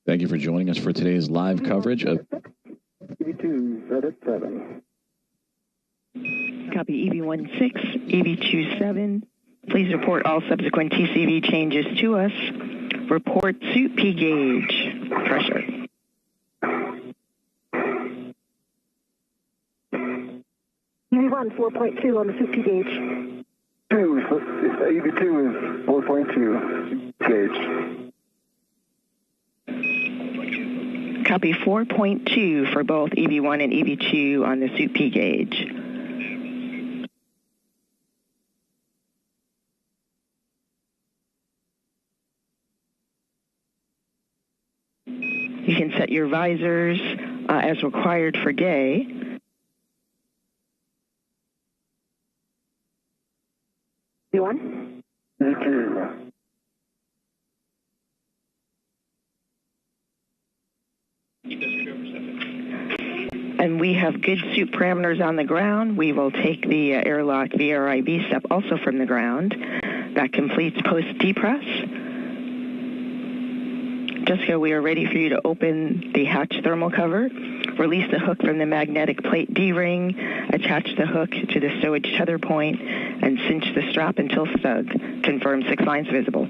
Thank you for joining us for today's live coverage of EV2, set at 7. Copy EV16, EV27. Please report all subsequent TCV changes to us. Report suit P gauge pressure. EV1 4.2 on the suit P gauge. EV2 is 4.2 gauge. Copy 4.2 for both EV1 and EV2 on the suit P gauge. You can set your visors as required for day. EV1? EV2. And we have good suit parameters on the ground. We will take the airlock VRIB step also from the ground. That completes post-depress. Jessica, we are ready for you to open the hatch thermal cover, release the hook from the magnetic plate D-ring, attach the hook to the stowage tether point, and cinch the strap until snug. Confirm 6 lines visible.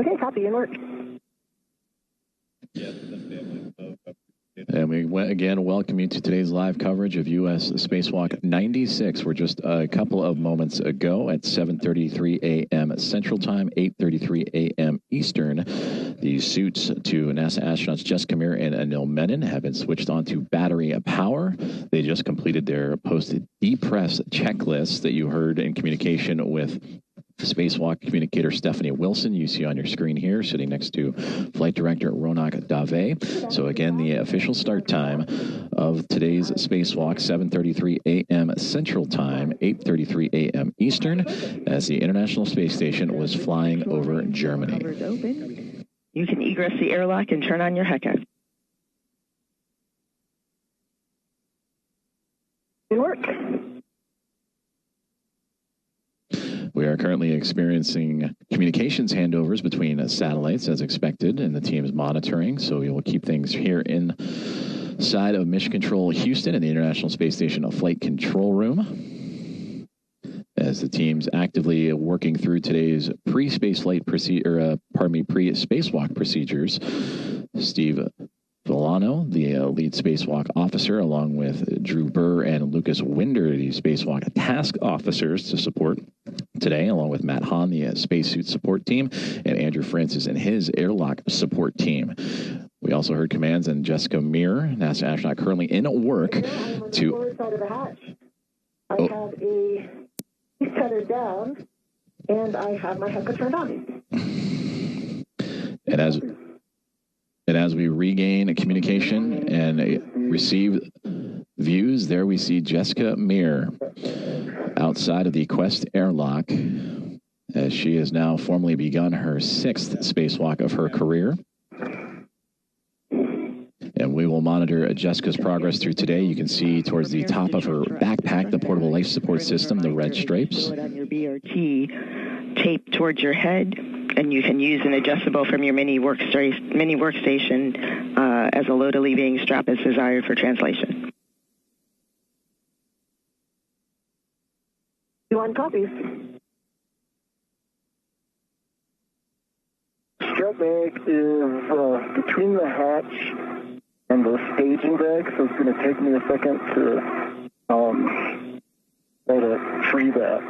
Okay, copy, and work. And we again welcome you to today's live coverage of U.S. Spacewalk 96. We're just a couple of moments ago at 7:33 a.m. Central Time, 8:33 a.m. Eastern. The suits to NASA astronauts Jessica Meir and Anil Menon have been switched on to battery power. They just completed their post-depress checklist that you heard in communication with Spacewalk communicator Stephanie Wilson, you see on your screen here, sitting next to Flight Director Ronak Dave. So again, the official start time of today's Spacewalk, 7:33 a.m. Central Time, 8:33 a.m. Eastern, as the International Space Station was flying over Germany. You can egress the airlock and turn on your HECA. Good work. We are currently experiencing communications handovers between satellites as expected, and the team is monitoring, so we will keep things here inside of Mission Control Houston in the International Space Station Flight Control Room, as the team's actively working through today's pre-spacewalk procedures. Steve Villano, the lead spacewalk officer, along with Drew Burr and Lucas Winder, the spacewalk task officers to support today, along with Matt Hahn, the spacesuit support team, and Andrew Francis and his airlock support team. We also heard commands on Jessica Meir, NASA astronaut currently in work to... Side of the hatch. I have a tether down, and I have my HECA turned on. And as we regain communication and receive views, there we see Jessica Meir outside of the Quest airlock, as she has now formally begun her 6th spacewalk of her career. And we will monitor Jessica's progress through today. You can see towards the top of her backpack the portable life support system, the red stripes. On your BRT, tape towards your head, and you can use an adjustable from your mini workstation as a load alleviating strap as desired for translation. You want copies? Strap bag is between the hatch and the staging bag, so it's going to take me a second to try to free that.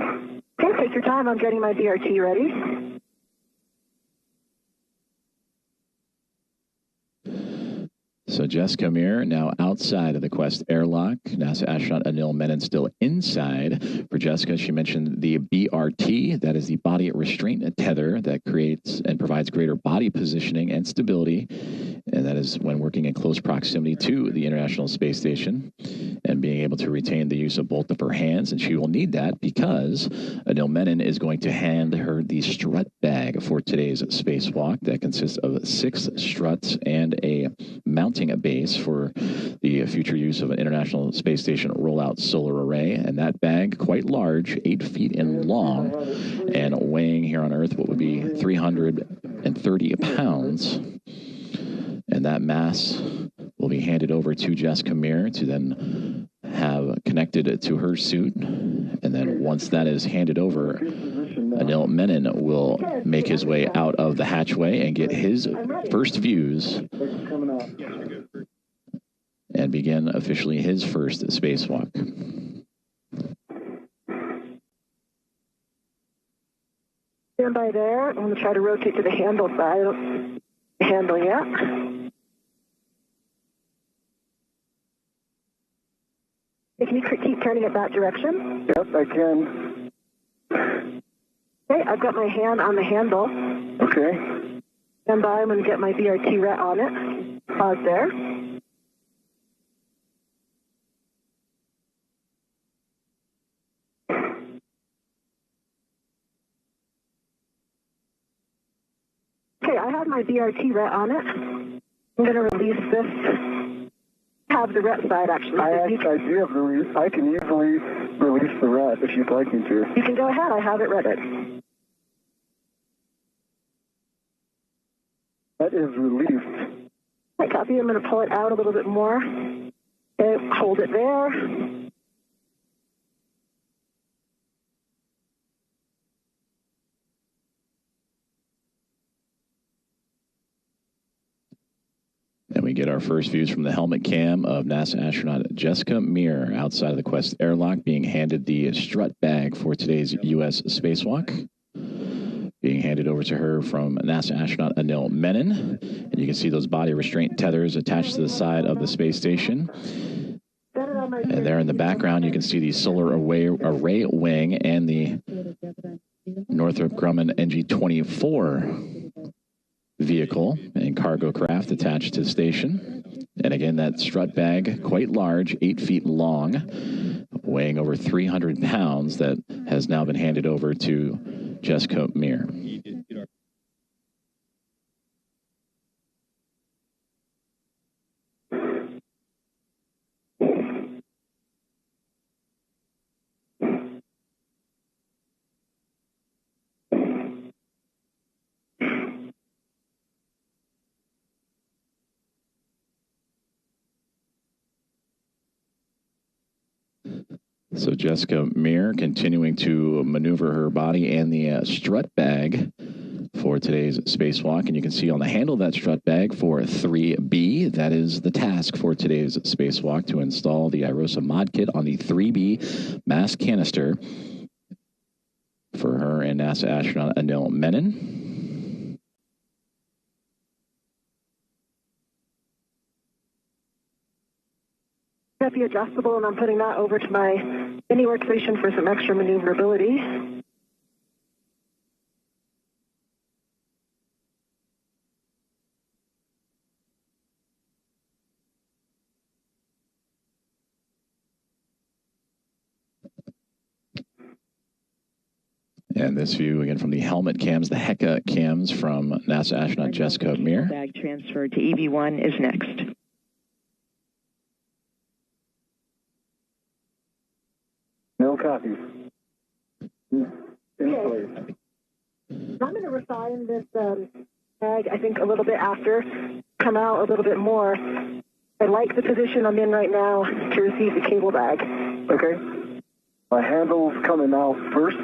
Okay, take your time. I'm getting my BRT ready. So Jessica Meir now outside of the Quest airlock. NASA astronaut Anil Menon still inside. For Jessica, she mentioned the BRT, that is the body restraint tether that creates and provides greater body positioning and stability. And that is when working in close proximity to the International Space Station. and being able to retain the use of both of her hands. And she will need that because Anil Menon is going to hand her the strut bag for today's spacewalk that consists of 6 struts and a mounting base for the future use of an International Space Station rollout solar array. And that bag, quite large, 8 feet in long, and weighing here on Earth what would be 330 pounds. And that mass will be handed over to Jessica Meir to then have connected to her suit. And then once that is handed over, Anil Menon will make his way out of the hatchway and get his first views and begin officially his first spacewalk. Stand by there. I'm going to try to rotate to the handle side. Handle yet. Can you keep turning it that direction? Yep, I can. Okay, I've got my hand on the handle. Okay. Stand by. I'm going to get my BRT ret on it. Pause there. Okay, I have my BRT ret on it. I'm going to release this. Have the ret side actually. I do have the release. I can easily release the ret if you'd like me to. You can go ahead. I have it retted. That is released. Right, copy. I'm going to pull it out a little bit more. Okay, hold it there. And we get our first views from the helmet cam of NASA astronaut Jessica Meir outside of the Quest airlock being handed the strut bag for today's U.S. spacewalk. Being handed over to her from NASA astronaut Anil Menon. And you can see those body restraint tethers attached to the side of the space station. And there in the background, you can see the solar array wing and the Northrop Grumman NG-24 vehicle and cargo craft attached to the station. And again, that strut bag, quite large, 8 feet long, weighing over 300 pounds, that has now been handed over to Jessica Meir. So Jessica Meir continuing to maneuver her body and the strut bag for today's spacewalk. And you can see on the handle of that strut bag for 3B, that is the task for today's spacewalk, to install the IROSA mod kit on the 3B mass canister for her and NASA astronaut Anil Menon. Be adjustable, and I'm putting that over to my mini workstation for some extra maneuverability. And this view again from the helmet cams, the HECA cams from NASA astronaut Jessica Meir. Bag transfer to EV1 is next. No copies. In place. I'm going to refine this bag, I think, a little bit after, come out a little bit more. I like the position I'm in right now to receive the cable bag. Okay. My handle's coming out first.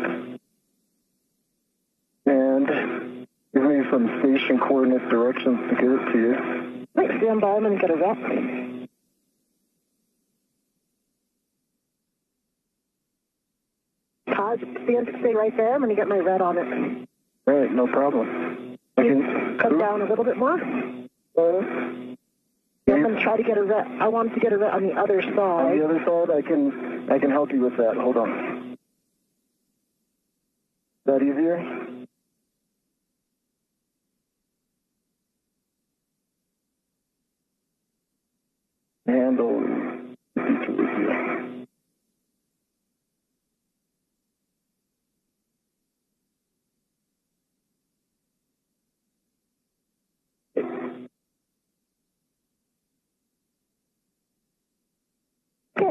And give me some station coordinate directions to get it to you. Wait, stand by. I'm going to get a rep. Todd, stay right there. I'm going to get my red on it. All right, no problem. I can come down a little bit more. I'm going to try to get a red. I want to get a red on the other side. On the other side, I can help you with that. Hold on. Is that easier? Handle.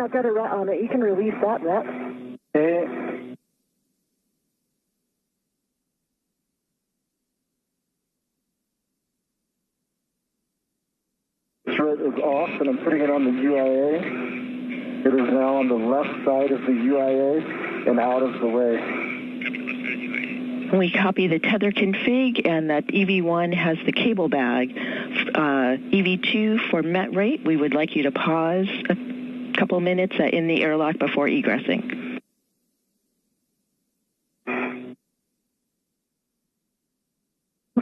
I've got a ret on it. You can release that ret. Okay. This ret is off, and I'm putting it on the UIA. It is now on the left side of the UIA and out of the way. We copy the tether config, and that EV1 has the cable bag. EV2 for met rate, we would like you to pause a couple minutes in the airlock before egressing.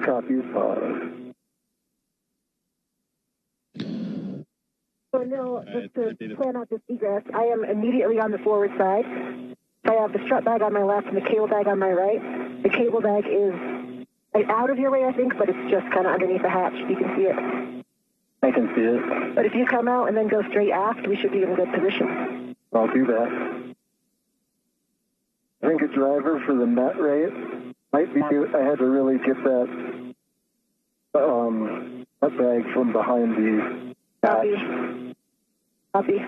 Copy, pause. So, no, just to plan out this egress, I am immediately on the forward side. So I have the strut bag on my left and the cable bag on my right. The cable bag is out of your way, I think, but it's just kind of underneath the hatch. You can see it. I can see it. But if you come out and then go straight aft, we should be in a good position. I'll do that. I think a driver for the met rate might be, I had to really get that bag from behind the hatch. Copy.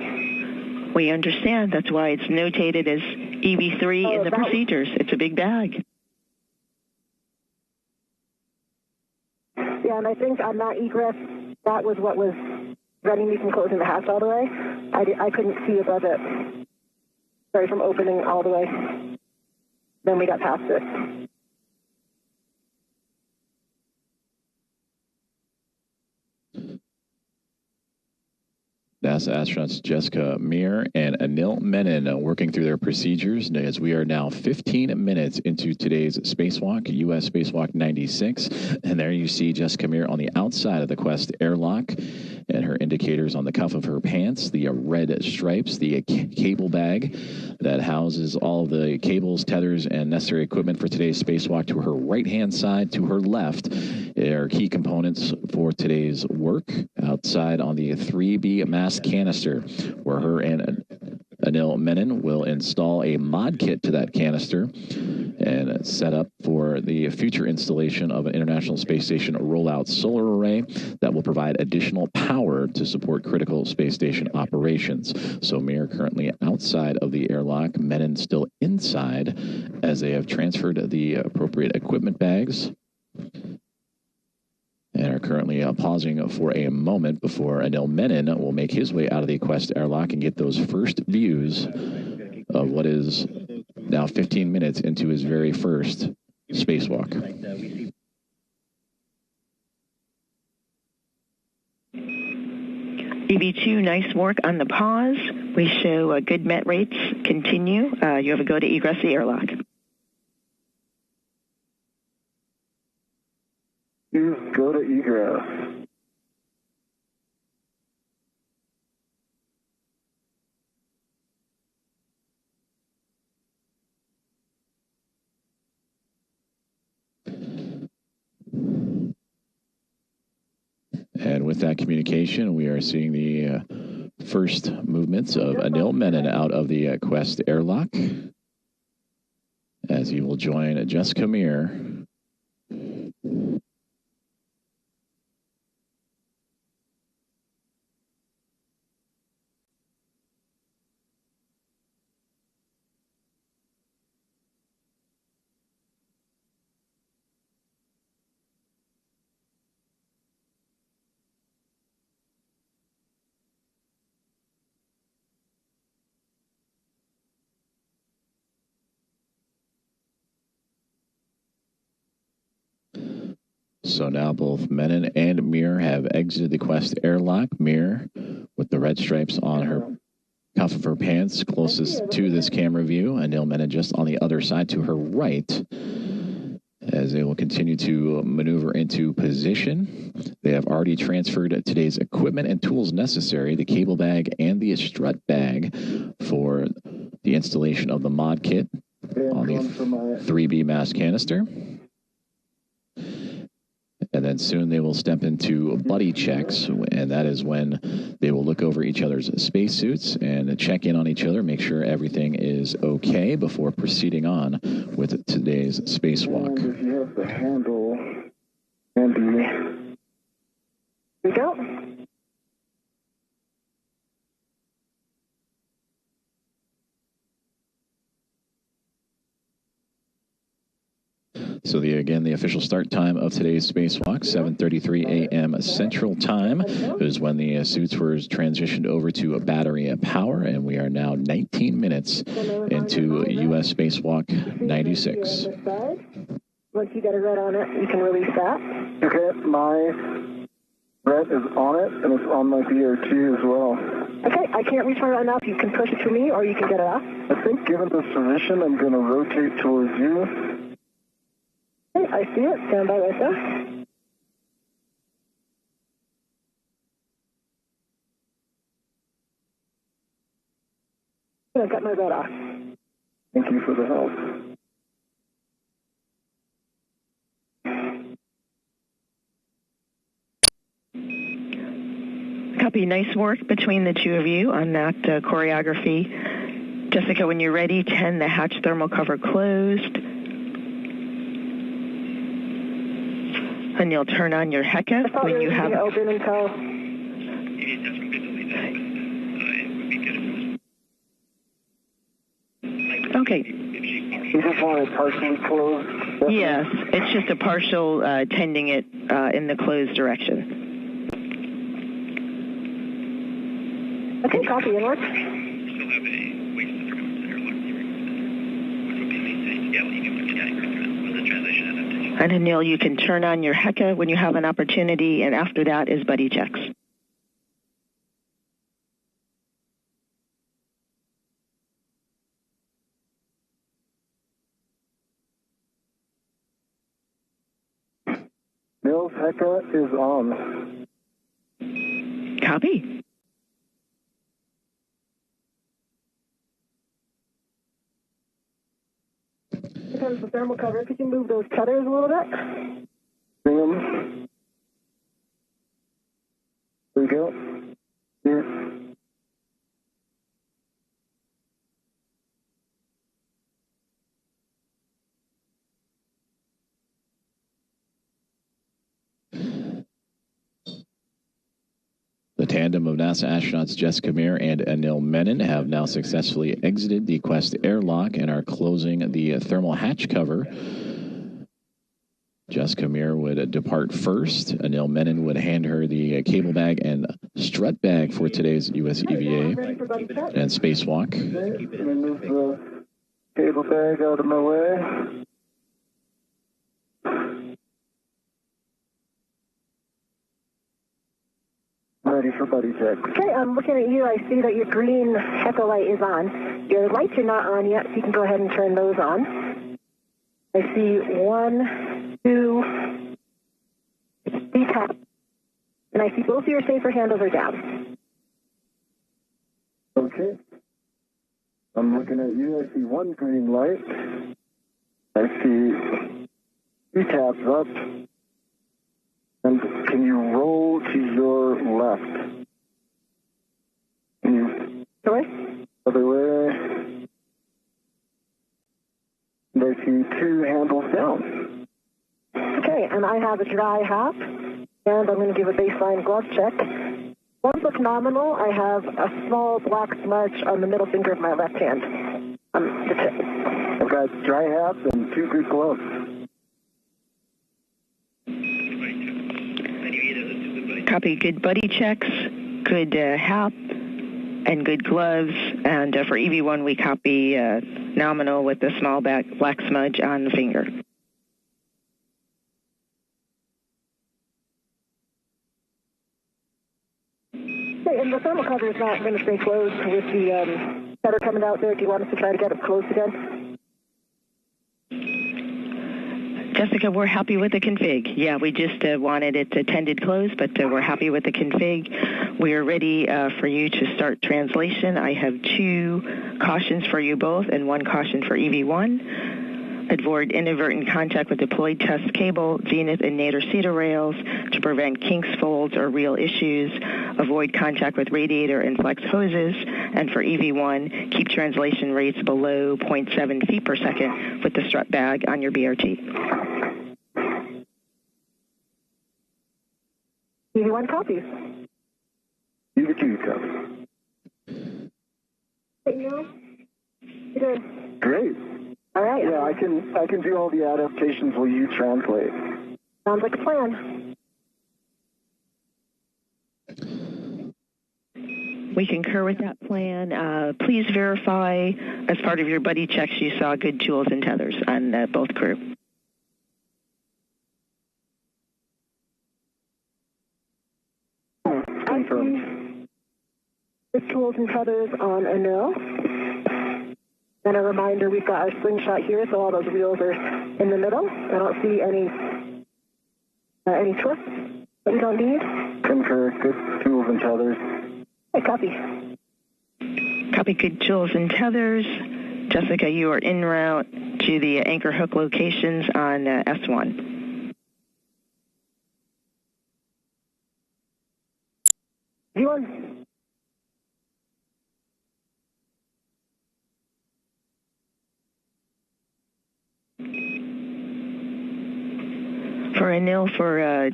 We understand. That's why it's notated as EV3 in the procedures. It's a big bag. Yeah, and I think on that egress, that was what was preventing me from closing the hatch all the way. I couldn't see above it. Sorry, from opening all the way. Then we got past it. NASA astronauts Jessica Meir and Anil Menon working through their procedures as we are now 15 minutes into today's spacewalk, U.S. Spacewalk 96. And there you see Jessica Meir on the outside of the Quest airlock and her indicators on the cuff of her pants, the red stripes, the cable bag that houses all the cables, tethers, and necessary equipment for today's spacewalk. To her right-hand side, to her left, are key components for today's work. Outside on the 3B mass canister, where her and Anil Menon will install a mod kit to that canister and set up for the future installation of an International Space Station rollout solar array that will provide additional power to support critical space station operations. So Meir currently outside of the airlock, Menon still inside as they have transferred the appropriate equipment bags and are currently pausing for a moment before Anil Menon will make his way out of the Quest airlock and get those first views of what is now 15 minutes into his very first spacewalk. EV2, nice work on the pause. We show good met rates continue. You have a go to egress the airlock. You go to egress. And with that communication, we are seeing the first movements of Anil Menon out of the Quest airlock as he will join Jessica Meir. So now both Menon and Meir have exited the Quest airlock. Meir with the red stripes on her cuff of her pants closest to this camera view. Anil Menon just on the other side to her right as they will continue to maneuver into position. They have already transferred today's equipment and tools necessary, the cable bag and the strut bag for the installation of the mod kit on the 3B mass canister. And then soon they will step into buddy checks, and that is when they will look over each other's spacesuits and check in on each other, make sure everything is okay before proceeding on with today's spacewalk. And if you have the handle handy. Here we go. So again, the official start time of today's spacewalk, 7:33 a.m. Central Time, is when the suits were transitioned over to battery power, and we are now 19 minutes into U.S. Spacewalk 96. Once you get a red on it, you can release that. Okay, my red is on it, and it's on my BRT as well. Okay, I can't reach my right now. You can push it to me, or you can get it off. I think given this position, I'm going to rotate towards you. Okay, I see it. Stand by right there. I've got my red off. Thank you for the help. Copy. Nice work between the two of you on that choreography. Jessica, when you're ready, 10, the hatch thermal cover closed. And you'll turn on your HECA when you have... Open until... Okay. You just want it partially closed? Yes, it's just a partial tending it in the closed direction. Okay, copy, inward. And Anil, you can turn on your HECA when you have an opportunity, and after that is buddy checks. Mills HECA is on. Copy. Depends the thermal cover. If you can move those tethers a little bit. Bring them. There we go. Here. The tandem of NASA astronauts Jessica Meir and Anil Menon have now successfully exited the Quest airlock and are closing the thermal hatch cover. Jessica Meir would depart first. Anil Menon would hand her the cable bag and strut bag for today's US EVA and spacewalk. Okay, let me move the cable bag out of my way. Ready for buddy check. Okay, I'm looking at you. I see that your green HECA light is on. Your lights are not on yet, so you can go ahead and turn those on. I see 1, 2, 3 taps. And I see both of your safer handles are down. Okay. I'm looking at you. I see 1 green light. I see 3 taps up. And can you roll to your left? Can you... Sorry? Other way. And I see 2 handles down. Okay, and I have a dry hop. And I'm going to give a baseline glove check. Gloves look nominal. I have a small black smudge on the middle finger of my left hand. The tip. I've got dry haps and 2 good gloves. Copy. Good buddy checks, good HAP, and good gloves. And for EV1, we copy nominal with the small black smudge on the finger. Okay, and the thermal cover is not going to stay closed with the tether coming out there. Do you want us to try to get it closed again? Jessica, we're happy with the config. Yeah, we just wanted it tended closed, but we're happy with the config. We are ready for you to start translation. I have 2 cautions for you both and 1 caution for EV1. Avoid inadvertent contact with deployed test cable, zenith and nadir cedar rails to prevent kinks, folds, or real issues. Avoid contact with radiator and flex hoses. And for EV1, keep translation rates below 0.7 feet per second with the strut bag on your BRT. EV1 copies. EV2 copies. Hey, Neil. You doing? Great. All right. Yeah, I can do all the adaptations while you translate. Sounds like a plan. We concur with that plan. Please verify as part of your buddy checks you saw good tools and tethers on both crew. Confirmed. Good tools and tethers on Anil. And a reminder, we've got our slingshot here, so all those wheels are in the middle. I don't see any twists that we don't need. Concur. Good tools and tethers. Hey, copy. Copy, good tools and tethers. Jessica, you are en route to the anchor hook locations on S1. V1. For Anil, for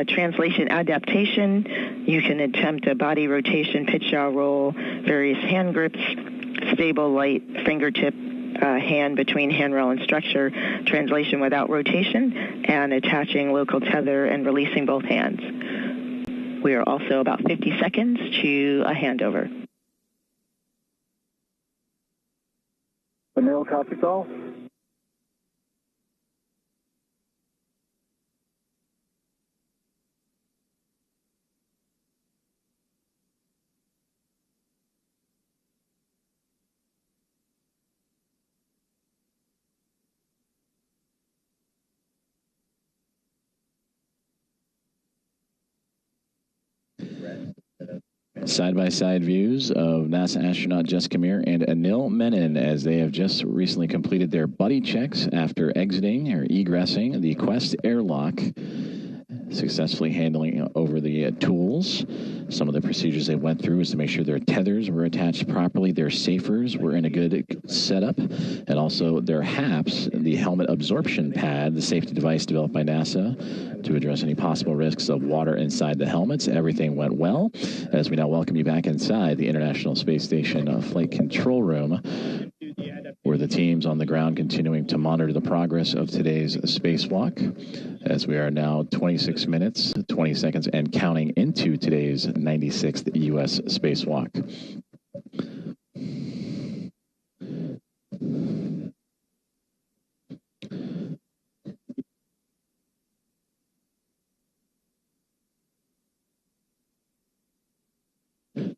translation adaptation, you can attempt a body rotation, pitch yaw roll, various hand grips, stable light fingertip hand between handrail and structure, translation without rotation, and attaching local tether and releasing both hands. We are also about 50 seconds to a handover. Anil, copy all. Side-by-side views of NASA astronaut Jessica Meir and Anil Menon as they have just recently completed their buddy checks after exiting or egressing the Quest airlock, successfully handling over the tools. Some of the procedures they went through is to make sure their tethers were attached properly, their safers were in a good setup, and also their HAPS, the helmet absorption pad, the safety device developed by NASA to address any possible risks of water inside the helmets. Everything went well. As we now welcome you back inside the International Space Station Flight Control Room, where the teams on the ground continuing to monitor the progress of today's spacewalk, as we are now 26 minutes, 20 seconds, and counting into today's 96th U.S. spacewalk.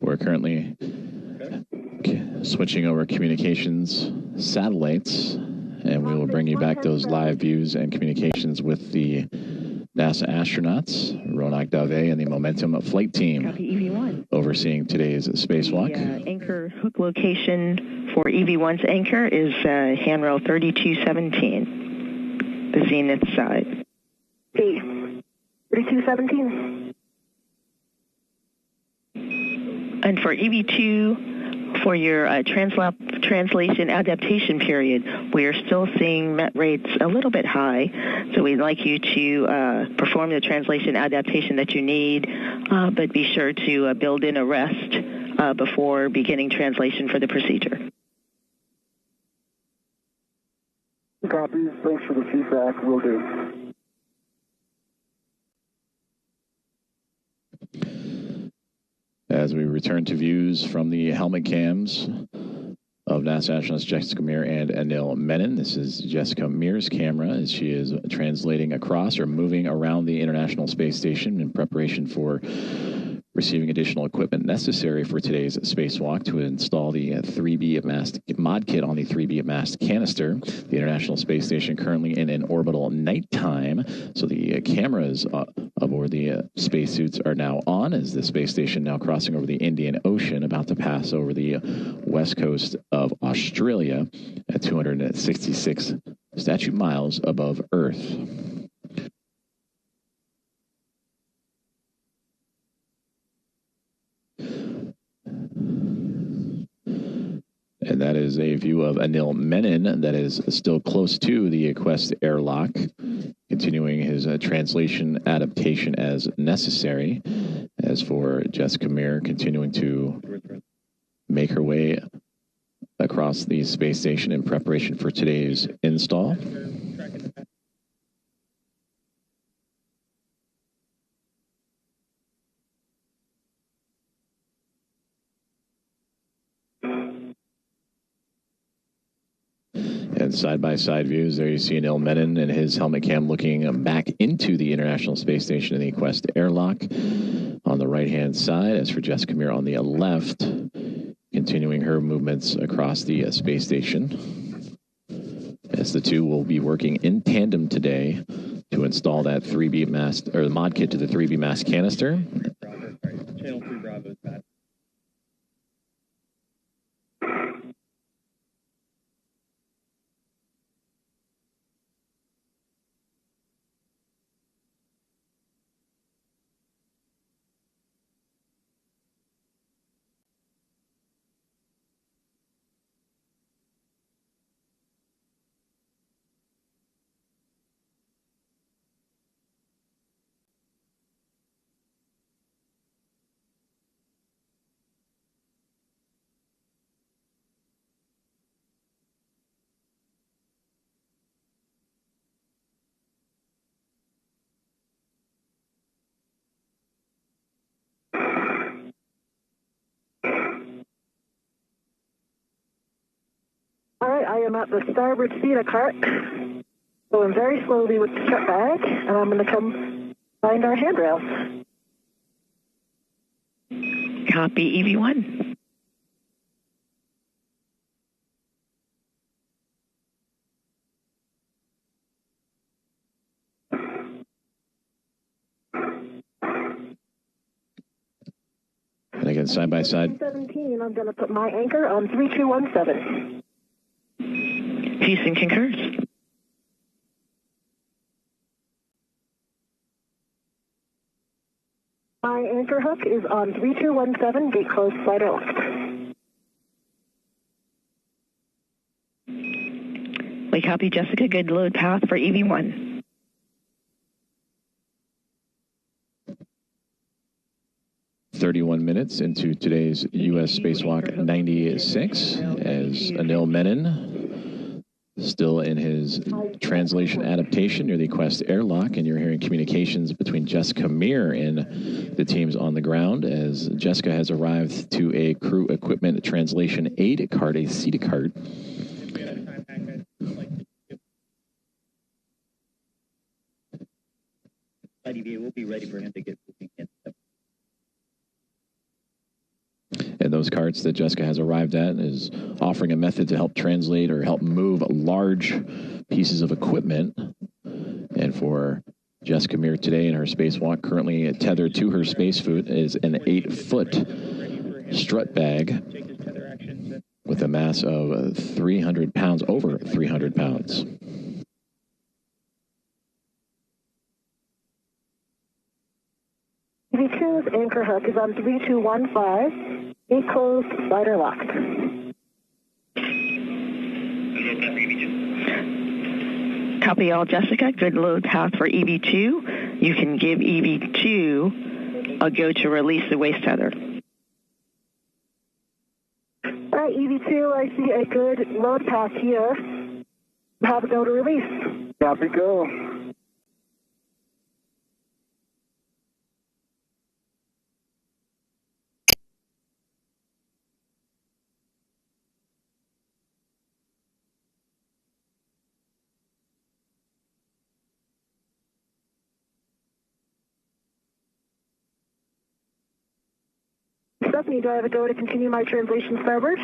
We're currently switching over communications satellites, and we will bring you back those live views and communications with the NASA astronauts, Ronak Dave and the Momentum flight team EV1. Overseeing today's spacewalk. The anchor hook location for EV1's anchor is handrail 3217, the zenith side. Hey, 3217. And for EV2, for your translation adaptation period, we are still seeing met rates a little bit high, so we'd like you to perform the translation adaptation that you need, but be sure to build in a rest before beginning translation for the procedure. Copies. Thanks for the feedback. Will do. As we return to views from the helmet cams of NASA astronauts Jessica Meir and Anil Menon. This is Jessica Meir's camera as she is translating across or moving around the International Space Station in preparation for receiving additional equipment necessary for today's spacewalk to install the 3B mast mod kit on the 3B mast canister. The International Space Station currently in an orbital nighttime, so the cameras aboard the spacesuits are now on as the space station now crossing over the Indian Ocean, about to pass over the west coast of Australia at 266 statute miles above Earth. And that is a view of Anil Menon that is still close to the Quest airlock, continuing his translation adaptation as necessary. As for Jessica Meir, continuing to make her way across the space station in preparation for today's install. And side-by-side views, there you see Anil Menon and his helmet cam looking back into the International Space Station in the Quest airlock on the right-hand side. As for Jessica Meir on the left, continuing her movements across the space station. As the two will be working in tandem today to install that 3B mast, or the mod kit to the 3B mast canister. Channel 3 Bravo is bad. All right, I am at the starboard seat of cart, going very slowly with the strap bag, and I'm going to come find our handrails. Copy, EV1. And again, side by side. 17, I'm going to put my anchor on 3217. Houston concurs. My anchor hook is on 3217, gate closed, slider locked. We copy, Jessica. Good load path for EV1. .31 into today's U.S. Spacewalk 96 as Anil Menon still in his translation adaptation near the Quest airlock, and you're hearing communications between Jessica Meir and the teams on the ground as Jessica has arrived to a crew equipment translation aid cart, a seat cart. We'll be ready for him to get moving in. And those carts that Jessica has arrived at is offering a method to help translate or help move large pieces of equipment. And for Jessica Meir today in her spacewalk, currently tethered to her spacesuit is an 8-foot strut bag with a mass of 300 pounds, over 300 pounds. EV2's anchor hook is on 3215. Gate closed, slider locked. Copy all, Jessica. Good load path for EV2. You can give EV2 a go to release the waist tether. All right, EV2, I see a good load path here. Have a go to release. Copy, go. Stephanie, do I have a go to continue my translation starboard?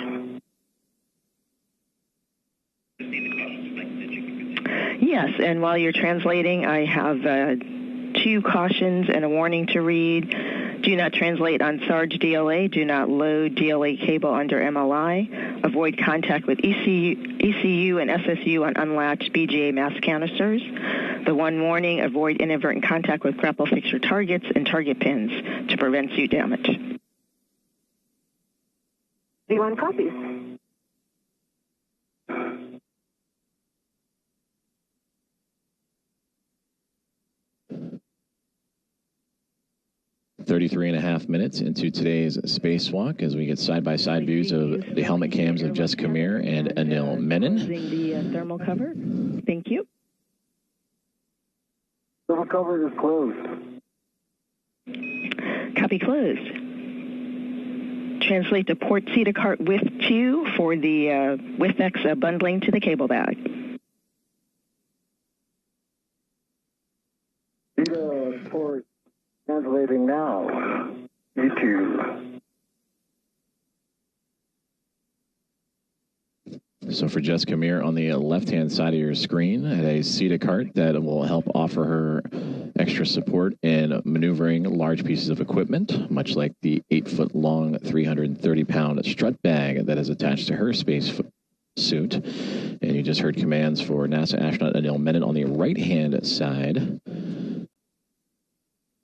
Yes, and while you're translating, I have 2 cautions and a warning to read. Do not translate on Sarge DLA. Do not load DLA cable under MLI. Avoid contact with ECU and SSU on unlatched BGA mass canisters. The one warning, avoid inadvertent contact with grapple fixture targets and target pins to prevent suit damage. V1 copies. 33 and a half minutes into today's spacewalk as we get side-by-side views of the helmet cams of Jessica Meir and Anil Menon. Closing the thermal cover. Thank you. Thermal cover is closed. Copy closed. Translate to port CETA cart with 2 for the WIFX bundling to the cable bag. CETA port translating now. YouTube. So for Jessica Meir on the left-hand side of your screen, a CETA cart that will help offer her extra support in maneuvering large pieces of equipment, much like the 8-foot-long, 330-pound strut bag that is attached to her space suit. And you just heard commands for NASA astronaut Anil Menon on the right-hand side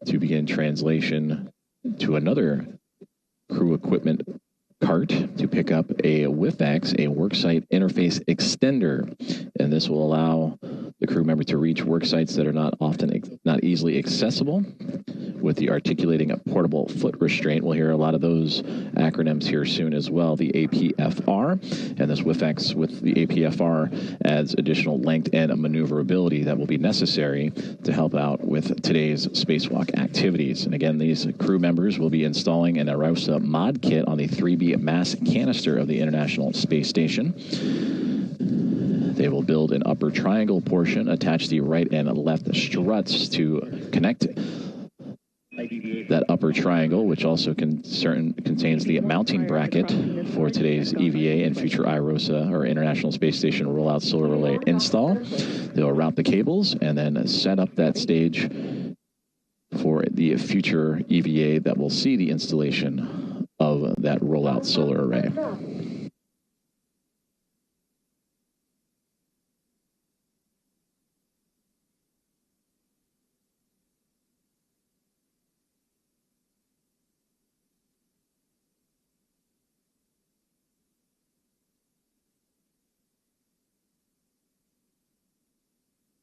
to begin translation to another crew equipment cart to pick up a WIFX, a worksite interface extender, and this will allow the crew member to reach work sites that are not easily accessible with the articulating portable foot restraint. We'll hear a lot of those acronyms here soon as well. The APFR, and this WIFX with the APFR adds additional length and maneuverability that will be necessary to help out with today's spacewalk activities. And again, these crew members will be installing an IROSA mod kit on the 3B mass canister of the International Space Station. They will build an upper triangle portion, attach the right and left struts to connect that upper triangle, which also contains the mounting bracket for today's EVA and future IROSA, or International Space Station Rollout Solar Relay install. They'll route the cables and then set up that stage for the future EVA that will see the installation of that rollout solar array.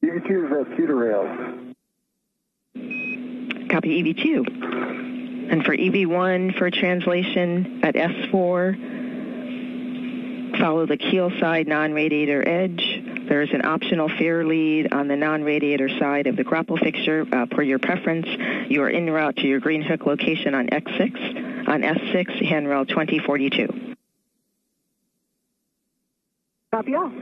EV2 is at CETA rail. Copy EV2. And for EV1 for translation at S4, follow the keel side non-radiator edge. There is an optional fair lead on the non-radiator side of the grapple fixture. Per your preference, you are en route to your green hook location on X6, on S6, handrail 2042. Copy all.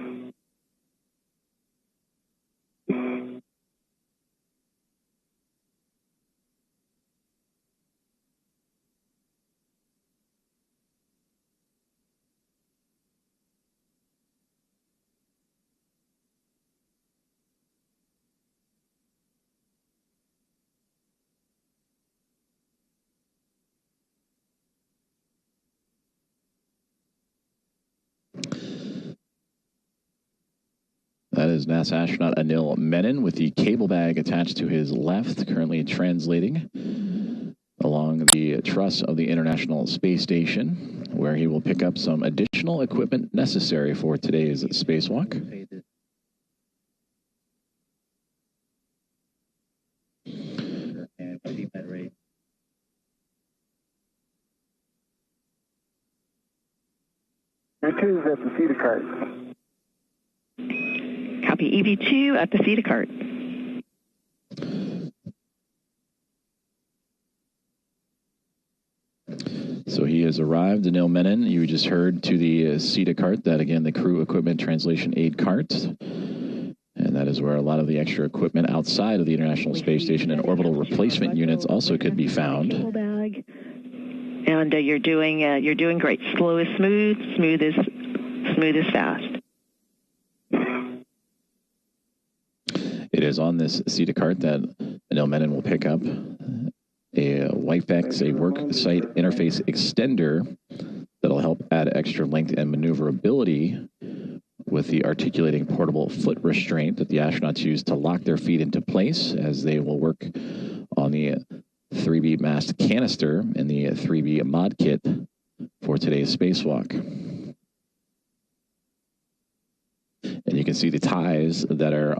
That is NASA astronaut Anil Menon with the cable bag attached to his left, currently translating along the truss of the International Space Station, where he will pick up some additional equipment necessary for today's spacewalk. EV2 is at the CETA cart. Copy EV2 at the CETA cart. So he has arrived, Anil Menon. You just heard to the CETA cart, that again, the crew equipment translation aid cart. And that is where a lot of the extra equipment outside of the International Space Station and orbital replacement units also could be found. And you're doing great. Slow is smooth, smooth is fast. It is on this CETA cart that Anil Menon will pick up a WIFX, a work site interface extender that'll help add extra length and maneuverability with the articulating portable foot restraint that the astronauts use to lock their feet into place as they will work on the 3B mast canister and the 3B mod kit for today's spacewalk. And you can see the ties that are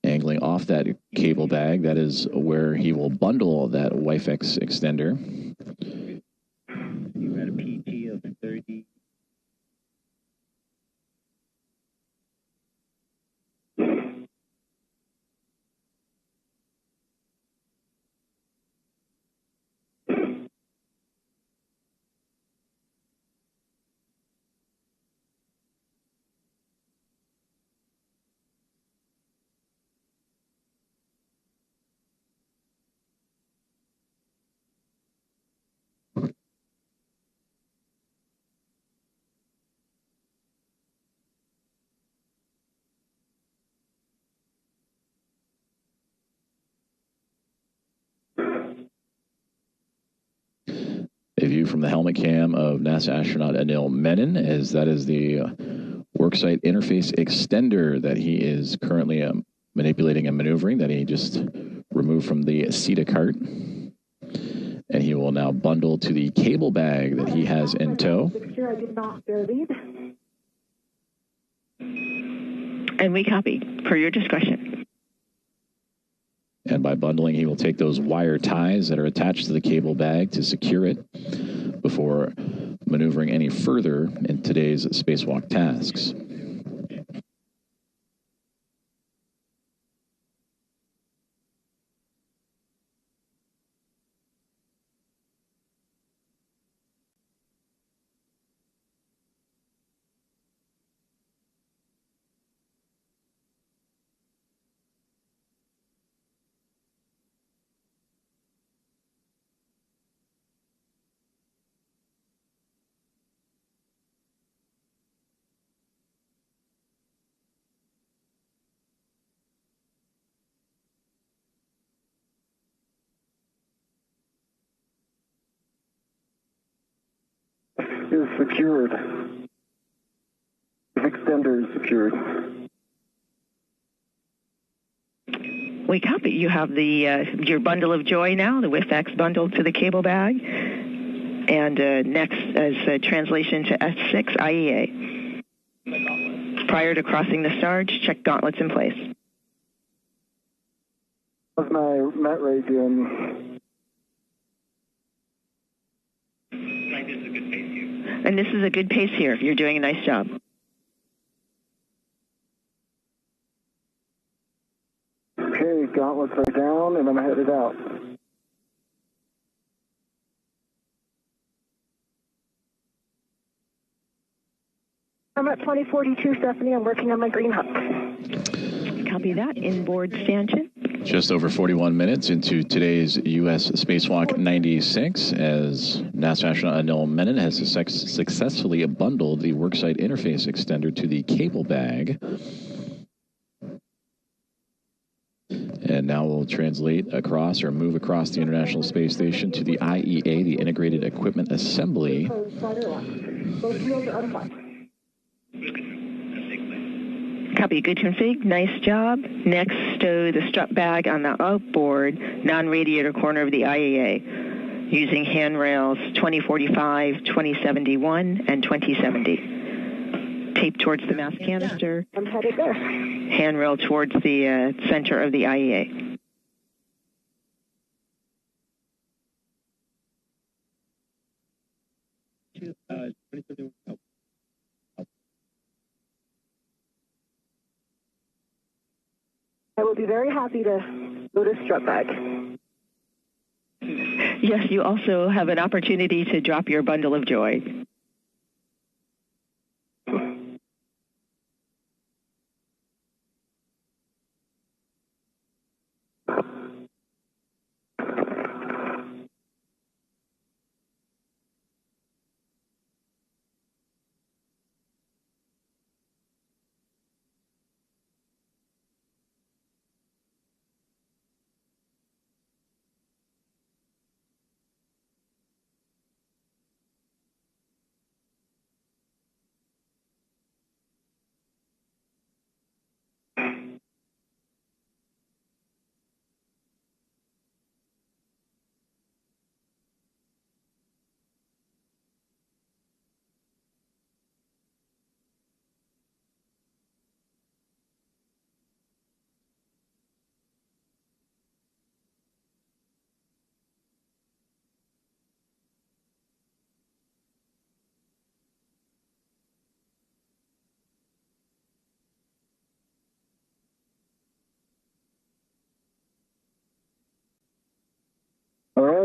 angling off that cable bag. That is where he will bundle that WiFX extender. You had a PT of 30. A view from the helmet cam of NASA astronaut Anil Menon, as that is the worksite interface extender that he is currently manipulating and maneuvering, that he just removed from the SETA cart. And he will now bundle to the cable bag that he has in tow. And we copy, per your discretion. And by bundling, he will take those wire ties that are attached to the cable bag to secure it before maneuvering any further in today's spacewalk tasks. Is secured. The extender is secured. We copy. You have the your bundle of joy now, the WIFX bundle to the cable bag. And next is a translation to S6 IEA. Prior to crossing the Sarge, check gauntlets in place. How's my met rate doing? And this is a good pace here. You're doing a nice job. Okay, gauntlets are down, and I'm headed out. I'm at 2042, Stephanie. I'm working on my green hook. Copy that. Inboard stanchion. Just over 41 minutes into today's U.S. Spacewalk 96, as NASA astronaut Anil Menon has successfully bundled the worksite interface extender to the cable bag. And now we'll translate across or move across the International Space Station to the IEA, the Integrated Equipment Assembly. Copy. Good config. Nice job. Next, stow the strut bag on the outboard non-radiator corner of the IAA using handrails 2045, 2071, and 2070. Tape towards the mass canister. I'm headed there. Handrail towards the center of the IEA. I will be very happy to go to strut bag. Yes, you also have an opportunity to drop your bundle of joy.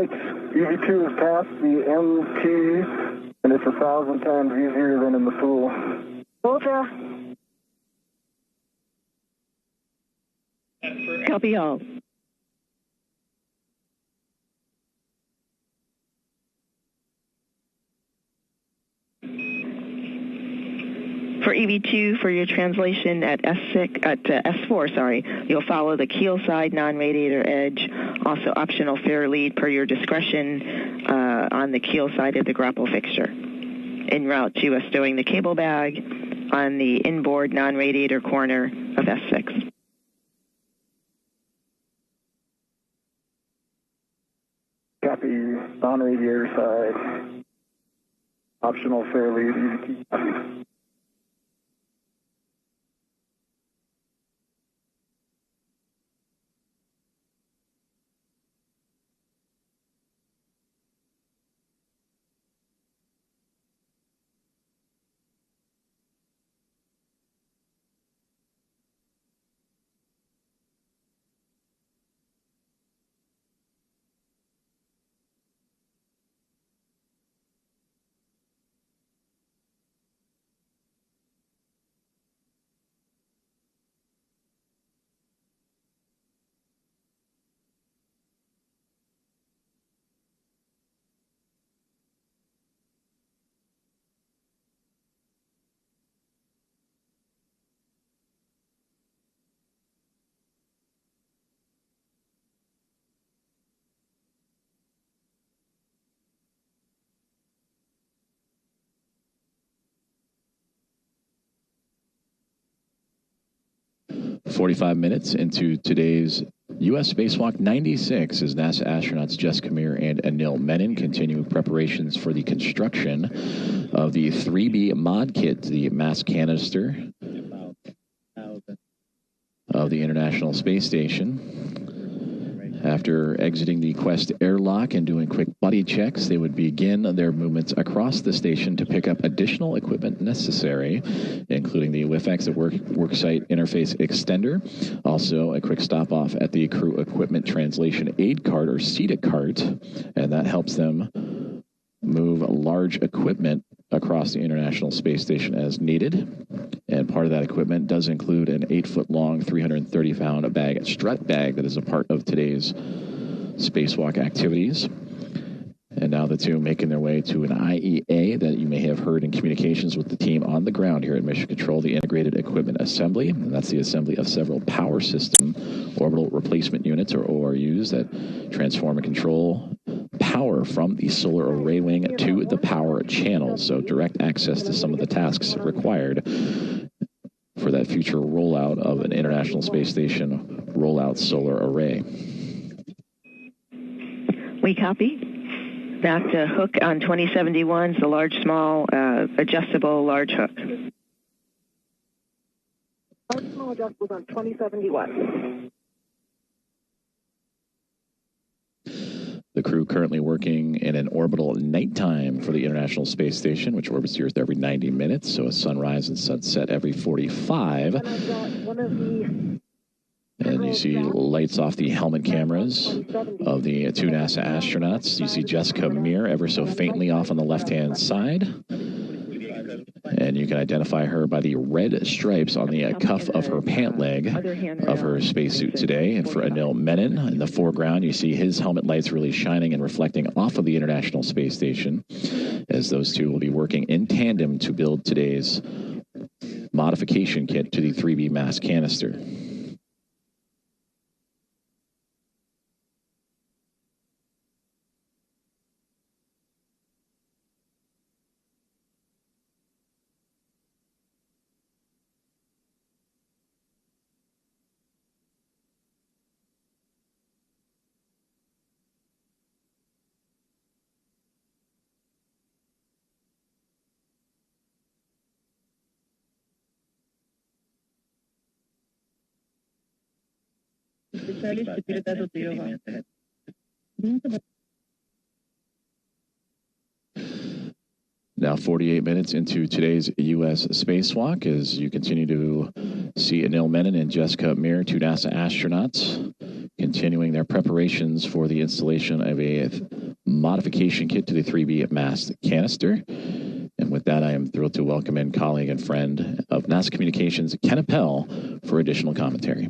like EV2 has passed the MT, and it's 1,000 times easier than in the pool. Roger. Copy all. For EV2, for your translation at S4, you'll follow the keel side non-radiator edge. Also optional fair lead per your discretion on the keel side of the grapple fixture. En route to stowing the cable bag on the inboard non-radiator corner of S6. Copy, non-radiator side. Optional fair lead, EV2. "45 minutes into today's U.S. Spacewalk 96 as NASA astronauts Jessica Meir and Anil Menon continue preparations for the construction of the 3B mod kit, the mass canister of the International Space Station. After exiting the Quest airlock and doing quick buddy checks, they would begin their movements across the station to pick up additional equipment necessary, including the WIFX, the Worksite Interface Extender, also a quick stop off at the Crew Equipment Translation Aid Cart or CETA cart, and that helps them move large equipment across the International Space Station as needed. And part of that equipment does include an 8-foot-long, 330-pound strut bag that is a part of today's spacewalk activities. And now the two making their way to an IEA that you may have heard in communications with the team on the ground here at Mission Control, the Integrated Equipment Assembly. And that's the assembly of several power system orbital replacement units, or ORUs, that transform and control power from the solar array wing to the power channel. So direct access to some of the tasks required for that future rollout of an International Space Station rollout solar array. We copy. That hook on 2071 is the large, small, adjustable large hook. Large, small adjustables on 2071. The crew currently working in an orbital nighttime for the International Space Station, which orbits Earth every 90 minutes, so a sunrise and sunset every 45. And I've got one of the... And you see lights off the helmet cameras of the two NASA astronauts. You see Jessica Meir ever so faintly off on the left-hand side. And you can identify her by the red stripes on the cuff of her pant leg of her spacesuit today. And for Anil Menon, in the foreground, you see his helmet lights really shining and reflecting off of the International Space Station, as those two will be working in tandem to build today's modification kit to the 3B mass canister. Now 48 minutes into today's U.S. spacewalk, as you continue to see Anil Menon and Jessica Meir, two NASA astronauts, continuing their preparations for the installation of a modification kit to the 3B mast canister. And with that, I am thrilled to welcome in colleague and friend of NASA Communications, Ken Appel, for additional commentary.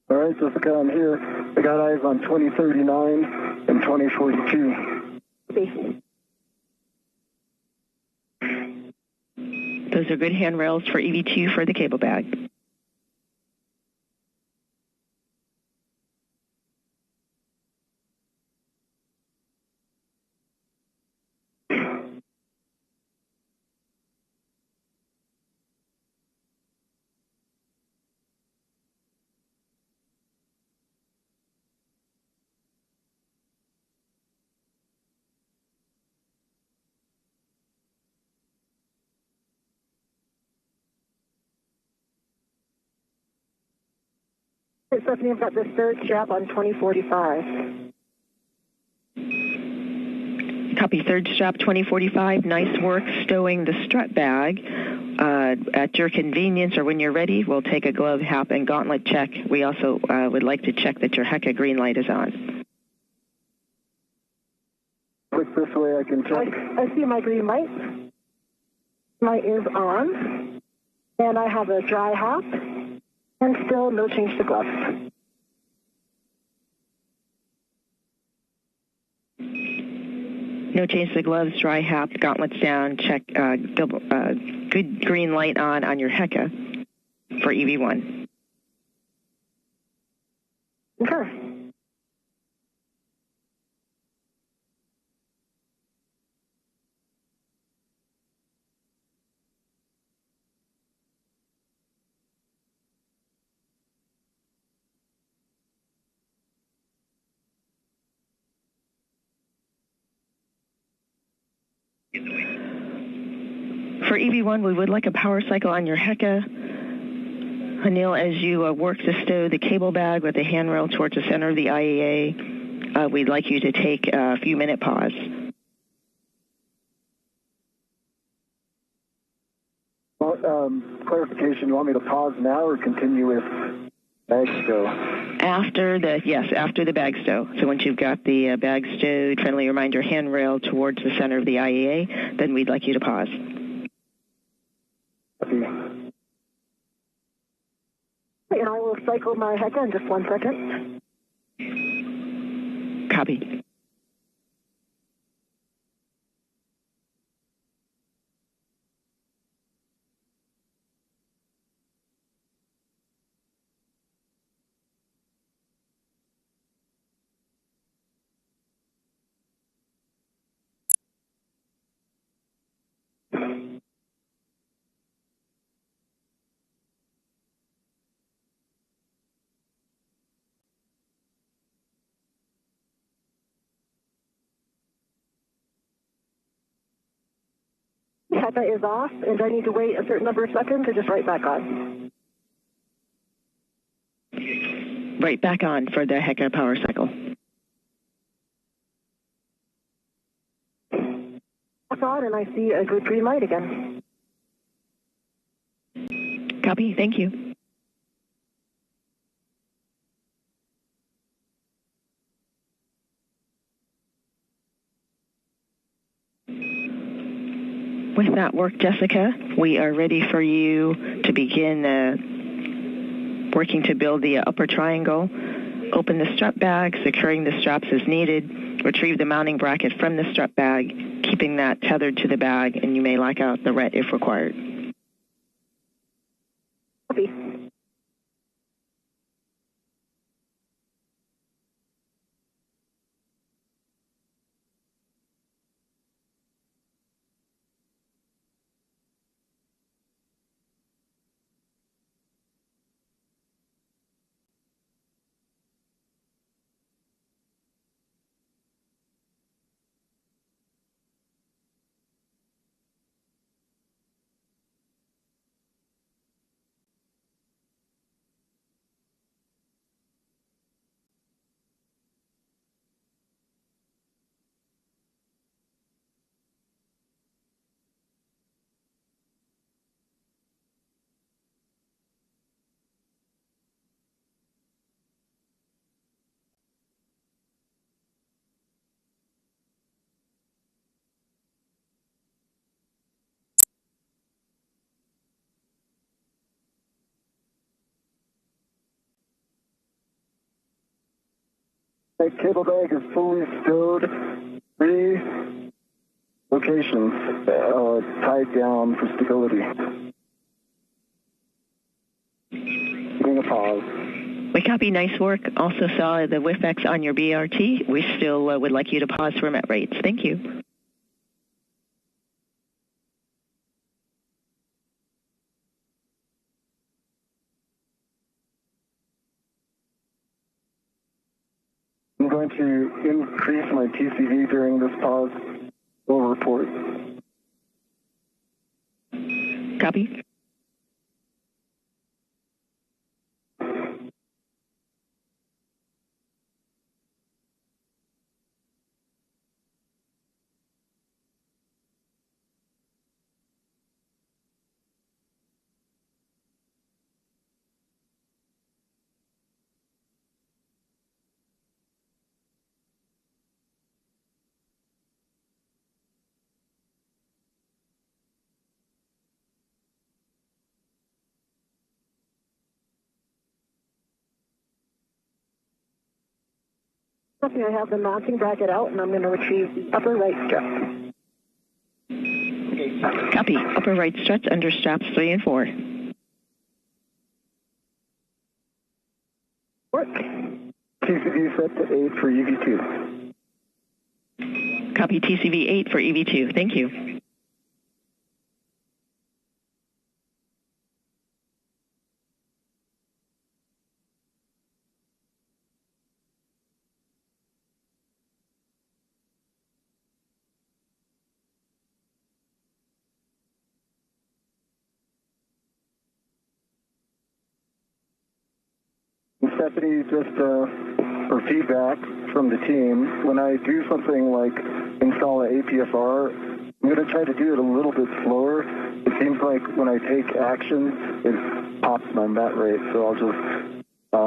All right, Jessica, I'm here. I got eyes on 2039 and 2042. Those are good handrails for EV2 for the cable bag. Stephanie, I've got this third strap on 2045. Copy, third strap 2045. Nice work stowing the strut bag. At your convenience or when you're ready, we'll take a glove, hap, and gauntlet check. We also would like to check that your HECA green light is on. Click this way, I can check. I see my green light. Light is on. And I have a dry hap. And still no change to gloves. No change to gloves, dry hap, gauntlets down, check, good green light on your HECA for EV1. Okay. For EV1, we would like a power cycle on your HECA. Anil, as you work to stow the cable bag with the handrail towards the center of the IAA, we'd like you to take a few-minute pause. Clarification, you want me to pause now or continue with bag stow? After the bag stow. So once you've got the bag stowed, friendly reminder handrail towards the center of the IAA, then we'd like you to pause. And I will cycle my HECA in just 1 second. Copy. HECA is off, and I need to wait a certain number of seconds or just right back on? Right back on for the HECA power cycle. Back on, and I see a good green light again. Copy, thank you. With that work, Jessica, we are ready for you to begin working to build the upper triangle open the strap bag, securing the straps as needed. Retrieve the mounting bracket from the strap bag, keeping that tethered to the bag, and you may lock out the RET if required. Copy. The cable bag is fully stowed. 3 locations tied down for stability. Giving a pause. We copy. Nice work. Also saw the WIFX on your BRT. We still would like you to pause for met rates. Thank you. I'm going to increase my TCV during this pause. We'll report. Copy. Copy. I have the mounting bracket out, and I'm going to retrieve the upper right strap. Copy. Upper right struts under straps 3 and 4. Work. TCV set to 8 for EV2. Copy. TCV 8 for EV2. Thank you. Stephanie, just for feedback from the team, when I do something like install an APFR, I'm going to try to do it a little bit slower. It seems like when I take action, it pops my met rate, so I'll just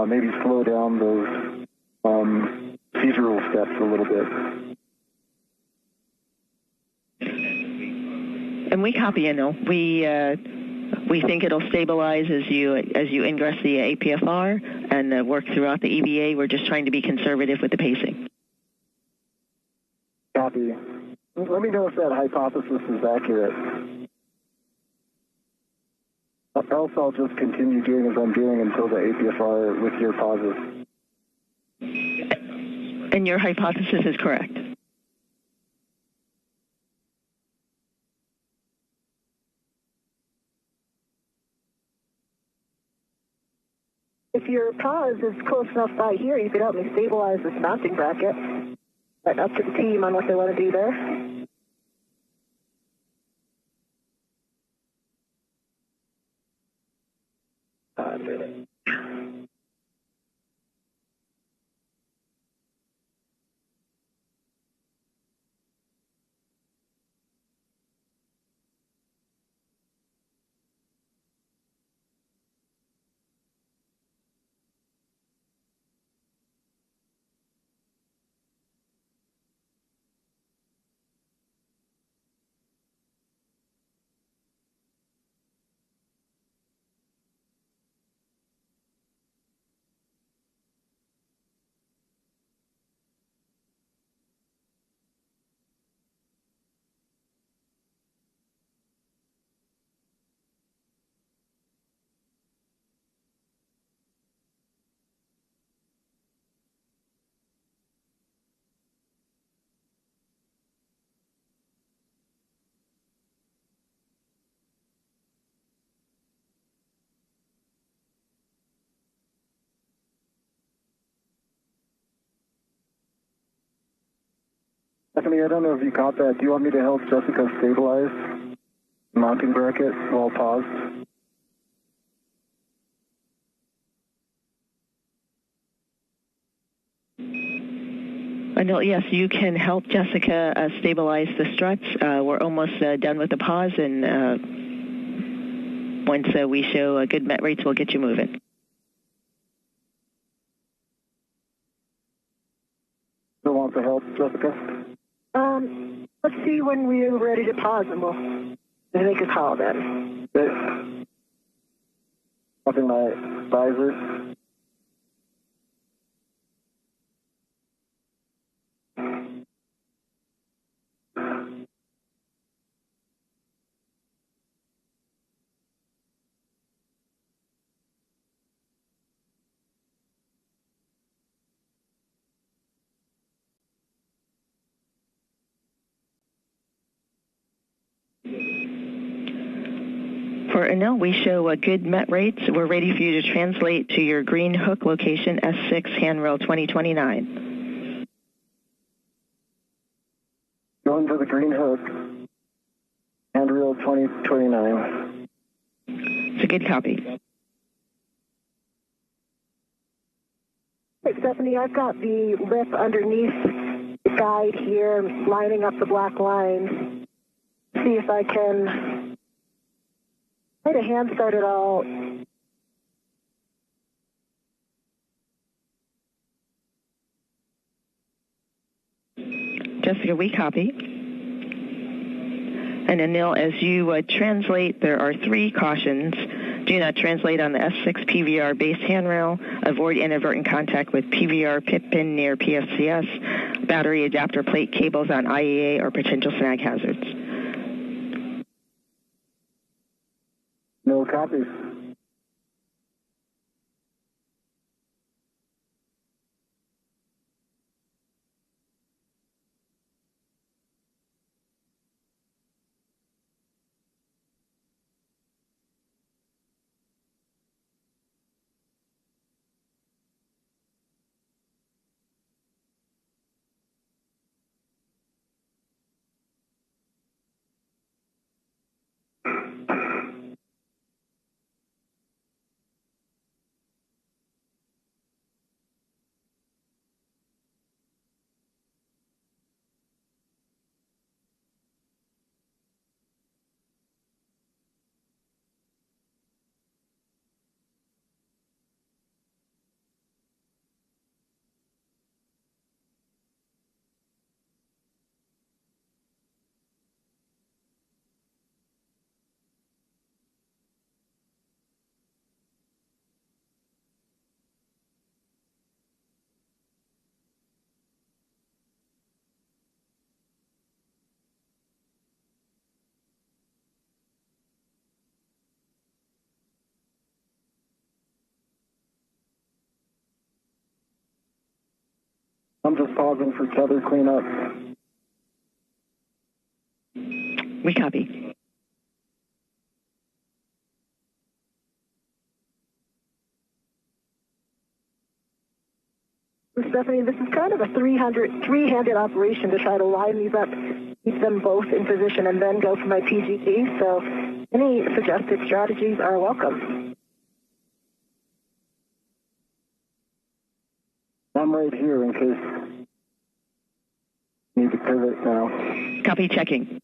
maybe slow down those procedural steps a little bit. And we copy, you know. We think it'll stabilize as you ingress the APFR and work throughout the EVA. We're just trying to be conservative with the pacing. Copy. Let me know if that hypothesis is accurate. Else I'll just continue doing as I'm doing until the APFR with your pauses. And your hypothesis is correct. If your pause is close enough by here, you could help me stabilize this mounting bracket. But up to the team on what they want to do there. Stephanie, I don't know if you caught that. Do you want me to help Jessica stabilize the mounting bracket while paused? No, yes, you can help Jessica stabilize the struts. We're almost done with the pause, and once we show good met rates, we'll get you moving. Still want the help, Jessica? Let's see when we're ready to pause, and we'll make a call then. Okay. Up in my visor. For Anil, we show good met rates. We're ready for you to translate to your green hook location, S6, handrail 2029. Going to the green hook, handrail 2029. It's a good copy. Hey, Stephanie, I've got the lip underneath the guide here, lining up the black line. See if I can try to hand start it all. Jessica, we copy. And Anil, as you translate, there are 3 cautions. Do not translate on the S6 PVR base handrail. Avoid inadvertent contact with PVR pit pin near PFCS. Battery adapter plate cables on IEA or potential snag hazards. No copies. I'm just pausing for tether cleanup. We copy. Stephanie, this is kind of a three-handed operation to try to line these up, keep them both in position, and then go for my PGT. So any suggested strategies are welcome. I'm right here in case you need to pivot now. Copy checking.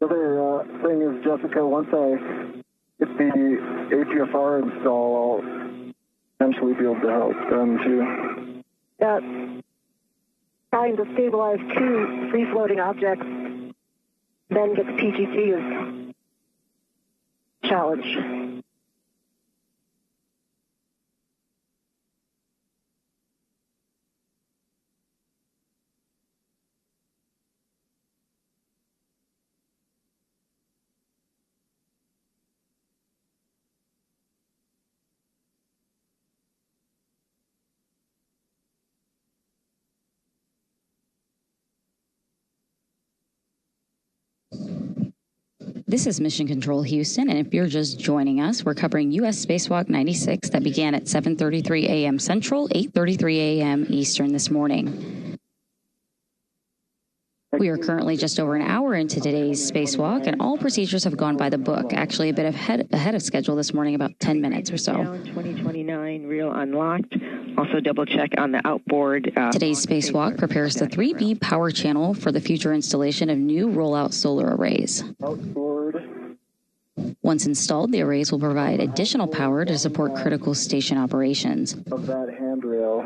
The other thing is, Jessica, once I get the APFR install, I'll eventually be able to help them too. Trying to stabilize 2 free-floating objects, then get the PGT is a challenge. This is Mission Control Houston, and if you're just joining us, we're covering U.S. Spacewalk 96 that began at 7:33 a.m. Central, 8:33 a.m. Eastern this morning. We are currently just over an hour into today's spacewalk, and all procedures have gone by the book. Actually, a bit ahead of schedule this morning, about 10 minutes or so. 2029 reel unlocked. Also double check on the outboard. Today's spacewalk prepares the 3B power channel for the future installation of new rollout solar arrays. Outboard. Once installed, the arrays will provide additional power to support critical station operations. Of that handrail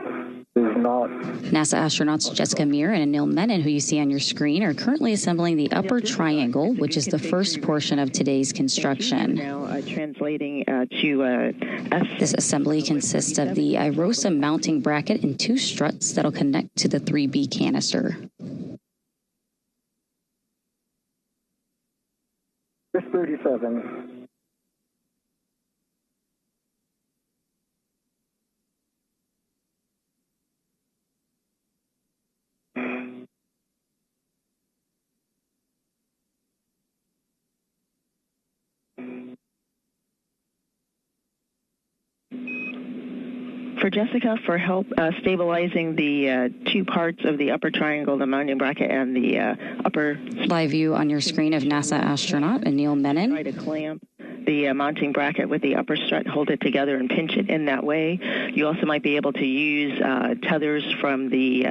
is not. NASA astronauts Jessica Meir and Anil Menon, who you see on your screen, are currently assembling the upper triangle, which is the first portion of today's construction. Now translating to This assembly consists of the IROSA mounting bracket and two struts that'll connect to the 3B canister. It's 37. For Jessica, for help stabilizing the two parts of the upper triangle, the mounting bracket and the upper. Live view on your screen of NASA astronaut Anil Menon. Try to clamp the mounting bracket with the upper strut, hold it together and pinch it in that way. You also might be able to use tethers from the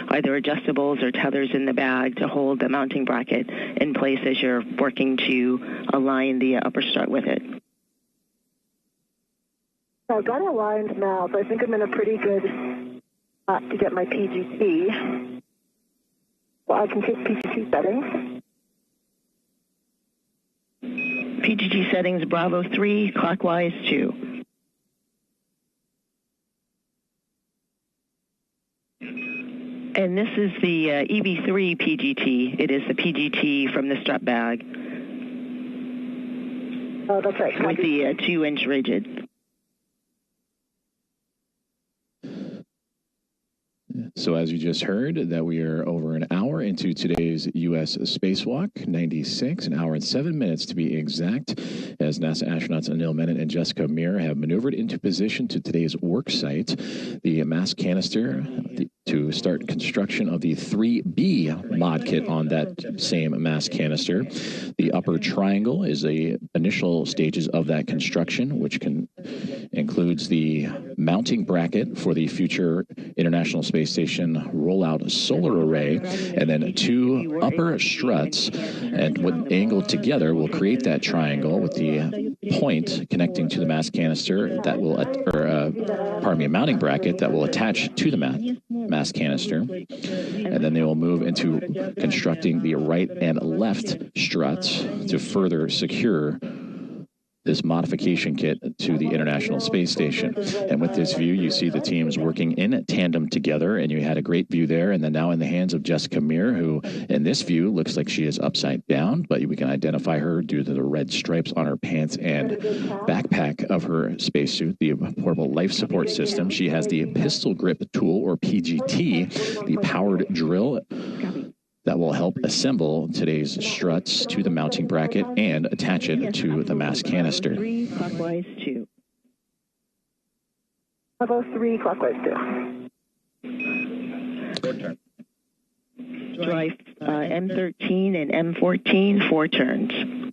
either adjustables or tethers in the bag to hold the mounting bracket in place as you're working to align the upper strut with it. I've got it aligned now, so I think I'm in a pretty good spot to get my PGT. Well, I can take PGT settings. PGT settings, Bravo 3, clockwise 2. And this is the EV3 PGT. It is the PGT from the strut bag. Oh, that's right. With the 2-inch rigid. So as you just heard, that we are over an hour into today's U.S. Spacewalk 96, an hour and 7 minutes to be exact, as NASA astronauts Anil Menon and Jessica Meir have maneuvered into position to today's work site, the mass canister, to start construction of the 3B mod kit on that same mass canister. The upper triangle is the initial stages of that construction, which includes the mounting bracket for the future International Space Station rollout solar array, and then two upper struts, and when angled together will create that triangle with the point connecting to the mass canister that will, a mounting bracket that will attach to the mass canister, and then they will move into constructing the right and left struts to further secure this modification kit to the International Space Station. And with this view, you see the teams working in tandem together, and you had a great view there. And then now in the hands of Jessica Meir, who in this view looks like she is upside down, but we can identify her due to the red stripes on her pants and backpack of her spacesuit, the portable life support system. She has the pistol grip tool, or PGT, the powered drill that will help assemble today's struts to the mounting bracket and attach it to the mass canister. 3, clockwise 2. Bravo 3, clockwise 2. Drive M13 and M14, 4 turns.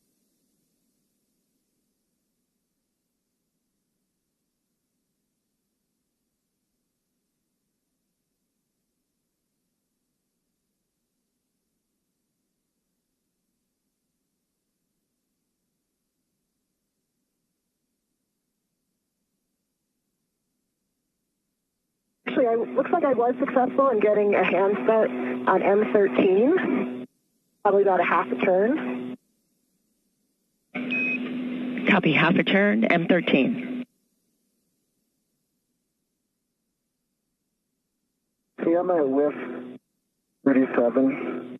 Actually, looks like I was successful in getting a handset on M13, probably about a half a turn. Copy, half a turn, M13. See, I'm at whiff 37.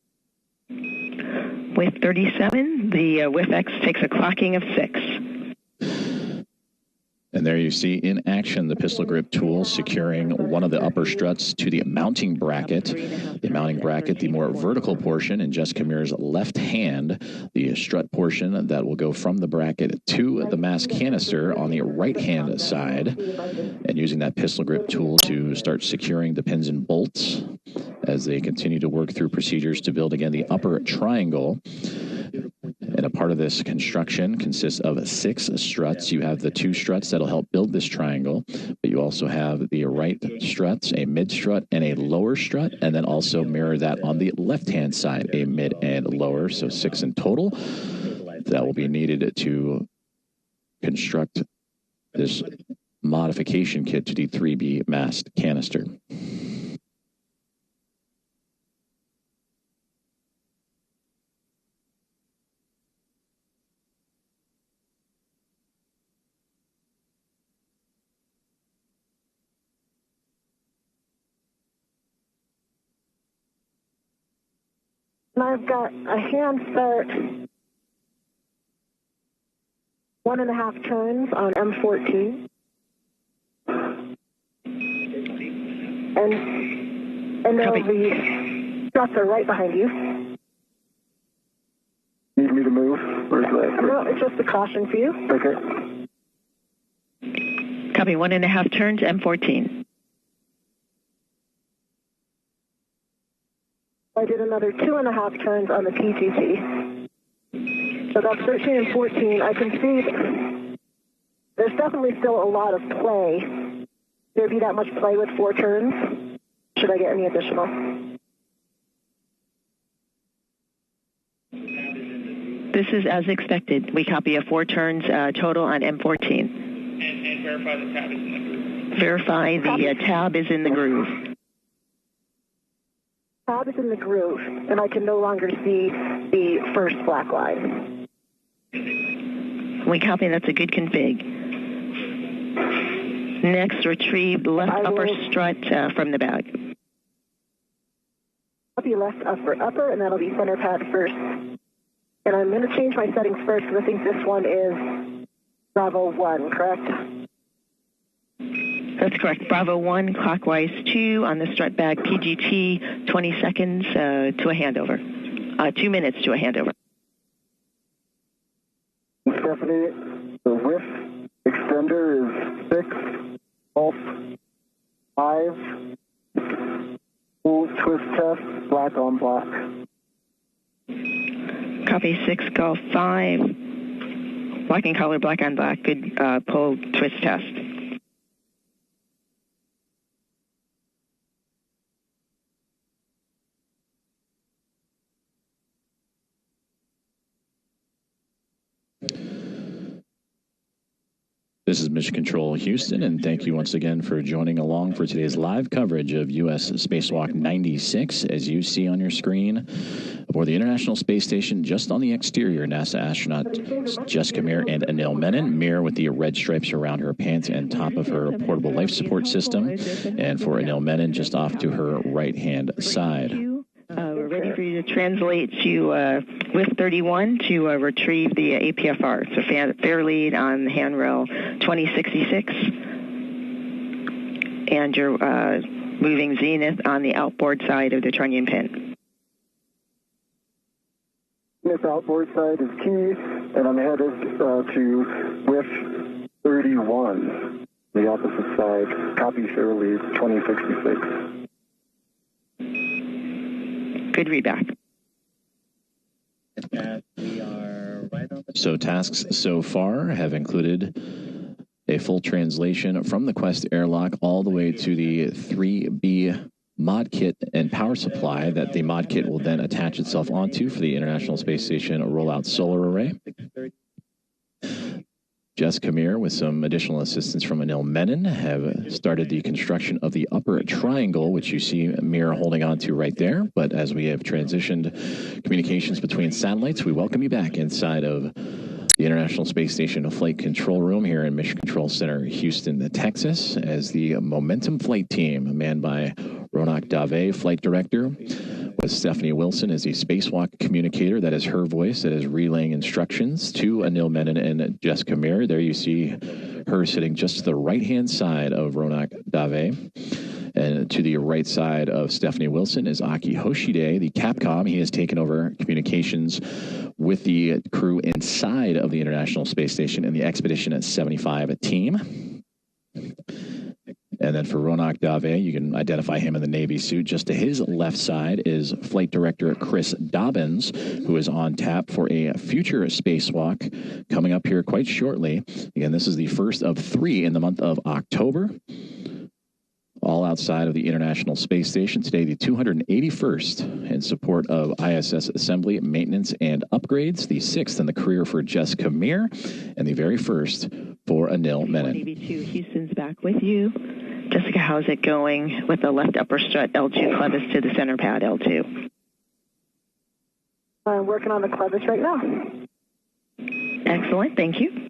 Whiff 37, the whiff X takes a clocking of 6. And there you see in action the pistol grip tool securing one of the upper struts to the mounting bracket. The mounting bracket, the more vertical portion in Jessica Muir's left hand, the strut portion that will go from the bracket to the mass canister on the right hand side. And using that pistol grip tool to start securing the pins and bolts as they continue to work through procedures to build again the upper triangle. And a part of this construction consists of 6 struts. You have the 2 struts that'll help build this triangle, but you also have the right struts, a mid strut and a lower strut, and then also mirror that on the left-hand side, a mid and lower, so 6 in total. That will be needed to construct this modification kit to the 3B mast canister. I've got a hand start 1.5 turns on M14. And the struts are right behind you. Need me to move? Or is that? No, it's just a caution for you. Okay. Copy, 1.5 turns, M14. I did another 2.5 turns on the PGT. So that's 13 and 14. I can see there's definitely still a lot of play. There be that much play with 4 turns? Should I get any additional? This is as expected. We copy a 4 turns total on M14. And verify the tab is in the groove. Verify the tab is in the groove. Tab is in the groove, and I can no longer see the first black line. We copy, that's a good config. Next, retrieve left upper strut from the bag. Copy left upper, and that'll be center pad first. And I'm going to change my settings first because I think this one is Bravo 1, correct? That's correct. Bravo 1, clockwise 2 on the strut bag, PGT, 20 seconds to a handover. 2 minutes to a handover. Stephanie, the width extender is 6, pulse 5, full twist test, black on black. Copy 6, Golf 5, black and color, black on black, good pull twist test. This is Mission Control Houston, and thank you once again for joining along for today's live coverage of U.S. Spacewalk 96. As you see on your screen, aboard the International Space Station, just on the exterior, NASA astronauts Jessica Muir and Anil Menon. Muir with the red stripes around her pants and top of her portable life support system, and for Anil Menon, just off to her right-hand side. We're ready for you to translate to WIF 31 to retrieve the APFR. So fair lead on the handrail 2066. And you're moving zenith on the outboard side of the trunnion pin. This outboard side is key, and I'm headed to WIF 31, the opposite side. Copy fair lead 2066. Good readback. We are right on the... So tasks so far have included a full translation from the Quest airlock all the way to the 3B mod kit and power supply that the mod kit will then attach itself onto for the International Space Station rollout solar array. Jessica Muir, with some additional assistance from Anil Menon, have started the construction of the upper triangle, which you see Muir holding on to right there. But as we have transitioned communications between satellites, we welcome you back inside of the International Space Station Flight Control Room here in Mission Control Center, Houston, Texas, as the Momentum Flight Team, manned by Ronak Dave, Flight Director, with Stephanie Wilson as the spacewalk communicator. That is her voice that is relaying instructions to Anil Menon and Jessica Mir. There you see her sitting just to the right-hand side of Ronak Dave. And to the right side of Stephanie Wilson is Aki Hoshide, the Capcom. He has taken over communications with the crew inside of the International Space Station and the Expedition 75 team. And then for Ronak Dave, you can identify him in the Navy suit. Just to his left side is Flight Director Chris Dobbins, who is on tap for a future spacewalk coming up here quite shortly. Again, this is the first of 3 in the month of October, all outside of the International Space Station. Today, the 281st in support of ISS assembly, maintenance, and upgrades. The 6th in the career for Jessica Mir, and the very first for Anil Menon. Navy 2, Houston's back with you. Jessica, how's it going with the left upper strut L2 clevis to the center pad L2? I'm working on the clevis right now. Excellent, thank you.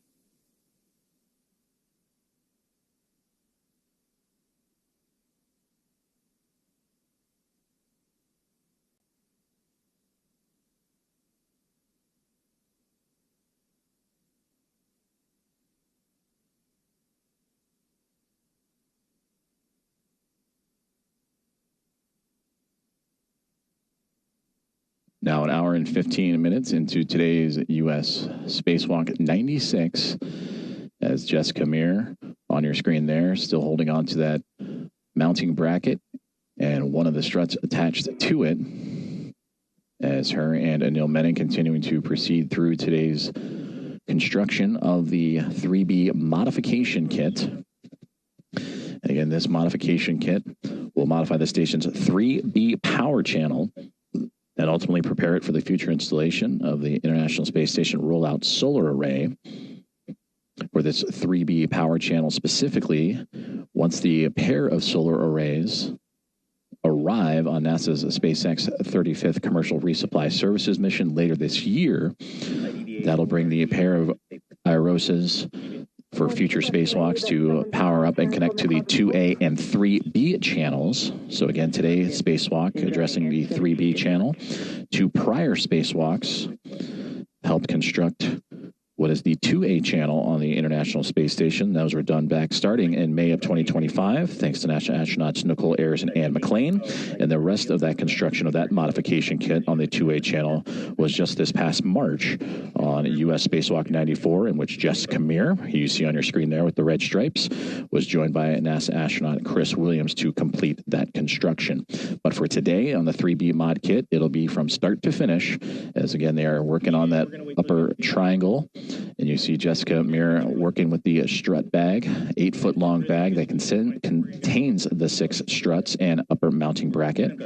Now an hour and 15 minutes into today's U.S. Spacewalk 96, as Jessica Mir on your screen there, still holding on to that mounting bracket and one of the struts attached to it, as her and Anil Menon continuing to proceed through today's construction of the 3B modification kit. And again, this modification kit will modify the station's 3B power channel and ultimately prepare it for the future installation of the International Space Station rollout solar array. For this 3B power channel specifically, once the pair of solar arrays arrive on NASA's SpaceX 35th Commercial Resupply Services mission later this year, that'll bring the pair of IROSAs for future spacewalks to power up and connect to the 2A and 3B channels. So again, today, spacewalk addressing the 3B channel. 2 prior spacewalks helped construct what is the 2A channel on the International Space Station. Those were done back starting in May of 2025, thanks to NASA astronauts Nicole Ayers and Ann McLean. And the rest of that construction of that modification kit on the 2A channel was just this past March on U.S. Spacewalk 94, in which Jessica Mir, who you see on your screen there with the red stripes, was joined by NASA astronaut Chris Williams to complete that construction. But for today, on the 3B mod kit, it'll be from start to finish, as again, they are working on that upper triangle. And you see Jessica Mir working with the strut bag, 8-foot-long bag that contains the 6 struts and upper mounting bracket.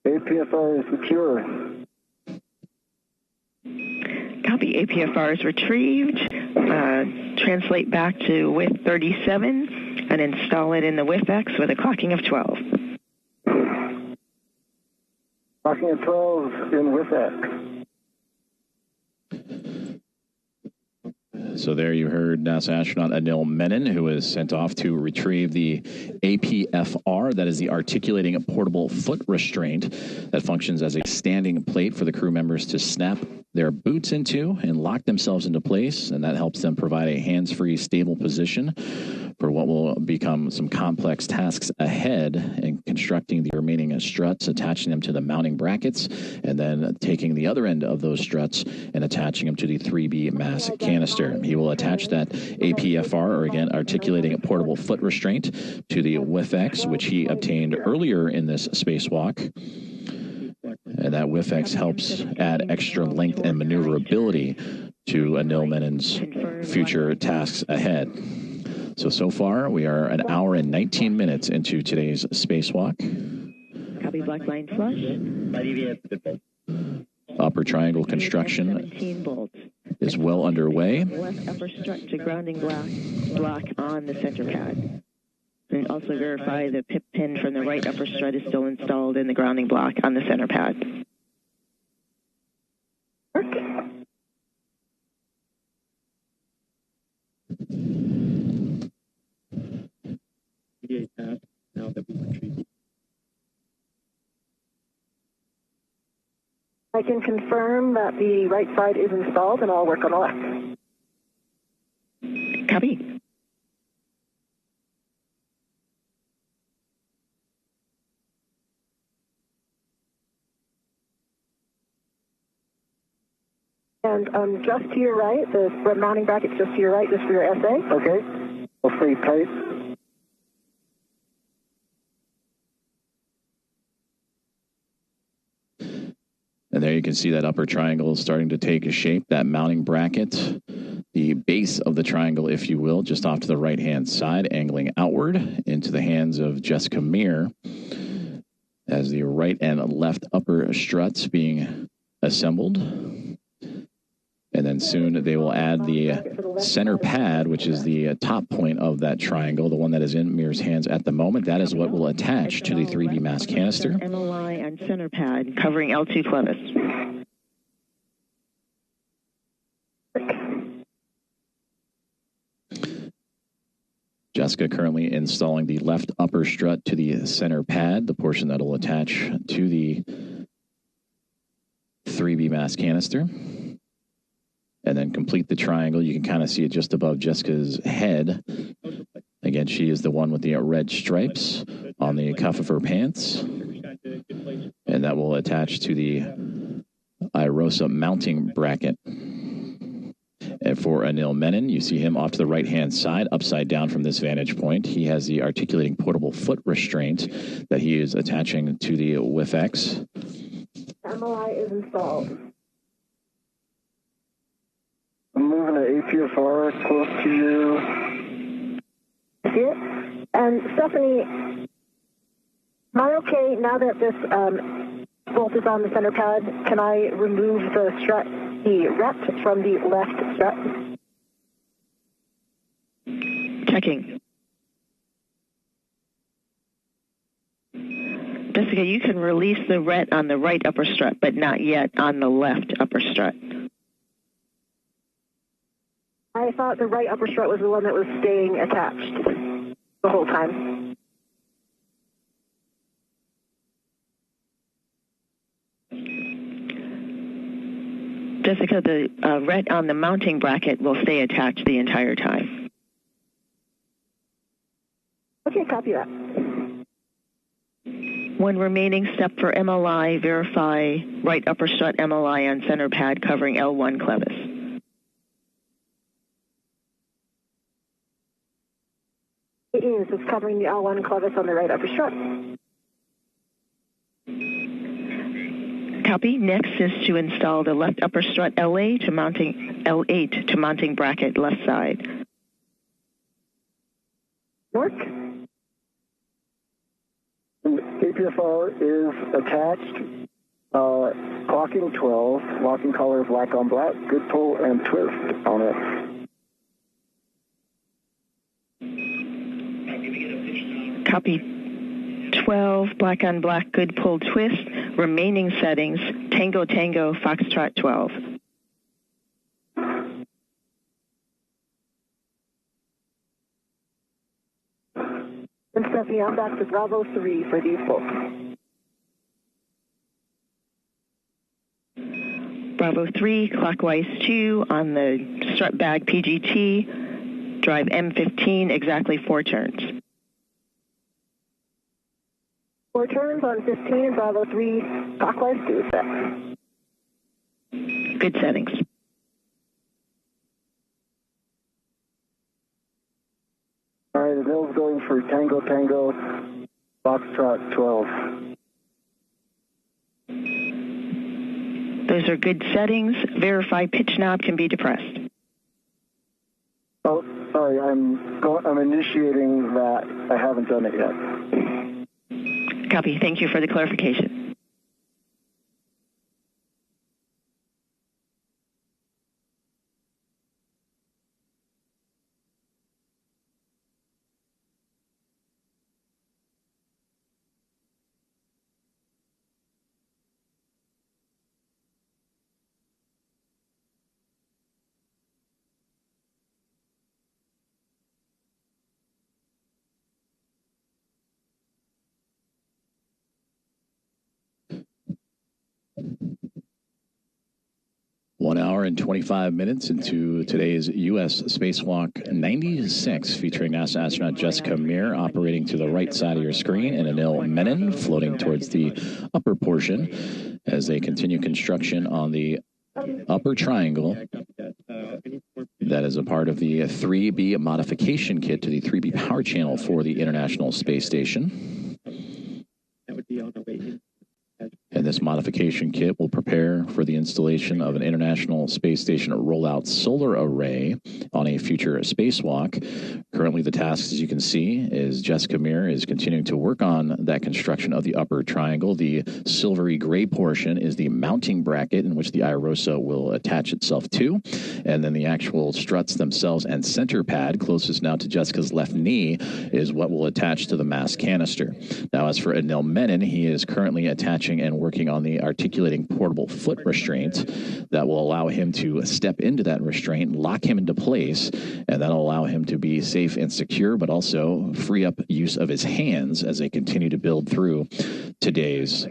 APFR is secure. Copy, APFR is retrieved. Translate back to width 37 and install it in the WIFX with a clocking of 12. Clocking of 12 in WIFX. So there you heard NASA astronaut Anil Menon, who was sent off to retrieve the APFR, that is the articulating portable foot restraint that functions as a standing plate for the crew members to snap their boots into and lock themselves into place, and that helps them provide a hands-free, stable position for what will become some complex tasks ahead in constructing the remaining struts, attaching them to the mounting brackets, and then taking the other end of those struts and attaching them to the 3B mass canister. He will attach that APFR, or again, articulating a portable foot restraint, to the WIFX, which he obtained earlier in this spacewalk. And that WIFX helps add extra length and maneuverability to Anil Menon's future tasks ahead. So far, we are an hour and 19 minutes into today's spacewalk. Copy, black line flush. Upper triangle construction 17 volts. is well underway. Left upper strut to grounding block on the center pad. And also verify the pip pin from the right upper strut is still installed in the grounding block on the center pad. Now that we retrieve. I can confirm that the right side is installed, and I'll work on the left. Copy. And just to your right, the mounting bracket's just to your right, just for your SA. Okay. I'll stay tight. And there you can see that upper triangle is starting to take a shape, that mounting bracket, the base of the triangle, if you will, just off to the right-hand side, angling outward into the hands of Jessica Meir as the right and left upper struts being assembled. And then soon they will add the center pad, which is the top point of that triangle, the one that is in Meir's hands at the moment. That is what will attach to the 3B mass canister. MLI and center pad covering L2 clevis. Jessica currently installing the left upper strut to the center pad, the portion that will attach to the 3B mass canister. And then complete the triangle. You can kind of see it just above Jessica's head. Again, she is the one with the red stripes on the cuff of her pants. And that will attach to the IROSA mounting bracket. And for Anil Menon, you see him off to the right-hand side, upside down from this vantage point. He has the articulating portable foot restraint that he is attaching to the WIFX. MLI is installed. I'm moving an APFR close to you. See it? And Stephanie, am I okay now that this bolt is on the center pad? Can I remove the strut, the rep from the left strut? Checking. Jessica, you can release the ret on the right upper strut, but not yet on the left upper strut. I thought the right upper strut was the one that was staying attached the whole time. Jessica, the ret on the mounting bracket will stay attached the entire time. Okay, copy that. One remaining step for MLI, verify right upper strut MLI on center pad covering L1 clevis. It is. It's covering the L1 clevis on the right upper strut. Copy. Next is to install the left upper strut L8 to mounting bracket left side. Work. APFR is attached. Clocking 12. Locking color black on black. Good pull and twist on it. Copy 12, black on black, good pull twist. Remaining settings, Tango Tango, Foxtrot 12. And Stephanie, I'm back to Bravo 3 for these bolts. Bravo 3, clockwise 2 on the strut bag PGT. Drive M15, exactly 4 turns. 4 turns on 15 and Bravo 3, clockwise 2 set. Good settings. All right, the bill's going for Tango Tango, Foxtrot 12. Those are good settings. Verify pitch knob can be depressed. Oh, sorry, I'm initiating that. I haven't done it yet. Copy. Thank you for the clarification. One hour and 25 minutes into today's U.S. Spacewalk 96, featuring NASA astronaut Jessica Meir operating to the right side of your screen, and Anil Menon floating towards the upper portion as they continue construction on the upper triangle. That is a part of the 3B modification kit to the 3B power channel for the International Space Station. That would be on the way in. And this modification kit will prepare for the installation of an International Space Station rollout solar array on a future spacewalk. Currently, the task, as you can see, is Jessica Meir is continuing to work on that construction of the upper triangle. The silvery gray portion is the mounting bracket in which the IROSA will attach itself to. And then the actual struts themselves and center pad, closest now to Jessica's left knee, is what will attach to the mass canister. Now, as for Anil Menon, he is currently attaching and working on the articulating portable foot restraint that will allow him to step into that restraint, lock him into place, and that'll allow him to be safe and secure, but also free up use of his hands as they continue to build through today's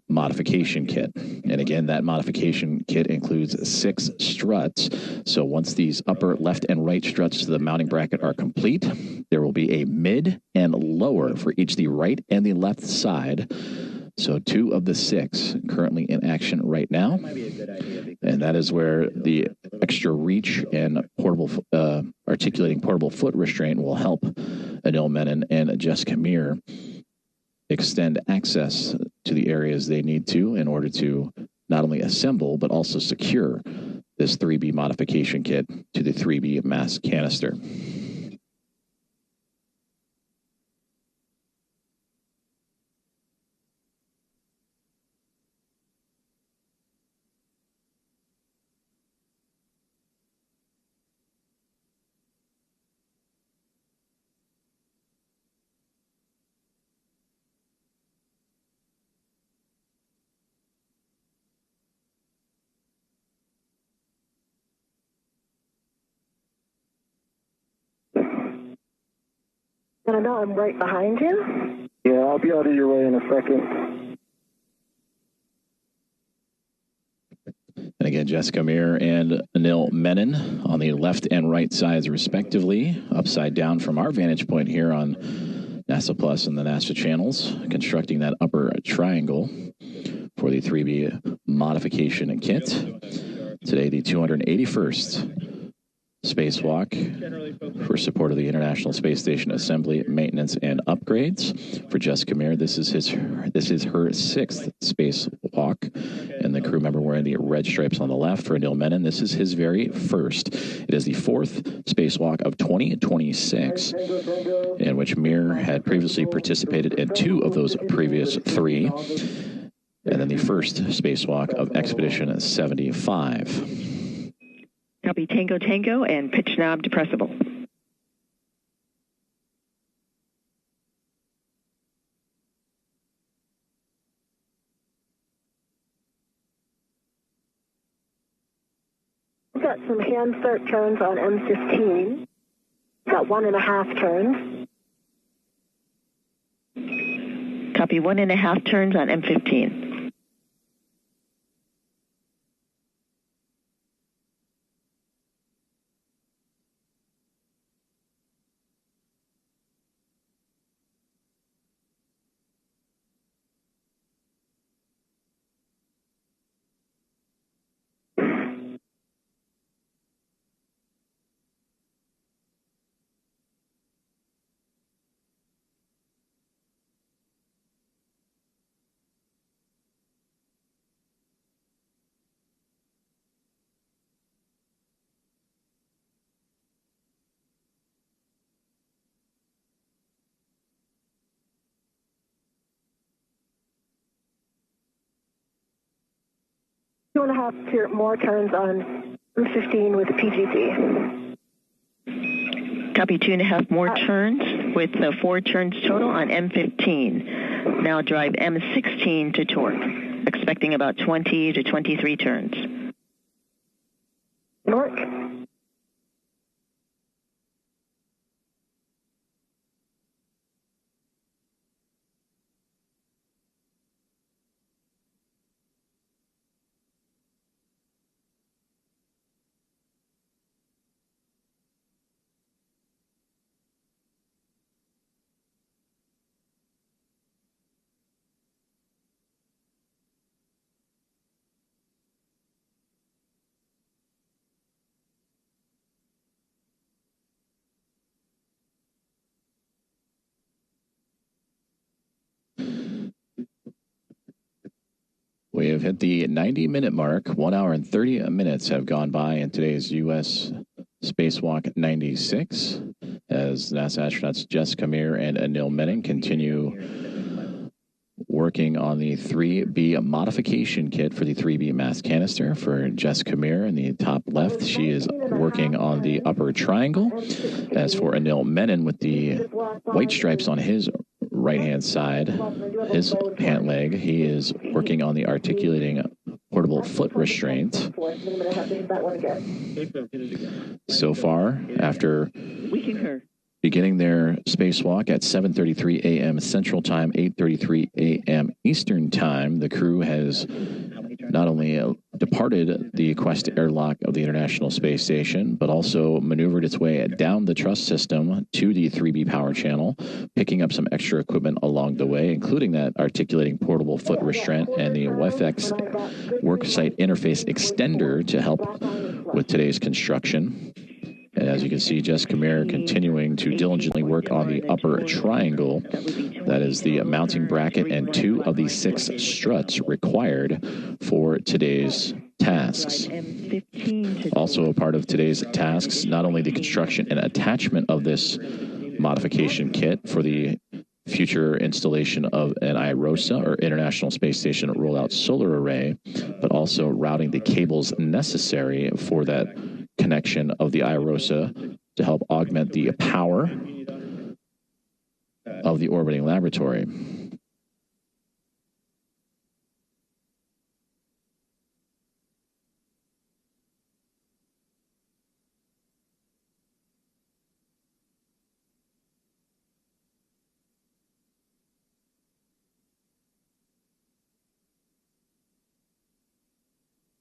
modification kit. And again, that modification kit includes 6 struts. So once these upper left and right struts to the mounting bracket are complete, there will be a mid and lower for each the right and the left side. So 2 of the 6 currently in action right now. And that is where the extra reach and portable articulating portable foot restraint will help Anil Menon and Jessica Meir extend access to the areas they need to in order to not only assemble, but also secure this 3B modification kit to the 3B mass canister. And I know I'm right behind you. Yeah, I'll be out of your way in a second. And again, Jessica Meir and Anil Menon on the left and right sides, respectively, upside down from our vantage point here on NASA Plus and the NASA channels, constructing that upper triangle for the 3B modification kit. Today, the 281st spacewalk for support of the International Space Station assembly, maintenance, and upgrades. For Jessica Meir, this is her 6th spacewalk, and the crew member wearing the red stripes on the left. For Anil Menon, this is his very first. It is the 4th spacewalk of 2026, in which Meir had previously participated in 2 of those previous 3, and then the first spacewalk of Expedition 75. Copy Tango Tango and pitch knob depressible. We've got some hand start turns on M15. Got 1.5 turns. Copy 1.5 turns on M15. 2.5 more turns on M15 with the PGT. Copy, 2.5 more turns with 4 turns total on M15. Now drive M16 to torque, expecting about 20 to 23 turns. North. We have hit the 90-minute mark. 1 hour and 30 minutes have gone by in today's U.S. Spacewalk 96 as NASA astronauts Jess Kamir and Anil Menon continue working on the 3B modification kit for the 3B mass canister. For Jess Kamir in the top left, she is working on the upper triangle. As for Anil Menon with the white stripes on his right-hand side, his pant leg, he is working on the articulating portable foot restraint. So far, after beginning their spacewalk at 7:33 a.m. Central Time, 8:33 a.m. Eastern Time, the crew has not only departed the Quest airlock of the International Space Station, but also maneuvered its way down the truss system to the 3B power channel, picking up some extra equipment along the way, including that articulating portable foot restraint and the WiFX worksite interface extender to help with today's construction. And as you can see, Jess Kamir continuing to diligently work on the upper triangle. That is the mounting bracket and 2 of the 6 struts required for today's tasks. Also a part of today's tasks, not only the construction and attachment of this modification kit for the future installation of an IROSA, or International Space Station Rollout Solar Array, but also routing the cables necessary for that connection of the IROSA to help augment the power of the orbiting laboratory.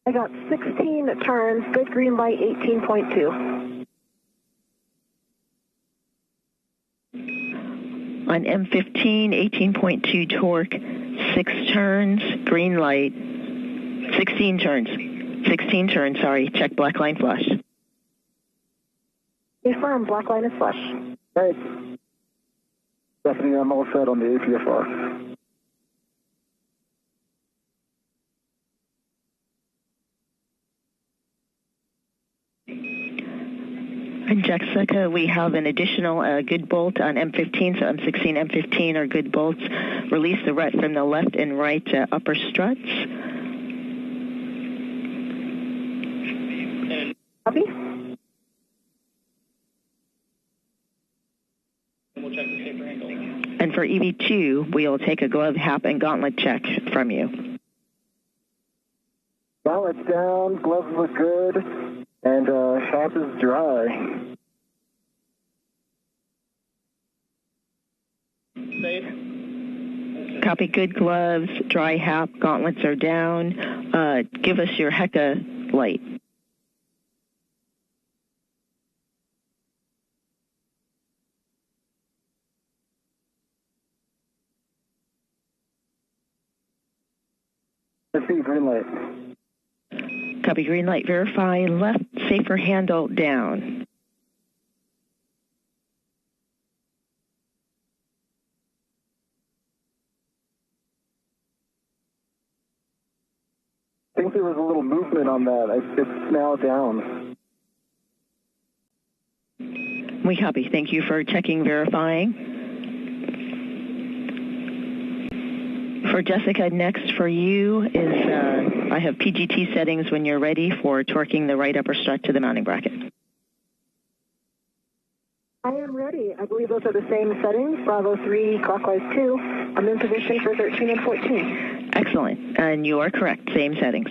I got 16 turns, good green light, 18.2. On M15, 18.2 torque, 6 turns, green light, 16 turns. 16 turns, sorry, check black line flush. Affirm, black line is flush. Hey, Stephanie, I'm all set on the APFR. And Jessica, we have an additional good bolt on M15, so M16, M15 are good bolts. Release the ret from the left and right upper struts. Copy. And for EV2, we'll take a glove, hap, and gauntlet check from you. Gauntlet's down, gloves look good, and hap is dry. Copy, good gloves, dry hap, gauntlets are down. Give us your HECA light. I see green light. Copy, green light, verify, left safer handle down. I think there was a little movement on that. It's now down. We copy. Thank you for checking, verifying. For Jessica, next for you is I have PGT settings when you're ready for torquing the right upper strut to the mounting bracket. I am ready. I believe those are the same settings, Bravo 3, clockwise 2. I'm in position for 13 and 14. Excellent. And you are correct. Same settings.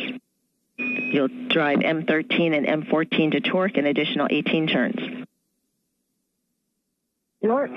You'll drive M13 and M14 to torque an additional 18 turns. North.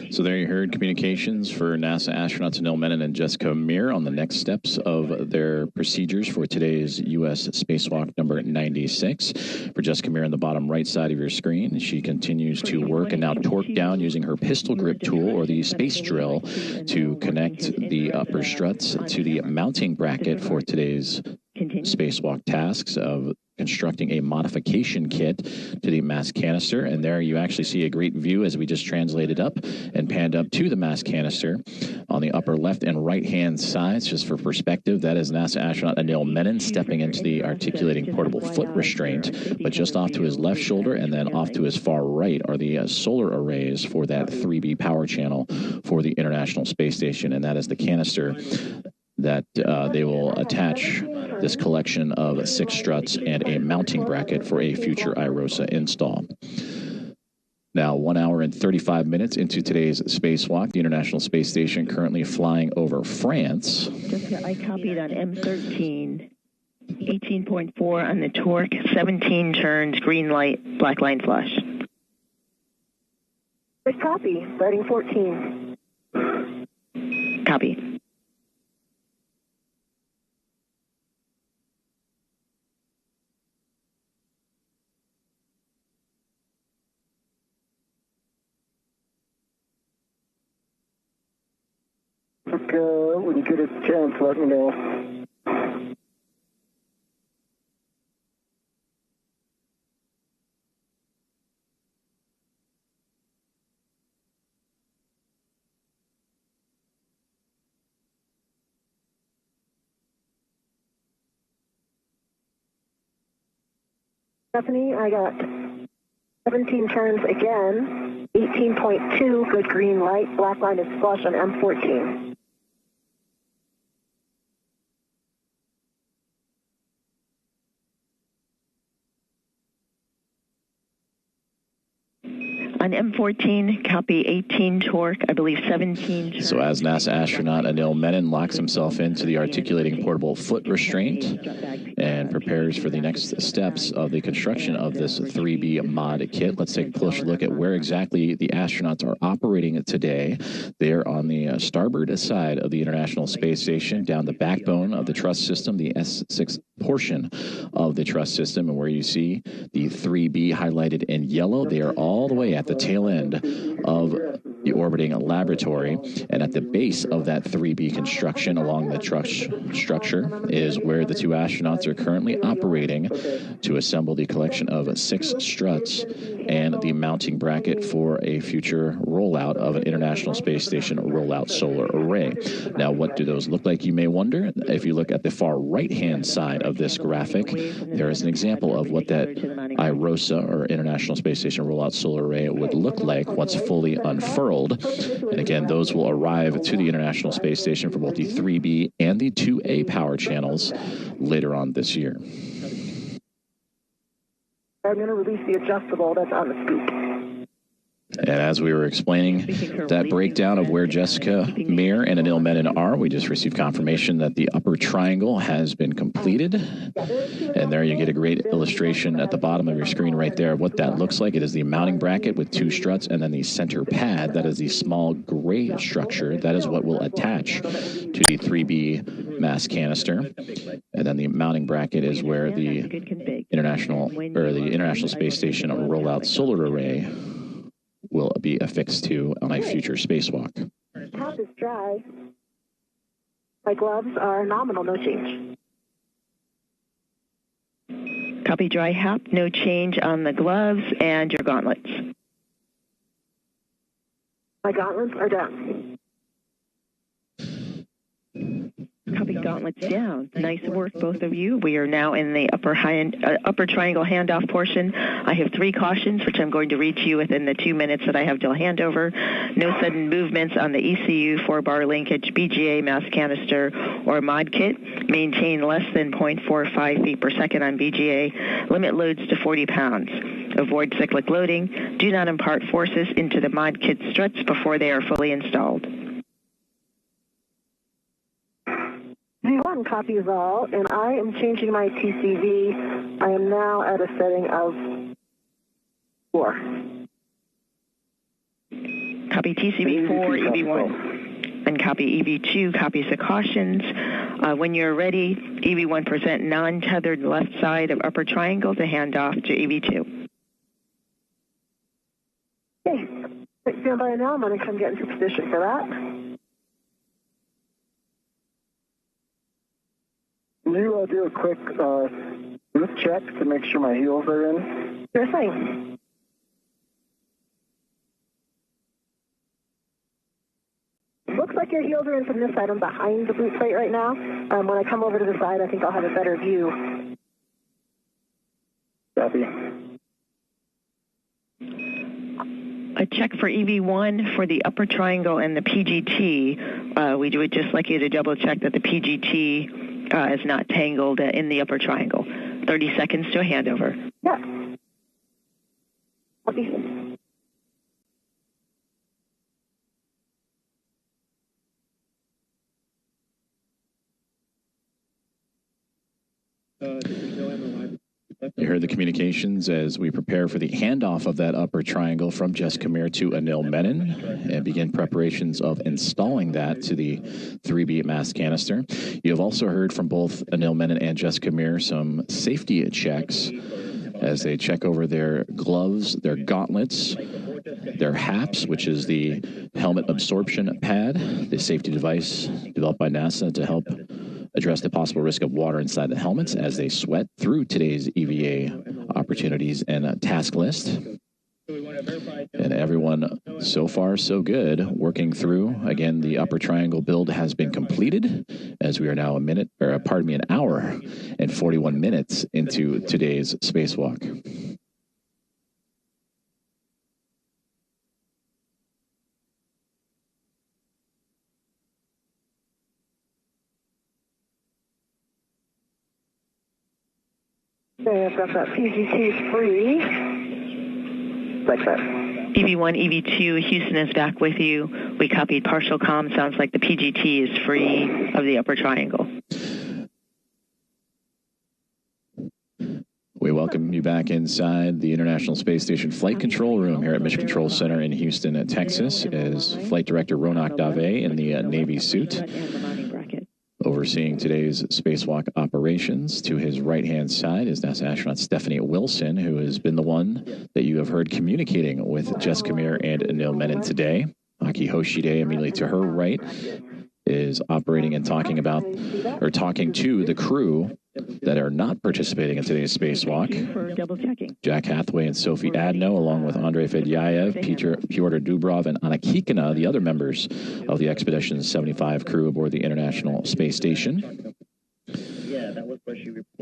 So there you heard communications for NASA astronauts Anil Menon and Jessica Meir on the next steps of their procedures for today's U.S. Spacewalk number 96. For Jessica Meir on the bottom right side of your screen, she continues to work and now torque down using her pistol grip tool or the space drill to connect the upper struts to the mounting bracket for today's spacewalk tasks of constructing a modification kit to the mass canister. And there you actually see a great view as we just translated up and panned up to the mass canister on the upper left and right hand sides. Just for perspective, that is NASA astronaut Anil Menon stepping into the articulating portable foot restraint, but just off to his left shoulder and then off to his far right are the solar arrays for that 3B power channel for the International Space Station. And that is the canister that they will attach this collection of 6 struts and a mounting bracket for a future IROSA install. Now, 1 hour and 35 minutes into today's spacewalk, the International Space Station currently flying over France. Jessica, I copied on M13, 18.4 on the torque, 17 turns, green light, black line flash. Good copy. Starting 14. Copy. When you get a chance, let me know. Stephanie, I got 17 turns again, 18.2, good green light, black line is flush on M14. On M14, copy 18 torque, I believe 17 turns. So as NASA astronaut Anil Menon locks himself into the articulating portable foot restraint and prepares for the next steps of the construction of this 3B mod kit, let's take a closer look at where exactly the astronauts are operating today. They're on the starboard side of the International Space Station, down the backbone of the truss system, the S6 portion of the truss system, and where you see the 3B highlighted in yellow, they are all the way at the tail end of the orbiting laboratory, and at the base of that 3B construction along the truss structure is where the 2 astronauts are currently operating to assemble the collection of 6 struts and the mounting bracket for a future rollout of an International Space Station rollout solar array. Now, what do those look like, you may wonder? If you look at the far right-hand side of this graphic, there is an example of what that IROSA, or International Space Station rollout solar array, would look like once fully unfurled. And again, those will arrive to the International Space Station for both the 3B and the 2A power channels later on this year. I'm going to release the adjustable that's on the scoop. And as we were explaining that breakdown of where Jessica Meir and Anil Menon are, we just received confirmation that the upper triangle has been completed. And there you get a great illustration at the bottom of your screen right there of what that looks like. It is the mounting bracket with 2 struts and then the center pad. That is the small gray structure. That is what will attach to the 3B mass canister. And then the mounting bracket is where the International Space Station rollout solar array will be affixed to on a future spacewalk. Top is dry. My gloves are nominal, no change. Copy dry hap, no change on the gloves and your gauntlets. My gauntlets are done. Copy, gauntlets down. Nice work, both of you. We are now in the upper triangle handoff portion. I have 3 cautions, which I'm going to read to you within the 2 minutes that I have till handover. No sudden movements on the ECU, 4-bar linkage, BGA, mass canister, or mod kit. Maintain less than 0.45 feet per second on BGA. Limit loads to 40 pounds. Avoid cyclic loading. Do not impart forces into the mod kit struts before they are fully installed. V1 copies all, and I am changing my TCV. I am now at a setting of 4. Copy TCV 4, EV1. And copy EV2 copies the cautions. When you're ready, EV1 present non-tethered left side of upper triangle to hand off to EV2. Okay, stand by now. I'm going to come get into position for that. Can you do a quick boot check to make sure my heels are in? Sure thing. Looks like your heels are in from this side. I'm behind the boot plate right now. When I come over to the side, I think I'll have a better view. Copy. A check for EV1 for the upper triangle and the PGT. We would just like you to double check that the PGT is not tangled in the upper triangle. 30 seconds to a handover. Yeah. Copy. You heard the communications as we prepare for the handoff of that upper triangle from Jess Kamir to Anil Menon and begin preparations of installing that to the 3B mass canister. You have also heard from both Anil Menon and Jess Kamir some safety checks as they check over their gloves, their gauntlets, their HAPS, which is the helmet absorption pad, the safety device developed by NASA to help address the possible risk of water inside the helmets as they sweat through today's EVA opportunities and task list. And everyone, so far, so good, working through. Again, the upper triangle build has been completed as we are now an hour and 41 minutes into today's spacewalk. Okay, I've got that PGT free. Like that. EV1, EV2, Houston is back with you. We copied partial comm. Sounds like the PGT is free of the upper triangle. We welcome you back inside the International Space Station Flight Control Room here at Mission Control Center in Houston, Texas, as Flight Director Ronak Dave in the Navy suit overseeing today's spacewalk operations. To his right-hand side is NASA astronaut Stephanie Wilson, who has been the one that you have heard communicating with Jess Kamir and Anil Menon today. Aki Hoshide, immediately to her right, is operating and talking to the crew that are not participating in today's spacewalk. Jack Hathaway and Sophie Adno, along with Andrei Fedyayev, Pyotr Dubrov, and Anna Kikina, the other members of the Expedition 75 crew aboard the International Space Station.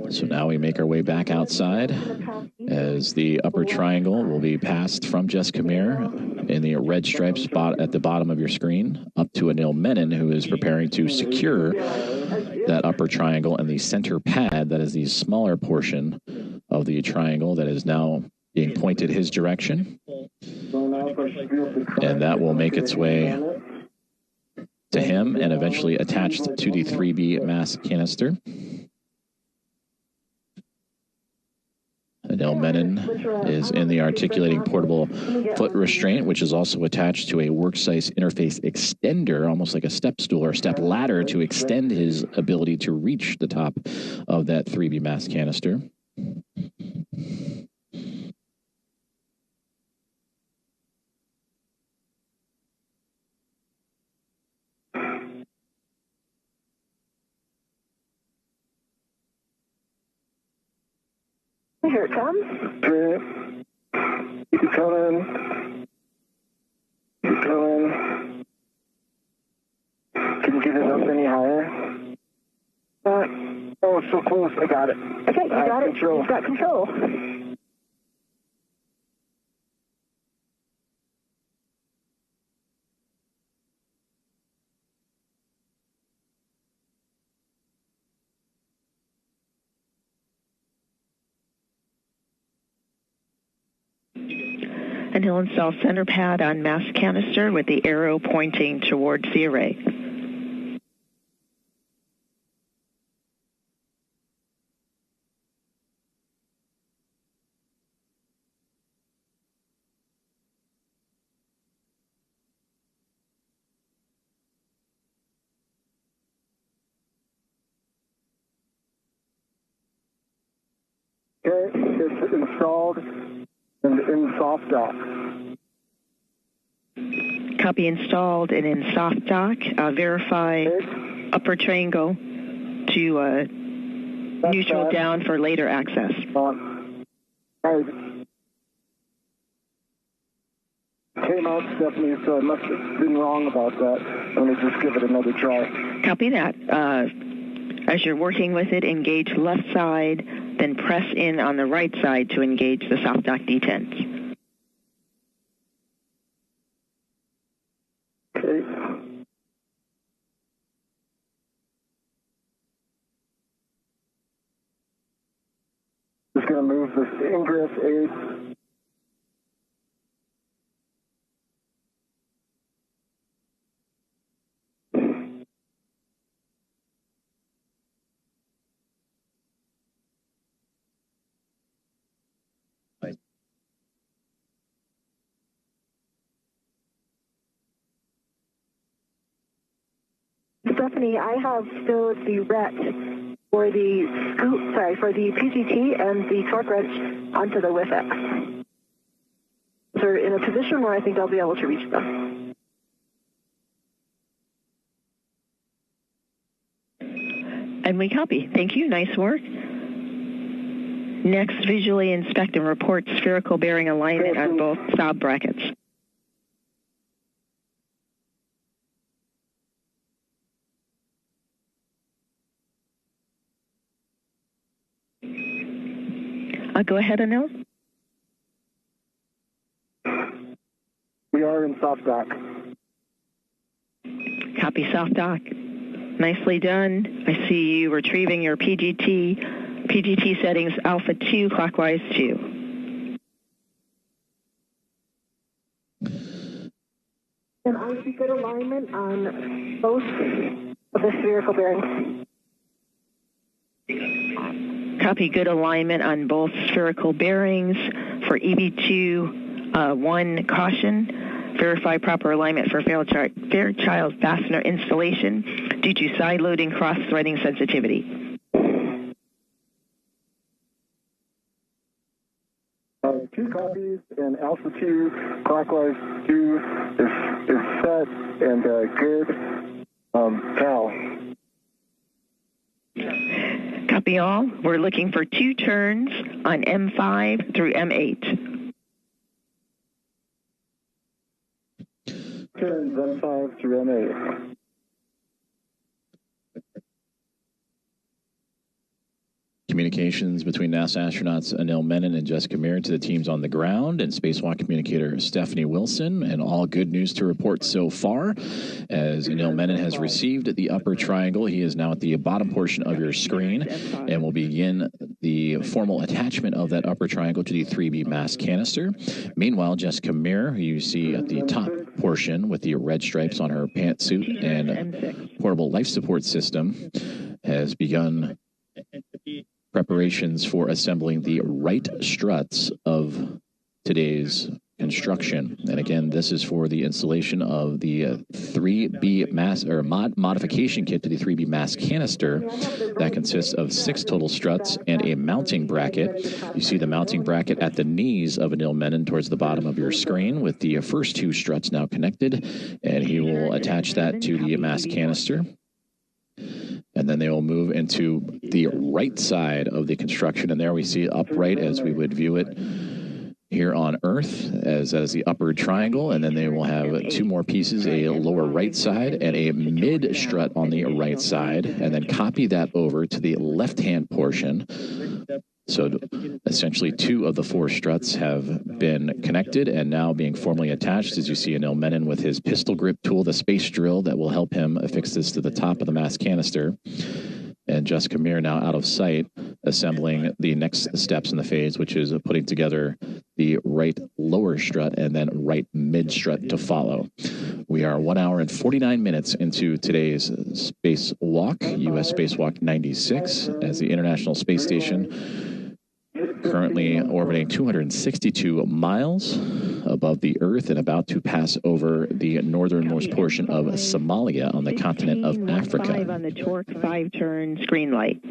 So now we make our way back outside as the upper triangle will be passed from Jess Kamir in the red stripe spot at the bottom of your screen up to Anil Menon, who is preparing to secure that upper triangle and the center pad. That is the smaller portion of the triangle that is now being pointed his direction. And that will make its way to him and eventually attached to the 3B mass canister. Anil Menon is in the articulating portable foot restraint, which is also attached to a workspace interface extender, almost like a step stool or step ladder, to extend his ability to reach the top of that 3B mass canister. Here it comes. Drip. Keep it coming. Keep it coming. Can you get it up any higher? Oh, so close. I got it. Okay, you got it. Control. You've got control. And he'll install center pad on mass canister with the arrow pointing towards the array. Okay, it's installed and in soft dock. Copy installed and in soft dock. Verify Okay. upper triangle to neutral that. down for later access. Right. Came out, Stephanie, so I must have been wrong about that. Let me just give it another try. Copy that. As you're working with it, engage left side, then press in on the right side to engage the soft dock detents. Okay. Just going to move this ingress aid. Stephanie, I have filled the RET for the for the PGT and the torque wrench onto the WIF-X. They're in a position where I think I'll be able to reach them. And we copy. Thank you. Nice work. Next, visually inspect and report spherical bearing alignment on both stop brackets. Go ahead, Anil. We are in soft dock. Copy soft dock. Nicely done. I see you retrieving your PGT settings alpha 2, clockwise 2. And I see good alignment on both of the spherical bearings. Copy good alignment on both spherical bearings. For EB2, 1, caution. Verify proper alignment for Fairchild fastener installation due to side loading cross-threading sensitivity. 2 copies and alpha 2, clockwise 2 is set and good. Cal. Copy all. We're looking for 2 turns on M5 through M8. Turns M5 through M8. Communications between NASA astronauts Anil Menon and Jessica Meir to the teams on the ground, and Spacewalk communicator Stephanie Wilson. And all good news to report so far, as Anil Menon has received the upper triangle. He is now at the bottom portion of your screen and will begin the formal attachment of that upper triangle to the 3B mass canister. Meanwhile, Jessica Meir, who you see at the top portion with the red stripes on her pantsuit and portable life support system, has begun preparations for assembling the right struts of today's construction. And again, this is for the installation of the 3B mass or modification kit to the 3B mass canister that consists of 6 total struts and a mounting bracket. You see the mounting bracket at the knees of Anil Menon towards the bottom of your screen, with the first 2 struts now connected, and he will attach that to the mass canister. And then they will move into the right side of the construction. And there we see upright, as we would view it here on Earth as the upper triangle, and then they will have two more pieces, a lower right side and a mid strut on the right side, and then copy that over to the left-hand portion. So essentially 2 of the 4 struts have been connected and now being formally attached, as you see Anil Menon with his pistol grip tool, the space drill that will help him affix this to the top of the mass canister. And Jessica Meir now out of sight, assembling the next steps in the phase, which is putting together the right lower strut and then right mid strut to follow. We are 1 hour and 49 minutes into today's spacewalk, U.S. Spacewalk 96, as the International Space Station currently orbiting 262 miles above the Earth and about to pass over the northernmost portion of Somalia on the continent of Africa. 5 on the torque, 5 turns, green light.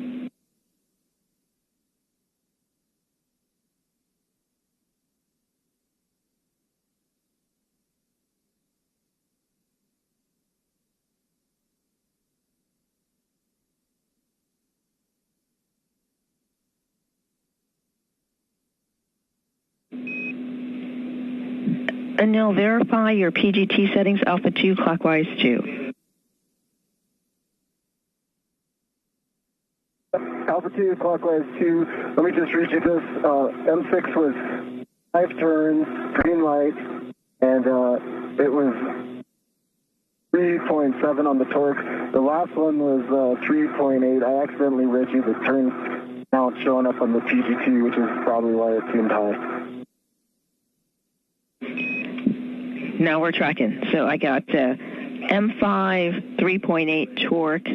Anil, verify your PGT settings, alpha 2, clockwise 2. Alpha 2, clockwise 2. Let me just read you this. M6 was 5 turns, green light, and it was 3.7 on the torque. The last one was 3.8. I accidentally read you the turn count showing up on the PGT, which is probably why it seemed high. Now we're tracking. So I got M5, 3.8 torque,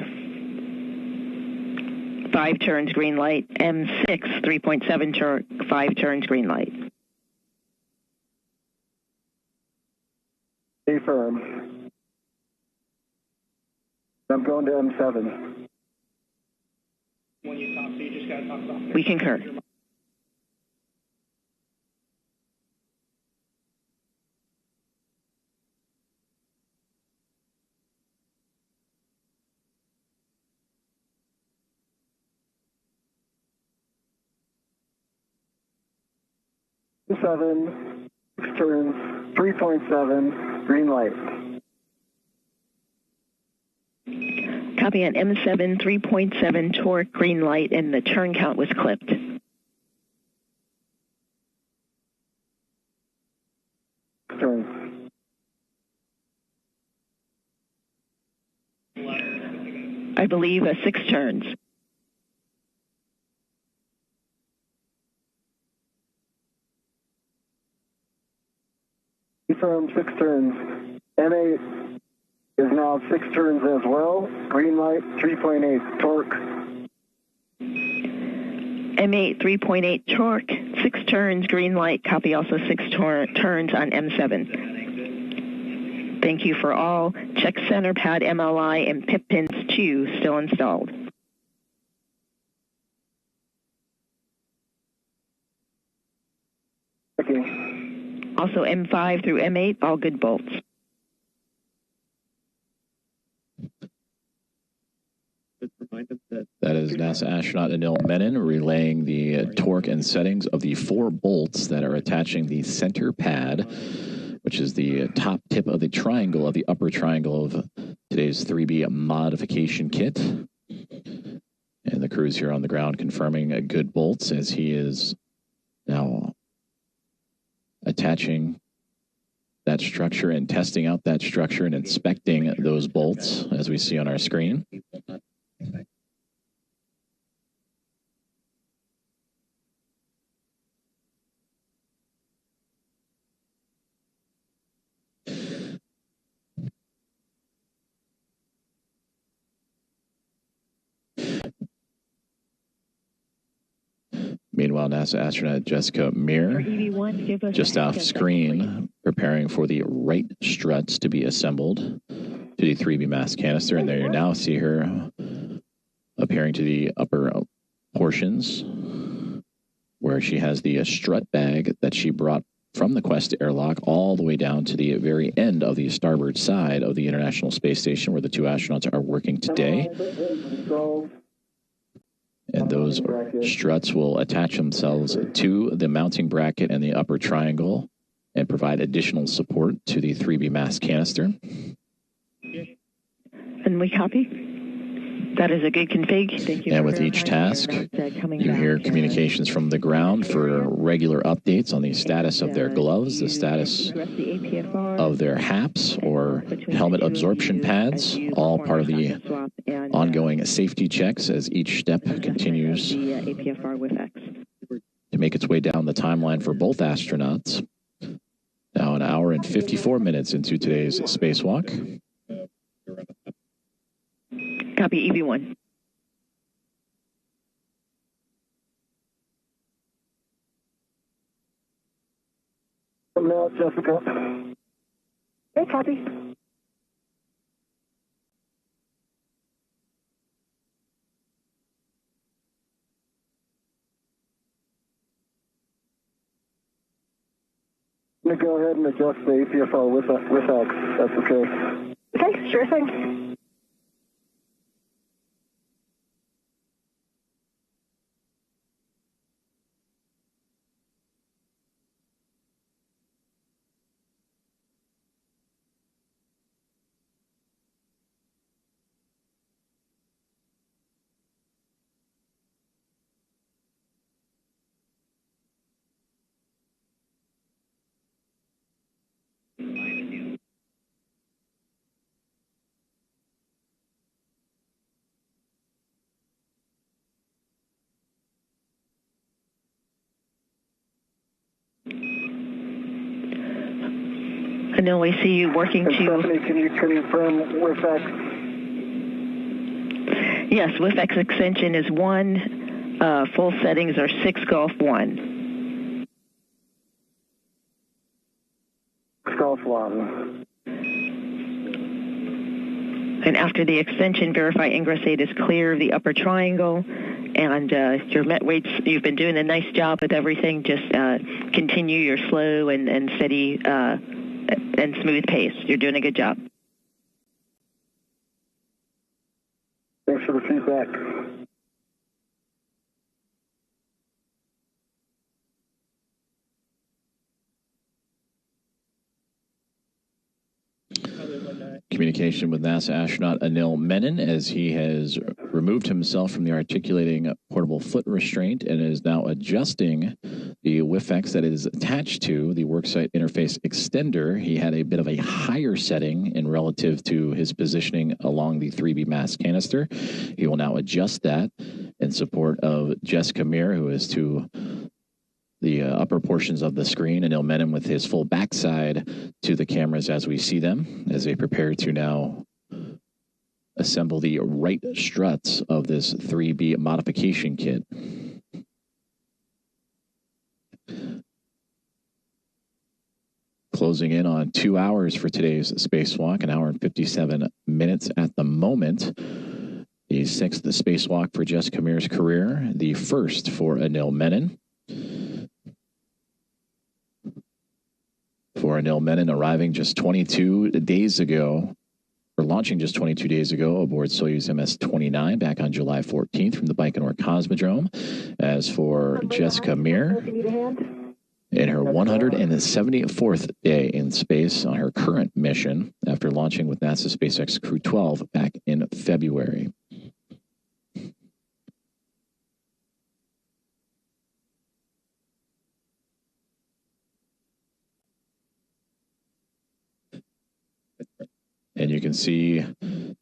5 turns, green light. M6, 3.7 torque, 5 turns, green light. Stay firm. I'm going to M7. When you talk, so you just got to talk about. We concur. M7, 6 turns, 3.7, green light. Copy on M7, 3.7 torque, green light, and the turn count was clipped. Turns. I believe 6 turns. Confirm 6 turns. M8 is now 6 turns as well. Green light, 3.8 torque. M8, 3.8 torque, 6 turns, green light. Copy also 6 turns on M7. Thank you for all. Check center pad MLI and PIP pins 2 still installed. Okay. Also M5 through M8, all good bolts. That is NASA astronaut Anil Menon relaying the torque and settings of the 4 bolts that are attaching the center pad, which is the top tip of the triangle, of the upper triangle of today's 3B modification kit. And the crew's here on the ground confirming good bolts as he is now attaching that structure and testing out that structure and inspecting those bolts as we see on our screen. Meanwhile, NASA astronaut Jessica Meir, just off screen, preparing for the right struts to be assembled to the 3B mass canister. And there you now see her appearing to the upper portions where she has the strut bag that she brought from the Quest airlock all the way down to the very end of the starboard side of the International Space Station where the 2 astronauts are working today. And those struts will attach themselves to the mounting bracket and the upper triangle and provide additional support to the 3B mast canister. And we copy. That is a good config. Thank you. And with each task, you hear communications from the ground for regular updates on the status of their gloves, the status of their HAPs or helmet absorption pads, all part of the ongoing safety checks as each step continues to make its way down the timeline for both astronauts. Now an hour and 54 minutes into today's spacewalk. Copy, EV1. Now, Jessica. Hey, copy. I'm going to go ahead and adjust the APFR with X. That's okay. Okay, sure thing. Anil, we see you working to... Stephanie, can you confirm with X? Yes, with X extension is 1. Full settings are 6 Golf 1. Golf 1. And after the extension, verify ingress 8 is clear of the upper triangle. And your met weights, you've been doing a nice job with everything. Just continue your slow and steady and smooth pace. You're doing a good job. Thanks for the feedback. Communication with NASA astronaut Anil Menon as he has removed himself from the articulating portable foot restraint and is now adjusting the WIFX that is attached to the worksite interface extender. He had a bit of a higher setting in relative to his positioning along the 3B mast canister. He will now adjust that in support of Jessica Meir, who is to the upper portions of the screen, and Anil Menon with his full backside to the cameras as we see them, as they prepare to now assemble the right struts of this 3B modification kit. Closing in on 2 hours for today's spacewalk, an hour and 57 minutes at the moment. The 6th spacewalk for Jessica Meir's career, the first for Anil Menon. For Anil Menon arriving just 22 days ago, or launching just 22 days ago aboard Soyuz MS-29 back on July 14th from the Baikonur Cosmodrome. As for Jessica Meir, in her 174th day in space on her current mission after launching with NASA SpaceX Crew 12 back in February. And you can see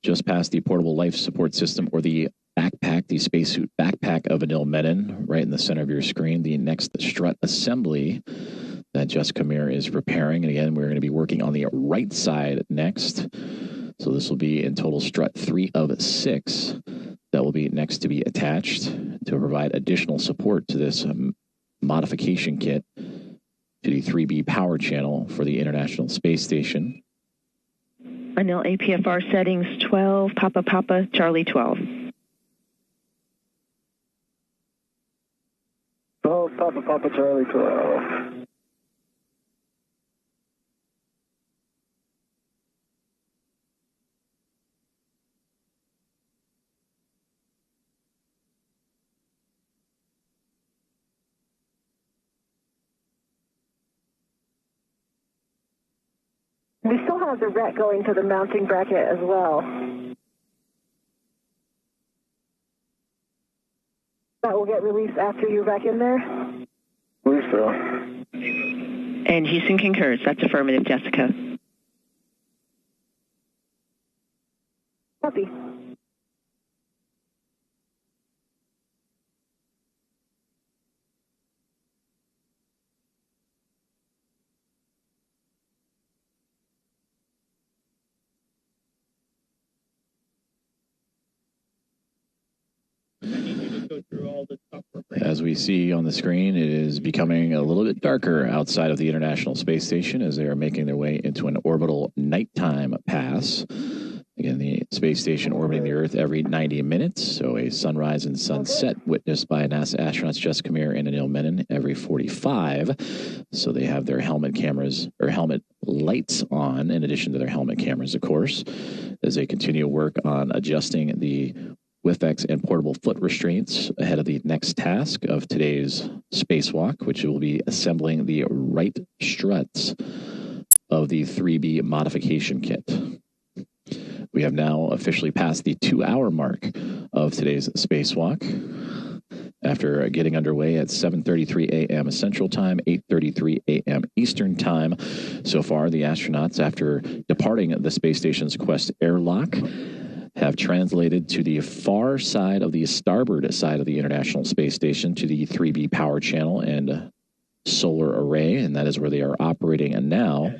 just past the portable life support system, or the backpack, the spacesuit backpack of Anil Menon, right in the center of your screen, the next strut assembly that Jessica Meir is preparing. And again, we're going to be working on the right side next. So this will be in total strut 3 of 6 that will be next to be attached to provide additional support to this modification kit to the 3B power channel for the International Space Station. Anil, APFR settings 12, Papa, Charlie 12. Oh, Papa, Charlie 12. We still have the RET going to the mounting bracket as well. That will get released after you're back in there? I believe so. And Houston concurs. That's affirmative, Jessica. Copy. As we see on the screen, it is becoming a little bit darker outside of the International Space Station as they are making their way into an orbital nighttime pass. Again, the space station orbiting the Earth every 90 minutes, so a sunrise and sunset witnessed by NASA astronauts Jessica Meir and Anil Menon every 45. So they have their helmet cameras or helmet lights on, in addition to their helmet cameras, of course, as they continue work on adjusting the WIFX and portable foot restraints ahead of the next task of today's spacewalk, which will be assembling the right struts of the 3B modification kit. We have now officially passed the 2-hour mark of today's spacewalk. After getting underway at 7:33 a.m. Central Time, 8:33 a.m. Eastern Time. So far, the astronauts, after departing the space station's Quest airlock, have translated to the far side of the starboard side of the International Space Station to the 3B power channel and solar array, and that is where they are operating now.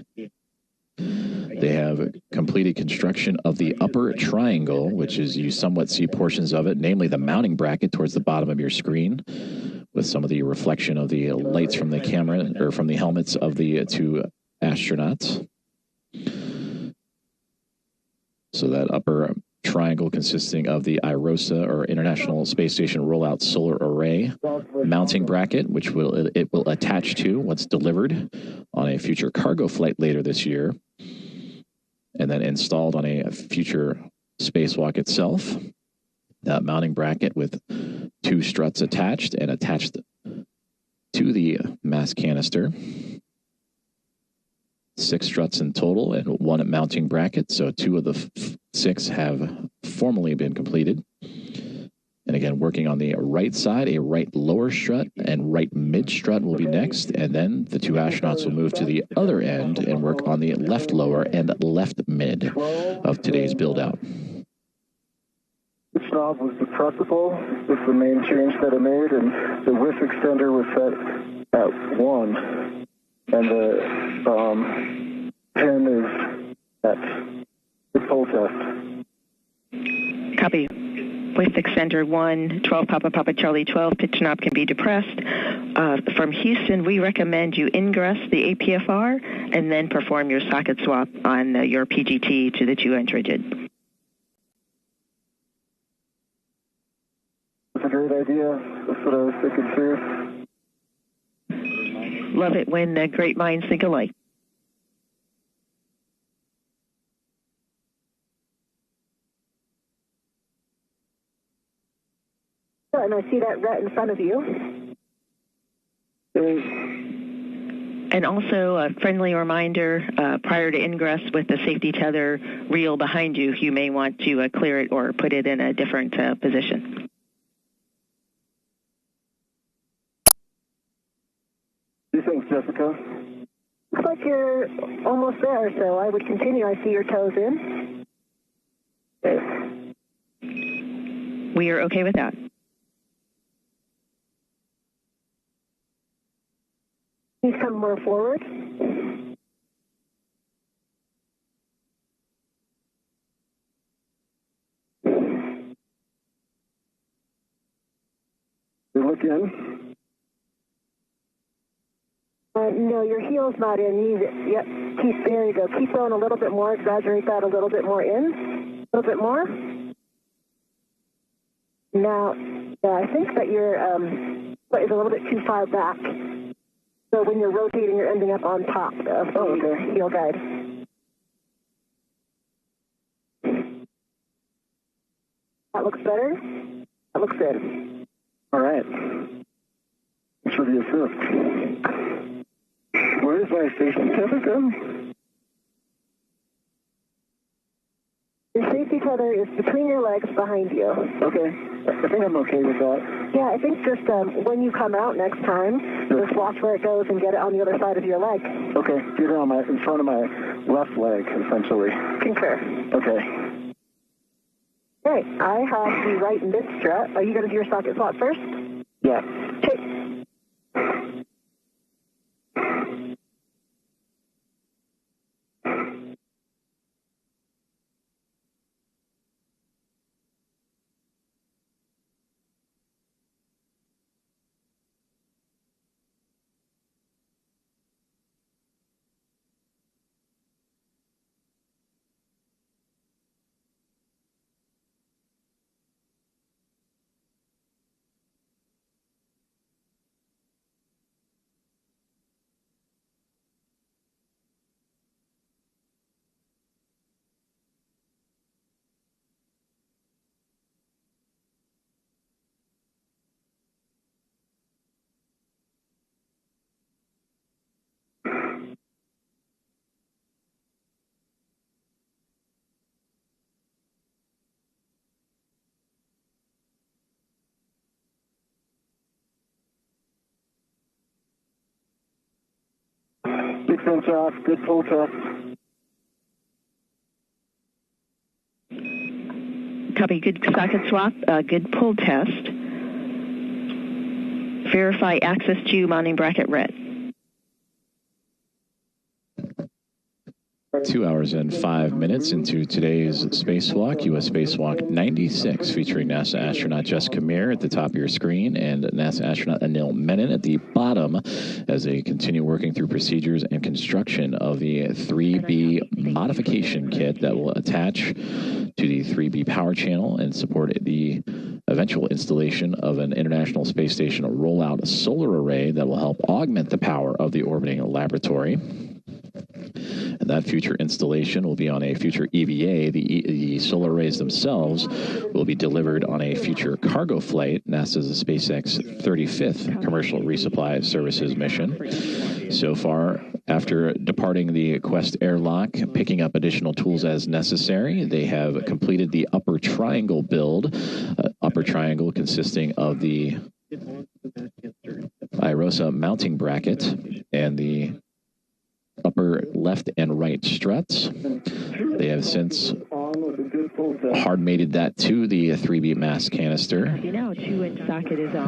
They have completed construction of the upper triangle, which is, you somewhat see portions of it, namely the mounting bracket towards the bottom of your screen, with some of the reflection of the lights from the camera or from the helmets of the two astronauts. So that upper triangle consisting of the IROSA, or International Space Station Rollout Solar Array mounting bracket, which it will attach to once delivered on a future cargo flight later this year, and then installed on a future spacewalk itself. That mounting bracket with 2 struts attached and attached to the mass canister. 6 struts in total and 1 mounting bracket, so 2 of the 6 have formally been completed. And again, working on the right side, a right lower strut and right mid strut will be next, and then the 2 astronauts will move to the other end and work on the left lower and left mid of today's build out. This knob was depressible. This is the main change that I made, and the width extender was set at 1. And the pin is at the pull test. Copy. With extender 1, 12 Papa Charlie 12, pitch knob can be depressed. From Houston, we recommend you ingress the APFR and then perform your socket swap on your PGT to the 2-inch rigid. That's a great idea. That's what I was thinking too. Love it when great minds think alike. And I see that RET in front of you. And also a friendly reminder, prior to ingress with the safety tether reel behind you, you may want to clear it or put it in a different position. What do you think, Jessica? Looks like you're almost there, so I would continue. I see your toes in. Okay. We are okay with that. Please come more forward. You look in. No, your heel's not in. Yep. There you go. Keep going a little bit more. Exaggerate that a little bit more in. A little bit more. Now, yeah, I think that your foot is a little bit too far back. So when you're rotating, you're ending up on top of the heel guide. That looks better. That looks good. All right. Thanks for the assist. Where is my station tether go? Your safety tether is between your legs behind you. Okay. I think I'm okay with that. Yeah, I think just when you come out next time, just watch where it goes and get it on the other side of your leg. Okay. Get it on in front of my left leg, essentially. Concur. Okay. Okay, I have the right mid strut. Are you going to do your socket swap first? Yeah. Okay. Six-inch off, good pull test. Copy, good socket swap, good pull test. Verify access to mounting bracket red. 2 hours and 5 minutes into today's spacewalk, U.S. Spacewalk 96, featuring NASA astronaut Jessica Meir at the top of your screen and NASA astronaut Anil Menon at the bottom as they continue working through procedures and construction of the 3B modification kit that will attach to the 3B power channel and support the eventual installation of an International Space Station rollout solar array that will help augment the power of the orbiting laboratory. And that future installation will be on a future EVA. The solar arrays themselves will be delivered on a future cargo flight, NASA's SpaceX 35th Commercial Resupply Services mission. So far, after departing the Quest airlock, picking up additional tools as necessary, they have completed the upper triangle build, upper triangle consisting of the IROSA mounting bracket and the upper left and right struts. They have since hard-mated that to the 3B mass canister,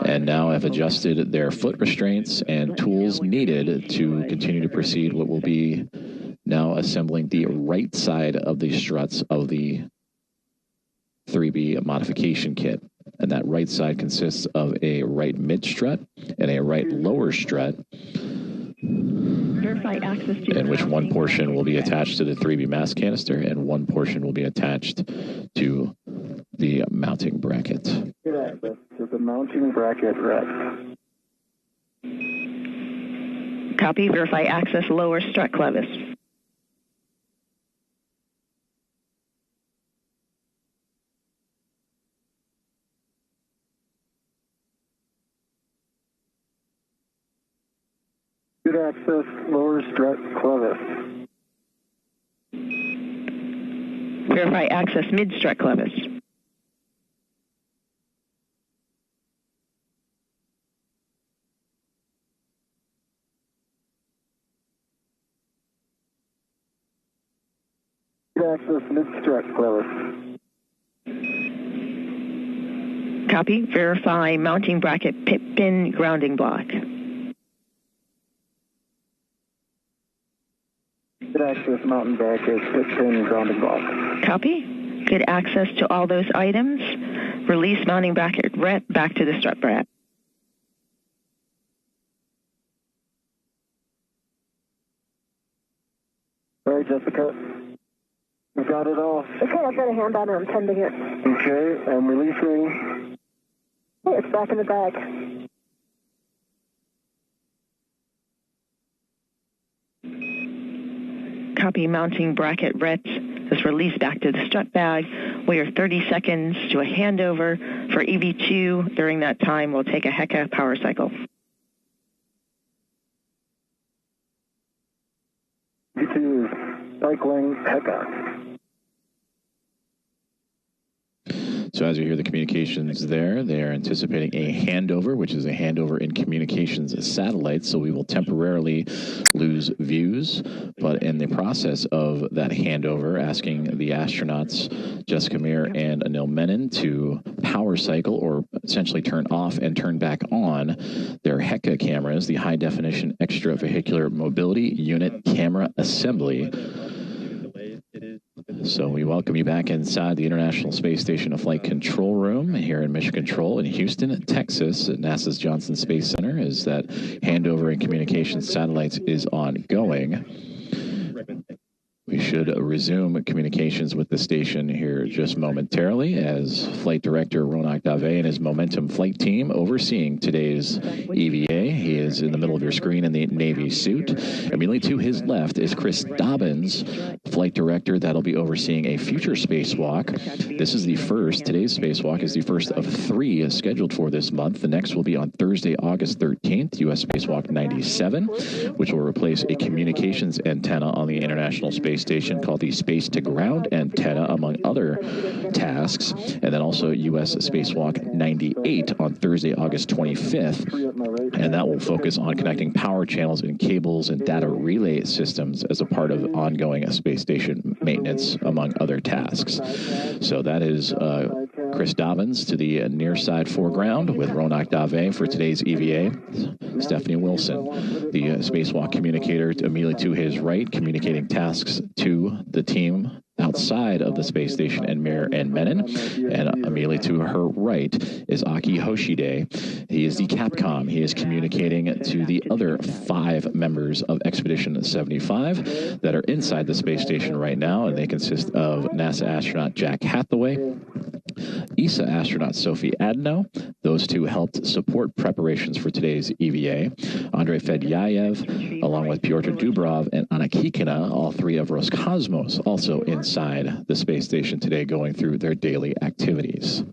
and now have adjusted their foot restraints and tools needed to continue to proceed what will be now assembling the right side of the struts of the 3B modification kit. And that right side consists of a right mid strut and a right lower strut, in which one portion will be attached to the 3B mass canister and one portion will be attached to the mounting bracket. Get access to the mounting bracket rack. Copy, verify access lower strut clevis. Good access, lower strut clevis. Verify access mid-strut clevis. Good access mid-strut clevis. Copy, verify mounting bracket pin grounding block. Good access mountain bracket, pin grounding block. Copy. Good access to all those items. Release mounting bracket ret back to the strut bracket. All right, Jessica. We got it all. Okay, I've got a hand on it. I'm tending it. Okay, I'm releasing. Hey, it's back in the bag. Copy, mounting bracket ret is released back to the strut bag. We are 30 seconds to a handover for EV2. During that time, we'll take a HECA power cycle. EV2 is cycling HECA. So as you hear the communications there, they are anticipating a handover, which is a handover in communications satellites. So we will temporarily lose views, but in the process of that handover, asking the astronauts Jessica Meir and Anil Menon to power cycle or essentially turn off and turn back on their HECA cameras, the High Definition Extravehicular Mobility Unit Camera Assembly. So we welcome you back inside the International Space Station Flight Control Room here in Mission Control in Houston, Texas, at NASA's Johnson Space Center, as that handover in communications satellites is ongoing. We should resume communications with the station here just momentarily as Flight Director Ronak Dave and his Momentum flight team overseeing today's EVA. He is in the middle of your screen in the Navy suit. Immediately to his left is Chris Dobbins, Flight Director, that'll be overseeing a future spacewalk. This is the first. Today's spacewalk is the first of 3 scheduled for this month. The next will be on Thursday, August 13th, U.S. Spacewalk 97, which will replace a communications antenna on the International Space Station called the Space to Ground Antenna, among other tasks. And then also U.S. Spacewalk 98 on Thursday, August 25th. And that will focus on connecting power channels and cables and data relay systems as a part of ongoing space station maintenance, among other tasks. So that is Chris Dobbins to the near side foreground with Ronak Dave for today's EVA. Stephanie Wilson, the spacewalk communicator, immediately to his right, communicating tasks to the team outside of the space station and Meir and Menon. And immediately to her right is Aki Hoshide. He is the Capcom. He is communicating to the other 5 members of Expedition 75 that are inside the space station right now, and they consist of NASA astronaut Jack Hathaway, ESA astronaut Sophie Adno. Those 2 helped support preparations for today's EVA. Andrei Fedyayev, along with Pyotr Dubrov and Anna Kikina, all 3 of Roscosmos, also inside the space station today, going through their daily activities.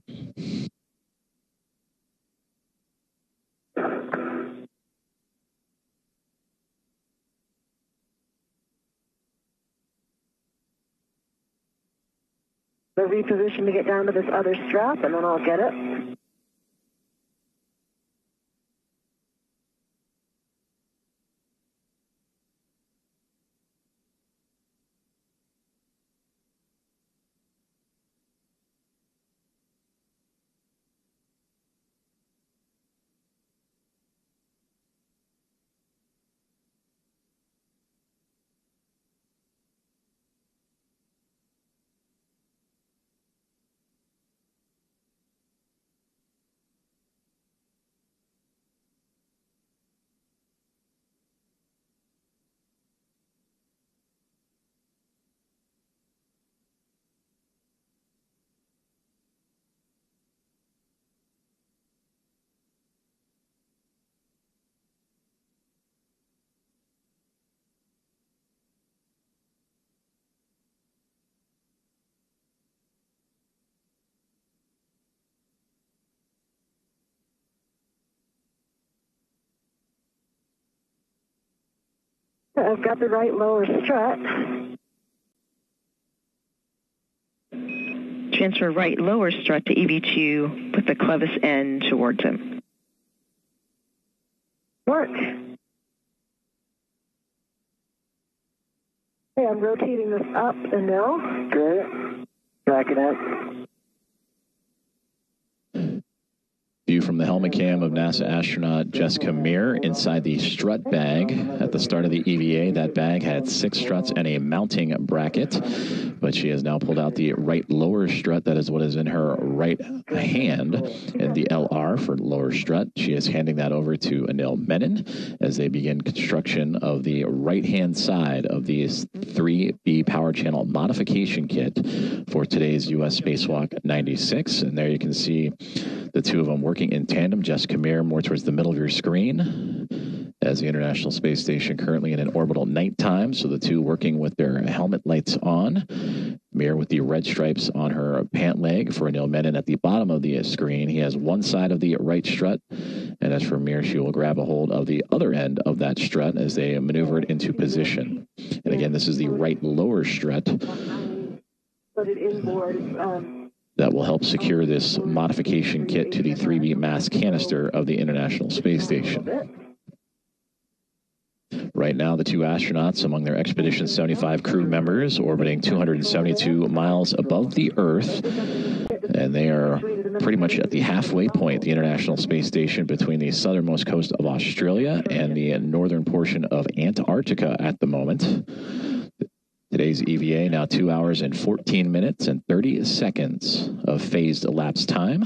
So reposition to get down to this other strap, and then I'll get it. I've got the right lower strut. Transfer right lower strut to EV2 with the clevis end towards him. Work. Hey, I'm rotating this up and down. Good. Tracking it. View from the helmet cam of NASA astronaut Jessica Meir inside the strut bag. At the start of the EVA, that bag had 6 struts and a mounting bracket, but she has now pulled out the right lower strut. That is what is in her right hand, and the LR for lower strut. She is handing that over to Anil Menon as they begin construction of the right-hand side of the 3B power channel modification kit for today's U.S. Spacewalk 96. And there you can see the 2 of them working in tandem. Jessica Meir more towards the middle of your screen as the International Space Station currently in an orbital nighttime. So the 2 working with their helmet lights on. Meir with the red stripes on her pant leg. For Anil Menon at the bottom of the screen, he has one side of the right strut. And as for Meir, she will grab a hold of the other end of that strut as they maneuver it into position. And again, this is the right lower strut. Put it inboard. that will help secure this modification kit to the 3B mass canister of the International Space Station. Right now, the two astronauts among their Expedition 75 crew members orbiting 272 miles above the Earth, and they are pretty much at the halfway point, the International Space Station, between the southernmost coast of Australia and the northern portion of Antarctica at the moment. Today's EVA now 2 hours and 14 minutes and 30 seconds of phased elapsed time.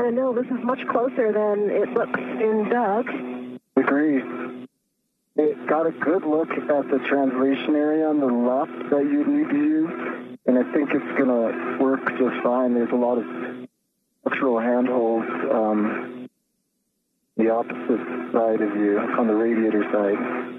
I know this is much closer than it looks in Doug. Agree. It got a good look at the translation area on the left that you need to use, and I think it's going to work just fine. There's a lot of structural handholds the opposite side of you, on the radiator side.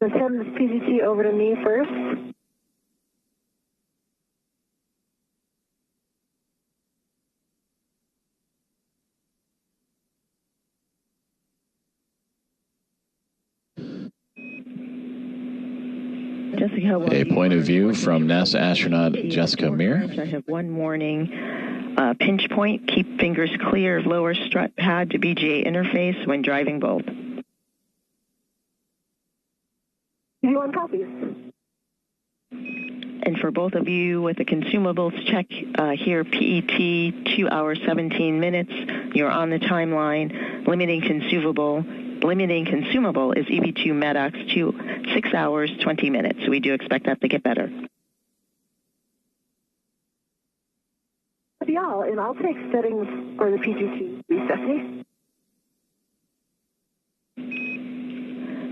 Send this PGT over to me first. Jessica, a point of view from NASA astronaut Jessica Meir. I have one warning. Pinch point, keep fingers clear of lower strut pad to BGA interface when driving both. You want copies? And for both of you with the consumables check, here PET 2 hours 17 minutes. You're on the timeline. Limiting consumable is EV2 MEDOX 6 hours 20 minutes. So we do expect that to get better. Yeah, and I'll take settings for the PGT, Stephanie.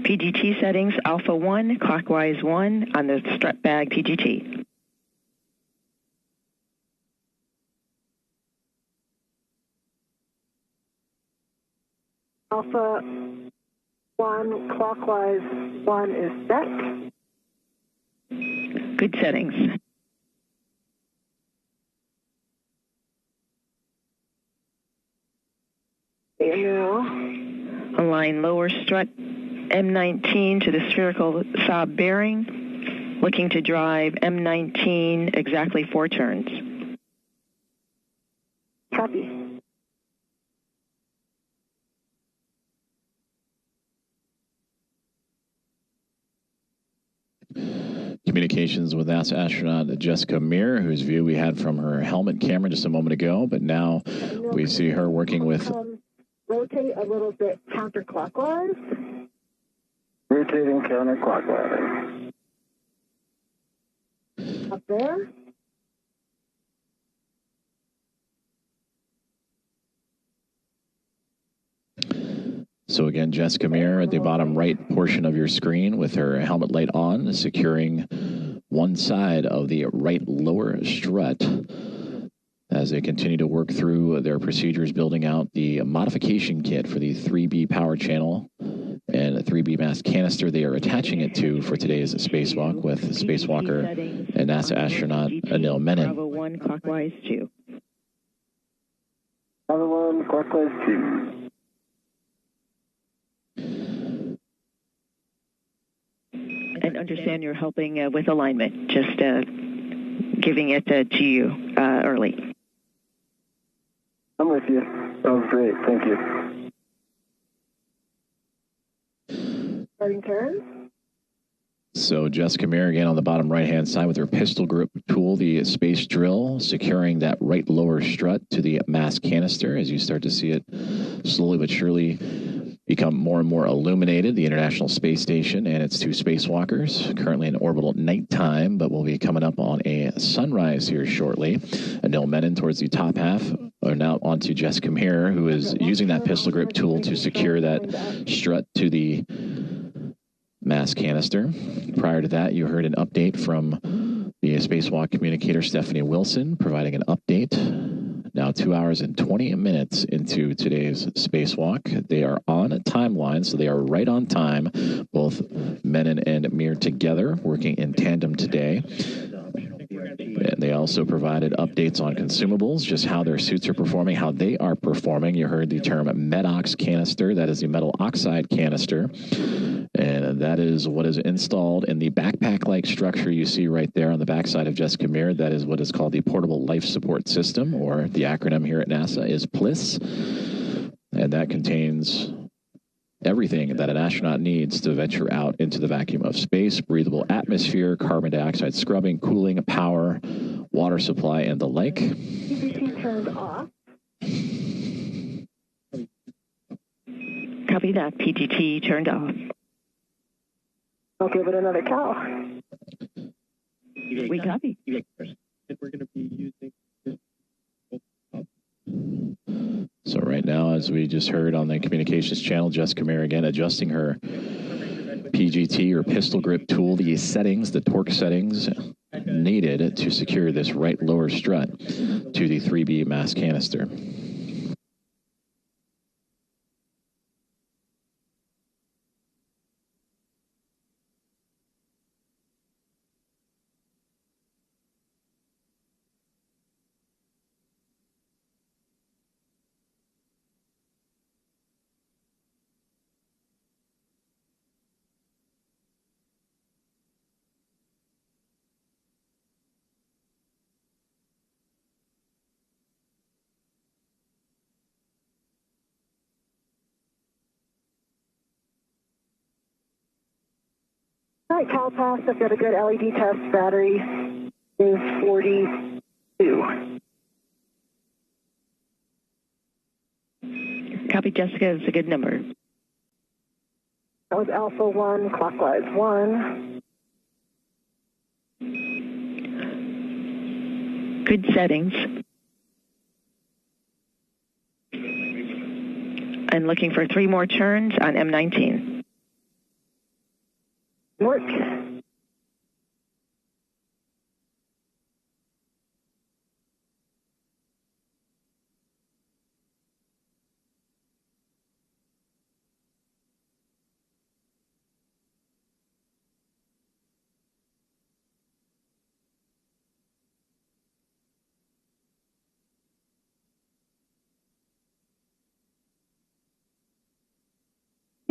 PGT settings, alpha 1, clockwise 1 on the strut bag PGT. Alpha 1, clockwise 1 is set. Good settings. And now, align lower strut M19 to the spherical Saab bearing, looking to drive M19 exactly 4 turns. Copy. Communications with NASA astronaut Jessica Meir, whose view we had from her helmet camera just a moment ago, but now we see her working with... rotate a little bit counterclockwise. Rotating counterclockwise. Up there. So again, Jessica Meir at the bottom right portion of your screen with her helmet light on, securing one side of the right lower strut as they continue to work through their procedures, building out the modification kit for the 3B power channel and 3B mass canister they are attaching it to for today's spacewalk with Spacewalker and NASA astronaut Anil Menon. Bravo 1 clockwise 2. Bravo 1 clockwise 2. And understand you're helping with alignment, just giving it to you early. I'm with you. That was great. Thank you. Starting turn. So Jessica Meir again on the bottom right-hand side with her pistol grip tool, the space drill, securing that right lower strut to the mass canister as you start to see it slowly but surely become more and more illuminated, the International Space Station and its two spacewalkers, currently in orbital nighttime, but will be coming up on a sunrise here shortly. Anil Menon towards the top half, or now onto Jessica Meir, who is using that pistol grip tool to secure that strut to the mass canister. Prior to that, you heard an update from the spacewalk communicator Stephanie Wilson, providing an update. Now 2 hours and 20 minutes into today's spacewalk. They are on a timeline, so they are right on time, both Menon and Meir together, working in tandem today. And they also provided updates on consumables, just how their suits are performing, how they are performing. You heard the term MEDOX canister. That is the metal oxide canister. And that is what is installed in the backpack-like structure you see right there on the backside of Jessica Meir. That is what is called the Portable Life Support System, or the acronym here at NASA is PLIS. And that contains everything that an astronaut needs to venture out into the vacuum of space: breathable atmosphere, carbon dioxide scrubbing, cooling, power, water supply, and the like. PGT turned off. Copy that. PGT turned off. I'll give it another cow. We copy. We're going to be using this. So right now, as we just heard on the communications channel, Jessica Meir again adjusting her PGT or pistol grip tool, the settings, the torque settings needed to secure this right lower strut to the 3B mass canister. All right, Cal pass. I've got a good LED test. Battery is 42. Copy, Jessica. It's a good number. That was Alpha 1, clockwise 1. Good settings. I'm looking for 3 more turns on M19. Work.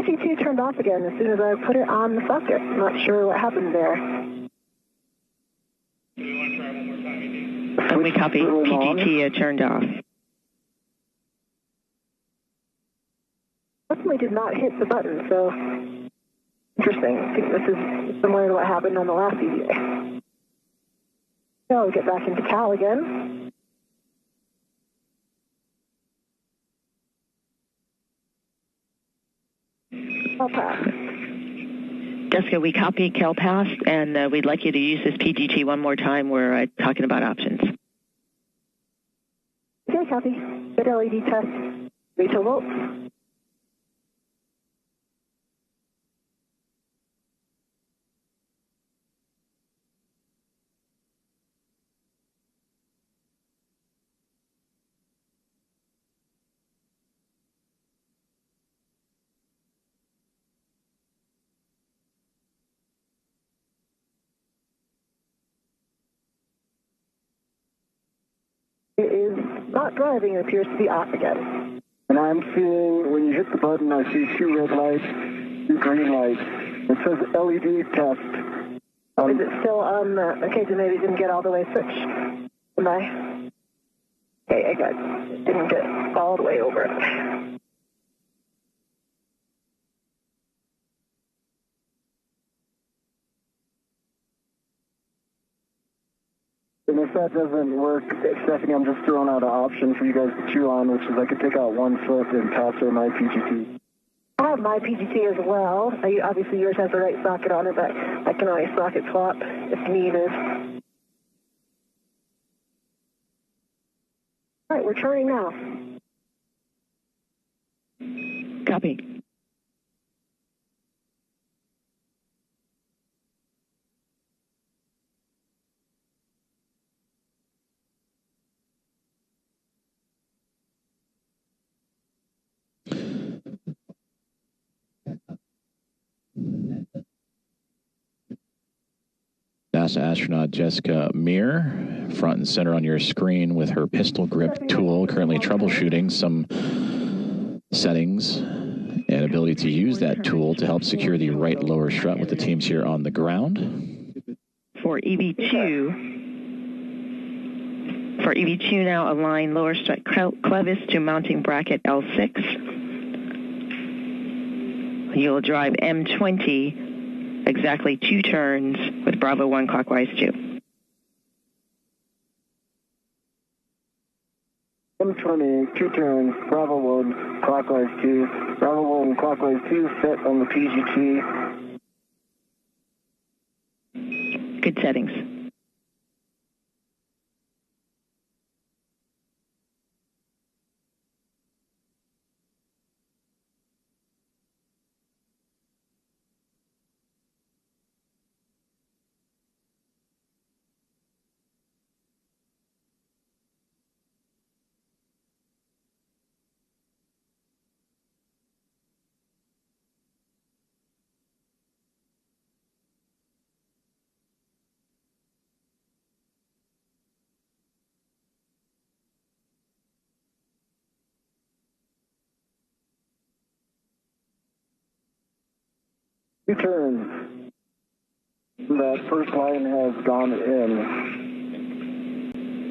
PC2 turned off again as soon as I put it on the socket. I'm not sure what happened there. Do we want to try one more time, AD? And we copy. PGT turned off. Definitely did not hit the button, so interesting. I think this is similar to what happened on the last EVA. So we get back into Cal again. Cal pass. Jessica, we copy Cal pass, and we'd like you to use this PGT one more time. We're talking about options. Okay, copy. Good LED test. 3 volts. It is not driving. It appears to be off again. And I'm seeing, when you hit the button, I see 2 red lights, 2 green lights. It says LED test. Is it still on the... Okay, so maybe it didn't get all the way switched. Am I... Okay, I didn't get all the way over it. And if that doesn't work, Stephanie, I'm just throwing out an option for you guys to chew on, which is I could take out 1 foot and pass her my PGT. I have my PGT as well. Obviously, yours has the right socket on it, but I can always socket swap if needed. All right, we're turning now. Copy. NASA astronaut Jessica Meir, front and center on your screen with her pistol grip tool, currently troubleshooting some settings and ability to use that tool to help secure the right lower strut with the teams here on the ground. For EV2 now, align lower strut clevis to mounting bracket L6. You'll drive M20 exactly 2 turns with Bravo 1 clockwise 2. M20, 2 turns, Bravo 1, clockwise 2. Bravo 1, clockwise 2, set on the PGT. Good settings. Two turns. That first line has gone in.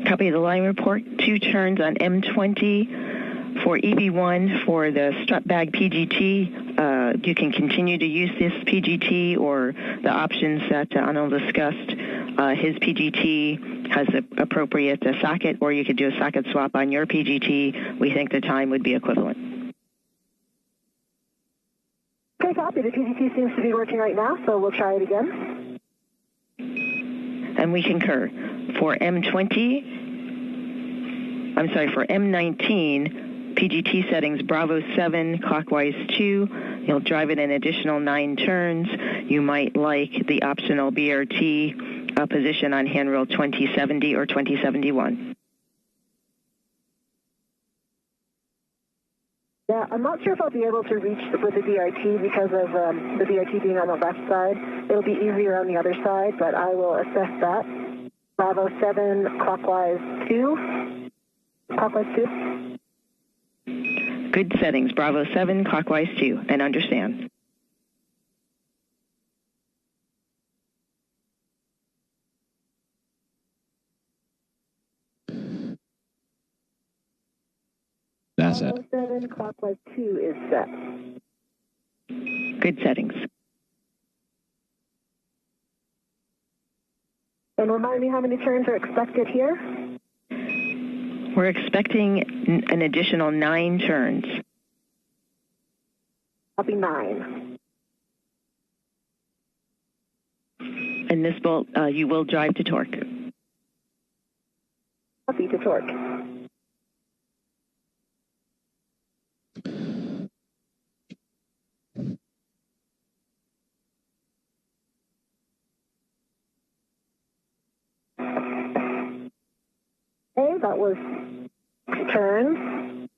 Copy the line report. 2 turns on M20 for EV1 for the strut bag PGT. You can continue to use this PGT or the options that Anil discussed. His PGT has the appropriate socket, or you could do a socket swap on your PGT. We think the time would be equivalent. Okay, copy. The PGT seems to be working right now, so we'll try it again. And we concur. For M19, PGT settings, Bravo 7, clockwise 2. You'll drive it an additional 9 turns. You might like the optional BRT position on handrail 2070 or 2071. Yeah, I'm not sure if I'll be able to reach with the BRT because of the BRT being on the left side. It'll be easier on the other side, but I will assess that. Bravo 7, clockwise 2. Clockwise 2. Good settings. Bravo 7, clockwise 2, and understand. NASA. Bravo 7, clockwise 2 is set. Good settings. And remind me how many turns are expected here? We're expecting an additional 9 turns. I'll be 9. And this will, you will drive to torque. Copy to torque. Okay, that was 2 turns.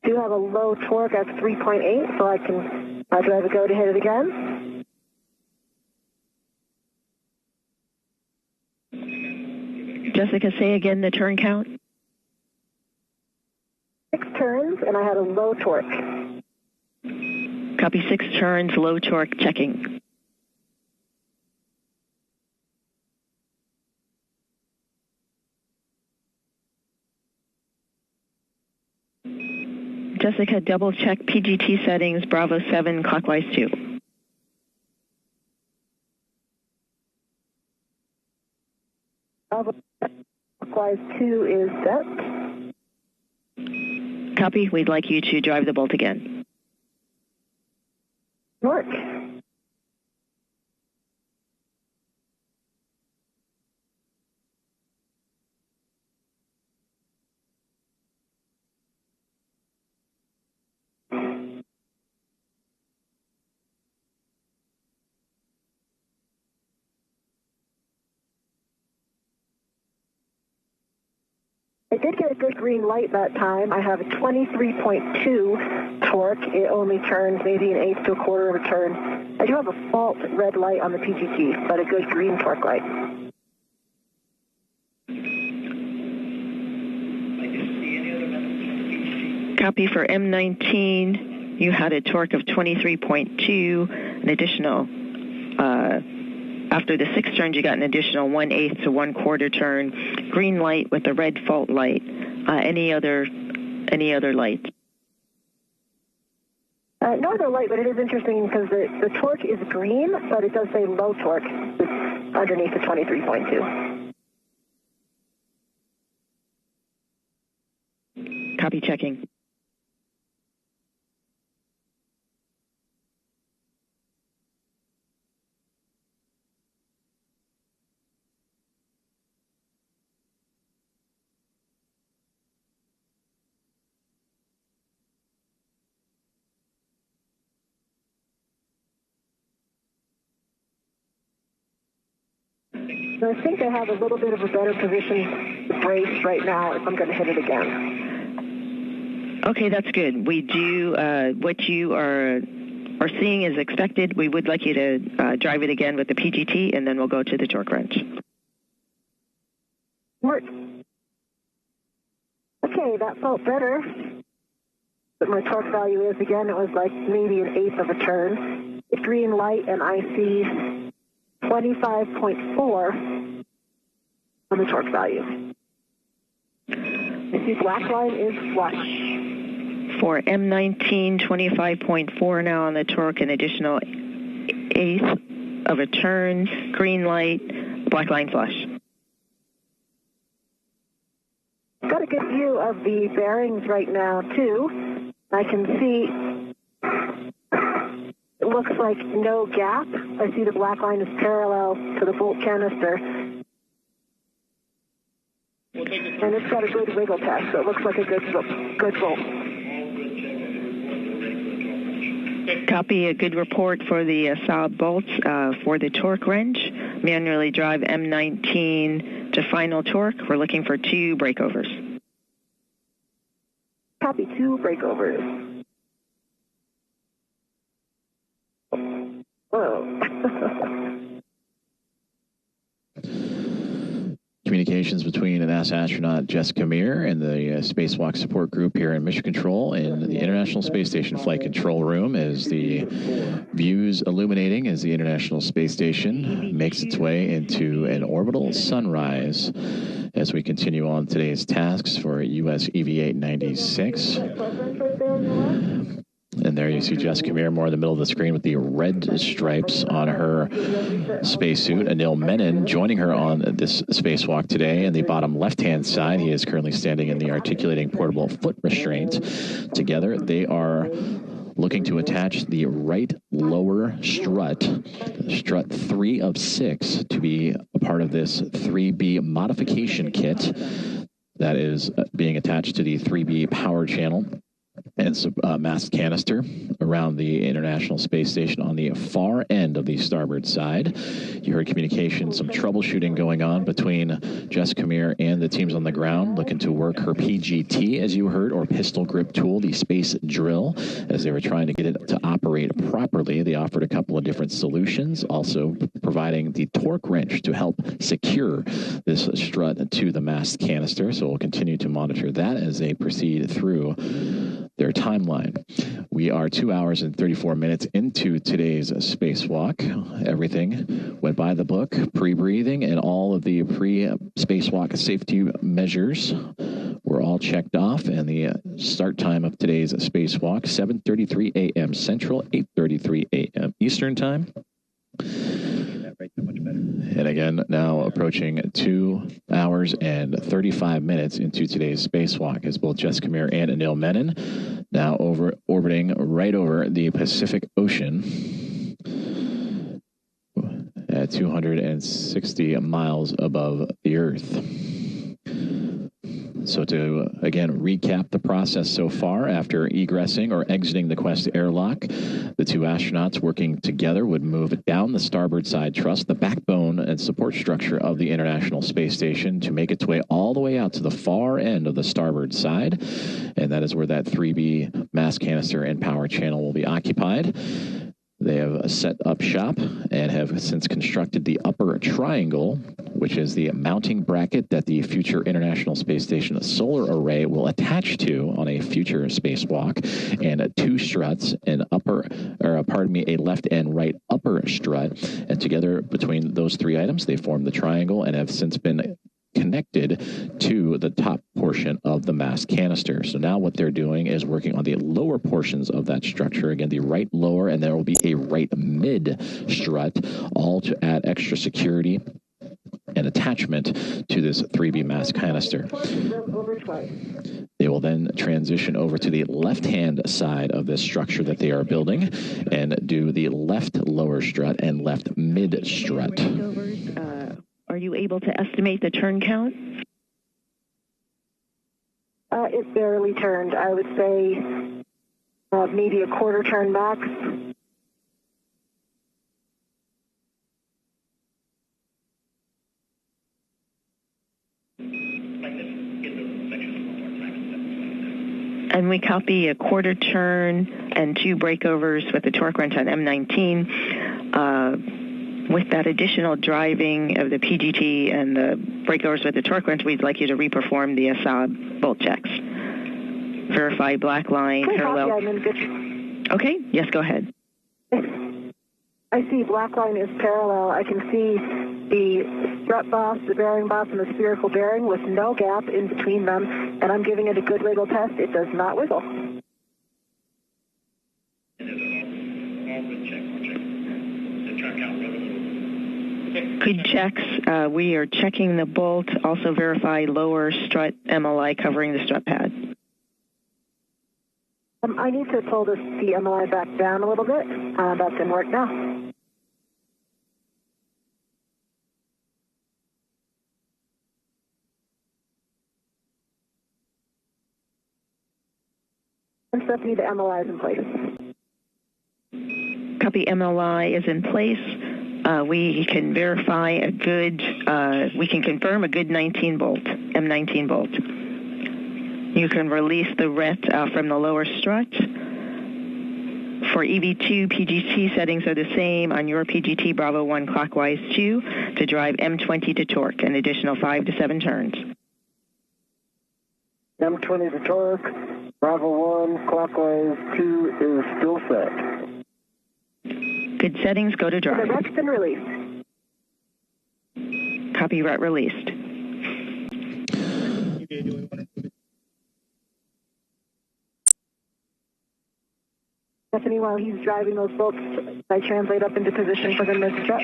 Do have a low torque at 3.8, so I can drive a go to hit it again. Jessica, say again the turn count. turns, and I had a low torque. Copy 6 turns, low torque, checking. Jessica, double check PGT settings, Bravo 7, clockwise 2. Bravo clockwise 2 is set. Copy, we'd like you to drive the bolt again. Work. I did get a good green light that time. I have a 23.2 torque. It only turns maybe an eighth to a quarter of a turn. I do have a fault red light on the PGT, but a good green torque light. Copy for M19. You had a torque of 23.2, an additional, after the 6 turns, you got an additional 1/8 to 1/4 turn. Green light with the red fault light. Any other light? No other light, but it is interesting because the torque is green, but it does say low torque underneath the 23.2. Copy, checking. So I think I have a little bit of a better position to brace right now if I'm going to hit it again. Okay, that's good. We do what you are seeing is expected. We would like you to drive it again with the PGT, and then we'll go to the torque wrench. Work. Okay, that felt better. But my torque value is, again, it was like maybe an eighth of a turn. It's green light, and I see 25.4 on the torque value. I see black line is flush. For M19, 25.4 now on the torque, an additional eighth of a turn, green light, black line flush. Got a good view of the bearings right now, too. I can see it looks like no gap. I see the black line is parallel to the bolt canister. And it's got a good wiggle test, so it looks like a good bolt. Copy, a good report for the solid bolts for the torque wrench. Manually drive M19 to final torque. We're looking for 2 breakovers. Copy, 2 breakovers. Whoa. Communications between the NASA astronaut Jessica Meir and the Spacewalk support group here in Mission Control in the International Space Station Flight Control Room as the views illuminating as the International Space Station makes its way into an orbital sunrise as we continue on today's tasks for US EV-8 96. And there you see Jessica Meir more in the middle of the screen with the red stripes on her spacesuit. Anil Menon joining her on this spacewalk today. In the bottom left-hand side, he is currently standing in the articulating portable foot restraint. Together, they are looking to attach the right lower strut 3 of 6, to be a part of this 3B modification kit that is being attached to the 3B power channel. and mast canister around the International Space Station on the far end of the starboard side. You heard communication, some troubleshooting going on between Jessica Meir and the teams on the ground, looking to work her PGT, as you heard, or pistol grip tool, the space drill, as they were trying to get it to operate properly. They offered a couple of different solutions, also providing the torque wrench to help secure this strut to the mast canister. So we'll continue to monitor that as they proceed through their timeline. We are 2 hours and 34 minutes into today's spacewalk. Everything went by the book, pre-breathing, and all of the pre-spacewalk safety measures were all checked off. And the start time of today's spacewalk, 7:33 a.m. Central, 8:33 a.m. Eastern Time. And again, now approaching 2 hours and 35 minutes into today's spacewalk, as both Jessica Meir and Anil Menon now orbiting right over the Pacific Ocean at 260 miles above the Earth. So to, again, recap the process so far, after egressing or exiting the Quest airlock, the two astronauts working together would move down the starboard side truss, the backbone and support structure of the International Space Station, to make its way all the way out to the far end of the starboard side. And that is where that 3B mast canister and power channel will be occupied. They have set up shop and have since constructed the upper triangle, which is the mounting bracket that the future International Space Station solar array will attach to on a future spacewalk, and two struts, a left and right upper strut. And together between those three items, they form the triangle and have since been connected to the top portion of the mast canister. So now what they're doing is working on the lower portions of that structure. Again, the right lower, and there will be a right mid strut, all to add extra security and attachment to this 3B mast canister. They will then transition over to the left-hand side of this structure that they are building and do the left lower strut and left mid strut. Are you able to estimate the turn count? It barely turned. I would say maybe a quarter turn max. And we copy a quarter turn and 2 breakovers with the torque wrench on M19. With that additional driving of the PGT and the breakovers with the torque wrench, we'd like you to reperform the ASAB bolt checks. Verify black line parallel. Okay, yes, go ahead. I see black line is parallel. I can see the strut boss, the bearing boss, and the spherical bearing with no gap in between them, and I'm giving it a good wiggle test. It does not wiggle. Good checks. We are checking the bolt. Also verify lower strut MLI covering the strut pad. I need to pull the MLI back down a little bit. That's in work now. And Stephanie, the MLI is in place. Copy, MLI is in place. We can verify a good, we can confirm a good 19 bolt, M19 bolt. You can release the RET from the lower strut. For EV2, PGT settings are the same on your PGT Bravo 1 clockwise 2 to drive M20 to torque, an additional 5 to 7 turns. M20 to torque, Bravo 1 clockwise 2 is still set. Good settings, go to drive. The RET's been released. Copy, RET released. Stephanie, while he's driving those bolts, I translate up into position for the mid-strut?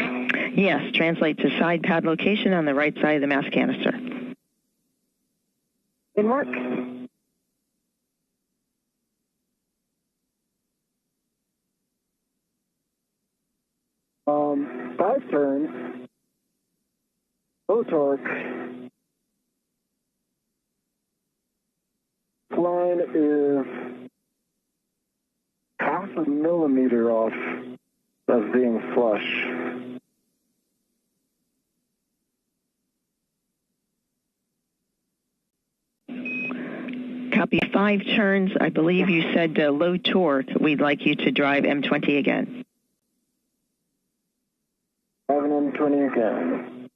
Yes, translate to side pad location on the right side of the mast canister. In work. Five turns, low torque, line is a millimeter off of being flush. Copy 5 turns. I believe you said low torque. We'd like you to drive M20 again. Driving M20 again.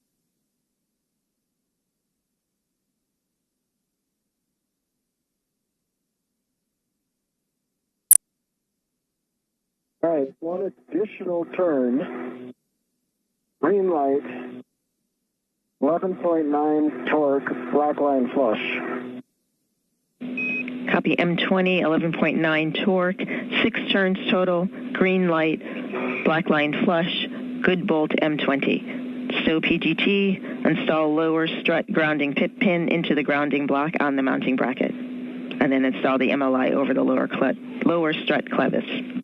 All right, one additional turn. Green light. 11.9 torque, black line flush. Copy M20, 11.9 torque, 6 turns total, green light, black line flush, good bolt M20. Stow PGT, install lower strut grounding pin into the grounding block on the mounting bracket, and then install the MLI over the lower strut clevis.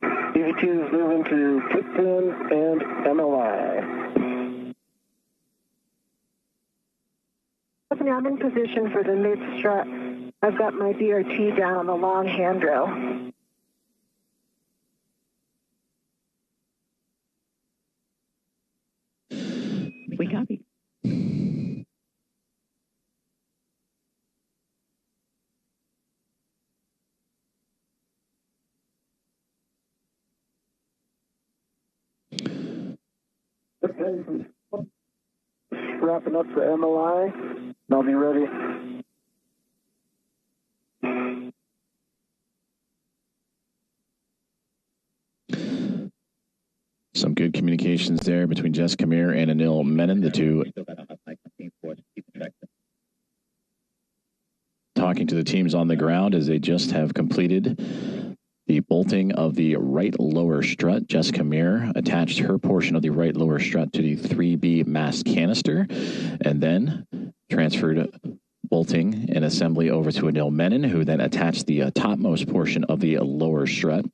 PGT is moving to pit pin and MLI. I'm in position for the mid strut. I've got my BRT down on the long handrail. We copy. Wrapping up the MLI, and I'll be ready. Some good communications there between Jessica Meir and Anil Menon, the two talking to the teams on the ground as they just have completed the bolting of the right lower strut. Jessica Meir attached her portion of the right lower strut to the 3B mast canister and then transferred bolting and assembly over to Anil Menon, who then attached the topmost portion of the lower strut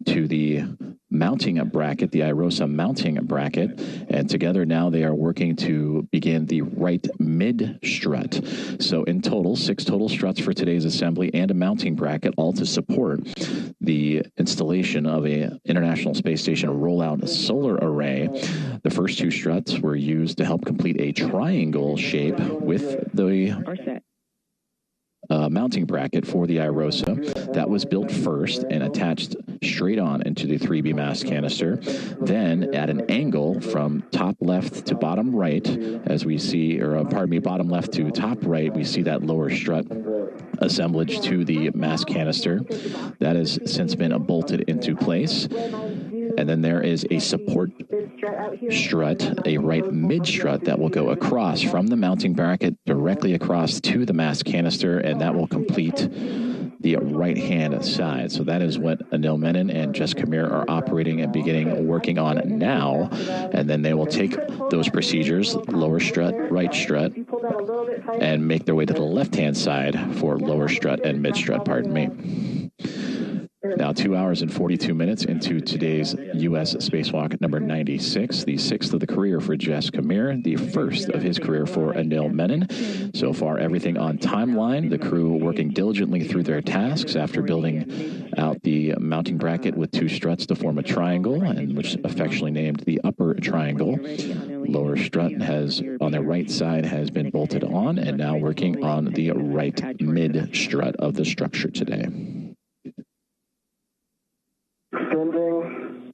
to the mounting bracket, the IROSA mounting bracket, and together now they are working to begin the right mid strut. So in total, 6 total struts for today's assembly and a mounting bracket, all to support the installation of a International Space Station rollout solar array. The first 2 struts were used to help complete a triangle shape with the mounting bracket for the IROSA. That was built first and attached straight on into the 3B mast canister. Then at an angle from top left to bottom right, as we see, bottom left to top right, we see that lower strut assemblage to the mast canister. That has since been bolted into place. And then there is a support strut, a right mid strut that will go across from the mounting bracket directly across to the mast canister, and that will complete the right hand side. So that is what Anil Menon and Jessica Meir are operating and beginning working on now. And then they will take those procedures, lower strut, right strut, and make their way to the left hand side for lower strut and mid strut, pardon me. Now 2 hours and 42 minutes into today's U.S. Spacewalk number 96, the 6th of the career for Jessica Meir, the 1st of his career for Anil Menon. So far, everything on timeline, the crew working diligently through their tasks after building out the mounting bracket with 2 struts to form a triangle, and which affectionately named the upper triangle. Lower strut has, on the right side, has been bolted on, and now working on the right mid strut of the structure today. Extending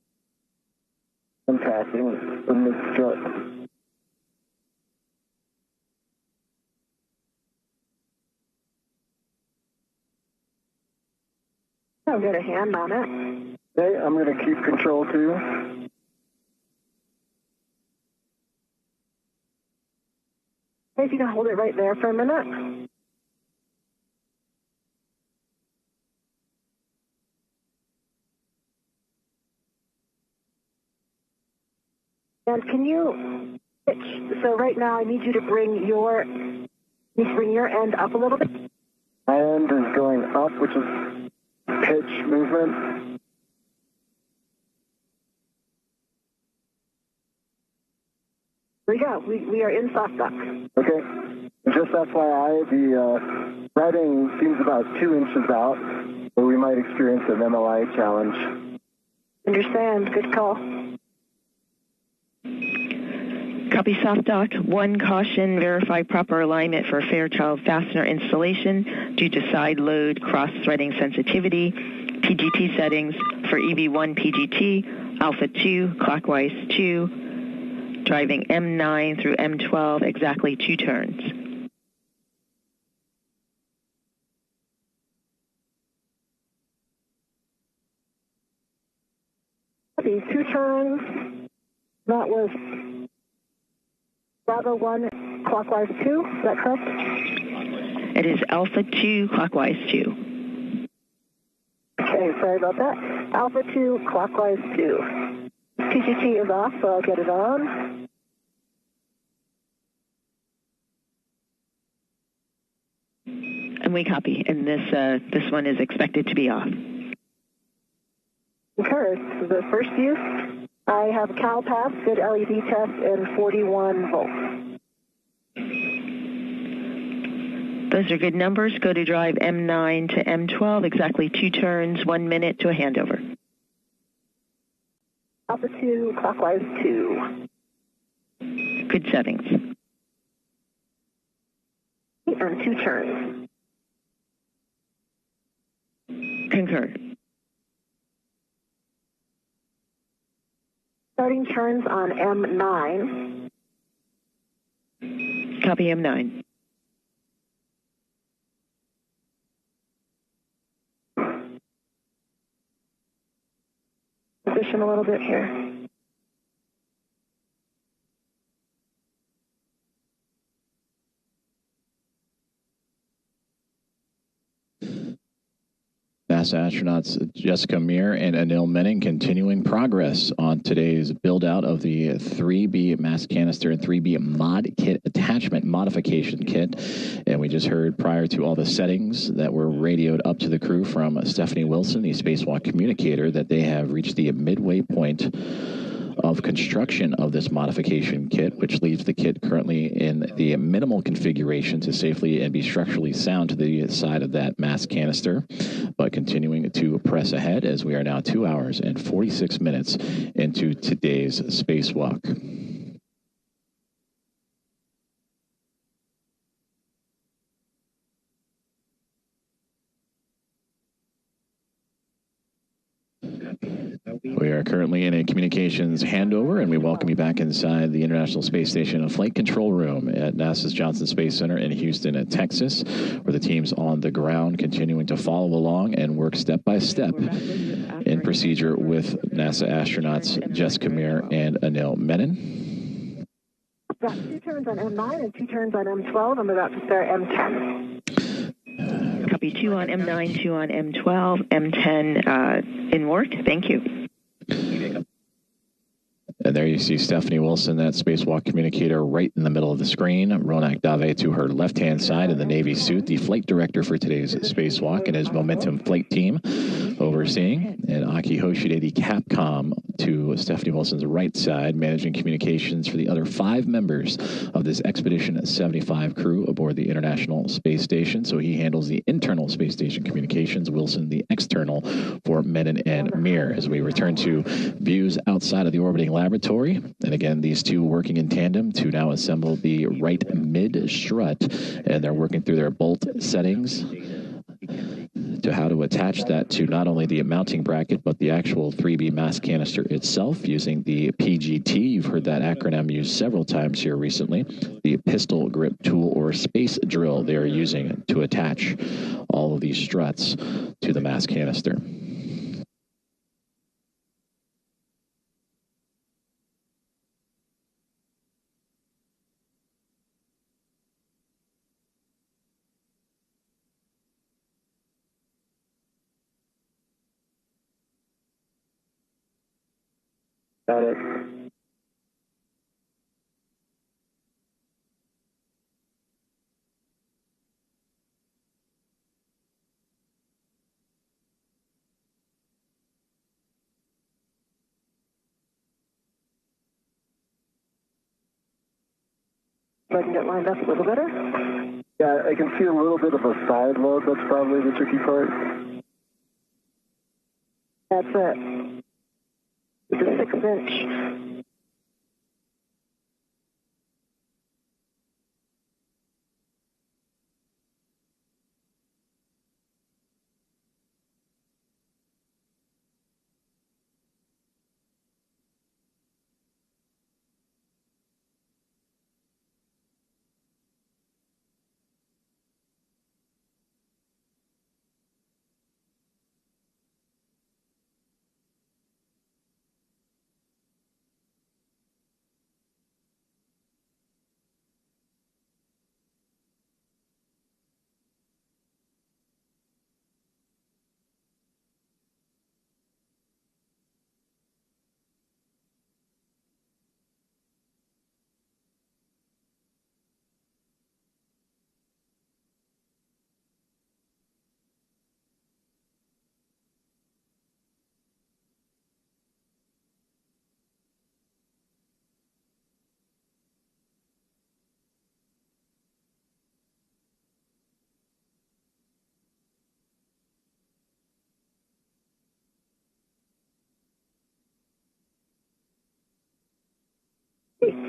and packing the mid strut. I've got a hand on it. Okay, I'm going to keep control too. Hey, if you can hold it right there for a minute. And can you pitch? So right now, I need you to bring your end up a little bit. My end is going up, which is pitch movement. We are in soft duck. Okay. Just FYI, the writing seems about 2 inches out, so we might experience an MOI challenge. Understand. Good call. Copy soft dock. 1 caution, verify proper alignment for Fairchild fastener installation due to side load cross-threading sensitivity. PGT settings for EV1 PGT, Alpha 2, clockwise 2, driving M9 through M12, exactly 2 turns. Copy 2 turns. That was Bravo 1, clockwise 2, is that correct? It is Alpha 2, clockwise 2. Okay, sorry about that. Alpha 2, clockwise 2. PGT is off, so I'll get it on. And we copy, and this one is expected to be off. Concur. So the first use, I have CalPass, good LED test, and 41 volts. Those are good numbers. Go to drive M9 to M12, exactly 2 turns, 1 minute to a handover. Alpha 2, clockwise 2. Good settings. And 2 turns. Concur. Starting turns on M9. Copy M9. Position a little bit here. NASA astronauts Jessica Meir and Anil Menon continuing progress on today's build-out of the 3B mass canister and 3B mod kit attachment modification kit. And we just heard prior to all the settings that were radioed up to the crew from Stephanie Wilson, the Spacewalk communicator, that they have reached the midway point of construction of this modification kit, which leaves the kit currently in the minimal configuration to safely and be structurally sound to the side of that mass canister, but continuing to press ahead as we are now 2 hours and 46 minutes into today's spacewalk. We are currently in a communications handover, and we welcome you back inside the International Space Station Flight Control Room at NASA's Johnson Space Center in Houston, Texas, where the team's on the ground continuing to follow along and work step by step in procedure with NASA astronauts Jessica Meir and Anil Menon. Got 2 turns on M9 and 2 turns on M12. I'm about to start M10. Copy 2 on M9, 2 on M12, M10 in work. Thank you. And there you see Stephanie Wilson, that spacewalk communicator, right in the middle of the screen. Ronak Dave to her left-hand side in the Navy suit, the flight director for today's spacewalk and his Momentum flight team overseeing. And Aki Hoshide, the Capcom, to Stephanie Wilson's right side, managing communications for the other 5 members of this Expedition 75 crew aboard the International Space Station. So he handles the internal space station communications, Wilson the external for Menon and Meir, as we return to views outside of the orbiting laboratory. And again, these two working in tandem to now assemble the right mid strut, and they're working through their bolt settings to how to attach that to not only the mounting bracket, but the actual 3B mass canister itself using the PGT. You've heard that acronym used several times here recently. The pistol grip tool or space drill they are using to attach all of these struts to the mass canister. Got it. So I can get lined up a little better. Yeah, I can see a little bit of a side load. That's probably the tricky part. That's it. It's a 6-inch.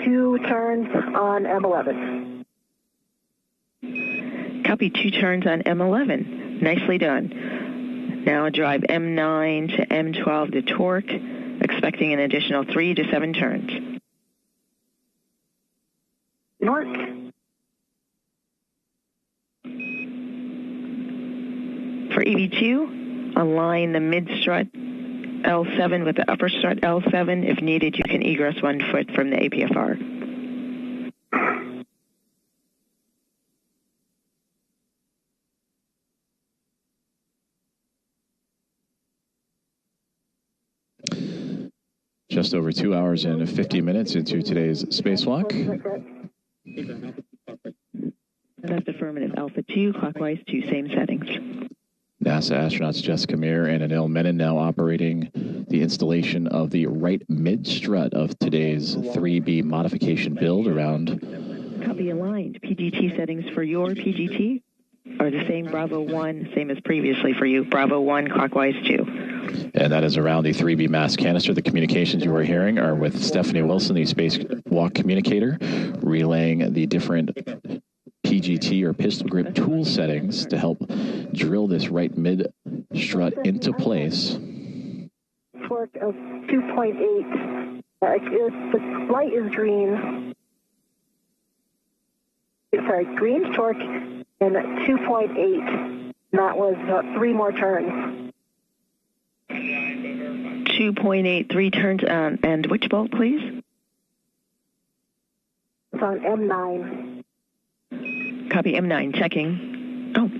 Two turns on M11. Copy, 2 turns on M11. Nicely done. Now drive M9 to M12 to torque, expecting an additional 3 to 7 turns. North. For EV2, align the mid-strut L7 with the upper strut L7. If needed, you can egress 1 foot from the APFR. Just over 2 hours and 50 minutes into today's spacewalk. That's affirmative. Alpha 2, clockwise to same settings. NASA astronauts Jessica Meir and Anil Menon now operating the installation of the right mid-strut of today's 3B modification build around. Copy aligned. PGT settings for your PGT are the same Bravo 1, same as previously for you. Bravo 1, clockwise 2. And that is around the 3B mass canister. The communications you are hearing are with Stephanie Wilson, the spacewalk communicator, relaying the different PGT or pistol grip tool settings to help drill this right mid strut into place. Torque of 2.8. The light is green. Sorry, green torque and 2.8. That was 3 more turns. 2.8, 3 turns on, and which bolt, please? It's on M9. Copy M9, checking. Oh.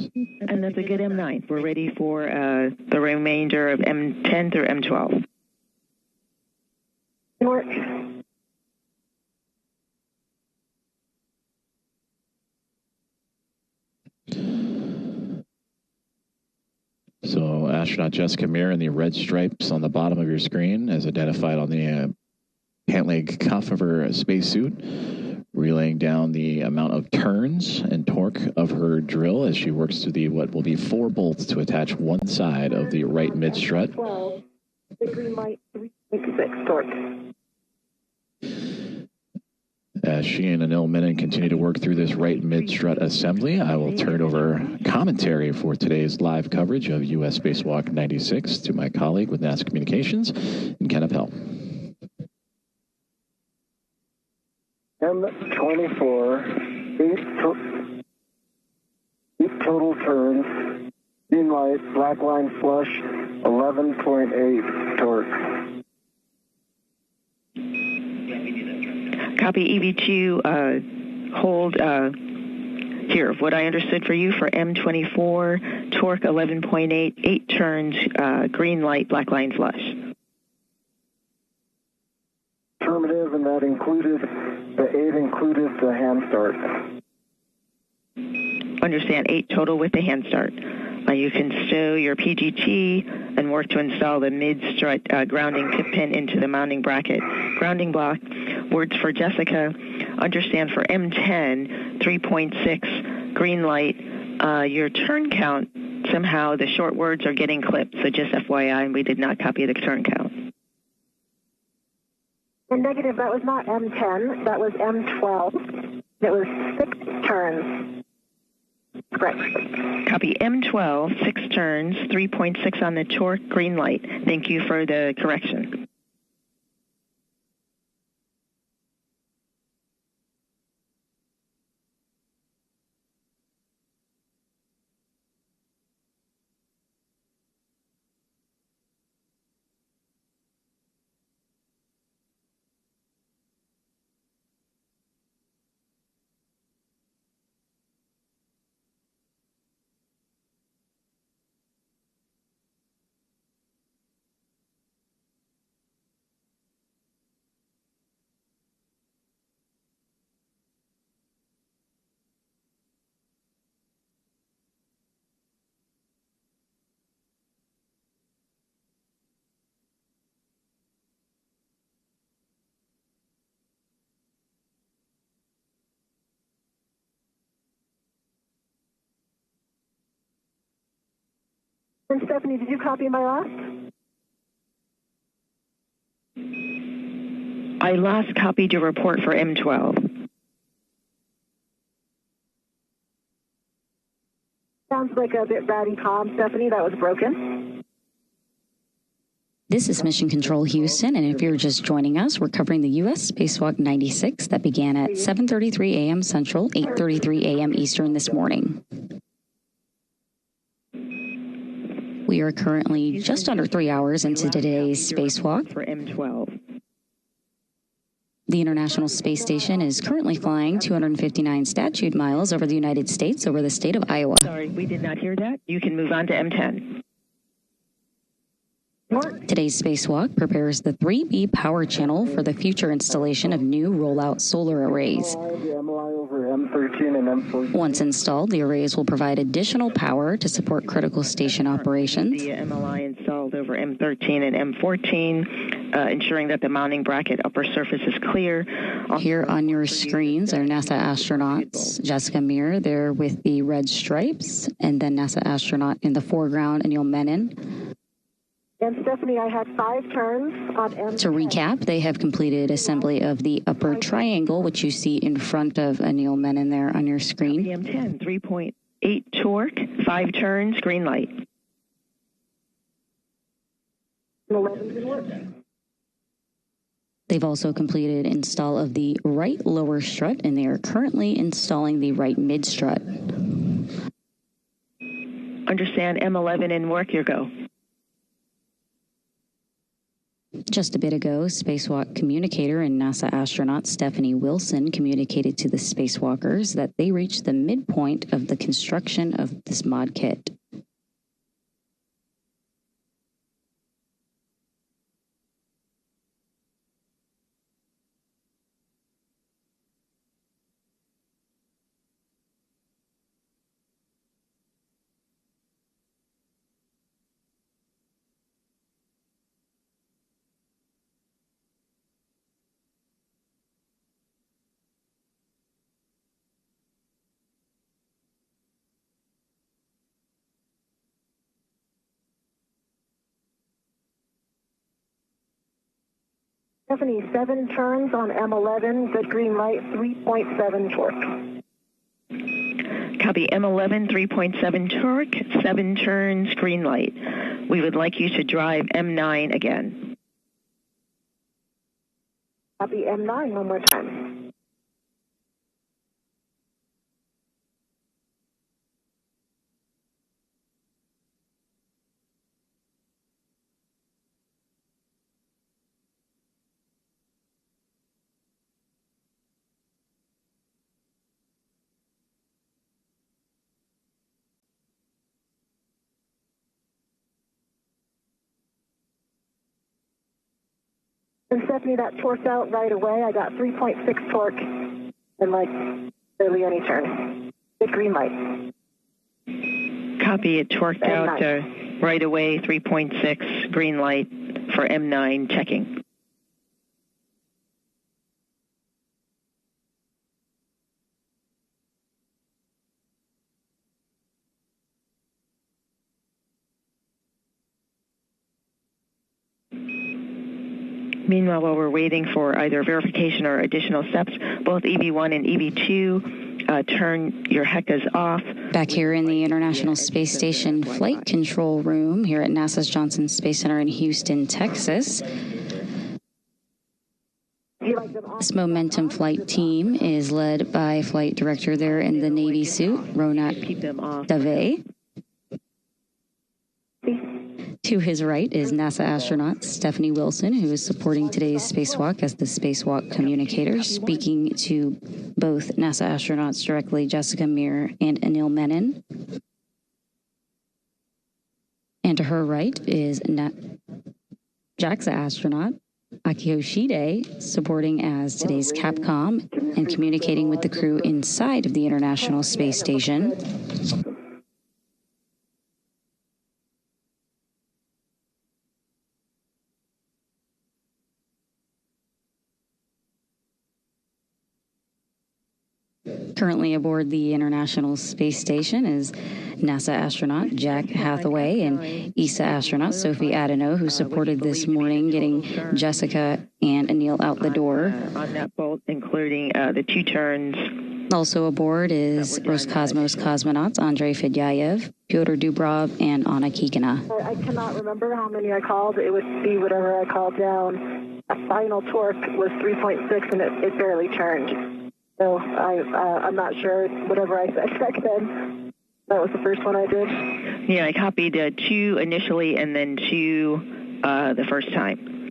And that's a good M9. We're ready for the remainder of M10 through M12. North. So astronaut Jessica Meir and the red stripes on the bottom of your screen as identified on the pant leg cuff of her spacesuit, relaying down the amount of turns and torque of her drill as she works through the what will be 4 bolts to attach one side of the right mid strut. 12. The green light 3.6 torque. As she and Anil Menon continue to work through this right mid-strut assembly, I will turn over commentary for today's live coverage of U.S. Spacewalk 96 to my colleague with NASA Communications, Ken Appel. M24, 8 total turns, green light, black line flush, 11.8 torque. Copy EV2, hold here. What I understood for you for M24, torque 11.8, 8 turns, green light, black line flush. Affirmative, and that included, the 8 included the hand start. Understand, 8 total with the hand start. You can stow your PGT and work to install the mid-strut grounding pin into the mounting bracket. Grounding block, words for Jessica, understand for M10, 3.6, green light. Your turn count, somehow the short words are getting clipped, so just FYI, and we did not copy the turn count. Negative, that was not M10, that was M12. It was 6 turns. Correct. Copy M12, 6 turns, 3.6 on the torque, green light. Thank you for the correction. And Stephanie, did you copy my last? I last copied your report for M12. Sounds like a bit ratty comm, Stephanie. That was broken. This is Mission Control Houston, and if you're just joining us, we're covering the U.S. Spacewalk 96 that began at 7:33 a.m. Central, 8:33 a.m. Eastern this morning. We are currently just under 3 hours into today's spacewalk. For M12. The International Space Station is currently flying 259 statute miles over the United States over the state of Iowa. Sorry, we did not hear that. You can move on to M10. Today's spacewalk prepares the 3B power channel for the future installation of new rollout solar arrays. Once installed, the arrays will provide additional power to support critical station operations. The MLI installed over M13 and M14, ensuring that the mounting bracket upper surface is clear. Here on your screens are NASA astronauts. Jessica Meir there with the red stripes, and then NASA astronaut in the foreground, Anil Menon. And Stephanie, I had 5 turns on M10. To recap, they have completed assembly of the upper triangle, which you see in front of Anil Menon there on your screen. M10, 3.8 torque, 5 turns, green light. 11's in work. They've also completed install of the right lower strut, and they are currently installing the right mid strut. Understand M11 in work, your go. Just a bit ago, spacewalk communicator and NASA astronaut Stephanie Wilson communicated to the spacewalkers that they reached the midpoint of the construction of this mod kit. Stephanie, 7 turns on M11, good green light, 3.7 torque. Copy M11, 3.7 torque, 7 turns, green light. We would like you to drive M9 again. Copy M9 one more time. And Stephanie, that torqued out right away. I got 3.6 torque and like barely any turn. Good green light. Copy. It torqued out right away, 3.6, green light for M9, checking. Meanwhile, while we're waiting for either verification or additional steps, both EV1 and EV2, turn your HECAs off. Back here in the International Space Station Flight Control Room here at NASA's Johnson Space Center in Houston, Texas. This Momentum flight team is led by Flight Director there in the Navy suit, Ronak Dave. To his right is NASA astronaut Stephanie Wilson, who is supporting today's spacewalk as the spacewalk communicator, speaking to both NASA astronauts directly, Jessica Meir and Anil Menon. And to her right is JAXA astronaut Akio Shide, supporting as today's Capcom and communicating with the crew inside of the International Space Station. Currently aboard the International Space Station is NASA astronaut Jack Hathaway and ESA astronaut Sophie Adeno, who supported this morning getting Jessica and Anil out the door. On that bolt, including the two turns. Also aboard is Roscosmos cosmonauts Andrei Fedyayev, Pyotr Dubrov, and Anna Kikina. I cannot remember how many I called. It would be whatever I called down. A final torque was 3.6, and it barely turned. So I'm not sure. Whatever I said back then, that was the first one I did. Yeah, I copied 2 initially and then 2 the first time.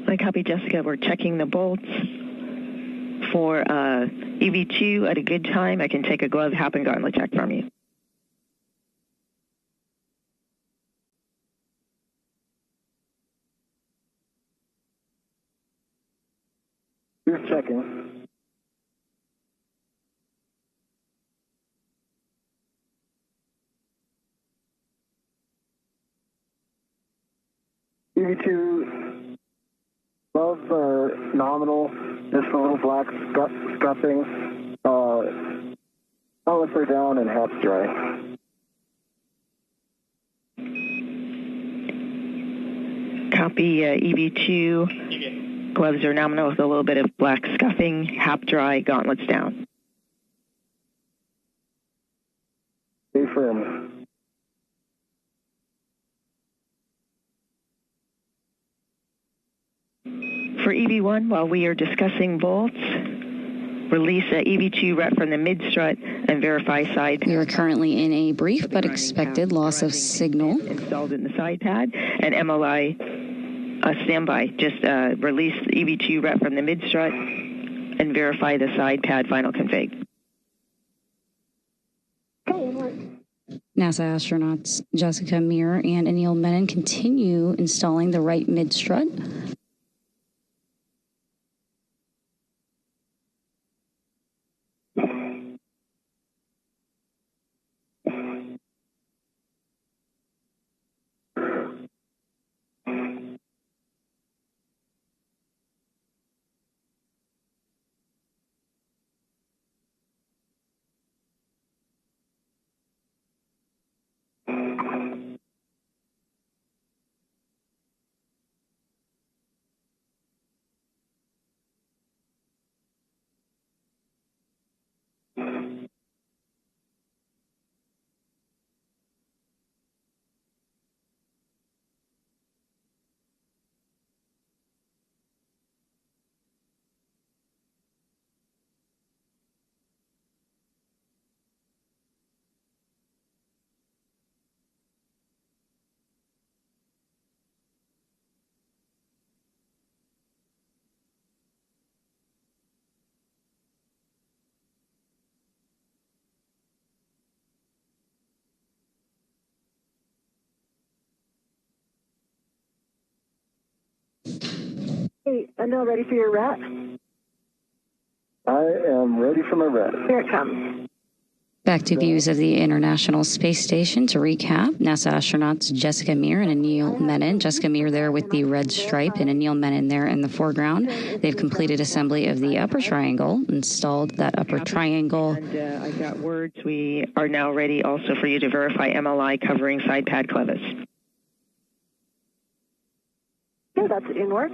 I copied Jessica. We're checking the bolts. For EV2 at a good time, I can take a glove, hap, and gauntlet check from you. You're checking. EV2, gloves are nominal. Just a little black scuffing. Gauntlets are down and hap's dry. Copy EV2. Gloves are nominal with a little bit of black scuffing. Hap dry, gauntlets down. Stay firm. For EV1, while we are discussing bolts, release EV2 rep from the mid-strut and verify side pad. We are currently in a brief but expected loss of signal. Installed in the side pad, and MLI standby. Just release EV2 rep from the mid-strut and verify the side pad final config. NASA astronauts Jessica Meir and Anil Menon continue installing the right mid-strut. I'm now ready for your ret. I am ready for my ret. Here it comes. Back to views of the International Space Station. To recap, NASA astronauts Jessica Meir and Anil Menon. Jessica Meir there with the red stripe and Anil Menon there in the foreground. They've completed assembly of the upper triangle, installed that upper triangle. And I got words. We are now ready also for you to verify MLI covering side pad clevis. Yeah, that's in work.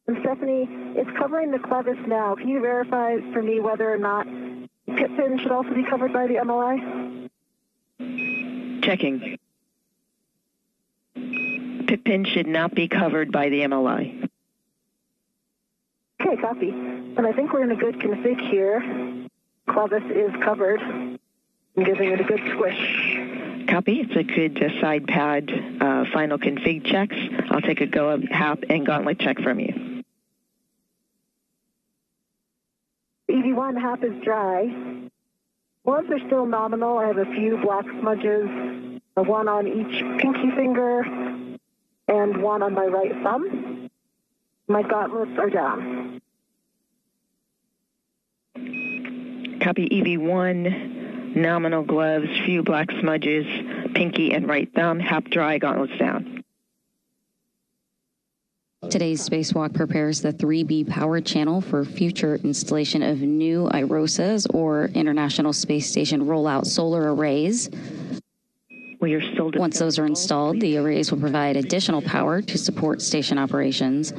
And Stephanie, it's covering the clevis now. Can you verify for me whether or not pit pin should also be covered by the MLI? Checking. Pit pin should not be covered by the MLI. Okay, copy. And I think we're in a good config here. Clevis is covered. I'm giving it a good squish. Copy. It's a good side pad final config checks. I'll take a go of HAP and gauntlet check from you. EV1 HAP is dry. Gloves are still nominal. I have a few black smudges, one on each pinky finger and one on my right thumb. My gauntlets are down. Copy. EV1, nominal gloves, few black smudges, pinky and right thumb, HAP dry, gauntlets down. Today's spacewalk prepares the 3B power channel for future installation of new IROSAs, or International Space Station Rollout Solar Arrays. We are still Once those are installed, the arrays will provide additional power to support station operations.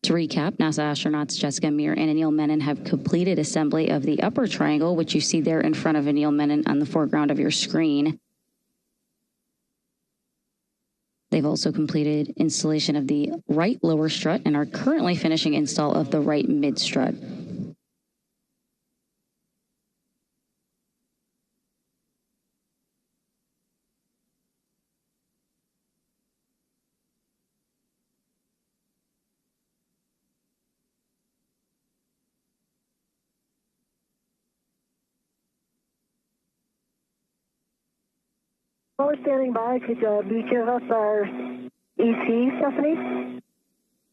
To recap, NASA astronauts Jessica Meir and Anil Menon have completed assembly of the upper triangle, which you see there in front of Anil Menon on the foreground of your screen. They've also completed installation of the right lower strut and are currently finishing install of the right mid strut. While we're standing by, could you give us our ET, Stephanie?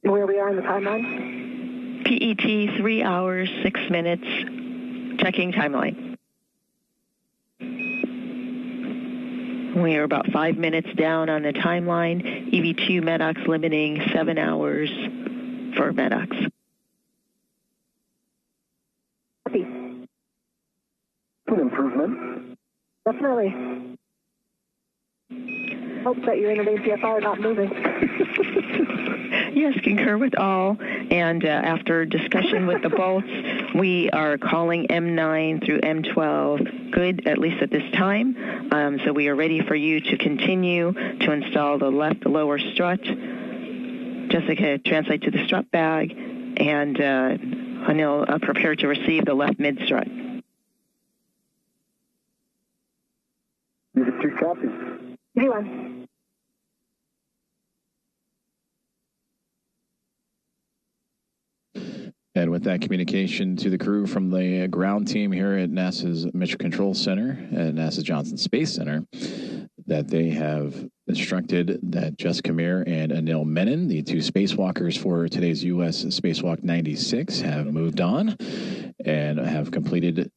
Where we are in the timeline? PET 3 hours, 6 minutes. Checking timeline. We are about 5 minutes down on the timeline. EV2 MEDOX limiting 7 hours for MEDOX. Copy. An improvement. Definitely. Hope that you're in an ACFR are not moving. Yes, concur with all. And after discussion with the bolts, we are calling M9 through M12 good, at least at this time. So we are ready for you to continue to install the left lower strut. Jessica, translate to the strut bag. And Anil, prepare to receive the left mid strut. EV2 copy. EV1. And with that communication to the crew from the ground team here at NASA's Mission Control Center at NASA Johnson Space Center, that they have instructed that Jessica Meir and Anil Menon, the two spacewalkers for today's U.S. Spacewalk 96, have moved on and have completed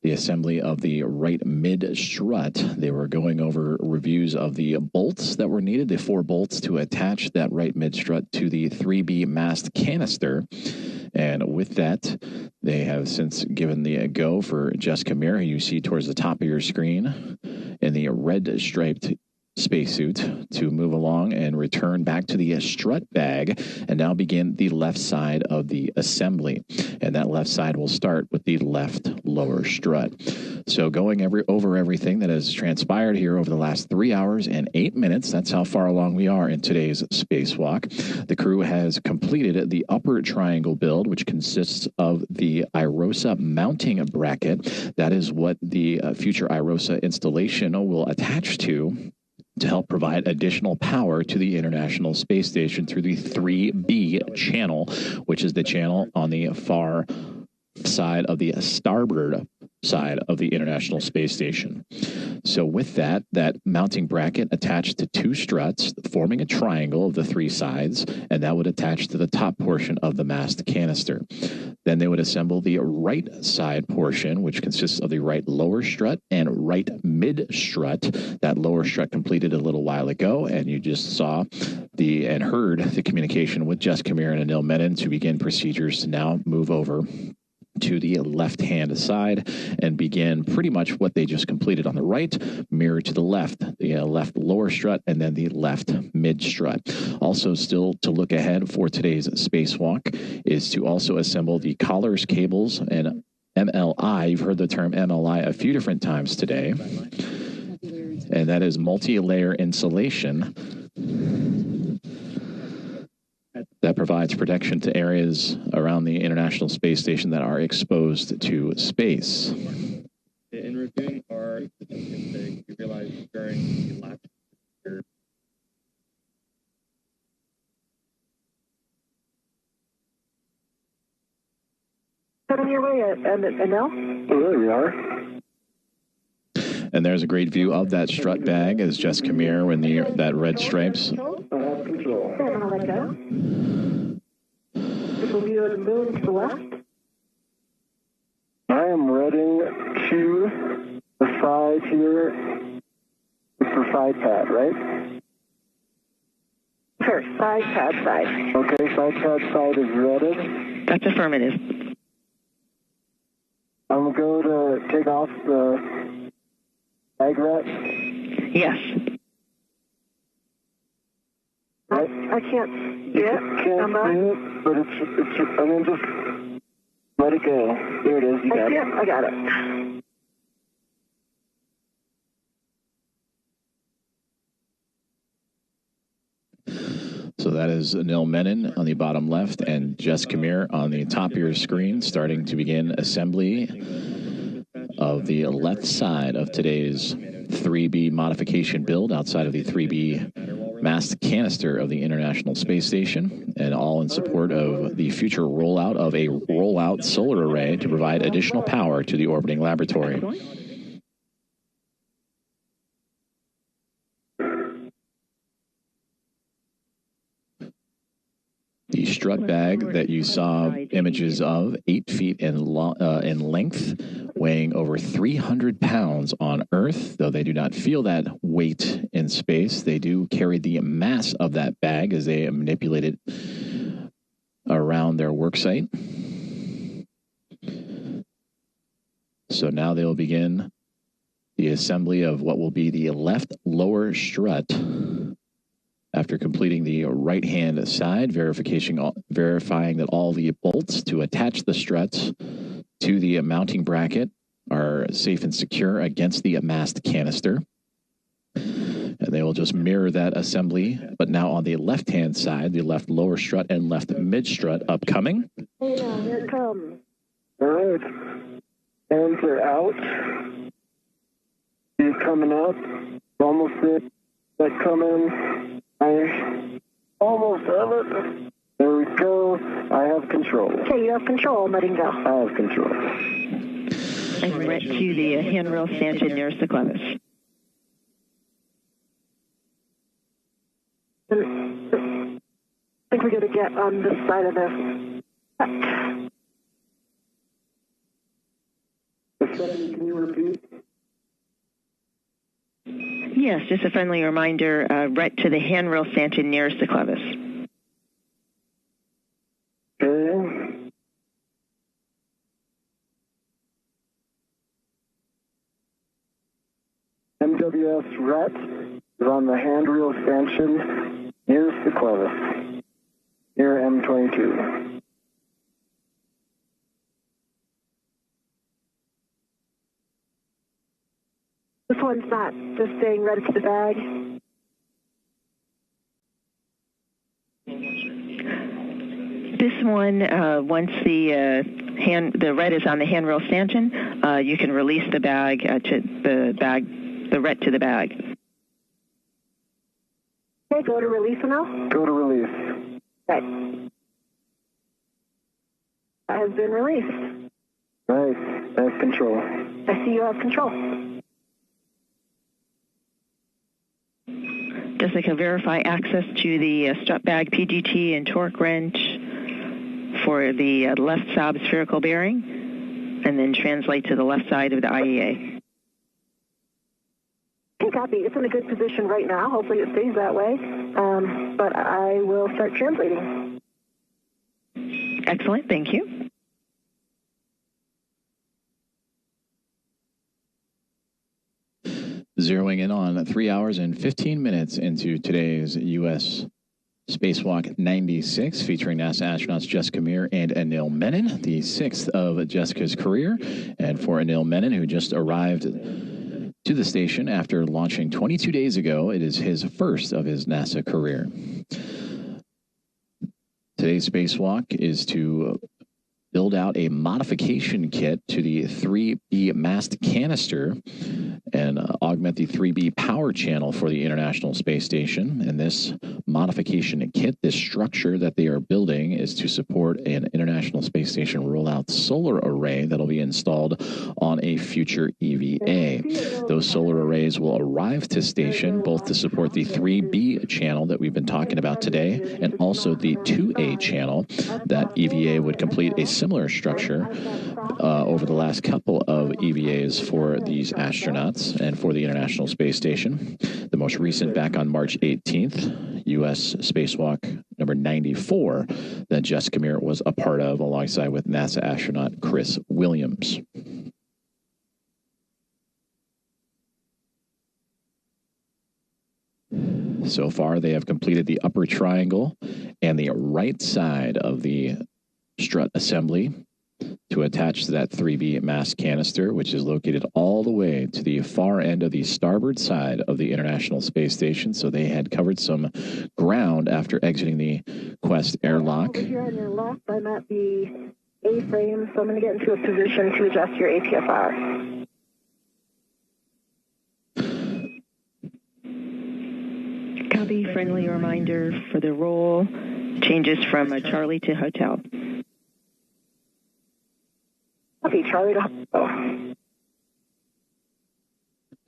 the assembly of the right mid strut. They were going over reviews of the bolts that were needed, the 4 bolts to attach that right mid strut to the 3B mast canister. And with that, they have since given the go for Jessica Meir, who you see towards the top of your screen in the red striped spacesuit to move along and return back to the strut bag and now begin the left side of the assembly. And that left side will start with the left lower strut. So going over everything that has transpired here over the last 3 hours and 8 minutes, that's how far along we are in today's spacewalk. The crew has completed the upper triangle build, which consists of the IROSA mounting bracket. That is what the future IROSA installation will attach to help provide additional power to the International Space Station through the 3B channel, which is the channel on the far side of the starboard side of the International Space Station. So with that mounting bracket attached to 2 struts, forming a triangle of the 3 sides, and that would attach to the top portion of the mast canister. Then they would assemble the right side portion, which consists of the right lower strut and right mid strut. That lower strut completed a little while ago, and you just saw and heard the communication with Jess Kamir and Anil Menon to begin procedures to now move over to the left-hand side and begin pretty much what they just completed on the right, mirror to the left lower strut, and then the left mid strut. Also, still to look ahead for today's spacewalk is to also assemble the collars, cables, and MLI. You've heard the term MLI a few different times today, and that is multi-layer insulation that provides protection to areas around the International Space Station that are exposed to space. In reviewing our statistics, we realized during the last year, Put on your way, Anil? Oh, there we are. And there's a great view of that strut bag as Jess Kamir when that red stripes. I have control. Then I'll let go. This will be the moon to the left. I am heading to the side here. It's the side pad, right? Sure, side pad side. Okay, side pad side is ready. That's affirmative. I'm going to take off the bag wrap. Yes. I can't see it. Can't see it, but it's I mean, just let it go. There it is. You got it. I got it. So that is Anil Menon on the bottom left and Jess Kamir on the top of your screen, starting to begin assembly of the left side of today's 3B modification build outside of the 3B mast canister of the International Space Station, and all in support of the future rollout of a rollout solar array to provide additional power to the orbiting laboratory. The strut bag that you saw images of, 8 feet in length, weighing over 300 pounds on Earth, though they do not feel that weight in space. They do carry the mass of that bag as they manipulate it around their work site. So now they will begin the assembly of what will be the left lower strut. After completing the right-hand side, verifying that all the bolts to attach the struts to the mounting bracket are safe and secure against the mast canister. And they will just mirror that assembly, but now on the left-hand side, the left lower strut and left mid-strut upcoming. Hey now, here it comes. All right. Hands are out. He's coming up. Almost there. That coming. I almost have it. There we go. I have control. Okay, you have control. I'm letting go. I have control. And right to the handrail stanchion nearest the clevis. I think we're going to get on this side of this. Can you repeat? Yes, just a friendly reminder, right to the handrail stanchion nearest the clevis. Okay. MWS RET on the handrail stanchion is the closest. Near M22. This one's not just staying right to the bag. This one, once the red is on the handrail stanchion, you can release the bag the red to the bag. Okay, go to release now. Go to release. Okay. That has been released. Nice. I have control. I see you have control. Jessica, verify access to the strut bag PGT and torque wrench for the left sob spherical bearing, and then translate to the left side of the IEA. Okay, copy. It's in a good position right now. Hopefully it stays that way. But I will start translating. Excellent. Thank you. Zeroing in on 3 hours and 15 minutes into today's U.S. Spacewalk 96, featuring NASA astronauts Jessica Meir and Anil Menon, the sixth of Jessica's career. And for Anil Menon, who just arrived to the station after launching 22 days ago, it is his first of his NASA career. Today's spacewalk is to build out a modification kit to the 3B mast canister and augment the 3B power channel for the International Space Station. And this modification kit, this structure that they are building, is to support an International Space Station rollout solar array that'll be installed on a future EVA. Those solar arrays will arrive to station both to support the 3B channel that we've been talking about today and also the 2A channel that EVA would complete a similar structure over the last couple of EVAs for these astronauts and for the International Space Station. The most recent back on March 18th, U.S. Spacewalk number 94 that Jessica Meir was a part of alongside with NASA astronaut Chris Williams. So far, they have completed the upper triangle and the right side of the strut assembly to attach to that 3B mast canister, which is located all the way to the far end of the starboard side of the International Space Station. So they had covered some ground after exiting the Quest airlock. Over here on your left, I'm at the A-frame, so I'm going to get into a position to adjust your APFR. Copy. Friendly reminder for the roll. Changes from Charlie to Hotel. Copy, Charlie to Hotel.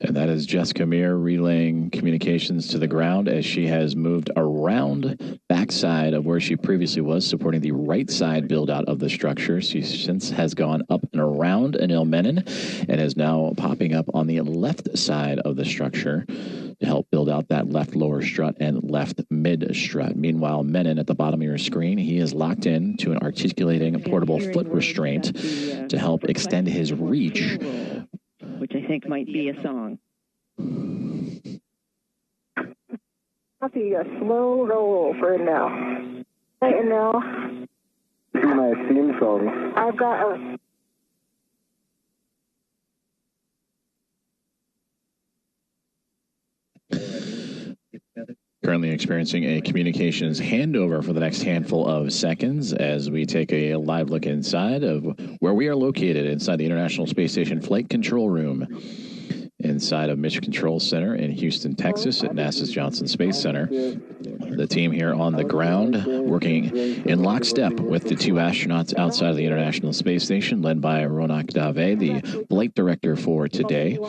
And that is Jessica Meir relaying communications to the ground as she has moved around backside of where she previously was, supporting the right side build out of the structure. She since has gone up and around Anil Menon and is now popping up on the left side of the structure to help build out that left lower strut and left mid strut. Meanwhile, Menon at the bottom of your screen, he is locked in to an articulating portable foot restraint to help extend his reach, which I think might be a song. Copy, a slow roll for now. Right, and now, My theme song. I've got a... Currently experiencing a communications handover for the next handful of seconds as we take a live look inside of where we are located inside the International Space Station Flight Control Room inside of Mission Control Center in Houston, Texas at NASA's Johnson Space Center. The team here on the ground working in lockstep with the two astronauts outside of the International Space Station, led by Ronak Dave, the flight director for today,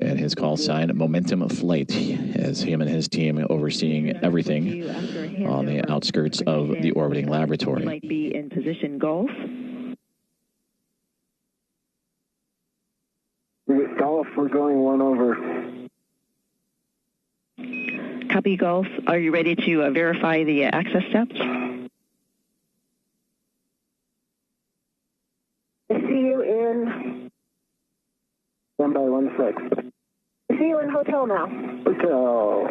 and his call sign Momentum Flight, as him and his team overseeing everything on the outskirts of the orbiting laboratory. Might be in position golf. Golf, we're going one over. Copy golf. Are you ready to verify the access steps? I see you in... 1 by 1 sec. I see see you in hotel now. Hotel.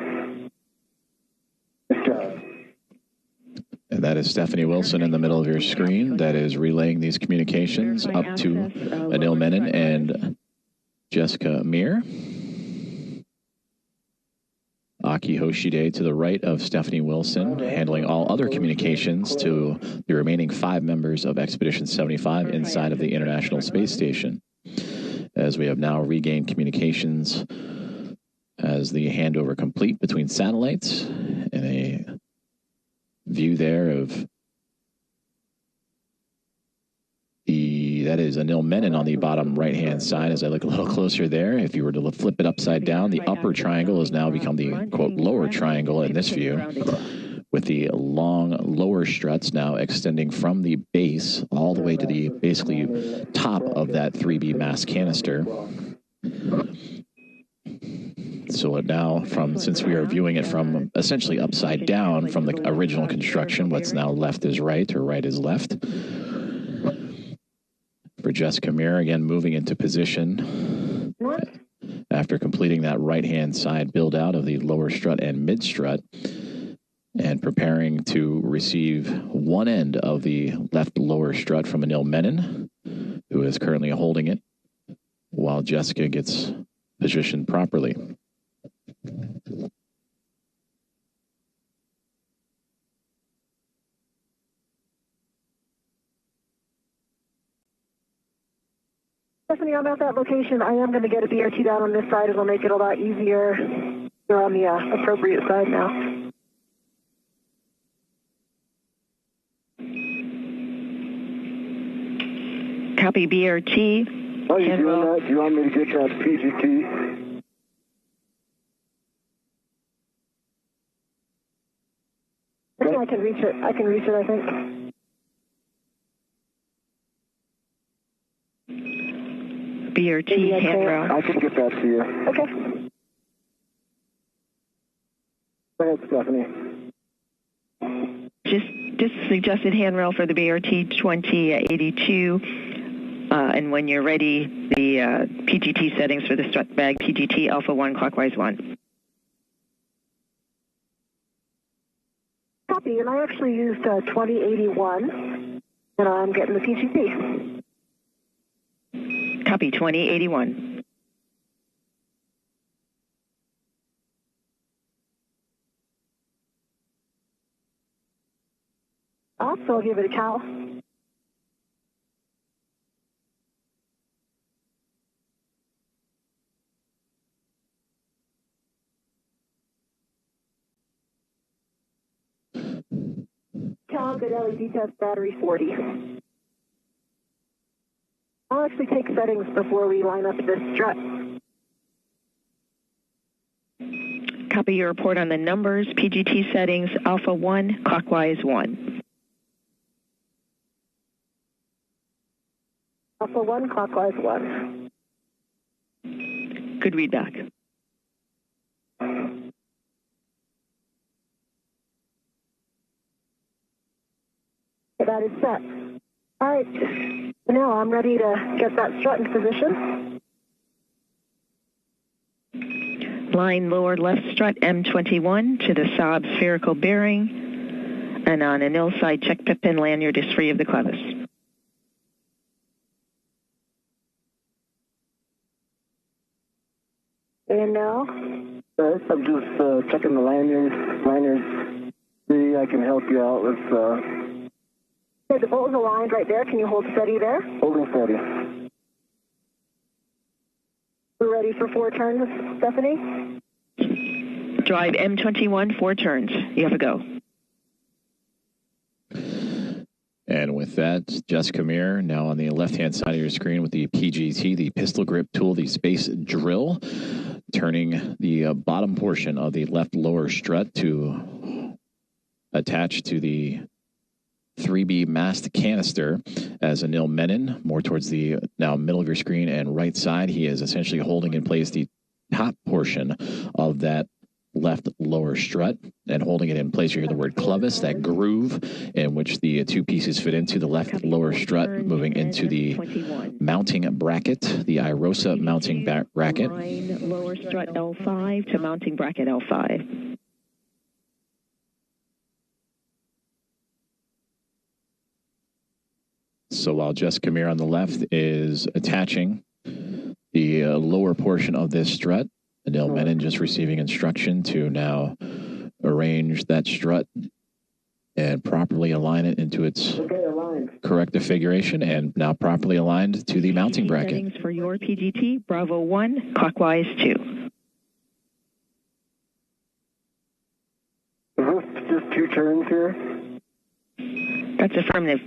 And that is Stephanie Wilson in the middle of your screen that is relaying these communications up to Anil Menon and Jessica Amir. Aki Hoshide to the right of Stephanie Wilson, handling all other communications to the remaining 5 members of Expedition 75 inside of the International Space Station. As we have now regained communications as the handover complete between satellites, and a view there of that is Anil Menon on the bottom right-hand side. As I look a little closer there, if you were to flip it upside down, the upper triangle has now become the, quote, lower triangle in this view, with the long lower struts now extending from the base all the way to the basically top of that 3B mass canister. So now, since we are viewing it from essentially upside down from the original construction, what's now left is right or right is left. For Jessica Amir, again, moving into position after completing that right-hand side build-out of the lower strut and mid-strut, and preparing to receive one end of the left lower strut from Anil Menon, who is currently holding it, while Jessica gets positioned properly. Stephanie, I'm at that location. I am going to get a BRT down on this side. It'll make it a lot easier. You're on the appropriate side now. Copy BRT. Oh, you doing that? Do you want me to get that PGT? I can reach it. I can reach it, I think. BRT handrail. I can get that to you. Okay. Go ahead, Stephanie. Just suggested handrail for the BRT 2082. And when you're ready, the PGT settings for the strut bag, PGT Alpha 1 clockwise 1. Copy, and I actually used 2081, and I'm getting the PGT. Copy 2081. Also, I'll give it a cow. Cal, good LED test battery 40. I'll actually take settings before we line up this strut. Copy your report on the numbers, PGT settings, Alpha 1, clockwise 1. Alpha 1, clockwise 1. Good readback. That is set. All right, now I'm ready to get that strut in position. Line lower left strut M21 to the Saab spherical bearing, and on Anil side, check pip pin lanyard is free of the clevis. And now? I'm just checking the lanyards. See, I can help you out with... Okay, the bolt is aligned right there. Can you hold steady there? Holding steady. We're ready for 4 turns, Stephanie? Drive M21, 4 turns. You have a go. And with that, Jessica Amir now on the left-hand side of your screen with the PGT, the pistol grip tool, the space drill, turning the bottom portion of the left lower strut to attach to the 3B mast canister as Anil Menon, more towards the now middle of your screen and right side. He is essentially holding in place the top portion of that left lower strut, and holding it in place, you hear the word clevis, that groove in which the two pieces fit into. The left lower strut moving into the mounting bracket, the IROSA mounting bracket. Lower strut L5 to mounting bracket L5. So while Jess Kamir on the left is attaching the lower portion of this strut, Anil Menon just receiving instruction to now arrange that strut and properly align it into its correct configuration, and now properly aligned to the mounting bracket. Settings for your PGT, Bravo 1, clockwise 2. Is this just 2 turns here? That's affirmative.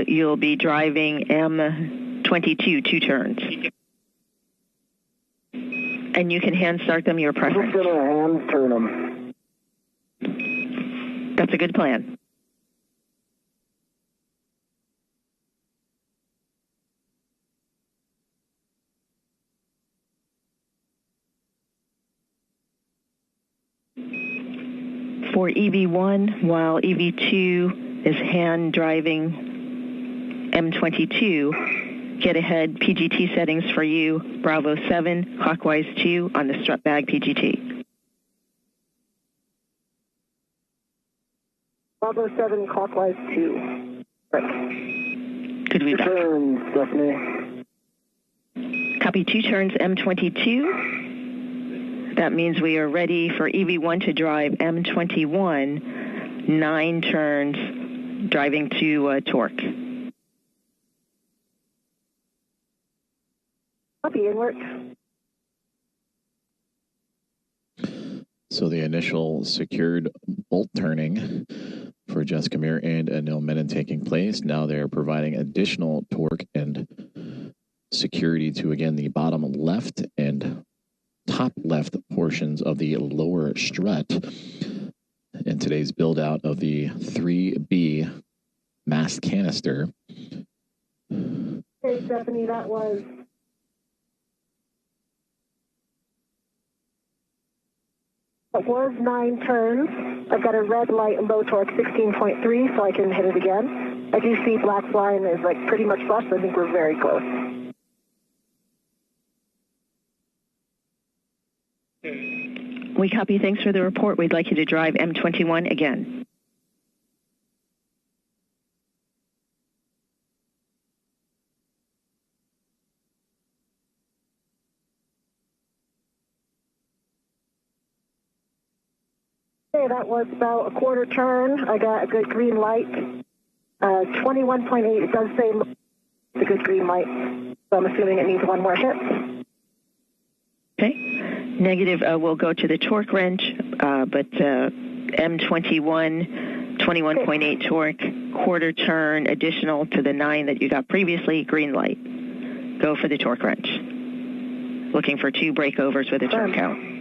You'll be driving M22, 2 turns. And you can hand start them, your preference. I'm just going to hand turn them. That's a good plan. For EV1, while EV2 is hand driving M22, get ahead PGT settings for you, Bravo 7, clockwise 2 on the strut bag PGT. Bravo 7, clockwise 2. Right. Good to be back. Turns, Stephanie. Copy 2 turns M22. That means we are ready for EV1 to drive M21, 9 turns, driving to torque. Copy, inward. So the initial secured bolt turning for Jess Kamir and Anil Menon taking place. Now they're providing additional torque and security to, again, the bottom left and top left portions of the lower strut in today's build out of the 3B mast canister. Okay, Stephanie, that was 9 turns. I've got a red light and low torque 16.3, so I can hit it again. I do see black line is like pretty much flush, so I think we're very close. We copy. Thanks for the report. We'd like you to drive M21 again. Okay, that was about a quarter turn. I got a good green light. 21.8, it does say it's a good green light, so I'm assuming it needs one more hit. Okay. Negative, we'll go to the torque wrench, but M21, 21.8 torque, quarter turn, additional to the 9 that you got previously, green light. Go for the torque wrench. Looking for 2 breakovers with a turn count.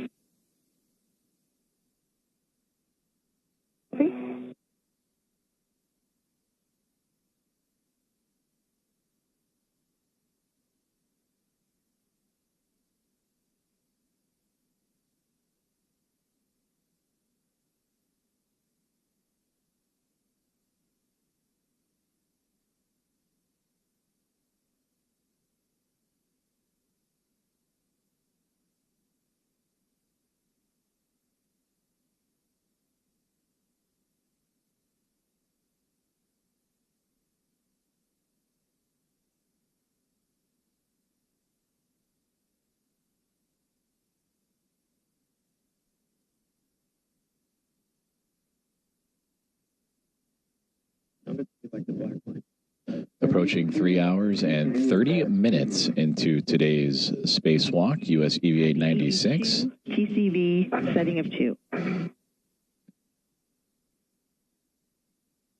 Approaching 3 hours and 30 minutes into today's spacewalk, US EVA 96. TCV setting of 2.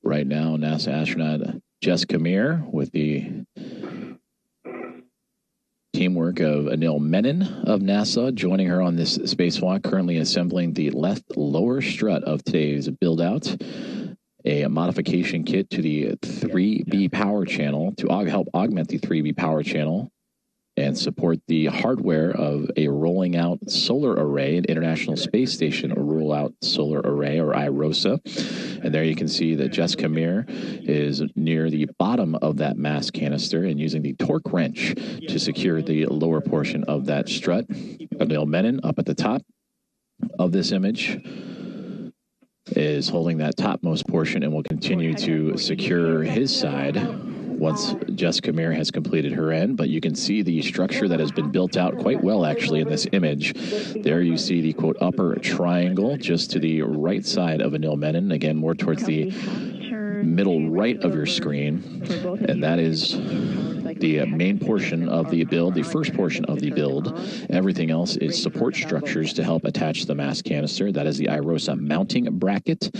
Right now, NASA astronaut Jess Kamir with the teamwork of Anil Menon of NASA joining her on this spacewalk, currently assembling the left lower strut of today's build-out. A modification kit to the 3B power channel to help augment the 3B power channel and support the hardware of a rolling out solar array, an International Space Station rollout solar array, or IROSA. And there you can see that Jessica Meir is near the bottom of that mass canister and using the torque wrench to secure the lower portion of that strut. Anil Menon up at the top of this image is holding that topmost portion and will continue to secure his side once Jessica Meir has completed her end. But you can see the structure that has been built out quite well, actually, in this image. There you see the, quote, upper triangle just to the right side of Anil Menon, again, more towards the middle right of your screen. And that is the main portion of the build, the first portion of the build. Everything else is support structures to help attach the mass canister. That is the IROSA mounting bracket,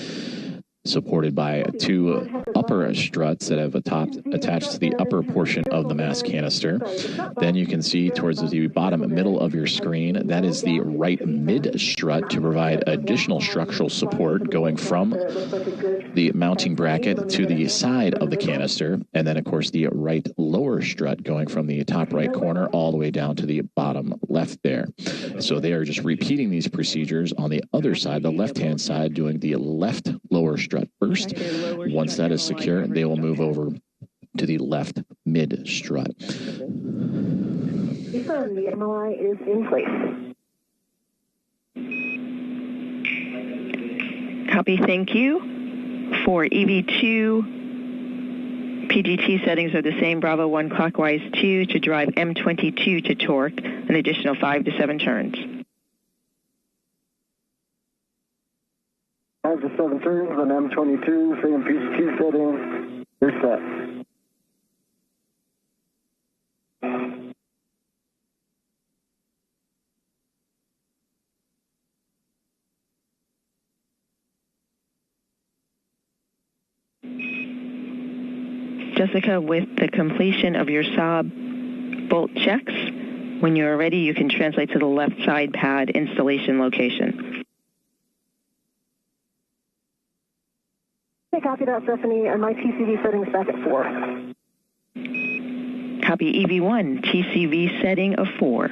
supported by two upper struts that have attached to the upper portion of the mass canister. Then you can see towards the bottom middle of your screen, that is the right mid strut to provide additional structural support going from the mounting bracket to the side of the canister. And then, of course, the right lower strut going from the top right corner all the way down to the bottom left there. So they are just repeating these procedures on the other side, the left-hand side, doing the left lower strut first. Once that is secure, they will move over to the left mid strut. Confirm the MOI is in place. Copy, thank you. For EV2, PGT settings are the same. Bravo 1 clockwise 2 to drive M22 to torque, an additional 5 to 7 turns. 5 to 7 turns on M22, same PGT setting. They're set. Jessica, with the completion of your Saab bolt checks, when you are ready, you can translate to the left side pad installation location. Okay, copy that, Stephanie, and my TCV settings back at 4. Copy EV1, TCV setting of 4.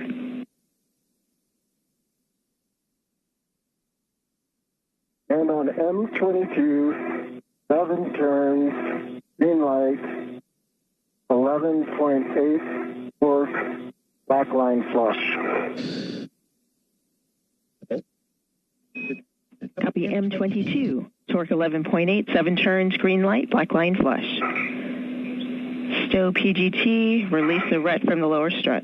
And on M22, 7 turns, green light, 11.8 torque, back line flush. Copy M22, torque 11.8, 7 turns, green light, black line flush. Stow PGT, release the ret from the lower strut.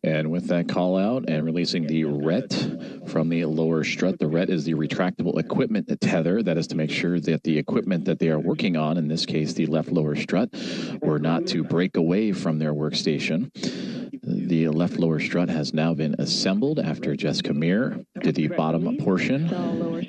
And with that call out and releasing the ret from the lower strut, the ret is the retractable equipment tether. That is to make sure that the equipment that they are working on, in this case the left lower strut, were not to break away from their workstation. The left lower strut has now been assembled after Jessica Meir did the bottom portion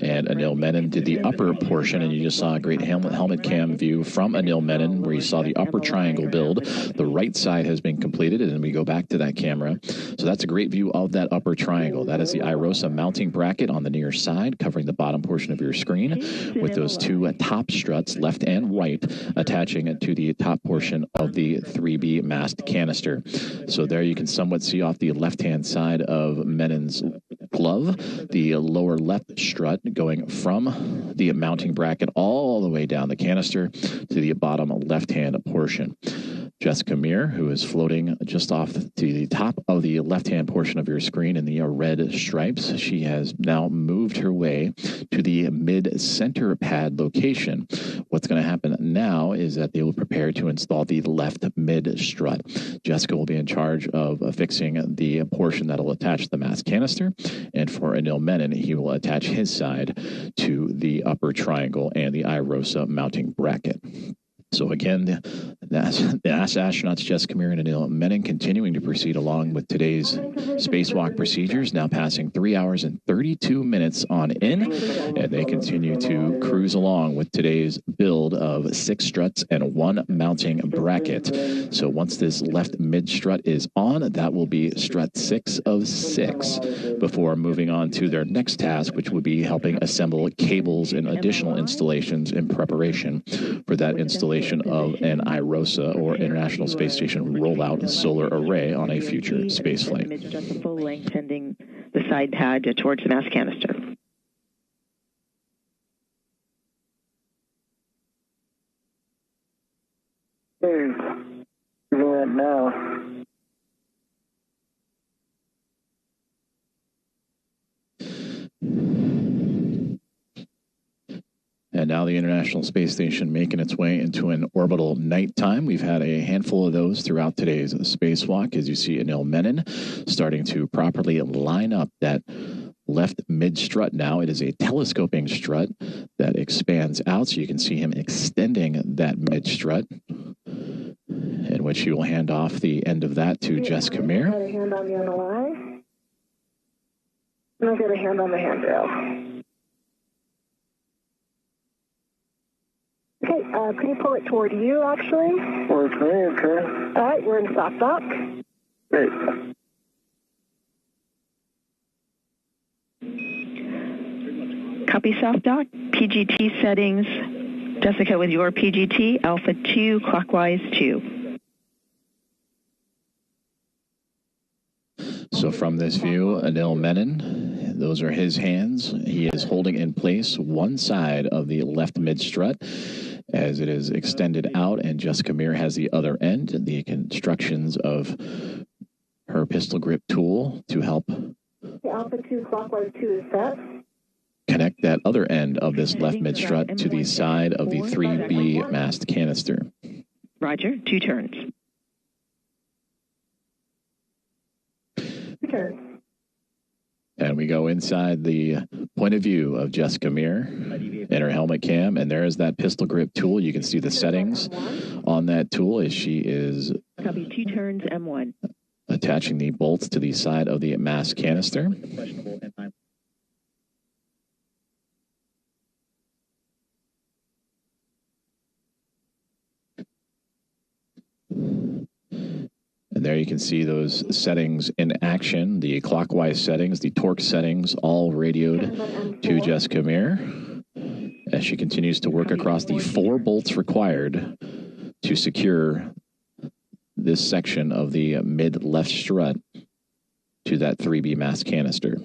and Anil Menon did the upper portion. And you just saw a great helmet cam view from Anil Menon where you saw the upper triangle build. The right side has been completed, and then we go back to that camera. So that's a great view of that upper triangle. That is the IROSA mounting bracket on the near side covering the bottom portion of your screen with those two top struts, left and right, attaching to the top portion of the 3B mast canister. So there you can somewhat see off the left-hand side of Menon's glove, the lower left strut going from the mounting bracket all the way down the canister to the bottom left-hand portion. Jessica Meir, who is floating just off to the top of the left-hand portion of your screen in the red stripes. She has now moved her way to the mid-center pad location. What's going to happen now is that they will prepare to install the left mid-strut. Jessica will be in charge of fixing the portion that will attach the mass canister, and for Anil Menon, he will attach his side to the upper triangle and the IROSA mounting bracket. So again, the NASA astronauts Jessica Meir and Anil Menon continuing to proceed along with today's spacewalk procedures, now passing 3 hours and 32 minutes on in, and they continue to cruise along with today's build of 6 struts and 1 mounting bracket. So once this left mid strut is on, that will be strut 6 of 6 before moving on to their next task, which would be helping assemble cables and additional installations in preparation for that installation of an IROSA IROSA, or International Space Station Rollout Solar Array, on a future spaceflight. Mid-strut to full length, sending the side pad towards the mass canister. Hey, doing that now. And now the International Space Station making its way into an orbital nighttime. We've had a handful of those throughout today's spacewalk, as you see Anil Menon starting to properly line up that left mid-strut now. It is a telescoping strut that expands out, so you can see him extending that mid-strut, in which he will hand off the end of that to Jessica Meir. Got a hand on the NLI. And I've got a hand on the handrail. Okay, can you pull it toward you, actually? Towards me, okay. All right, we're in soft dock. Great. Copy soft dock. PGT settings. Jessica, with your PGT, alpha 2, clockwise 2. So from this view, Anil Menon, those are his hands. He is holding in place one side of the left mid-strut as it is extended out, and Jessica Meir has the other end. The constructions of her pistol grip tool to help Alpha 2, clockwise 2 is set. connect that other end of this left mid-strut to the side of the 3B mast canister. Roger, 2 turns. 2 turns. And we go inside the point of view of Jessica Meir and her helmet cam, and there is that pistol grip tool. You can see the settings on that tool as she is Copy 2 turns, M1. attaching the bolts to the side of the mast canister. And there you can see those settings in action, the clockwise settings, the torque settings, all radioed to Jessica Meir as she continues to work across the 4 bolts required to secure this section of the mid-left strut to that 3B mast canister.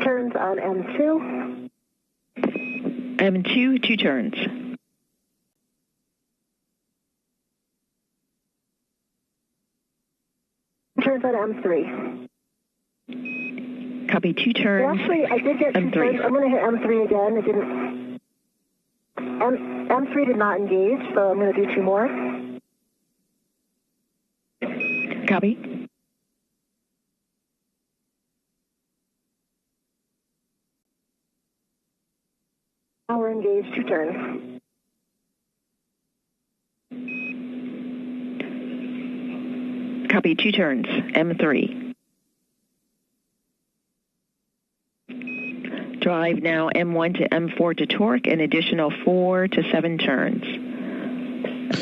Turns on M2. M2, 2 turns. Turns on M3. Copy 2 turns. Actually, I did get 2 M3. turns. I'm going to hit M3 again. It didn't. M3 did not engage, so I'm going to do 2 more. Copy. Now we're engaged, 2 turns. Copy 2 turns, M3. Drive now M1 to M4 to torque, an additional 4 to 7 turns.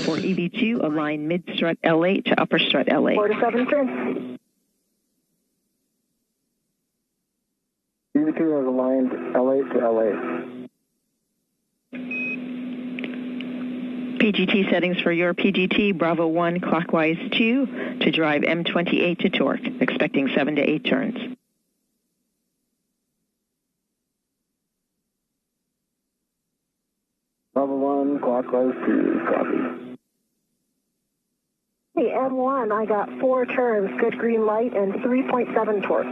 For EV2, align mid-strut L8 to upper strut L8. 4 to 7 turns. EV2 has aligned L8 to L8. PGT settings for your PGT, Bravo 1, clockwise 2, to drive M28 to torque, expecting 7 to 8 turns. Bravo 1, clockwise 2, copy. Hey, M1, I got 4 turns, good green light, and 3.7 torque.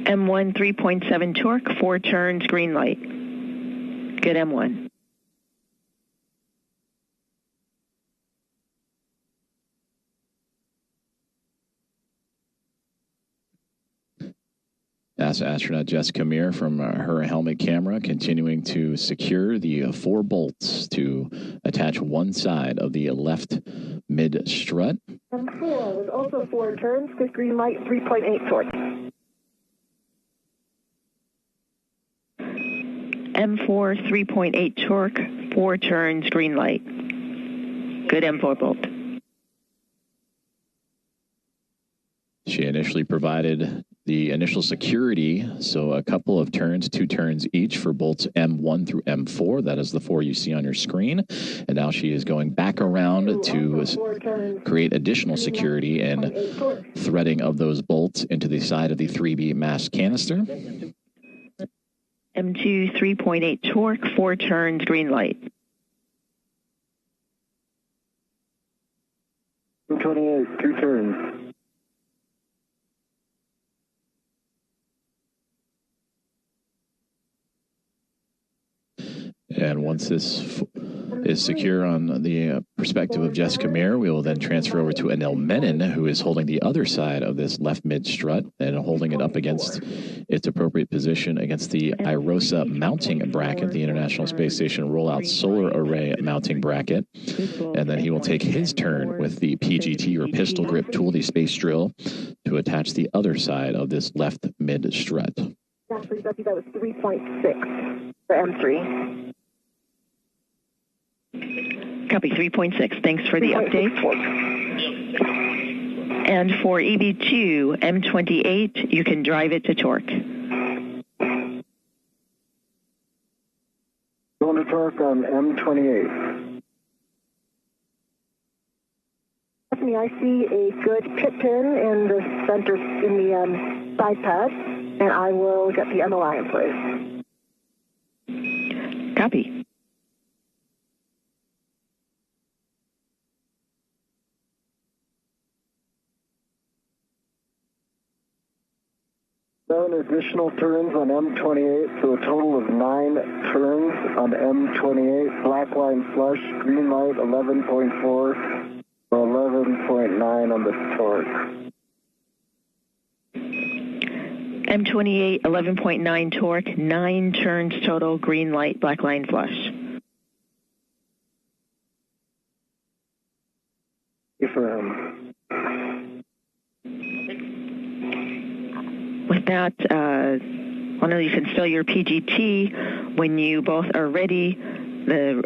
M1, 3.7 torque, 4 turns, green light. Good M1. NASA astronaut Jessica Meir from her helmet camera, continuing to secure the 4 bolts to attach one side of the left mid strut. M4 with also 4 turns with green light 3.8 torque. M4 3.8 torque, 4 turns, green light. Good M4 bolt. She initially provided the initial security, so a couple of turns, 2 turns each for bolts M1 through M4. That is the 4 you see on your screen. And now she is going back around to create additional security and threading of those bolts into the side of the 3B mass canister. M2 3.8 torque, 4 turns, green light. M28, 2 turns. And once this is secure on the perspective of Jessica Meir, we will then transfer over to Anil Menon, who is holding the other side of this left mid strut and holding it up against its appropriate position against the IROSA mounting bracket, the International Space Station Rollout Solar Array mounting bracket. And then he will take his turn with the PGT or pistol grip tool, the space drill, to attach the other side of this left mid strut. Actually, Becky, that was 3.6 for M3. Copy 3.6. Thanks for the update. And for EV2, M28, you can drive it to torque. Going to torque on M28. Stephanie, I see a good pit pin in the center, in the side pad, and I will get the MOI in place. Copy. Seven additional turns on M28, so a total of 9 turns on M28. Black line flush, green light 11.4, 11.9 on the torque. M28, 11.9 torque, 9 turns total, green light, black line flush. With that, one of you can still your PGT. When you both are ready, the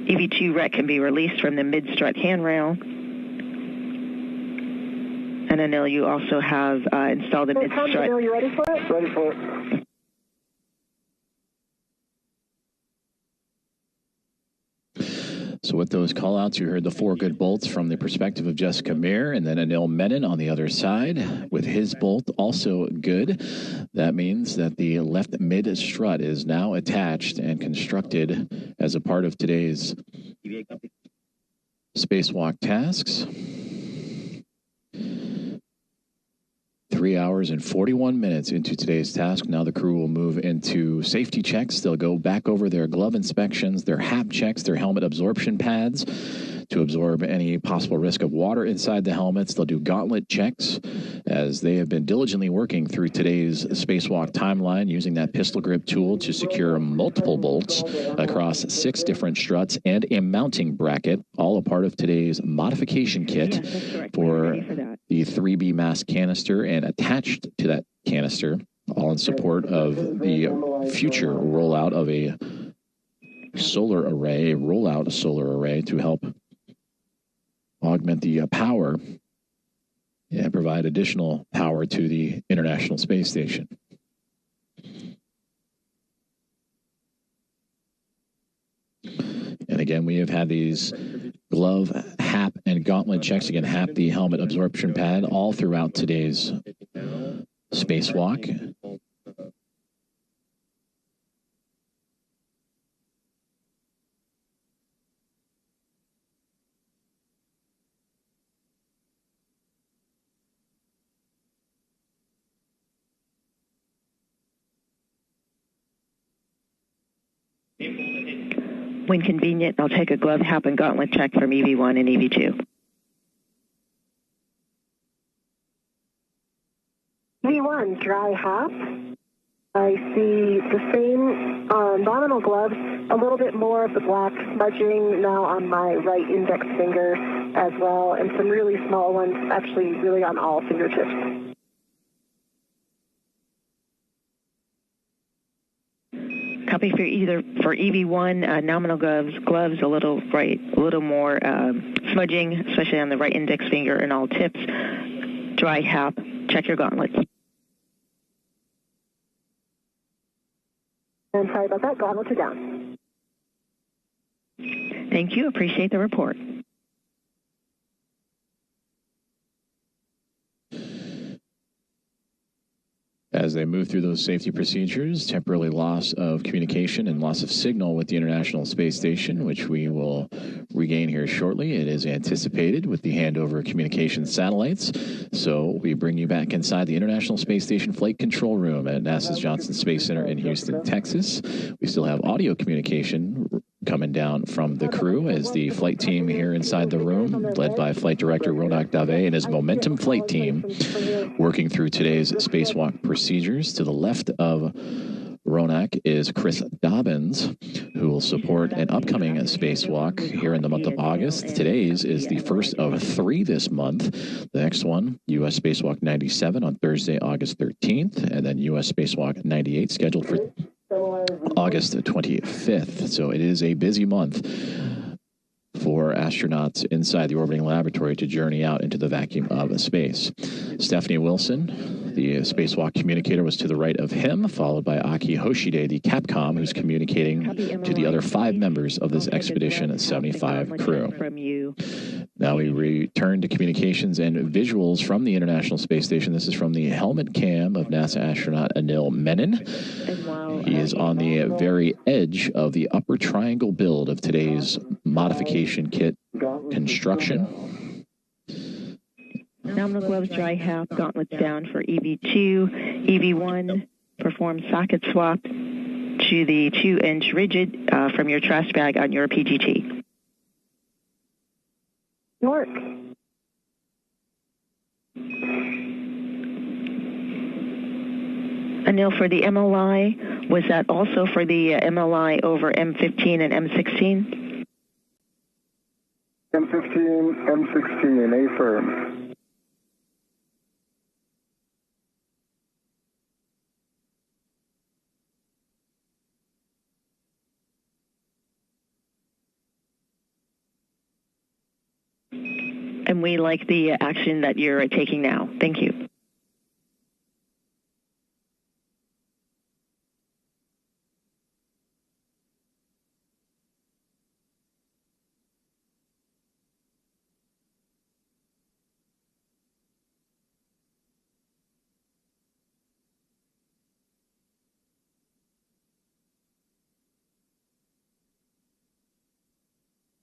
EV2 rec can be released from the mid-strut handrail. And Anil, you also have installed a mid-strut. Anil, you ready for it? Ready for it. So with those call-outs, you heard the 4 good bolts from the perspective of Jessica Meir, and then Anil Menon on the other side with his bolt also good. That means that the left mid-strut is now attached and constructed as a part of today's spacewalk tasks. 3 hours and 41 minutes into today's task. Now the crew will move into safety checks. They'll go back over their glove inspections, their HAP checks, their helmet absorption pads to absorb any possible risk of water inside the helmets. They'll do gauntlet checks as they have been diligently working through today's spacewalk timeline using that pistol grip tool to secure multiple bolts across 6 different struts and a mounting bracket, all a part of today's modification kit for the 3B mass canister, and attached to that canister, all in support of the future rollout of a solar array, rollout solar array to help augment the power and provide additional power to the International Space Station. And again, we have had these glove, HAP, and gauntlet checks. Again, HAP, the helmet absorption pad, all throughout today's spacewalk. When convenient, I'll take a glove, HAP, and gauntlet check from EV1 and EV2. EV1, dry half. I see the same nominal gloves, a little bit more of the black smudging now on my right index finger as well, and some really small ones actually really on all fingertips. Copy for EV1 nominal gloves a little more smudging, especially on the right index finger and all tips. Dry half. Check your gauntlets. And sorry about that. Gauntlets are down. Thank you. Appreciate the report. As they move through those safety procedures, temporary loss of communication and loss of signal with the International Space Station, which we will regain here shortly. It is anticipated with the handover of communication satellites. So we bring you back inside the International Space Station Flight Control Room at NASA's Johnson Space Center in Houston, Texas. We still have audio communication coming down from the crew as the flight team here inside the room, led by Flight Director Ronak Dave and his Momentum flight team, working through today's spacewalk procedures. To the left of Ronak is Chris Dobbins, who will support an upcoming spacewalk here in the month of August. Today's is the first of 3 this month. The next one, U.S. Spacewalk 97 on Thursday, August 13th, and then U.S. Spacewalk 98 scheduled for August 25th. So it is a busy month for astronauts inside the orbiting laboratory to journey out into the vacuum of space. Stephanie Wilson, the spacewalk communicator, was to the right of him, followed by Aki Hoshide, the Capcom, who's communicating to the other 5 members of this Expedition 75 crew. Now we return to communications and visuals from the International Space Station. This is from the helmet cam of NASA astronaut Anil Menon. He is on the very edge of the upper triangle build of today's modification kit construction. Nominal gloves dry half, gauntlets down for EV2. EV1, perform socket swap to the 2-inch rigid from your trash bag on your PGT. York. Anil, for the MLI, was that also for the MLI over M15 and M16? M15, M16, affirm. And we like the action that you're taking now. Thank you.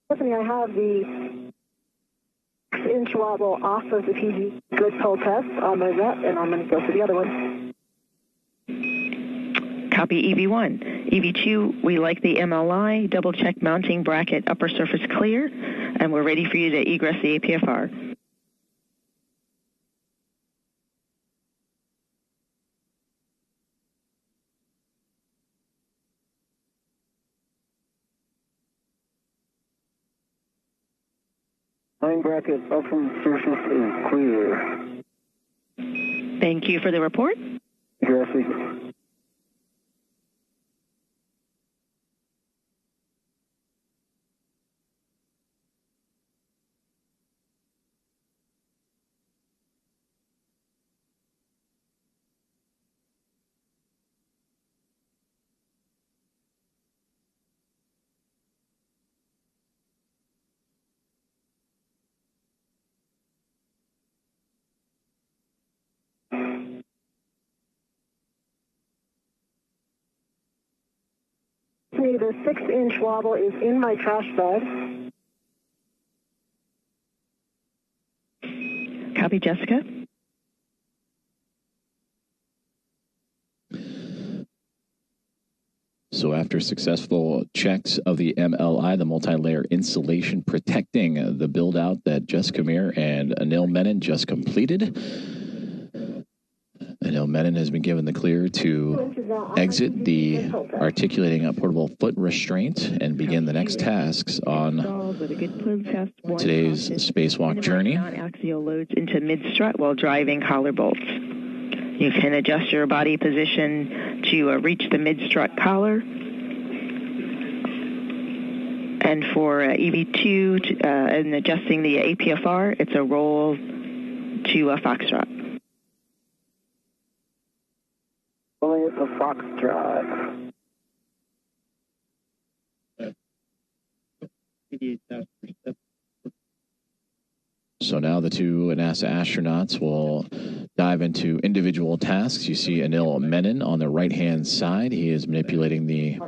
Stephanie, I have the 6-inch wobble off of the PG good pull test on my rep, and I'm going to go for the other one. Copy EV1. EV2, we like the MLI, double check mounting bracket, upper surface clear, and we're ready for you to egress the APFR. Line bracket upper surface is clear. Thank you for the report. Egressing. The 6-inch wobble is in my trash bag. Copy, Jessica. So after successful checks of the MLI, the multi-layer insulation protecting the build-out that Jessica Meir and Anil Menon just completed, Anil Menon has been given the clear to exit the articulating portable foot restraint and begin the next tasks on today's spacewalk journey. Non-axial loads into mid-strut while driving collar bolts. You can adjust your body position to reach the mid-strut collar. And for EV2 and adjusting the APFR, it's a roll to a foxtrot. Only it's a foxtrot. So now the two NASA astronauts will dive into individual tasks. You see Anil Menon on the right-hand side. He is manipulating the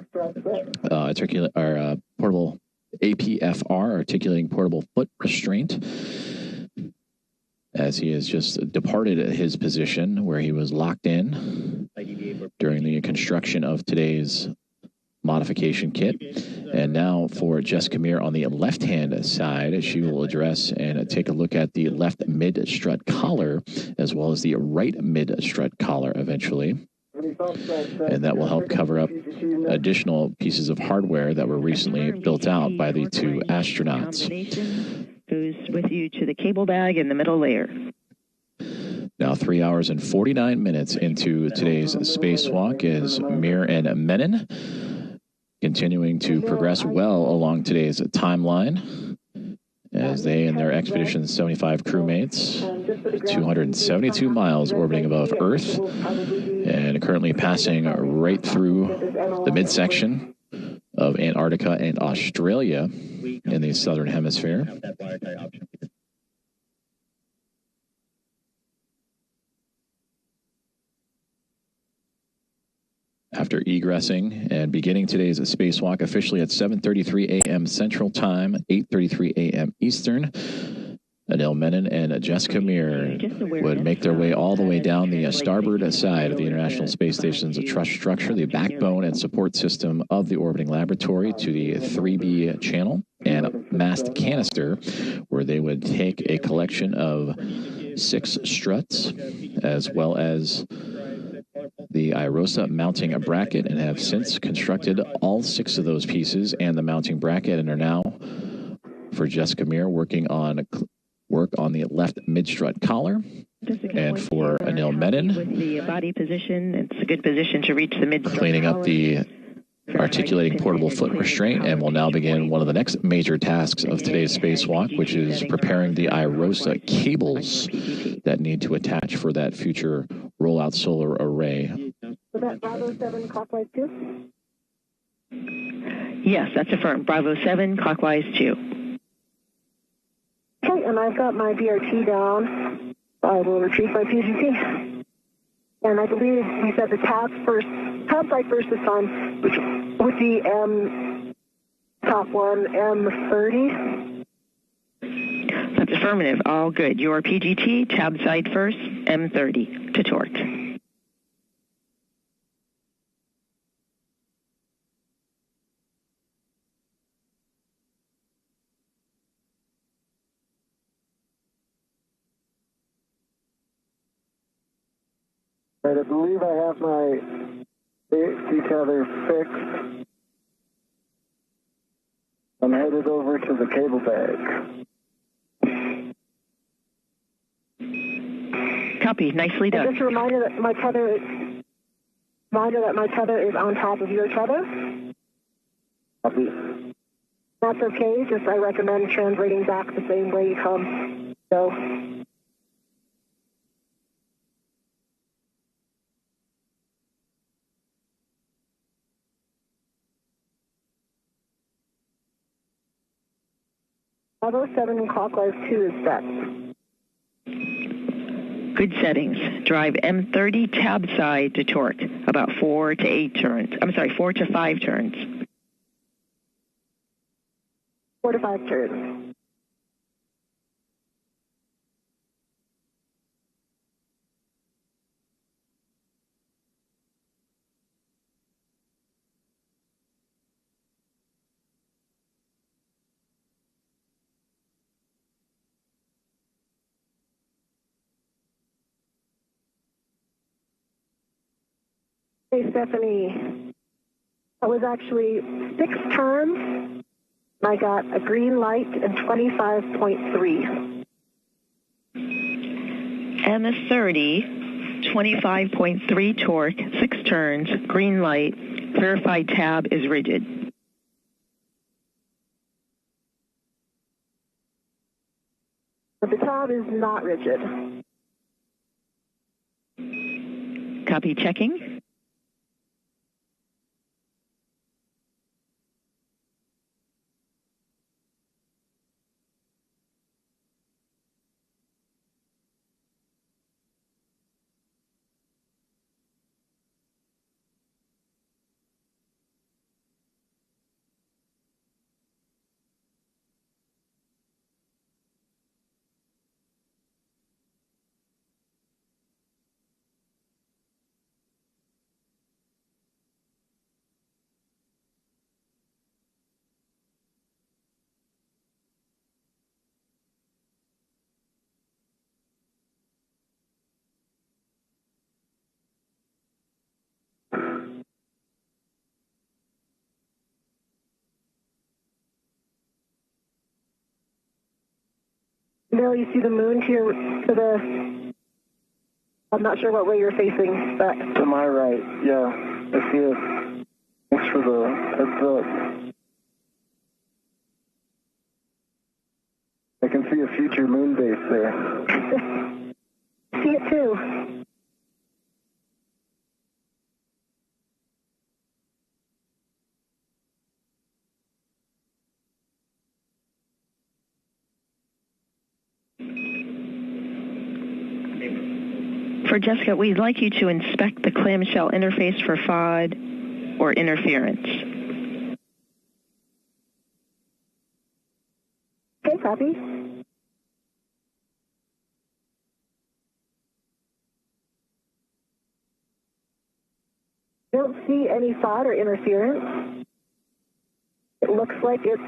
portable APFR, articulating portable foot restraint, as he has just departed his position where he was locked in during the construction of today's modification kit. And now for Jessica Meir on the left-hand side, she will address and take a look at the left mid-strut collar as well as the right mid-strut collar eventually. And that will help cover up additional pieces of hardware that were recently built out by the two astronauts. Goes with you to the cable bag in the middle layer. Now 3 hours and 49 minutes into today's spacewalk is Meir and Menon continuing to progress well along today's timeline as they and their Expedition 75 crewmates, 272 miles orbiting above Earth and currently passing right through the midsection of Antarctica and Australia in the southern hemisphere. After egressing and beginning today's spacewalk officially at 7:33 a.m. Central Time, 8:33 a.m. Eastern, Anil Menon and Jessica Meir would make their way all the way down the starboard side of the International Space Station's truss structure, the backbone and support system of the orbiting laboratory, to the 3B channel and mast canister, where they would take a collection of 6 struts as well as the IROSA mounting bracket, and have since constructed all 6 of those pieces and the mounting bracket, and are now, for Jessica Meir, working on the left mid-strut collar. And for Anil Menon, with the body position, it's a good position to reach the mid-strut cleaning up collar. the articulating portable foot restraint, and will now begin one of the next major tasks of today's spacewalk, which is preparing the IROSA cables that need to attach for that future rollout solar array. Was that Bravo 7 clockwise 2? Yes, that's affirmed. Bravo 7, clockwise 2. Okay, and I've got my BRT down. I will retrieve my PGT. And I believe we said the tab side first this time, which would be top one, M30. That's affirmative. All good. Your PGT, tab side first, M30 to torque. Right, I believe I have my safety tether fixed. I'm headed over to the cable bag. Copy. Nicely And done. just a reminder that my tether is on top of your tether. Copy. That's okay. Just I recommend translating back the same way you come. So. Bravo 7 clockwise 2 is set. Good settings. Drive M30 tab side to torque. About 4 to 8 turns. 4 to 5 turns. 4 to 5 turns. Hey, Stephanie. That was actually 6 turns. I got a green light and 25.3. M30, 25.3 torque, 6 turns, green light, verified tab is rigid. But the tab is not rigid. Copy checking. Bill, you see the moon here to the... I'm not sure what way you're facing, but... To my right, yeah. I see it. Thanks for the heads up. I can see a future moon base there. See it too. For Jessica, we'd like you to inspect the clamshell interface for FOD or interference. Okay, copy. Don't see any FOD or interference. It looks like it's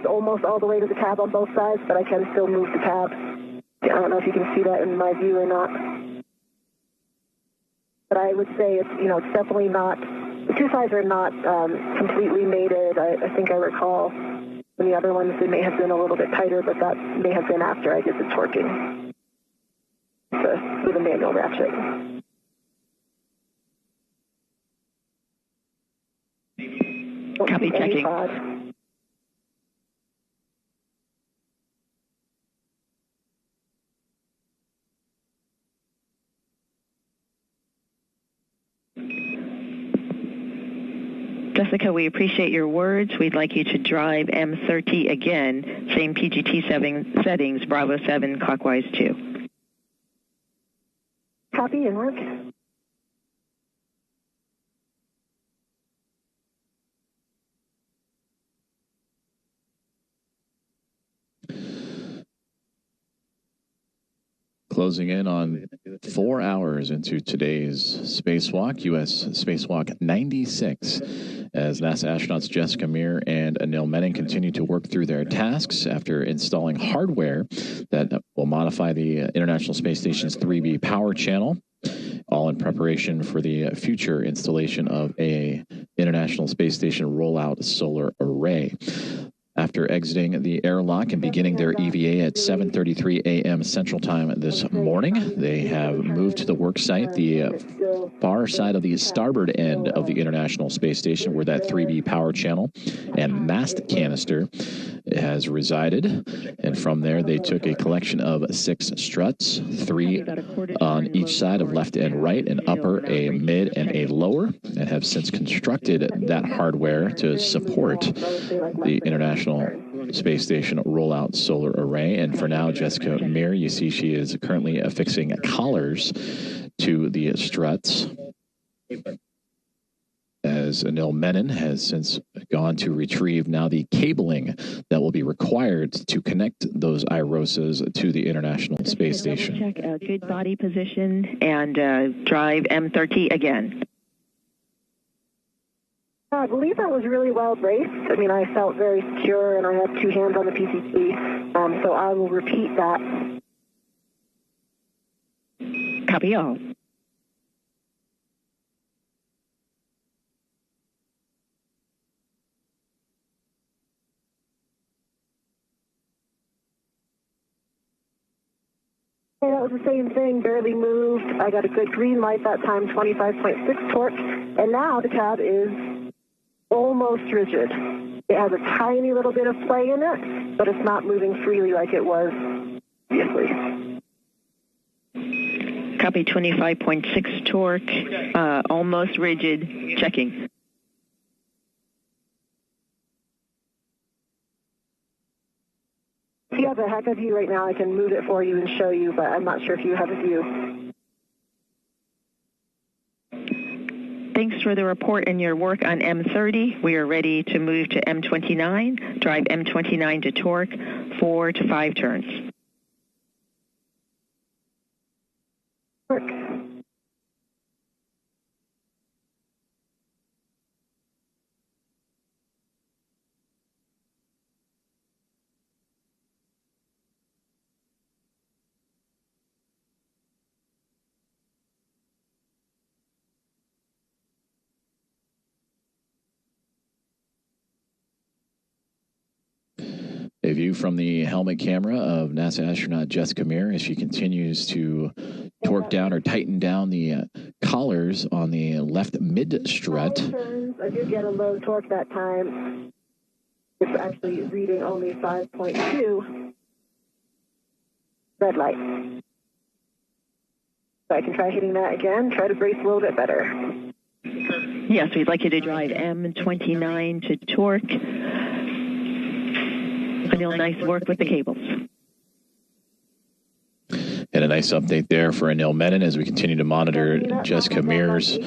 almost all the way to the tab on both sides, but I can still move the tab. I don't know if you can see that in my view or not. But I would say it's definitely not, the two sides are not completely mated. I think I recall in the other ones they may have been a little bit tighter, but that may have been after I did the torquing with a manual ratchet. Copy checking. Jessica, we appreciate your words. We'd like you to drive M30 again, same PGT settings, Bravo 7, clockwise 2. Copy and work. Closing in on 4 hours into today's spacewalk, U.S. Spacewalk 96, as NASA astronauts Jessica Meir and Anil Menon continue to work through their tasks after installing hardware that will modify the International Space Station's 3B power channel, all in preparation for the future installation of a International Space Station rollout solar array. After exiting the airlock and beginning their EVA at 7:33 a.m. Central Time this morning, they have moved to the work site, the far side of the starboard end of the International Space Station, where that 3B power channel and mast canister has resided. And from there, they took a collection of 6 struts, 3 on each side of left and right, an upper, a mid, and a lower, and have since constructed that hardware to support the International Space Station rollout solar array. And for now, Jessica Meir, you see she is currently affixing collars to the struts, as Anil Menon has since gone to retrieve now the cabling that will be required to connect those IROSAs to the International Space Station. Check a good body position and drive M30 again. I believe that was really well braced. I mean, I felt very secure, and I had 2 hands on the PCT, so I will repeat that. Copy all. Hey, that was the same thing, barely moved. I got a good green light that time, 25.6 torque. And now the cab is almost rigid. It has a tiny little bit of play in it, but it's not moving freely like it was previously. Copy 25.6 torque, almost rigid, checking. If you have a heck of view right now, I can move it for you and show you, but I'm not sure if you have a view. Thanks for the report and your work on M30. We are ready to move to M29, drive M29 to torque, 4 to 5 turns. Torque. A view from the helmet camera of NASA astronaut Jessica Meir as she continues to torque down or tighten down the collars on the left mid-strut. I did get a low torque that time. It's actually reading only 5.2. Red light. So I can try hitting that again, try to brace a little bit better. Yes, we'd like you to drive M29 to torque. Anil, nice work with the cables. And a nice update there for Anil Menon as we continue to monitor Jessica Meir's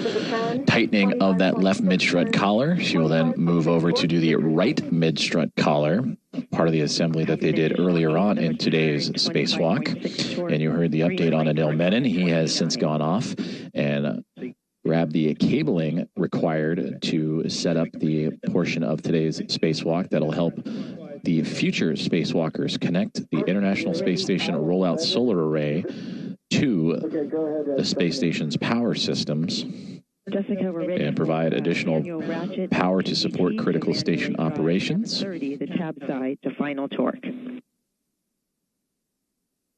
tightening of that left mid-strut collar. She will then move over to do the right mid-strut collar, part of the assembly that they did earlier on in today's spacewalk. And you heard the update on Anil Menon. He has since gone off and grabbed the cabling required to set up the portion of today's spacewalk that'll help the future spacewalkers connect the International Space Station rollout solar array to the space station's power systems and provide additional power to support critical station operations. The tab side to final torque.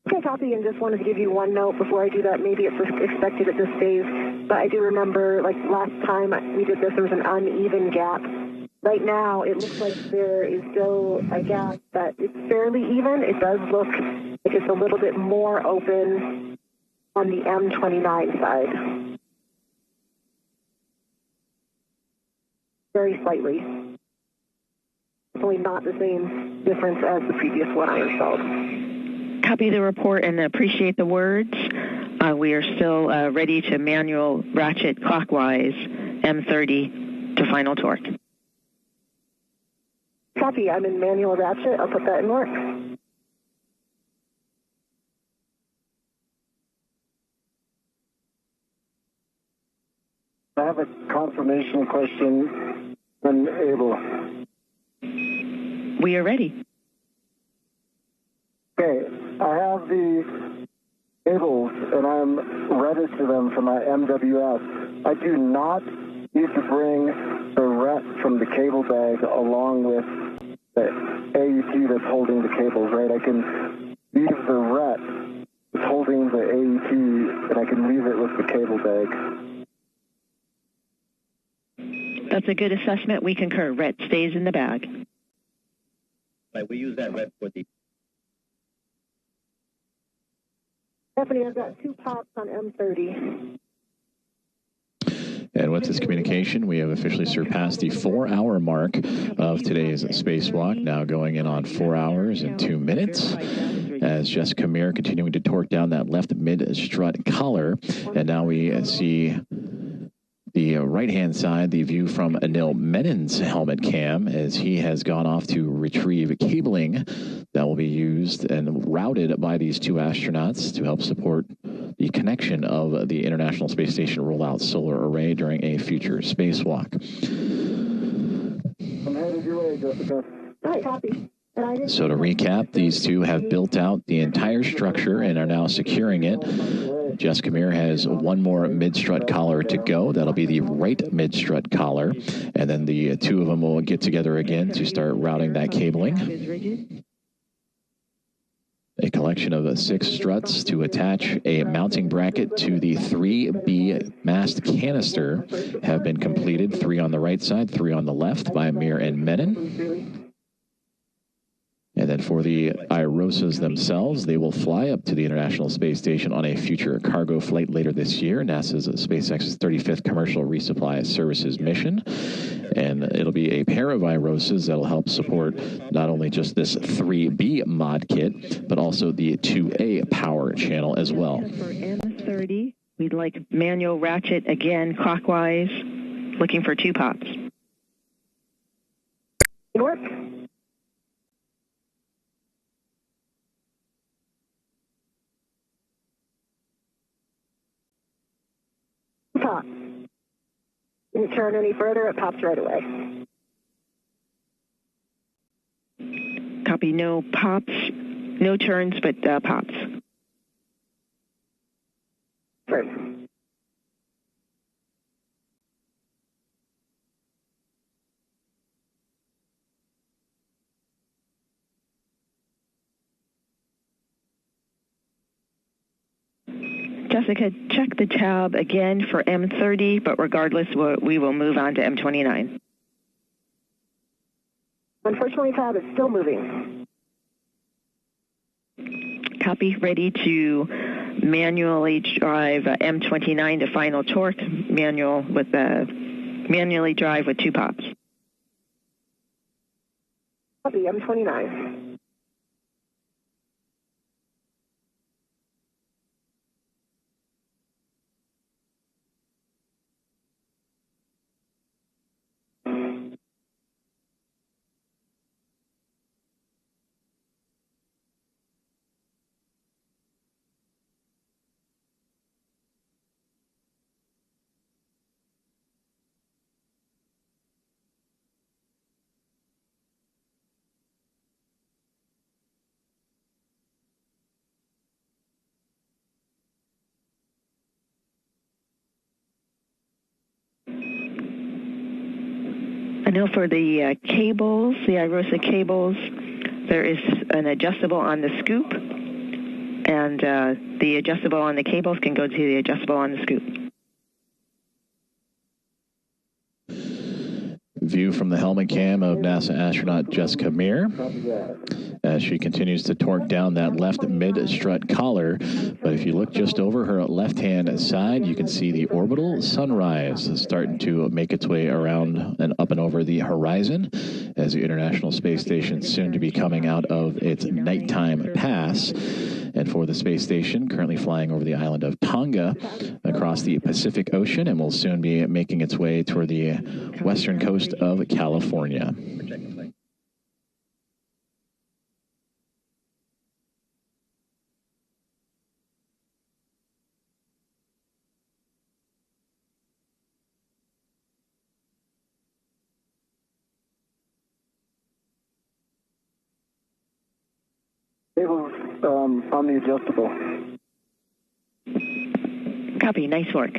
Okay, copy, and just wanted to give you one note before I do that. Maybe it's expected at this phase, but I do remember, like last time we did this, there was an uneven gap. Right now, it looks like there is still a gap that is fairly even. It does look like it's a little bit more open on the M29 side. Very slightly. It's only not the same difference as the previous one I installed. Copy the report and appreciate the words. We are still ready to manual ratchet clockwise M30 to final torque. Copy. I'm in manual ratchet. I'll put that in work. I have a confirmation question when able. We are ready. Okay, I have the cables and I'm ready to them for my MWS. I do not need to bring the rest from the cable bag along with the AET that's holding the cables, right? I can leave the RET that's holding the AET and I can leave it with the cable bag. That's a good assessment. We concur. RET stays in the bag. Right, we use that RET for the... Stephanie, I've got 2 pops on M30. And with this communication, we have officially surpassed the 4-hour mark of today's spacewalk, now going in on 4 hours and 2 minutes, as Jessica Meir continuing to torque down that left mid-strut collar. And now we see the right-hand side, the view from Anil Menon's helmet cam, as he has gone off to retrieve cabling that will be used and routed by these 2 astronauts to help support the connection of the International Space Station rollout solar array during a future spacewalk. I'm headed your way, Jessica. All right, copy. So to recap, these two have built out the entire structure and are now securing it. Jessica Meir has one more mid-strut collar to go. That'll be the right mid-strut collar. And then the two of them will get together again to start routing that cabling. A collection of 6 struts to attach a mounting bracket to the 3B mast canister have been completed. 3 on the right side, 3 on the left by Meir and Menon. And then for the IROSAs themselves, they will fly up to the International Space Station on a future cargo flight later this year, NASA's SpaceX's 35th Commercial Resupply Services mission. And it'll be a pair of IROSAs that'll help support not only just this 3B mod kit, but also the 2A power channel as well. For M30, we'd like manual ratchet again clockwise, looking for 2 pops. Work. Pop. Didn't turn any further, it pops right away. Copy, no pops, no turns, but pops. First. Jessica, check the tab again for M30, but regardless, we will move on to M29. Unfortunately, tab is still moving. Copy, ready to manually drive M29 to final torque, manually drive with 2 pops. Copy, M29. I know for the cables, the IROSA cables, there is an adjustable on the scoop, and the adjustable on the cables can go to the adjustable on the scoop. View from the helmet cam of NASA astronaut Jessica Meir as she continues to torque down that left mid-strut collar. But if you look just over her left-hand side, you can see the orbital sunrise starting to make its way around and up and over the horizon as the International Space Station soon to be coming out of its nighttime pass. And for the space station, currently flying over the island of Tonga across the Pacific Ocean, and will soon be making its way toward the western coast of California. It was on the adjustable. Copy. Nice work.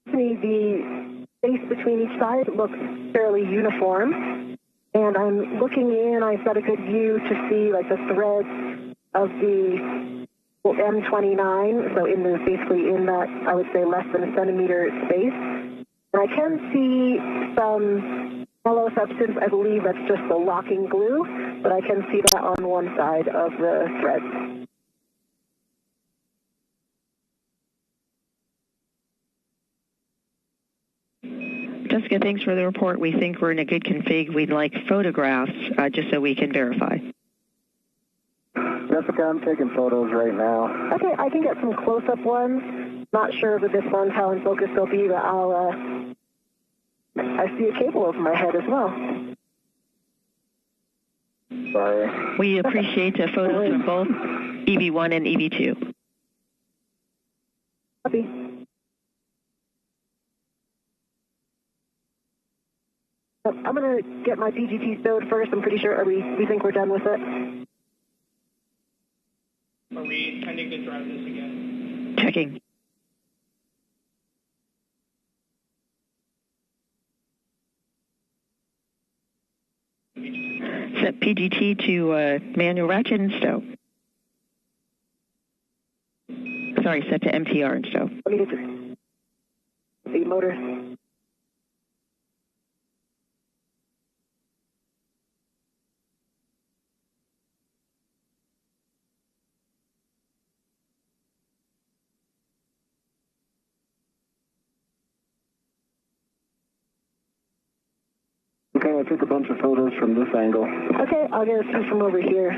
The space between each side looks fairly uniform, and I'm looking in. I've got a good view to see like the threads of the M29. So basically in that, I would say less than a centimeter space. And I can see some yellow substance. I believe that's just the locking glue, but I can see that on one side of the thread. Jessica, thanks for the report. We think we're in a good config. We'd like photographs just so we can verify. Jessica, I'm taking photos right now. Okay, I can get some close-up ones. Not sure with this one how in focus they'll be, but I see a cable over my head as well. Sorry. We appreciate the photos of both EV1 and EV2. Copy. I'm going to get my PGT stowed first. I'm pretty sure we think we're done with it. Are we intending to drive this again? Checking. Set PGT to manual ratchet and stow. Sorry, set to MTR and stow. Let me get the motor. Okay, I took a bunch of photos from this angle. Okay, I'll get a few from over here.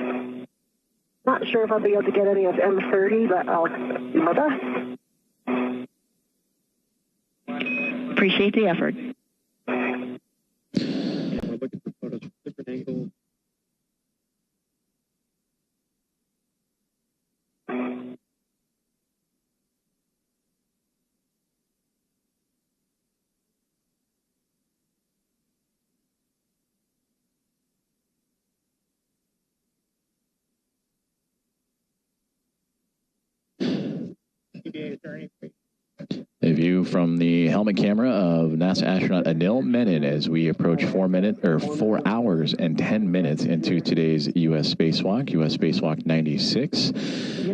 Not sure if I'll be able to get any of M30, but I'll do my best. Appreciate the effort. We're looking for photos from different angles. Is there any A view from the helmet camera of NASA astronaut Anil Menon as we approach 4 hours and 10 minutes into today's U.S. Spacewalk 96.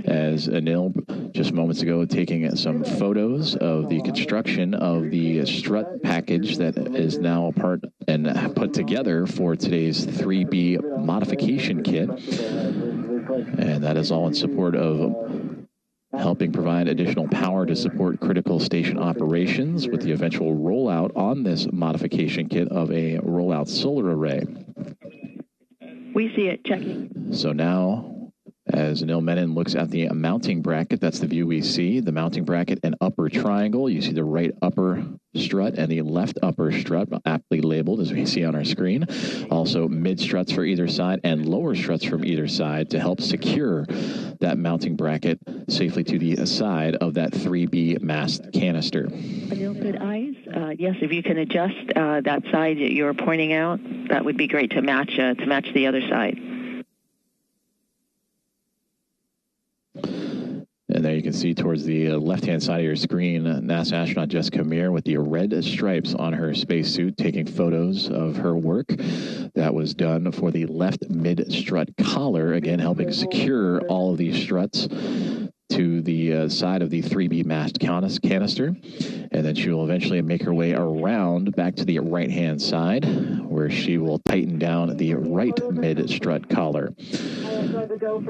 As Anil just moments ago taking some photos of the construction of the strut package that is now a part and put together for today's 3B modification kit. And that is all in support of helping provide additional power to support critical station operations with the eventual rollout on this modification kit of a rollout solar array. We see it. Checking. So now, as Anil Menon looks at the mounting bracket, that's the view we see, the mounting bracket and upper triangle. You see the right upper strut and the left upper strut, aptly labeled as we see on our screen. Also mid struts for either side and lower struts from either side to help secure that mounting bracket safely to the side of that 3B mast canister. Anil, good eyes. Yes, if you can adjust that side that you're pointing out, that would be great to match the other side. And there you can see towards the left-hand side of your screen, NASA astronaut Jessica Meir with the red stripes on her spacesuit taking photos of her work. That was done for the left mid-strut collar, again helping secure all of these struts to the side of the 3B mast canister. And then she will eventually make her way around back to the right-hand side, where she will tighten down the right mid-strut collar.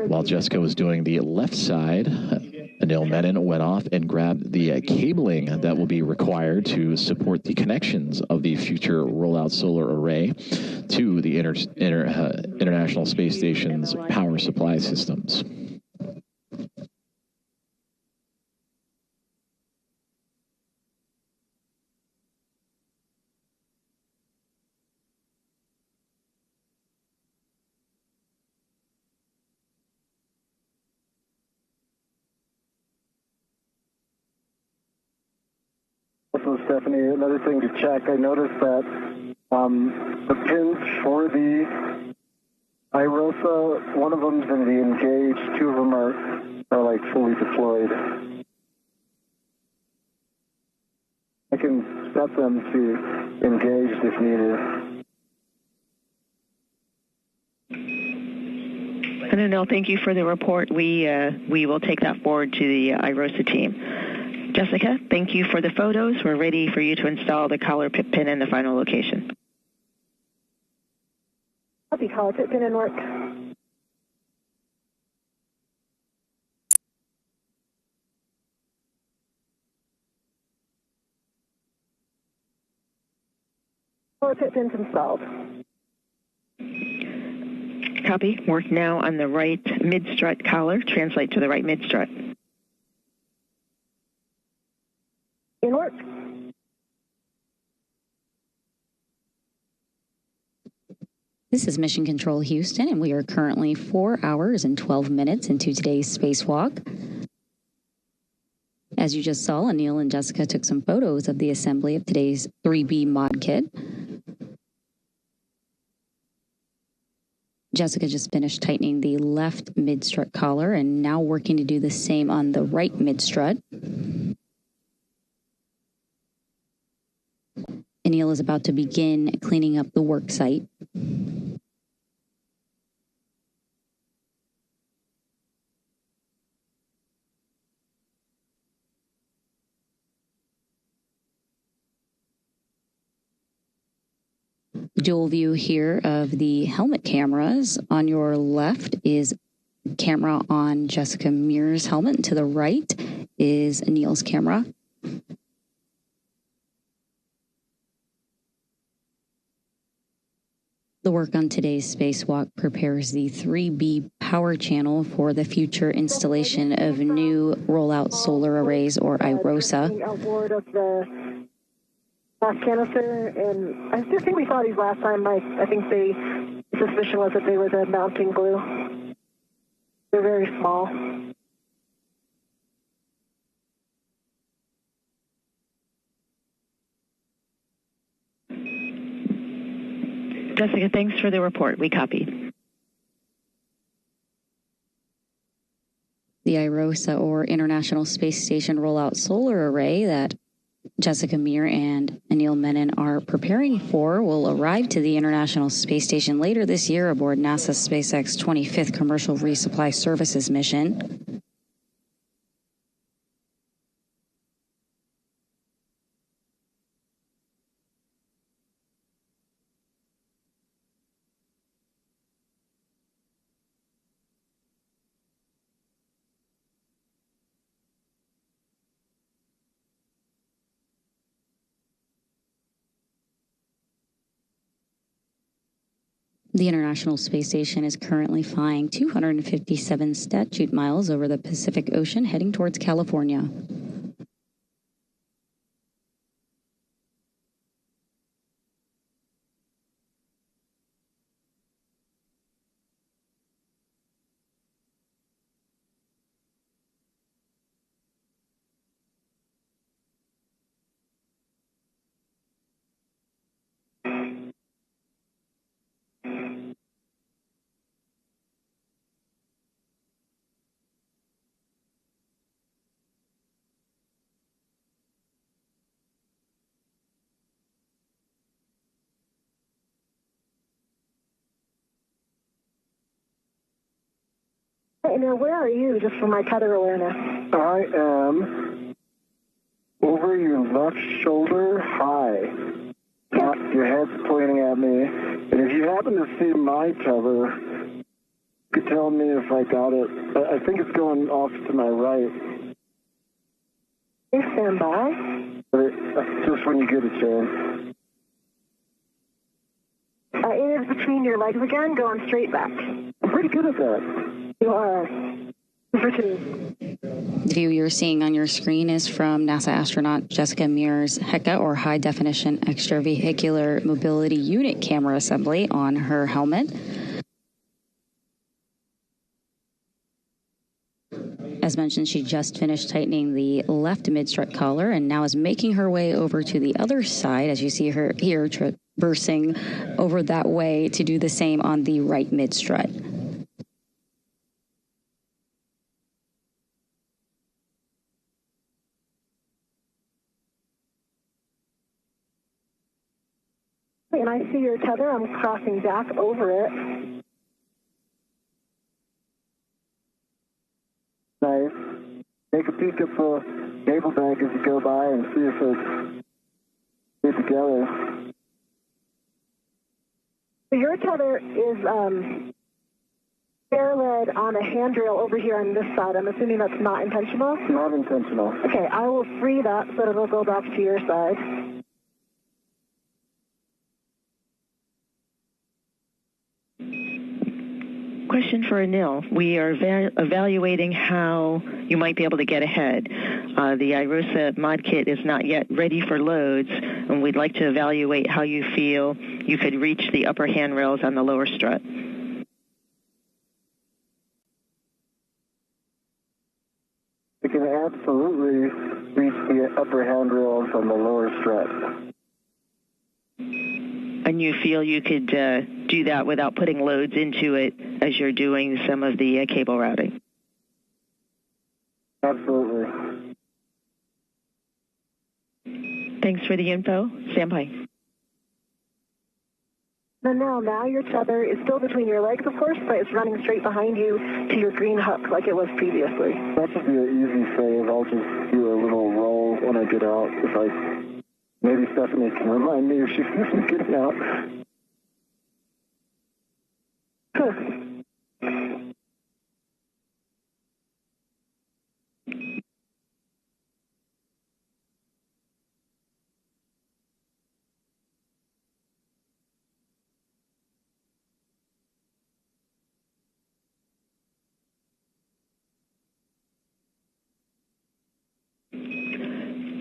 While Jessica was doing the left side, Anil Menon went off and grabbed the cabling that will be required to support the connections of the future rollout solar array to the International Space Station's power supply systems. Also, Stephanie, another thing to check, I noticed that the pins for the IROSA, one of them's in the engaged, two of them are like fully deployed. I can set them to engaged if needed. Anil, thank you for the report. We will take that forward to the IROSA team. Jessica, thank you for the photos. We're ready for you to install the collar pit pin in the final location. Copy, collar pit pin in work. Collar pit pin's installed. Copy. Work now on the right mid-strut collar. Translate to the right mid-strut. In work. This is Mission Control Houston, and we are currently 4 hours and 12 minutes into today's spacewalk. As you just saw, Anil and Jessica took some photos of the assembly of today's 3B mod kit. Jessica just finished tightening the left mid-strut collar and now working to do the same on the right mid-strut. Anil is about to begin cleaning up the work site. Dual view here of the helmet cameras. On your left is camera on Jessica Mears' helmet, and to the right is Anil's camera. The work on today's spacewalk prepares the 3B power channel for the future installation of new rollout solar arrays, or IROSA. Last canister, and I just think we saw these last time. I think the suspicion was that they were the mounting glue. They're very small. Jessica, thanks for the report. We copy. The IROSA, or International Space Station Rollout Solar Array, that Jessica Meir and Anil Menon are preparing for will arrive to the International Space Station later this year aboard NASA's SpaceX 25th Commercial Resupply Services mission. The International Space Station is currently flying 257 statute miles over the Pacific Ocean, heading towards California. Hey, now where are you, just for my tether awareness? I am over your left shoulder high. Your head's pointing at me. And if you happen to see my tether, you could tell me if I got it. I think it's going off to my right. You stand by. But just when you get a chance. It is between your legs again, going straight back. I'm pretty good at that. You are. The view you're seeing on your screen is from NASA astronaut Jessica Mears' HECA, or High Definition Extravehicular Mobility Unit camera assembly on her helmet. As mentioned, she just finished tightening the left mid-strut collar and now is making her way over to the other side, as you see her here traversing over that way to do the same on the right mid-strut. And I see your tether. I'm crossing back over it. Nice. Take a peek at the cable bank as you go by and see if it's together. So your tether is air-led on a handrail over here on this side. I'm assuming that's not intentional? Not intentional. Okay, I will free that so that it'll go back to your side. Question for Anil. We are evaluating how you might be able to get ahead. The IROSA mod kit is not yet ready for loads, and we'd like to evaluate how you feel you could reach the upper handrails on the lower strut. We can absolutely reach the upper handrails on the lower strut. And you feel you could do that without putting loads into it as you're doing some of the cable routing. Absolutely. Thanks for the info. Stand by. Now your tether is still between your legs, of course, but it's running straight behind you to your green hook like it was previously. That should be an easy save. I'll just do a little roll when I get out. Maybe Stephanie can remind me if she sees me getting out.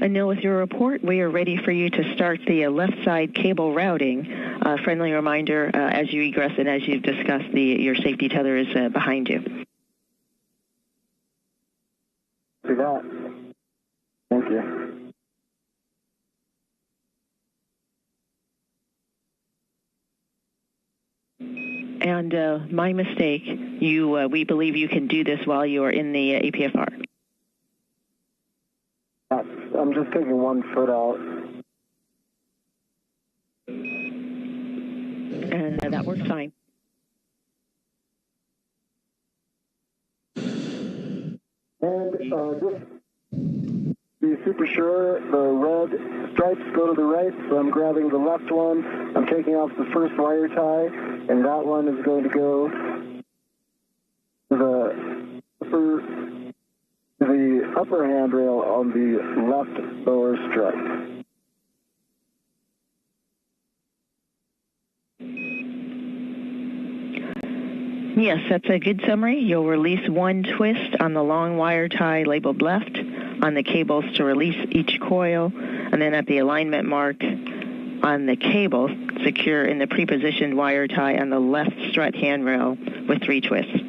Anil, with your report, we are ready for you to start the left side cable routing. Friendly reminder, as you egress and as you've discussed, your safety tether is behind you. See that. Thank you. And my mistake, we believe you can do this while you are in the APFR. I'm just taking 1 foot out. And that works fine. And just be super sure, the red stripes go to the right, so I'm grabbing the left one. I'm taking off the first wire tie, and that one is going to go to the upper handrail on the left lower strut. Yes, that's a good summary. You'll release 1 twist on the long wire tie labeled left on the cables to release each coil, and then at the alignment mark on the cable, secure in the pre-positioned wire tie on the left strut handrail with 3 twists.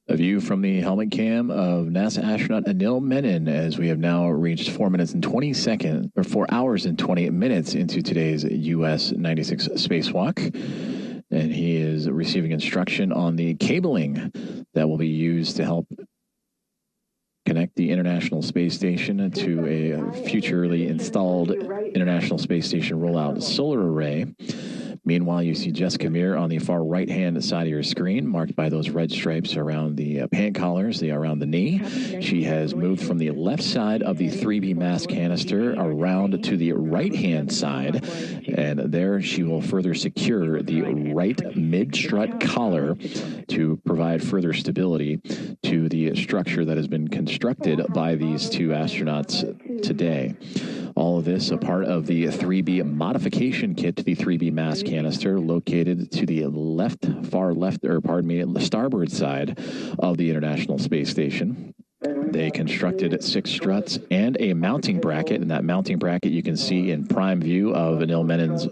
A view from the helmet cam of NASA astronaut Anil Menon as we have now reached 4 minutes and 20 seconds, or 4 hours and 28 minutes into today's US 96 spacewalk. And he is receiving instruction on the cabling that will be used to help connect the International Space Station to a futurely installed International Space Station rollout solar array. Meanwhile, you see Jessica Meir on the far right-hand side of your screen, marked by those red stripes around the pant collars, around the knee. She has moved from the left side of the 3B mass canister around to the right-hand side, and there she will further secure the right mid-strut collar to provide further stability to the structure that has been constructed by these 2 astronauts today. All of this a part of the 3B modification kit to the 3B mass canister located to the starboard side of the International Space Station. They constructed 6 struts and a mounting bracket, and that mounting bracket you can see in prime view of Anil Menon's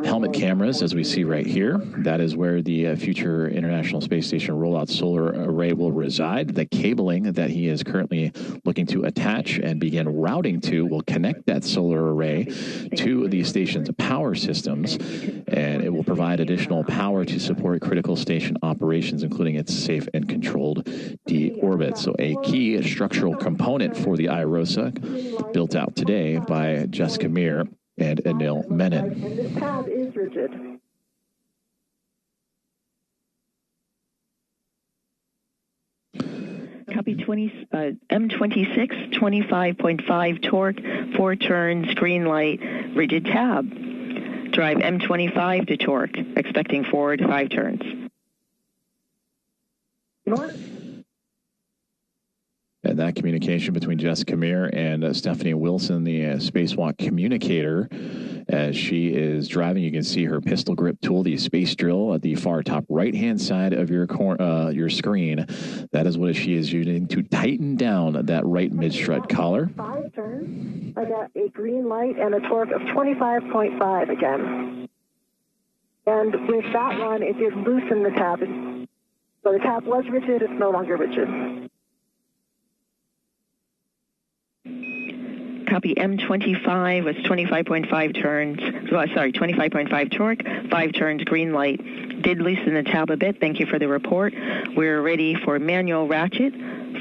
helmet cameras, as we see right here. That is where the future International Space Station rollout solar array will reside. The cabling that he is currently looking to attach and begin routing to will connect that solar array to the station's power systems, and it will provide additional power to support critical station operations, including its safe and controlled deorbit. So a key structural component for the IROSA built out today by Jessica Meir and Anil Menon. And this tab is rigid. Copy M26, 25.5 torque, 4 turns, green light, rigid tab. Drive M25 to torque, expecting 4 to 5 turns. And that communication between Jessica Meir and Stephanie Wilson, the spacewalk communicator, as she is driving, you can see her pistol grip tool, the space drill, at the far top right-hand side of your screen. That is what she is using to tighten down that right mid-strut collar. 5 turns. I got a green light and a torque of 25.5 again. And with that one, it did loosen the tab. So the tab was rigid, it's no longer rigid. Copy. M25 was 25.5 turns, 25.5 torque, 5 turns, green light. Did loosen the tab a bit. Thank you for the report. We're ready for manual ratchet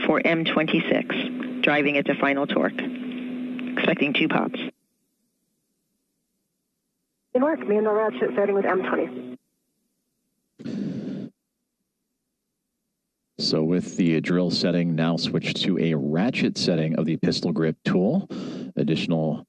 for M26, driving it to final torque. Expecting 2 pops. Good work. Manual ratchet starting with M20. So with the drill setting now switched to a ratchet setting of the pistol grip tool, additional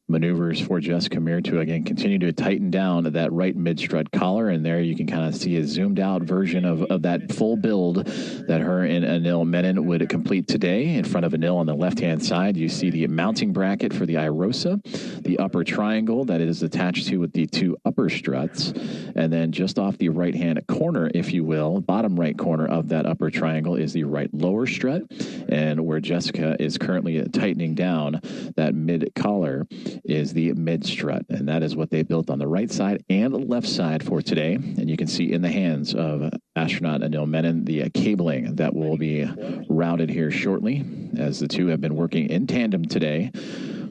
maneuvers for Jessica Meir to, again, continue to tighten down that right mid-strut collar. And there you can kind of see a zoomed-out version of that full build that her and Anil Menon would complete today. In front of Anil on the left-hand side, you see the mounting bracket for the IROSA, the upper triangle that it is attached to with the 2 upper struts. And then just off the right-hand corner, if you will, bottom right corner of that upper triangle is the right lower strut. And where Jessica is currently tightening down that mid-collar is the mid strut, and that is what they built on the right side and the left side for today. And you can see in the hands of astronaut Anil Menon the cabling that will be routed here shortly, as the two have been working in tandem today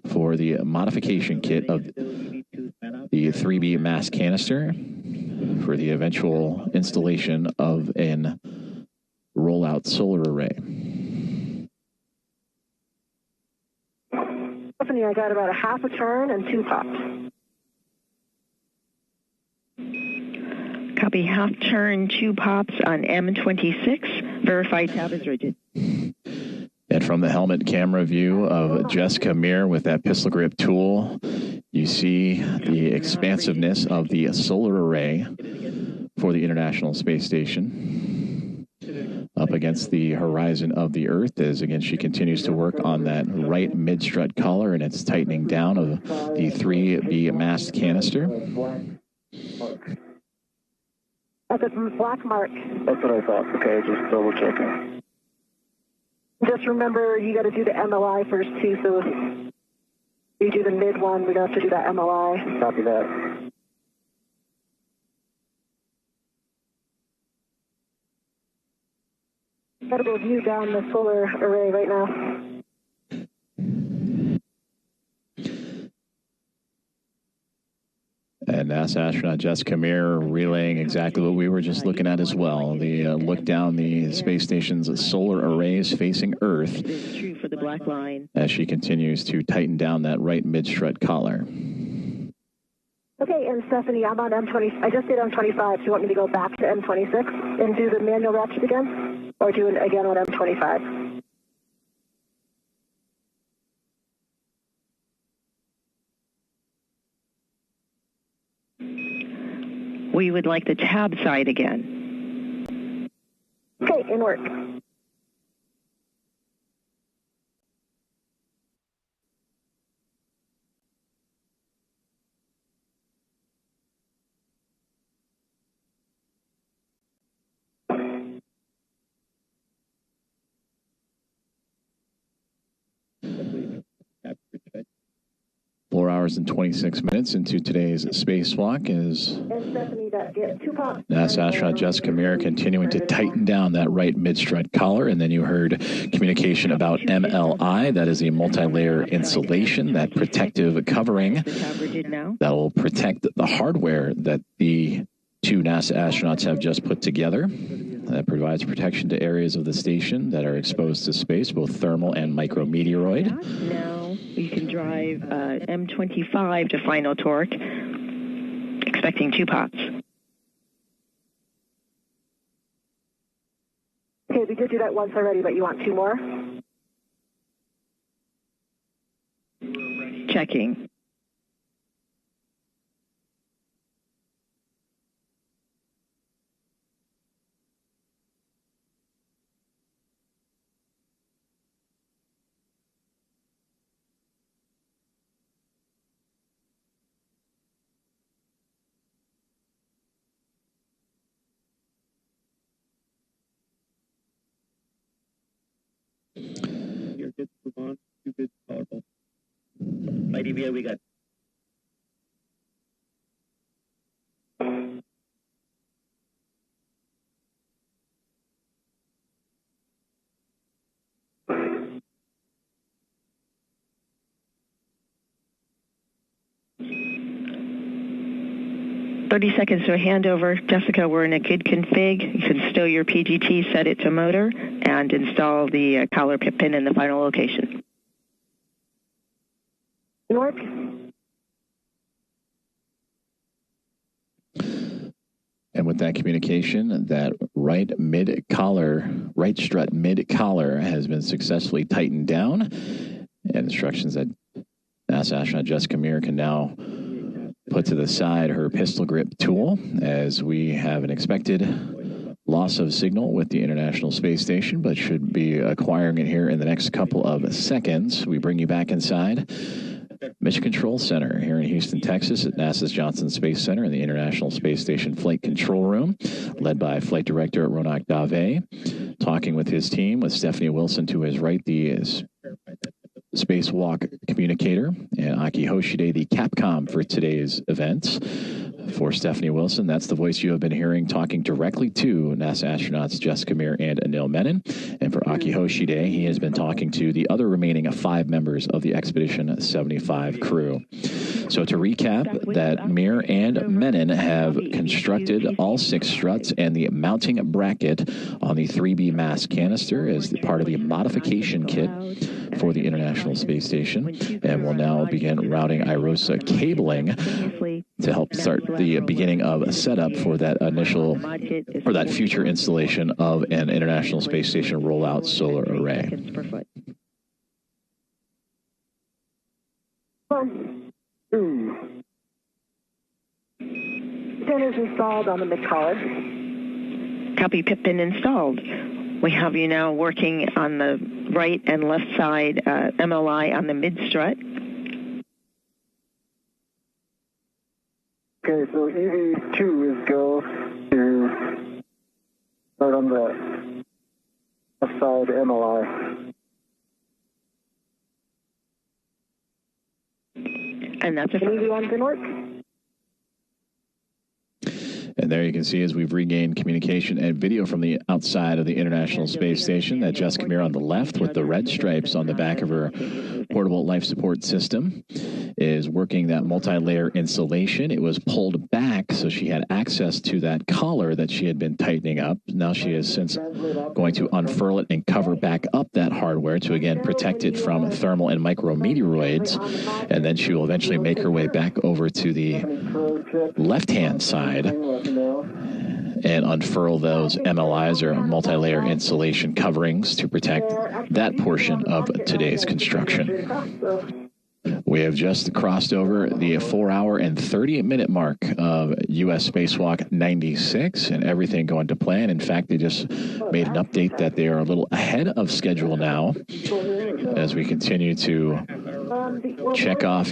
for the modification kit of the 3B mass canister for the eventual installation of an rollout solar array. Stephanie, I got about a half a turn and 2 pops. Copy. Half turn, 2 pops on M26. Verified tab is rigid. And from the helmet camera view of Jessica Meir with that pistol grip tool, you see the expansiveness of the solar array for the International Space Station up against the horizon of the Earth, as again she continues to work on that right mid-strut collar and its tightening down of the 3B mast canister. That's a black mark. That's what I thought. Okay, just double checking. Just remember, you got to do the MLI first too, so you do the mid one, we don't have to do that MLI. Copy that. Incredible view down the solar array right now. And NASA astronaut Jessica Meir relaying exactly what we were just looking at as well. The look down the space station's solar arrays facing Earth. It is true for the black line. As she continues to tighten down that right mid-strut collar. Okay, and Stephanie, I'm on M20. I just did M25. Do you want me to go back to M26 and do the manual ratchet again? Or do it again on M25? We would like the tab side again. Okay, in work. Four hours and 26 minutes into today's spacewalk as NASA astronaut Jessica Meir continuing to tighten down that right mid-strut collar. And then you heard communication about MLI. That is a multi-layer insulation, that protective covering that will protect the hardware that the 2 NASA astronauts have just put together. That provides protection to areas of the station that are exposed to space, both thermal and micrometeoroid. Now you can drive M25 to final torque, expecting 2 pops. Okay, we did do that once already, but you want 2 more? Checking. You're good to move on. Too good to powerful. By DVA, we got. 30 seconds to a handover. Jessica, we're in a good config. You can stow your PGT, set it to motor, and install the collar pin in the final location. North. And with that communication, that right strut mid collar has been successfully tightened down. And instructions that NASA astronaut Jessica Meir can now put to the side her pistol grip tool as we have an expected loss of signal with the International Space Station, but should be acquiring it here in the next couple of seconds. We bring you back inside Mission Control Center here in Houston, Texas at NASA's Johnson Space Center in the International Space Station Flight Control Room, led by Flight Director Ronak Dave, talking with his team with Stephanie Wilson to his right, the Spacewalk communicator, and Aki Hoshide, the Capcom for today's events. For Stephanie Wilson, that's the voice you have been hearing talking directly to NASA astronauts Jessica Meir and Anil Menon. And for Aki Hoshide, he has been talking to the other remaining 5 members of the Expedition 75 crew. So to recap, that Meir and Menon have constructed all 6 struts and the mounting bracket on the 3B mass canister as part of the modification kit for the International Space Station, and will now begin routing IROSA cabling to help start the beginning of a setup for that future installation of an International Space Station rollout solar array. Antennas installed on the mid-collar. Copy, pip pin installed. We have you now working on the right and left side MLI on the mid-strut. Okay, so EV2 is go to start on the left side MLI. And that's a EV1 can work. And there you can see as we've regained communication and video from the outside of the International Space Station that Jessica Meir on the left with the red stripes on the back of her portable life support system is working that multi-layer insulation. It was pulled back so she had access to that collar that she had been tightening up. Now she is since going to unfurl it and cover back up that hardware to again protect it from thermal and micrometeoroids. And then she will eventually make her way back over to the left-hand side and unfurl those MLIs or multi-layer insulation coverings to protect that portion of today's construction. We have just crossed over the 4-hour and 30-minute mark of U.S. Spacewalk 96, and everything going to plan. In fact, they just made an update that they are a little ahead of schedule now as we continue to check off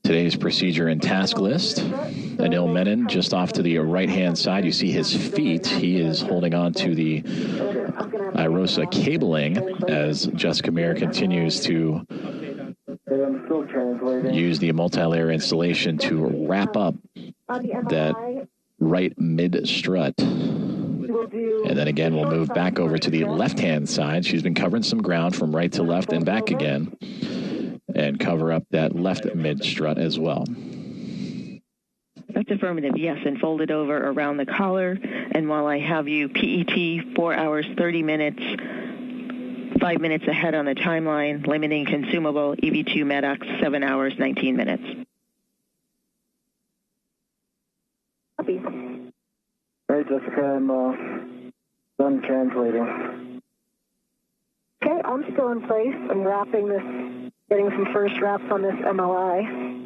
today's procedure and task list. Anil Menon just off to the right-hand side. You see his feet. He is holding on to the IROSA cabling as Jessica Meir continues to use the multi-layer installation to wrap up that right mid-strut. And then again, we'll move back over to the left-hand side. She's been covering some ground from right to left and back again, and cover up that left mid-strut as well. That's affirmative, yes, and fold it over around the collar. And while I have you PET 4 hours, 30 minutes, 5 minutes ahead on the timeline, limiting consumable EV2 MEDOX 7 hours, 19 minutes. Copy. All right, Jessica, I'm done translating. Okay, I'm still in place. I'm wrapping this, getting some first wraps on this MLI.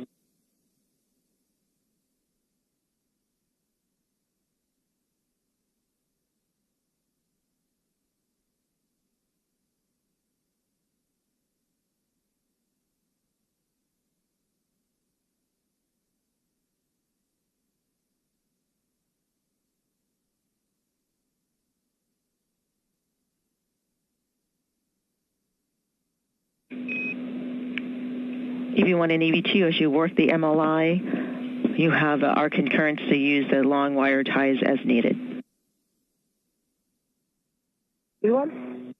EV1 and EV2, as you work the MLI, you have our concurrence to use the long wire ties as needed. EV1?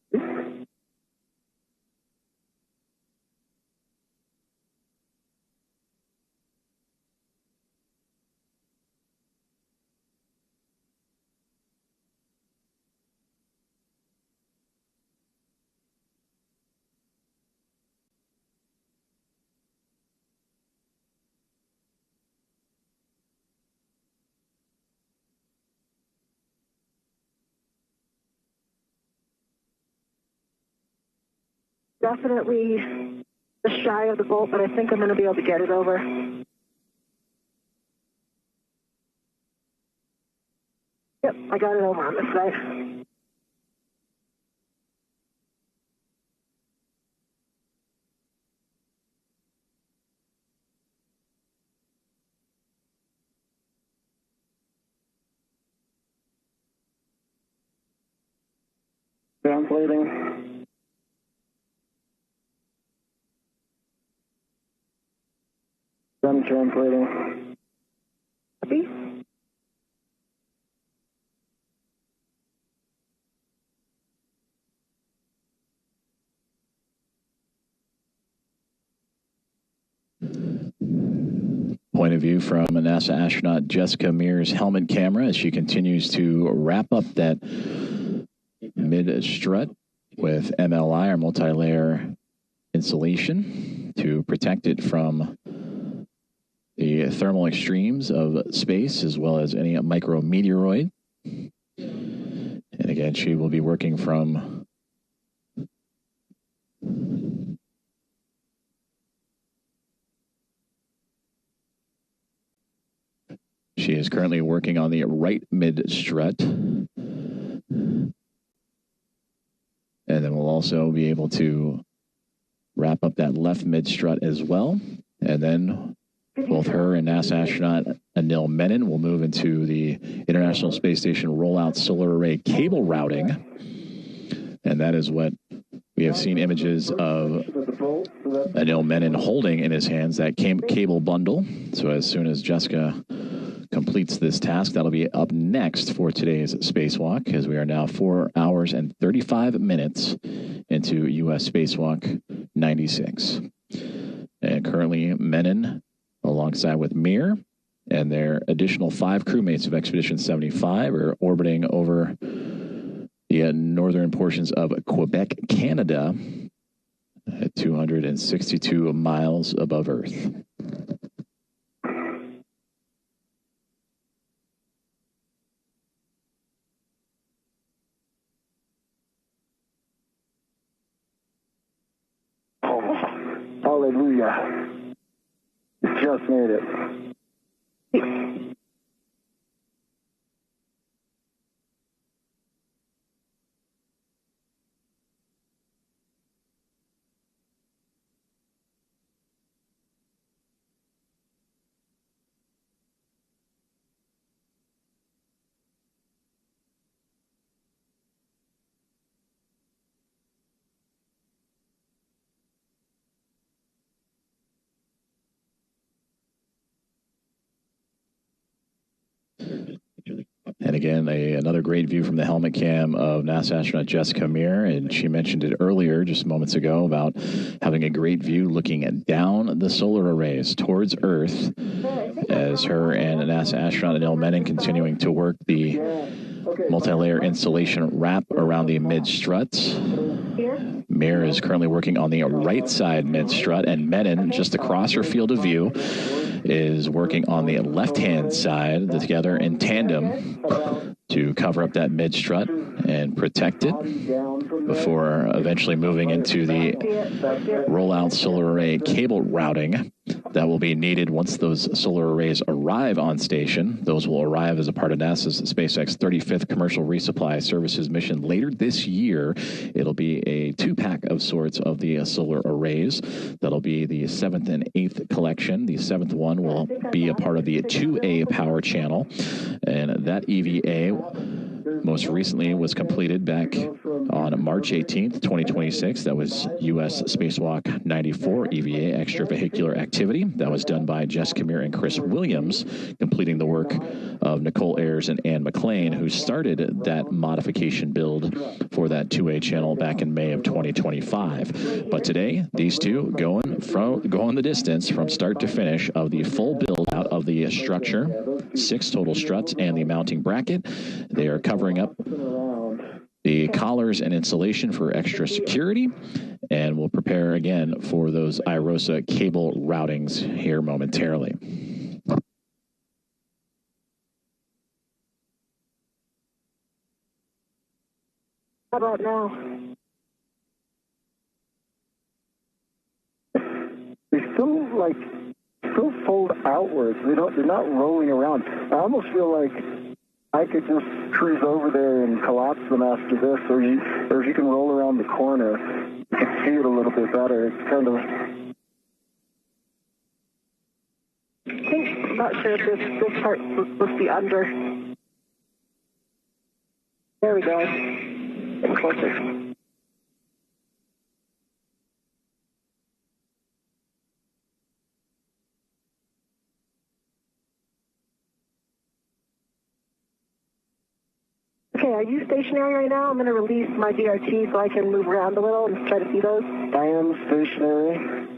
definitely just shy of the bolt, but I think I'm going to be able to get it over. Yep, I got it over on this side. Translating. Done translating. Copy. Point of view from NASA astronaut Jessica Mears' helmet camera as she continues to wrap up that mid-strut with MLI, or multi-layer insulation, to protect it from the thermal extremes of space as well as any micrometeoroid. And again, she will be working from she is currently working on the right mid-strut. And then we'll also be able to wrap up that left mid-strut as well. And then both her and NASA astronaut Anil Menon will move into the International Space Station rollout solar array cable routing. And that is what we have seen images of Anil Menon holding in his hands, that cable bundle. So as soon as Jessica completes this task, that'll be up next for today's spacewalk, as we are now 4 hours and 35 minutes into U.S. Spacewalk 96. And currently, Menon, alongside with Mir, and their additional 5 crewmates of Expedition 75 are orbiting over the northern portions of Quebec, Canada, at 262 miles above Earth. Hallelujah. Just made it. And again, another great view from the helmet cam of NASA astronaut Jessica Meir. And she mentioned it earlier, just moments ago, about having a great view looking down the solar arrays towards Earth, as her and NASA astronaut Anil Menon continuing to work the multi-layer insulation wrap around the mid-struts. Meir is currently working on the right side mid-strut, and Menon, just across her field of view, is working on the left-hand side, together in tandem, to cover up that mid-strut and protect it before eventually moving into the rollout solar array cable routing that will be needed once those solar arrays arrive on station. Those will arrive as a part of NASA's SpaceX 35th Commercial Resupply Services mission later this year. It'll be a 2-pack of sorts of the solar arrays. That'll be the 7th and 8th collection. The 7th one will be a part of the 2A power channel, and that EVA most recently was completed back on March 18th, 2026. That was U.S. Spacewalk 94 EVA, extravehicular activity. That was done by Jessica Meir and Chris Williams, completing the work of Nicole Ayers and Ann McLean, who started that modification build for that 2A channel back in May of 2025. But today, these two going the distance from start to finish of the full build out of the structure, 6 total struts and the mounting bracket. They are covering up the collars and insulation for extra security, and we'll prepare again for those IROSA cable routings here momentarily. How about now? some like still fold outwards. They're not rolling around. I almost feel like I could just cruise over there and collapse them after this, or if you can roll around the corner, you can see it a little bit better. It's kind of. I think, I'm not sure if this part's supposed to be under. There we go. Getting closer. Okay, are you stationary right now? I'm going to release my DRT so I can move around a little and try to see those. I am stationary.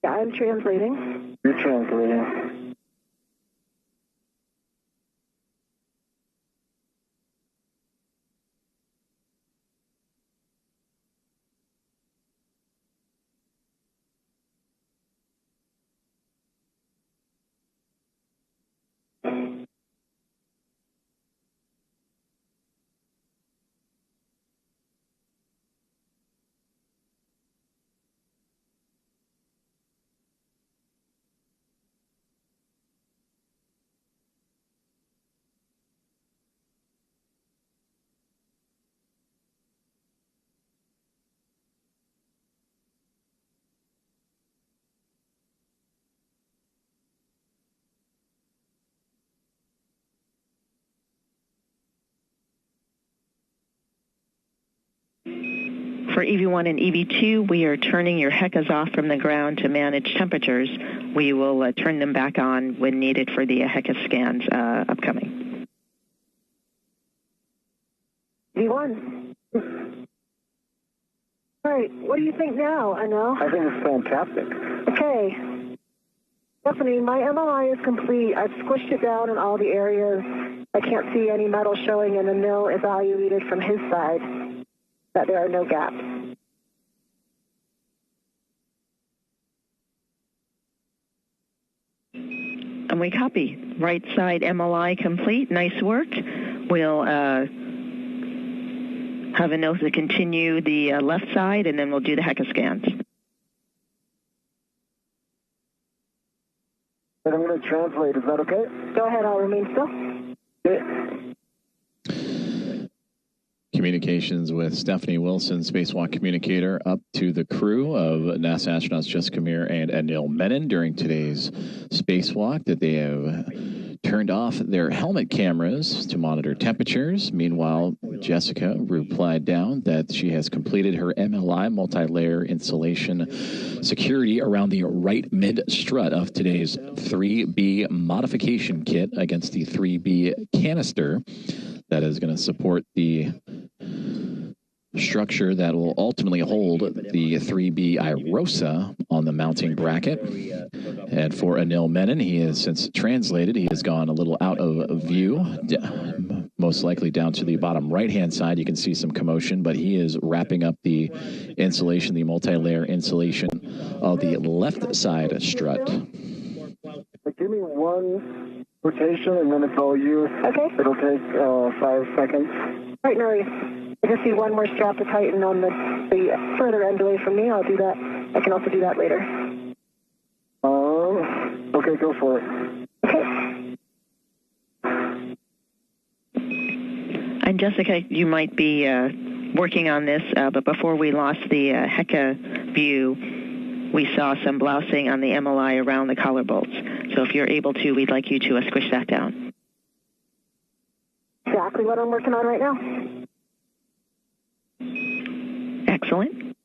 Yeah, I'm translating. You're translating. For EV1 and EV2, we are turning your HECAs off from the ground to manage temperatures. We will turn them back on when needed for the HECA scans upcoming. V1. All right, what do you think now, Anil? I think it's fantastic. Okay. Stephanie, my MLI is complete. I've squished it down in all the areas. I can't see any metal showing, and Anil evaluated from his side that there are no gaps. And we copy. Right side MLI complete. Nice work. We'll have a note to continue the left side, and then we'll do the HECA scans. And I'm going to translate. Is that okay? Go ahead. I'll remain still. Yeah. Communications with Stephanie Wilson, spacewalk communicator, up to the crew of NASA astronauts Jessica Meir and Anil Menon during today's spacewalk, that they have turned off their helmet cameras to monitor temperatures. Meanwhile, Jessica replied down that she has completed her MLI multi-layer insulation security around the right mid-strut of today's 3B modification kit against the 3B canister that is going to support the structure that will ultimately hold the 3B IROSA on the mounting bracket. And for Anil Menon, he has since translated. He has gone a little out of view, most likely down to the bottom right-hand side. You can see some commotion, but he is wrapping up the insulation, the multi-layer insulation of the left side strut. Give me one rotation, and then it's all you. Okay. It'll take 5 seconds. Right, Norris. I just see one more strap to tighten on the further end away from me. I'll do that. I can also do that later. Okay, go for it. Okay. And Jessica, you might be working on this, but before we lost the HECA view, we saw some blousing on the MLI around the collar bolts. So if you're able to, we'd like you to squish that down. Exactly what I'm working on right now. Excellent.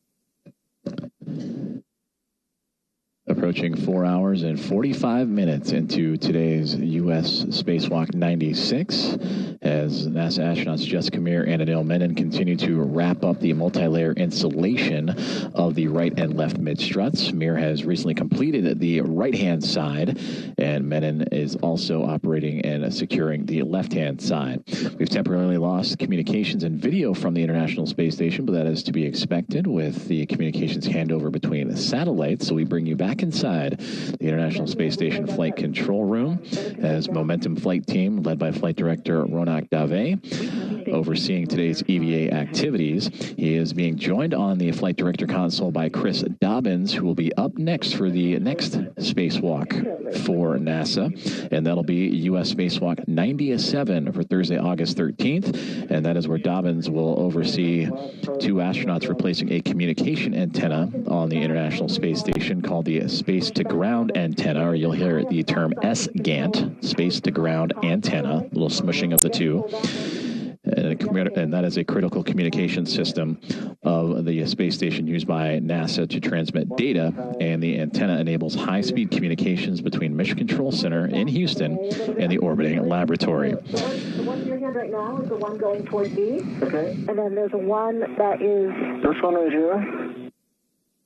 Approaching 4 hours and 45 minutes into today's U.S. Spacewalk 96, as NASA astronauts Jessica Meir and Anil Menon continue to wrap up the multi-layer installation of the right and left mid-struts. Meir has recently completed the right-hand side, and Menon is also operating and securing the left-hand side. We've temporarily lost communications and video from the International Space Station, but that is to be expected with the communications handover between satellites. So we bring you back inside the International Space Station Flight Control Room as Momentum Flight Team, led by Flight Director Ronak Dave, overseeing today's EVA activities. He is being joined on the Flight Director console by Chris Dobbins, who will be up next for the next spacewalk for NASA, and that'll be U.S. Spacewalk 97 for Thursday, August 13th, and that is where Dobbins will oversee two astronauts replacing a communication antenna on the International Space Station called the Space-to-Ground Antenna, or you'll hear the term SGANT, Space-to-Ground Antenna, a little smushing of the two. And that is a critical communication system of the space station used by NASA to transmit data, and the antenna enables high-speed communications between Mission Control Center in Houston and the orbiting laboratory. The one in your hand right now is the one going towards me. Okay. And then there's one that is... This one right here?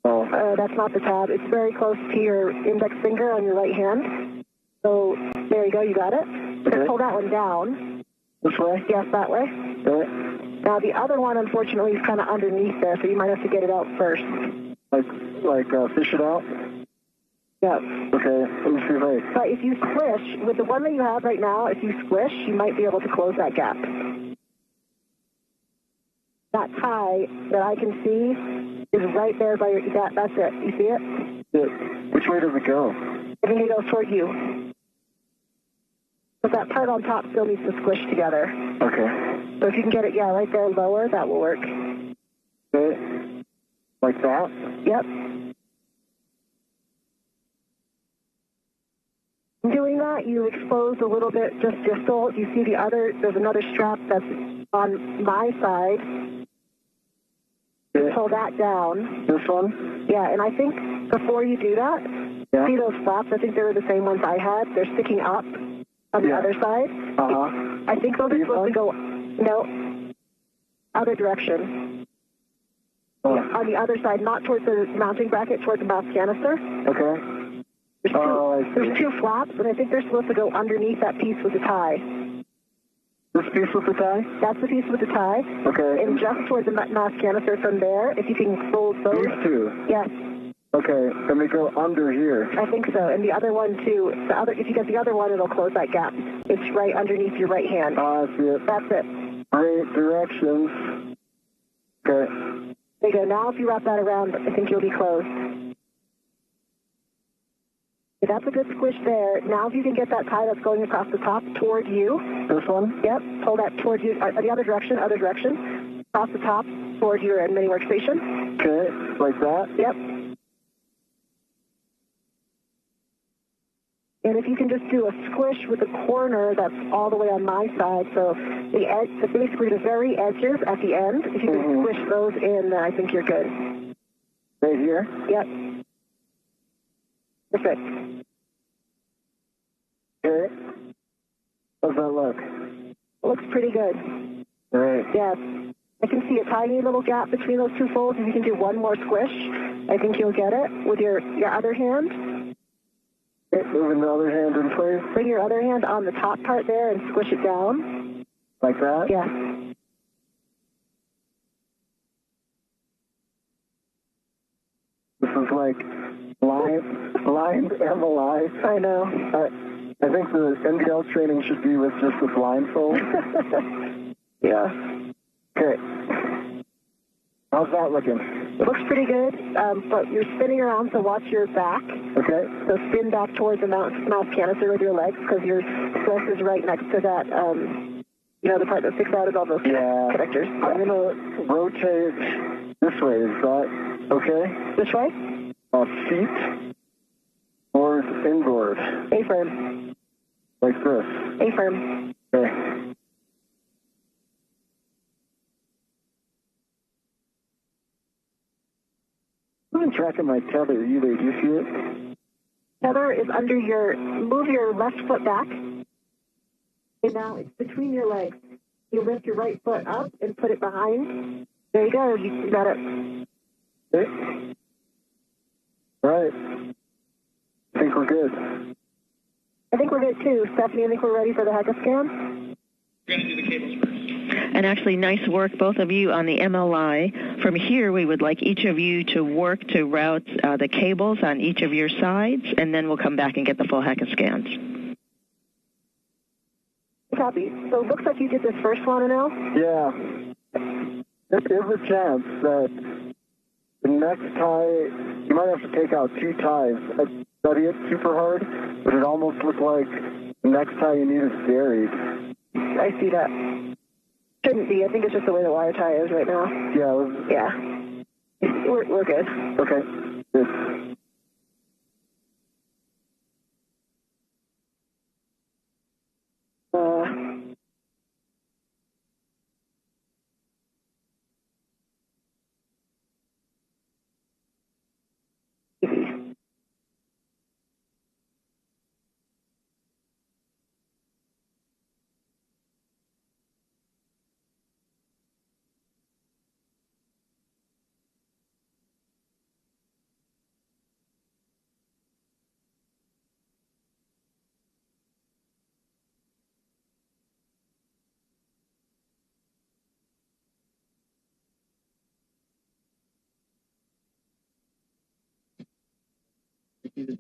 Oh. That's not the tab. It's very close to your index finger on your right hand. So there you go. You got it. Okay. Just pull that one down. This way? Yes, that way. Okay. Now, the other one, unfortunately, is kind of underneath there, so you might have to get it out first. Like fish it out? Yeah. Okay. Let me see if I... But if you squish, with the one that you have right now, if you squish, you might be able to close that gap. That tie that I can see is right there by your... That's it. You see it? Yeah. Which way does it go? I think it goes toward you. But that part on top still needs to squish together. Okay. So if you can get it, right there lower, that will work. Okay. Like that? Yep. In doing that, you expose a little bit just distal. You see there's another strap that's on my side. Okay. Pull that down. This one? Yeah, and I think before you do that, see those flaps? I think they were the same ones I had. They're sticking up on the other side. Uh-huh. I think those are supposed to go, no, other direction. Oh. Yeah, on the other side, not towards the mounting bracket, towards the mouth canister. Okay. There's two flaps, and I think they're supposed to go underneath that piece with the tie. This piece with the tie? That's the piece with the tie. Okay. And just towards the mouth canister from there, if you can fold those. These two? Yes. Okay, and they go under here. I think so, and the other one too. If you get the other one, it'll close that gap. It's right underneath your right hand. I see it. That's it. Great directions. Okay. There you go. Now if you wrap that around, I think you'll be closed. Okay, that's a good squish there. Now if you can get that tie that's going across the top toward you. This one? Yep. Pull that toward you. The other direction. Across the top toward your mini workstation. Okay, like that? Yep. And if you can just do a squish with the corner that's all the way on my side, so the edge, basically the very edges at the end, if you can squish those in, then I think you're good. Right here? Yep. Perfect. Okay. How's that look? Looks pretty good. Right. Yeah. I can see a tiny little gap between those two folds. If you can do one more squish, I think you'll get it with your other hand. Moving the other hand in place. Bring your other hand on the top part there and squish it down. Like that? Yeah. This is like blind and alive. I know. I think the NDL training should be with just the blindfold. Yeah. Okay. How's that looking? It looks pretty good, but you're spinning around, so watch your back. Okay. So spin back towards the mouth canister with your legs, because your stress is right next to that, the part that sticks out of all those connectors. I'm going to rotate this way. Is that okay? Which way? Feet towards inboard. A-firm. Like this. A-firm. Okay. I'm tracking my tether either. Do you see it? Tether is under move your left foot back. And now it's between your legs. You lift your right foot up and put it behind. There you go. You got it. Okay. All right. I think we're good. I think we're good too. Stephanie, I think we're ready for the HECA scan. We're going to do the cables first. And actually, nice work, both of you, on the MLI. From here, we would like each of you to work to route the cables on each of your sides, and then we'll come back and get the full HECA scans. Copy. So it looks like you did this first one, now? Yeah. There's a chance that the next tie, you might have to take out 2 ties. I study it super hard, but it almost looked like the next tie you need is buried. I see that. Shouldn't be. I think it's just the way the wire tie is right now. Yeah. We're good. Okay. Good.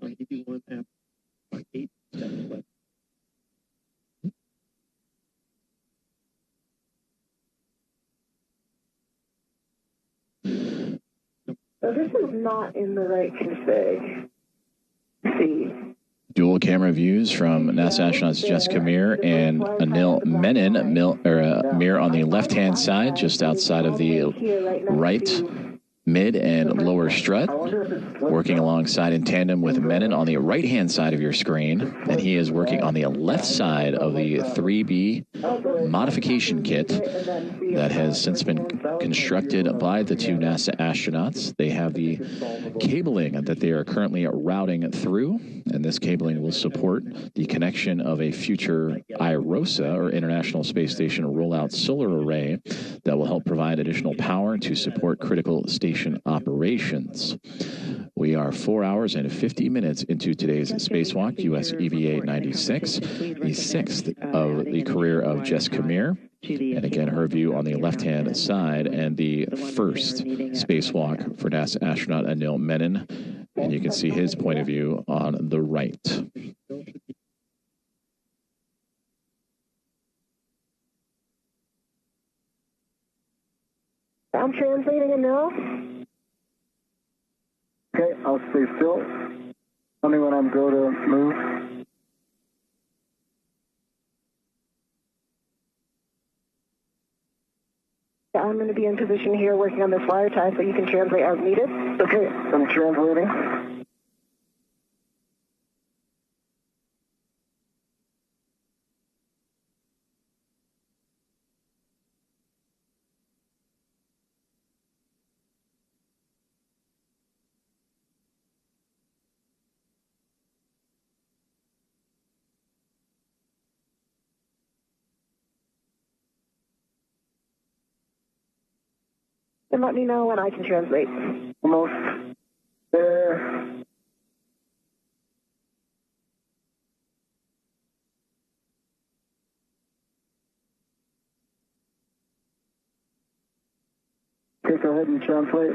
I'll give you 1 app, 8 steps left. So this is not in the right config. Let's see. Dual camera views from NASA astronauts Jessica Meir and Anil Menon. Meir on the left-hand side, just outside of the right mid and lower strut, working alongside in tandem with Menon on the right-hand side of your screen, and he is working on the left side of the 3B modification kit that has since been constructed by the 2 NASA astronauts. They have the cabling that they are currently routing through, and this cabling will support the connection of a future IROSA, or International Space Station Rollout Solar Array, that will help provide additional power to support critical station operations. We are 4 hours and 50 minutes into today's spacewalk, US EVA 96, the 6th of the career of Jessica Meir. And again, her view on the left-hand side, and the first spacewalk for NASA astronaut Anil Menon. And you can see his point of view on the right. I'm translating it now. Okay, I'll stay still. Tell me when I'm go to move. Yeah, I'm going to be in position here working on this wire tie so you can translate as needed. Okay, I'm translating. And let me know when I can translate. Almost there. Okay, go ahead and translate.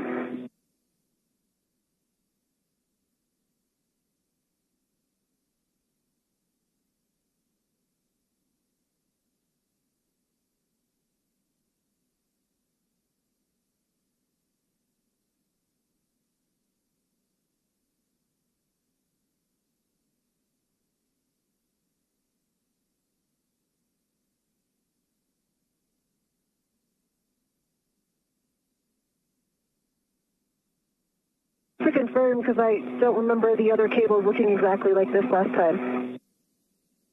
To confirm, because I don't remember the other cables looking exactly like this last time.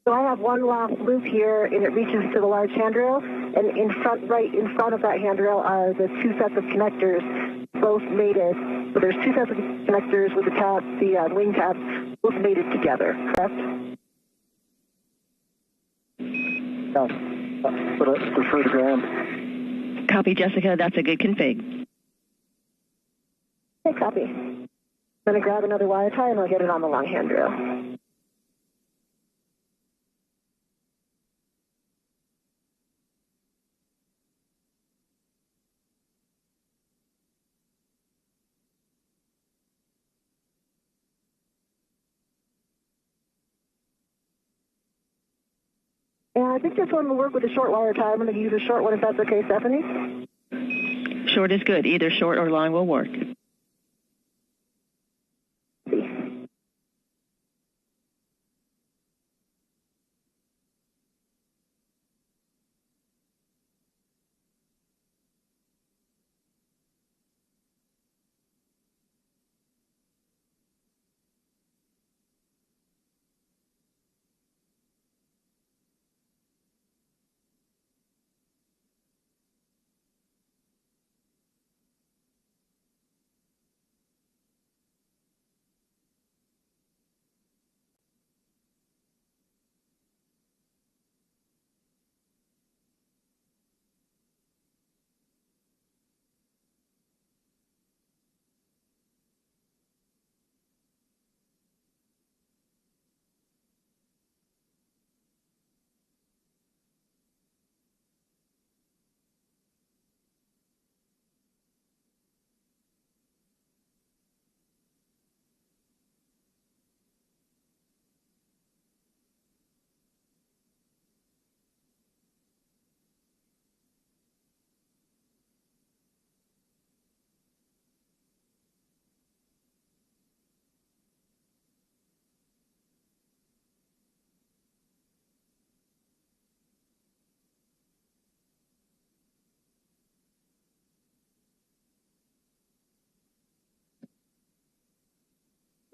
So I have one last loop here, and it reaches to the large handrail, and right in front of that handrail are the 2 sets of connectors, both mated. So there's 2 sets of connectors with the wing tabs, both mated together, correct? Yeah. but I prefer the ground. Copy, Jessica. That's a good config. Okay, copy. I'm going to grab another wire tie and I'll get it on the long handrail. And I think this one will work with a short wire tie. I'm going to use a short one if that's okay, Stephanie. Short is good. Either short or long will work.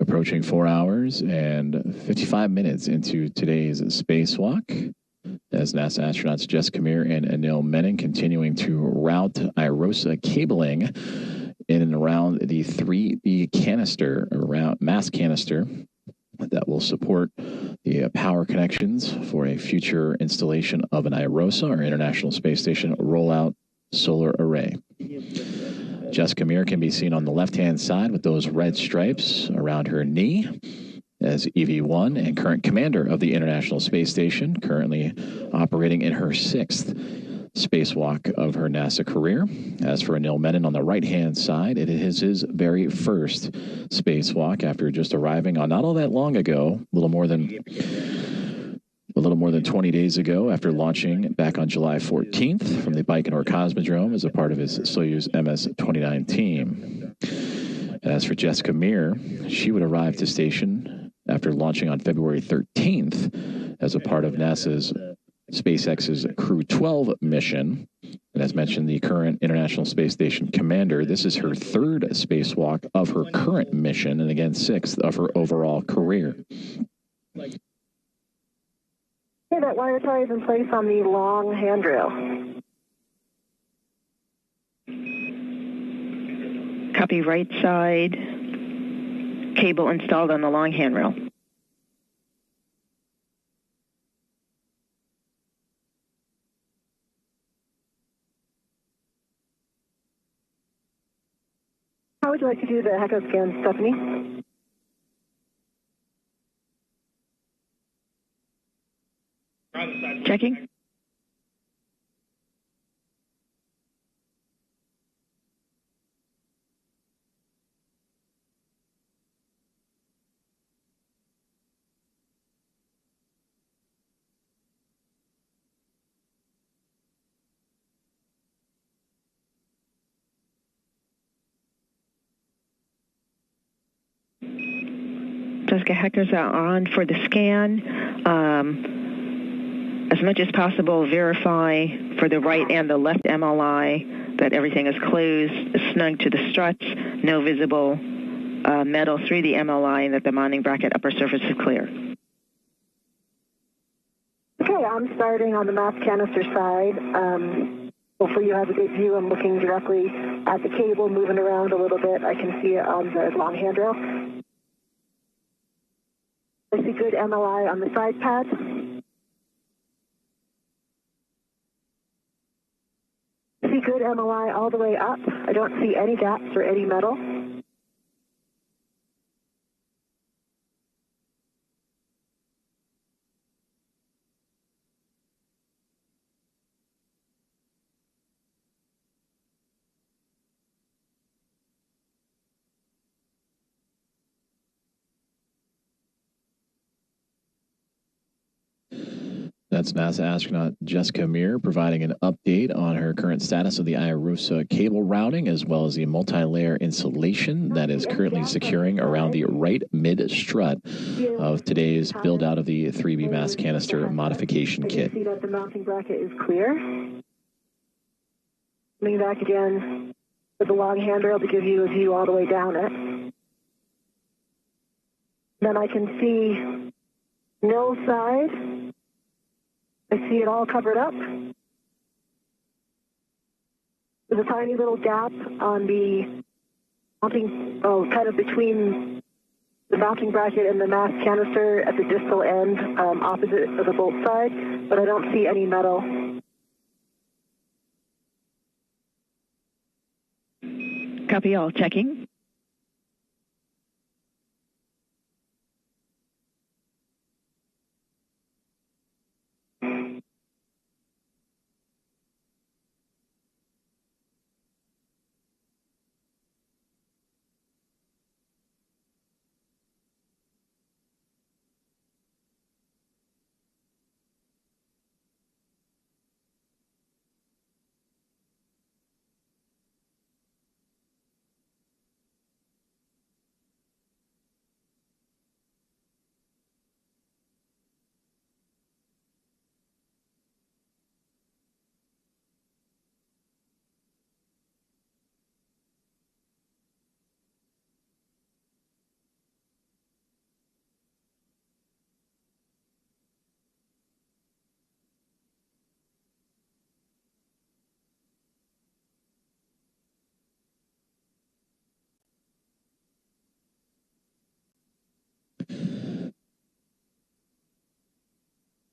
Approaching 4 hours and 55 minutes into today's spacewalk, as NASA astronauts Jessica Meir and Anil Menon continuing to route IROSA cabling in and around the 3B canister, around mass canister, that will support the power connections for a future installation of an IROSA, or International Space Station Rollout Solar Array. Jessica Meir can be seen on the left-hand side with those red stripes around her knee as EV1 and current commander of the International Space Station, currently operating in her 6th spacewalk of her NASA career. As for Anil Menon on the right-hand side, it is his very first spacewalk after just arriving on not all that long ago, a little more than 20 days ago, after launching back on July 14th from the Baikonur Cosmodrome as a part of his Soyuz MS-29 team. As for Jessica Meir, she would arrive to station after launching on February 13th as a part of NASA's SpaceX's Crew 12 mission. And as mentioned, the current International Space Station commander, this is her 3rd spacewalk of her current mission, and again, 6th of her overall career. Okay, that wire tie is in place on the long handrail. Copy, right side. Cable installed on the long handrail. How would you like to do the HECO scan, Stephanie? Checking. Jessica, Hector's on for the scan. As much as possible, verify for the right and the left MLI that everything is closed, snug to the struts, no visible metal through the MLI, and that the mounting bracket upper surface is clear. Okay, I'm starting on the mass canister side. Hopefully you have a good view. I'm looking directly at the cable, moving around a little bit. I can see it on the long handrail. I see good MLI on the side pad. see good MOI all the way up. I don't see any gaps or any metal. That's NASA astronaut Jessica Meir providing an update on her current status of the IROSA cable routing, as well as the multi-layer insulation that is currently securing around the right mid-strut of today's build-out of the 3B mass canister modification kit. See that the mounting bracket is clear. Coming back again with the long handrail to give you a view all the way down it. Then I can see no side. I see it all covered up. There's a tiny little gap on the mounting, kind of between the mounting bracket and the mass canister at the distal end, opposite of the bolt side, but I don't see any metal. Copy all. Checking.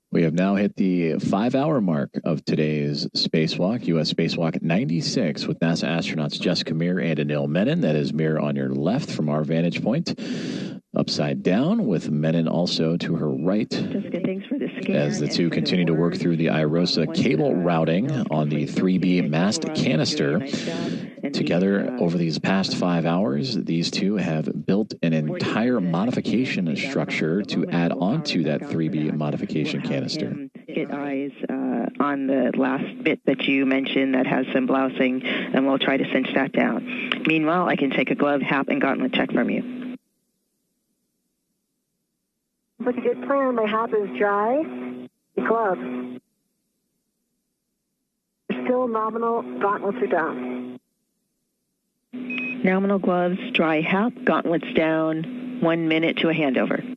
We have now hit the 5-hour mark of today's spacewalk, U.S. Spacewalk 96, with NASA astronauts Jessica Meir and Anil Menon. That is Meir on your left from our vantage point, upside down, with Menon also to her right. Jessica, thanks for the scan. As the two continue to work through the IROSA cable routing on the 3B mast canister. Together, over these past 5 hours, these two have built an entire modification structure to add on to that 3B modification canister. Get eyes on the last bit that you mentioned that has some blousing, and we'll try to cinch that down. Meanwhile, I can take a glove, hat, and gauntlet check from you. Looks a good plan. My hat is dry. The glove. Still nominal. Gauntlets are down. Nominal gloves, dry hat, gauntlets down, 1 minute to a handover.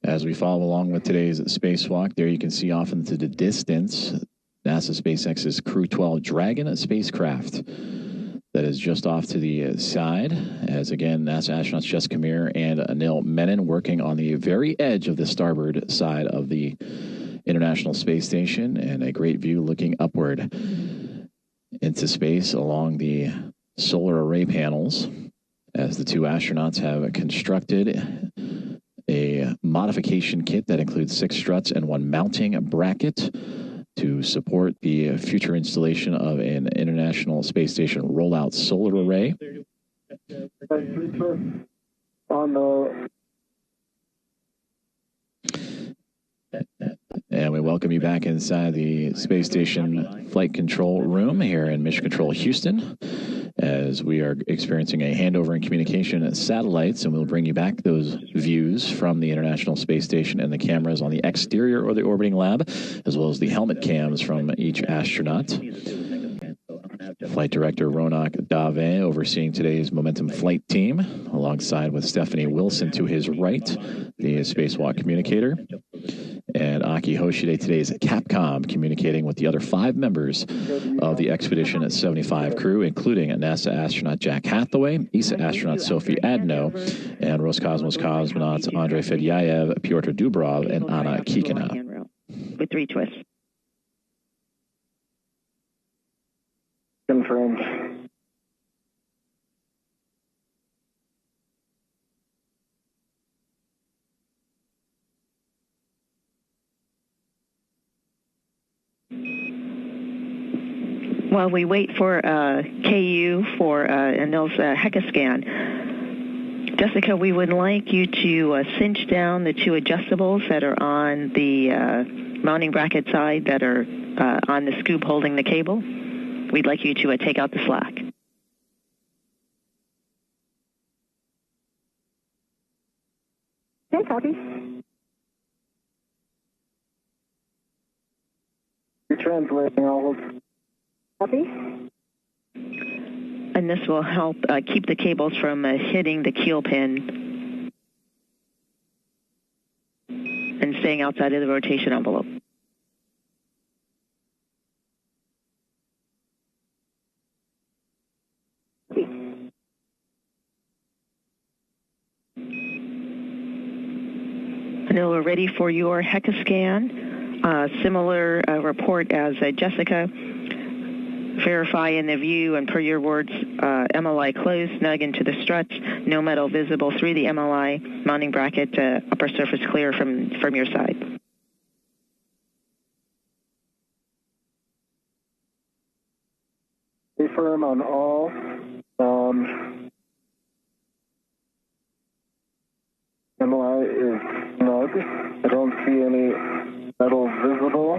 As we follow along with today's spacewalk, there you can see off into the distance NASA SpaceX's Crew 12 Dragon spacecraft that is just off to the side. As again, NASA astronauts Jessica Meir and Anil Menon working on the very edge of the starboard side of the International Space Station, and a great view looking upward into space along the solar array panels as the two astronauts have constructed a modification kit that includes 6 struts and 1 mounting bracket to support the future installation of an International Space Station rollout solar array. And we welcome you back inside the Space Station Flight Control Room here in Mission Control Houston, as we are experiencing a handover in communication satellites, and we'll bring you back those views from the International Space Station and the cameras on the exterior of the orbiting lab, as well as the helmet cams from each astronaut. Flight Flight Director Ronak Dave overseeing today's Momentum Flight team, alongside with Stephanie Wilson to his right, the Spacewalk communicator, and Aki Hoshide, today's Capcom, communicating with the other 5 members of the Expedition 75 crew, including NASA astronaut Jack Hathaway, ESA astronaut Sophie Adno, and Roscosmos cosmonauts Andrei Fedyaev, Pyotr Dubrov, and Anna Kikina. With 3 twists. Confirmed. While we wait for KU for Anil's HECA scan, Jessica, we would like you to cinch down the 2 adjustables that are on the mounting bracket side that are on the scoop holding the cable. We'd like you to take out the slack. Okay, copy. You're translating all of. Copy. And this will help keep the cables from hitting the keel pin and staying outside of the rotation envelope. Anil, we're ready for your HECA scan. Similar report as Jessica. Verify in the view and per your words, MLI closed, snug into the struts, no metal visible through the MLI, mounting bracket, upper surface clear from your side. Be firm on all. MLI is snug. I don't see any metal visible.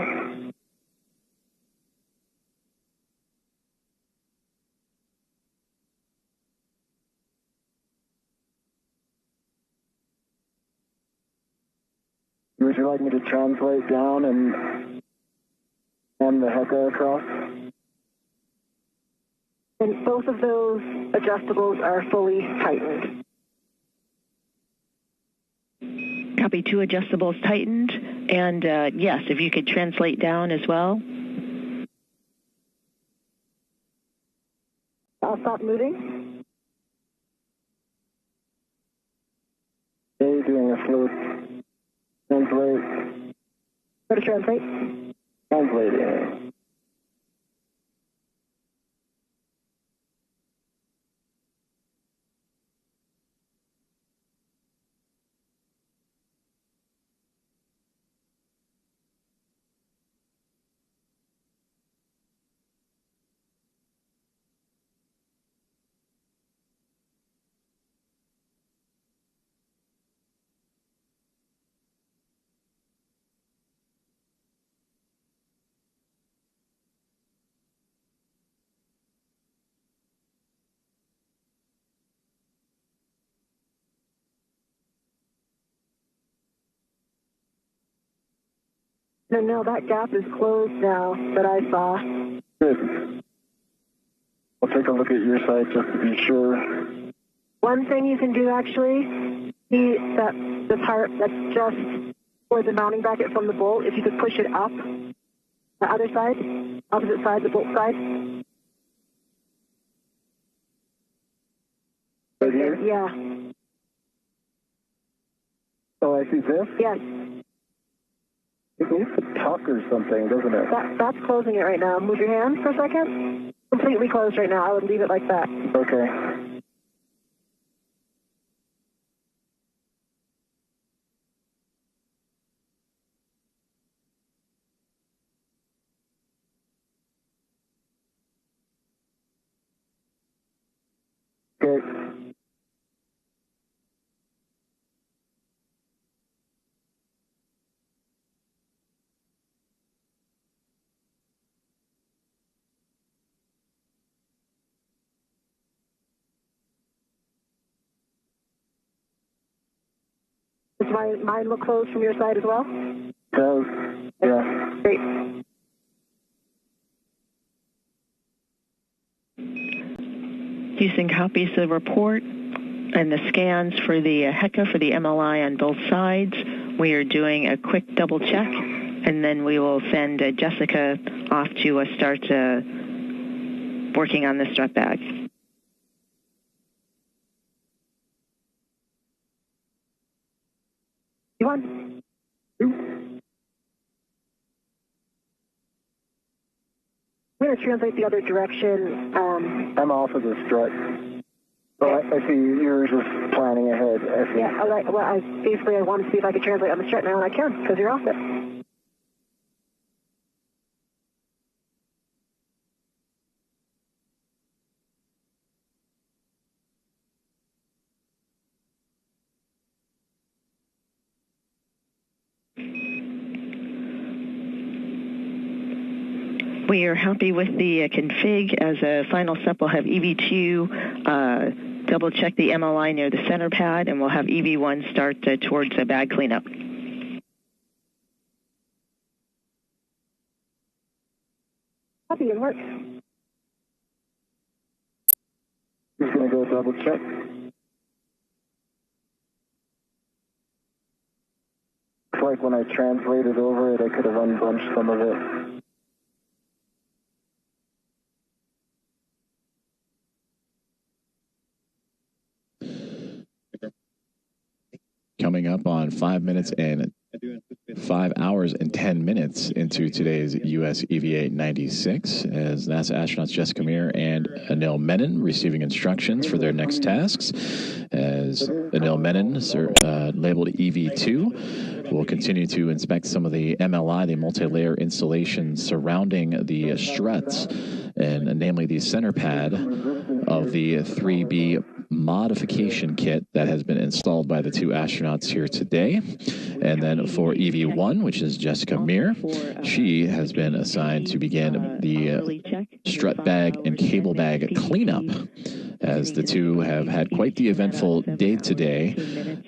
Would you like me to translate down and the HECA across? And both of those adjustables are fully tightened. Copy, 2 adjustables tightened. And yes, if you could translate down as well. I'll stop moving. Okay, doing a slow translate. Go to translate. Translating. No, that gap is closed now that I saw. Good. I'll take a look at your side just to be sure. One thing you can do actually, see that the part that's just for the mounting bracket from the bolt, if you could push it up, the other side, opposite side, the bolt side. Right here? Yeah. Oh, I see this? Yes. It needs to tuck or something, doesn't it? That's closing it right now. Move your hand for a second. Completely closed right now. I would leave it like that. Okay. Good. Does mine look closed from your side as well? Does. Yeah. Great. using copies of the report and the scans for the HECA for the MLI on both sides. We are doing a quick double check, and then we will send Jessica off to start working on the strut bag. You on? I'm going to translate the other direction. I'm off of the strut. Well, I see you're just planning ahead. I see. Yeah, all right. Well, I wanted to see if I could translate on the strut now, and I can, because you're off it. We are happy with the config. As a final step, we'll have EV2 double check the MLI near the center pad, and we'll have EV1 start towards the bag cleanup. Copy and work. Just going to go double check. Looks like when I translated over it, I could have unbunched some of it. Coming up on 5 minutes and 5 hours and 10 minutes into today's US EVA 96 as NASA astronauts Jessica Meir and Anil Menon receiving instructions for their next tasks. As Anil Menon, labeled EV2, will continue to inspect some of the MLI, the multi-layer installation surrounding the struts, and namely the center pad of the 3B modification kit that has been installed by the two astronauts here today. And then for EV1, which is Jessica Meir, she has been assigned to begin the strut bag and cable bag cleanup, as the two have had quite the eventful day today,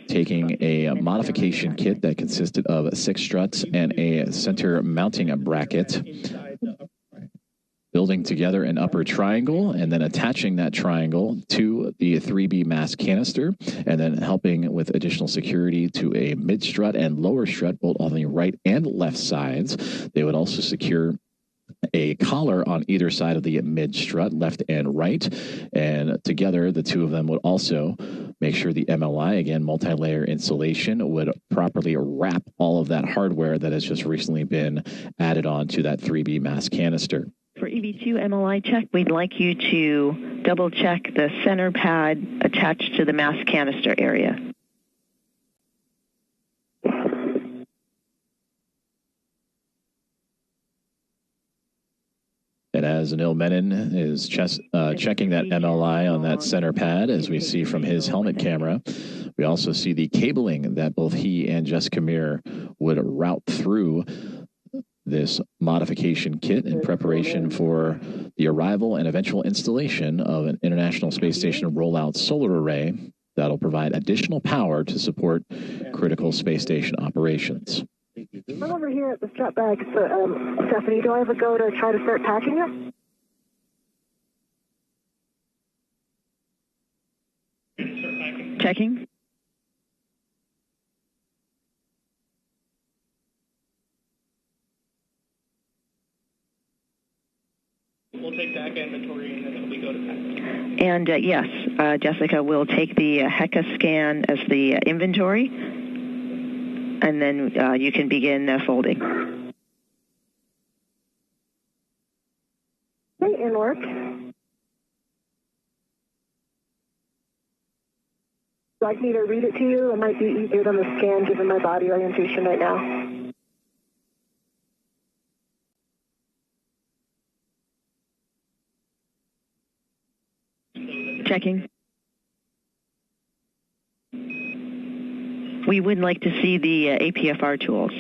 taking a modification kit that consisted of 6 struts and a center mounting bracket, building together an upper triangle and then attaching that triangle to the 3B mass canister, and then helping with additional security to a mid strut and lower strut, both on the right and left sides. They would also secure a collar on either side of the mid strut, left and right, and together the two of them would also make sure the MLI, again multi-layer insulation, would properly wrap all of that hardware that has just recently been added on to that 3B mass canister. For EV2 MLI check, we'd like you to double check the center pad attached to the mass canister area. And as Anil Menon is checking that MLI on that center pad, as we see from his helmet camera, we also see the cabling that both he and Jessica Meir would route through this modification kit in preparation for the arrival and eventual installation of an International Space Station rollout solar array that'll provide additional power to support critical space station operations. I'm over here at the strut bag. So, Stephanie, do I ever go to try to start packing it? Checking. We'll take DACA inventory and then we go to pack. And yes, Jessica will take the HECA scan as the inventory, and then you can begin folding. Okay, in work. Would you like me to read it to you? It might be easier than the scan given my body orientation right now. Checking. We would like to see the APFR tools.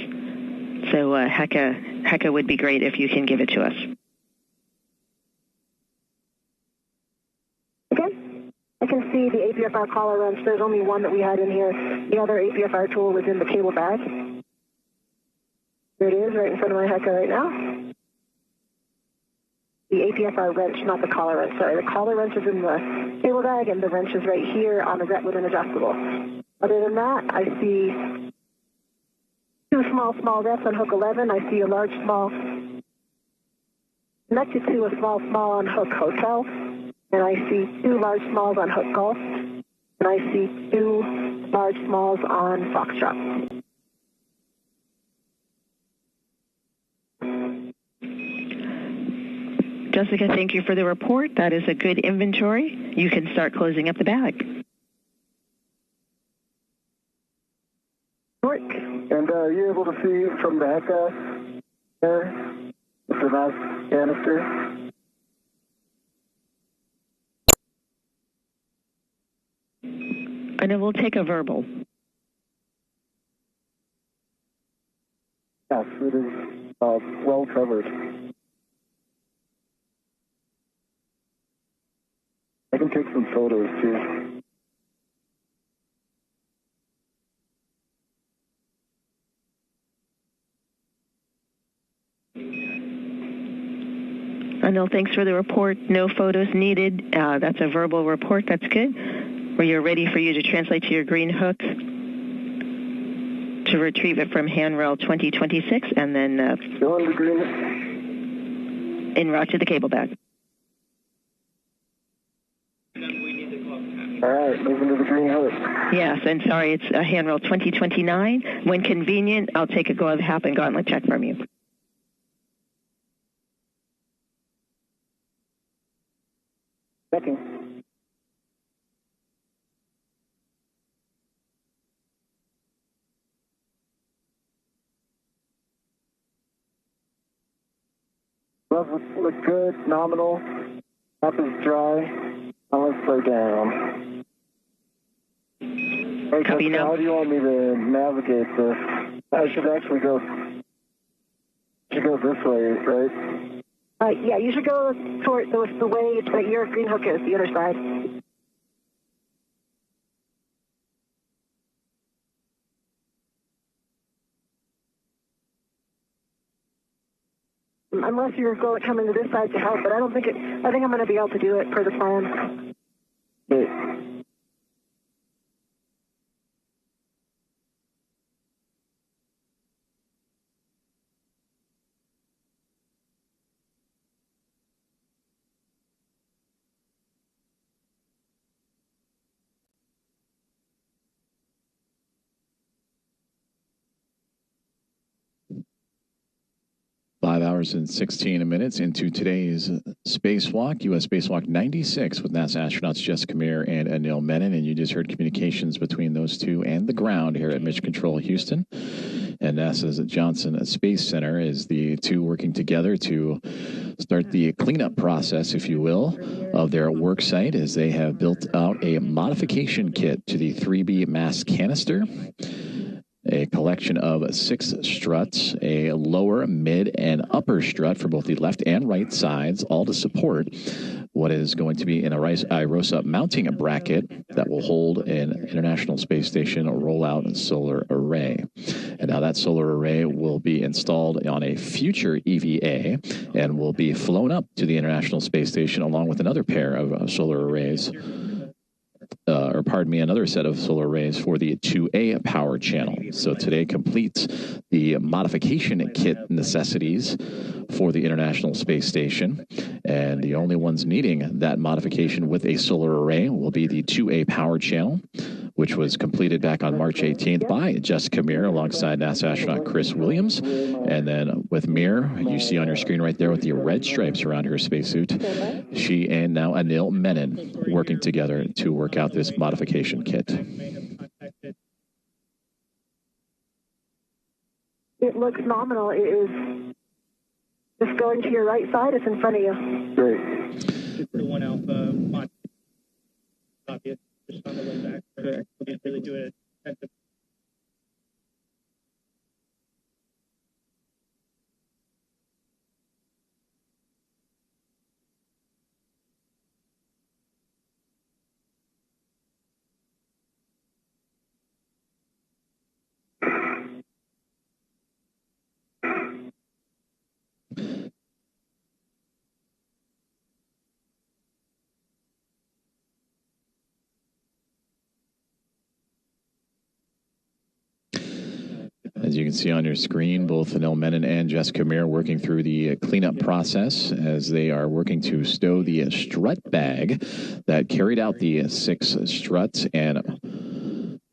So HECA would be great if you can give it to us. Okay. I can see the APFR collar wrench. There's only one that we had in here. The other APFR tool was in the cable bag. There it is, right in front of my HECA right now. the APSR wrench, not the collar wrench. Sorry, the collar wrench is in the cable bag, and the wrench is right here on the with an adjustable. Other than that, I see two small reps on hook 11. I see a large small connected to a small on hook hotel, and I see two large smalls on hook golf, and I see two large smalls on foxtrot. Jessica, thank you for the report. That is a good inventory. You can start closing up the bag. Work. And are you able to see from the HECA there, with the last canister? And then we'll take a verbal. Yes, it is well covered. I can take some photos too. Anil, thanks for the report. No photos needed. That's a verbal report. That's good. We are ready for you to translate to your green hook to retrieve it from handrail 2026 and then Still in the green. en route to the cable bag. All right, moving to the green hook. Yes, and sorry, it's a handrail 2029. When convenient, I'll take a glove, hap, and gauntlet check from you. Checking. Gloves look good, nominal. Map is dry. Now let's slow down. Hey, Copy now. how do you want me to navigate this? I should actually go this way, right? Yeah, you should go toward the way that your green hook is, the other side. Unless you're coming to this side to help, but I think I'm going to be able to do it per the plan. Okay. 5 hours and 16 minutes into today's spacewalk, U.S. Spacewalk 96 with NASA astronauts Jessica Meir and Anil Menon. And you just heard communications between those two and the ground here at Mission Control Houston. And NASA's Johnson Space Center is the two working together to start the cleanup process, if you will, of their work site as they have built out a modification kit to the 3B mass canister. A collection of 6 struts, a lower, mid, and upper strut for both the left and right sides, all to support what is going to be an IROSA mounting bracket that will hold an International Space Station rollout solar array. And now that solar array will be installed on a future EVA and will be flown up to the International Space Station along with another pair of solar arrays. Another set of solar arrays for the 2A power channel. So today completes the modification kit necessities for the International Space Station. And the only ones needing that modification with a solar array will be the 2A power channel, which was completed back on March 18th by Jessica Meir alongside NASA astronaut Chris Williams. And then with Meir, you see on your screen right there with the red stripes around her spacesuit, she and now Anil Menon working together to work out this modification kit. It looks nominal. It is just going to your right side. It's in front of you. Great. Super 1 Alpha, copy it. Just on the way back. We'll really do it at the As you can see on your screen, both Anil Menon and Jessica Meir working through the cleanup process as they are working to stow the strut bag that carried out the 6 struts and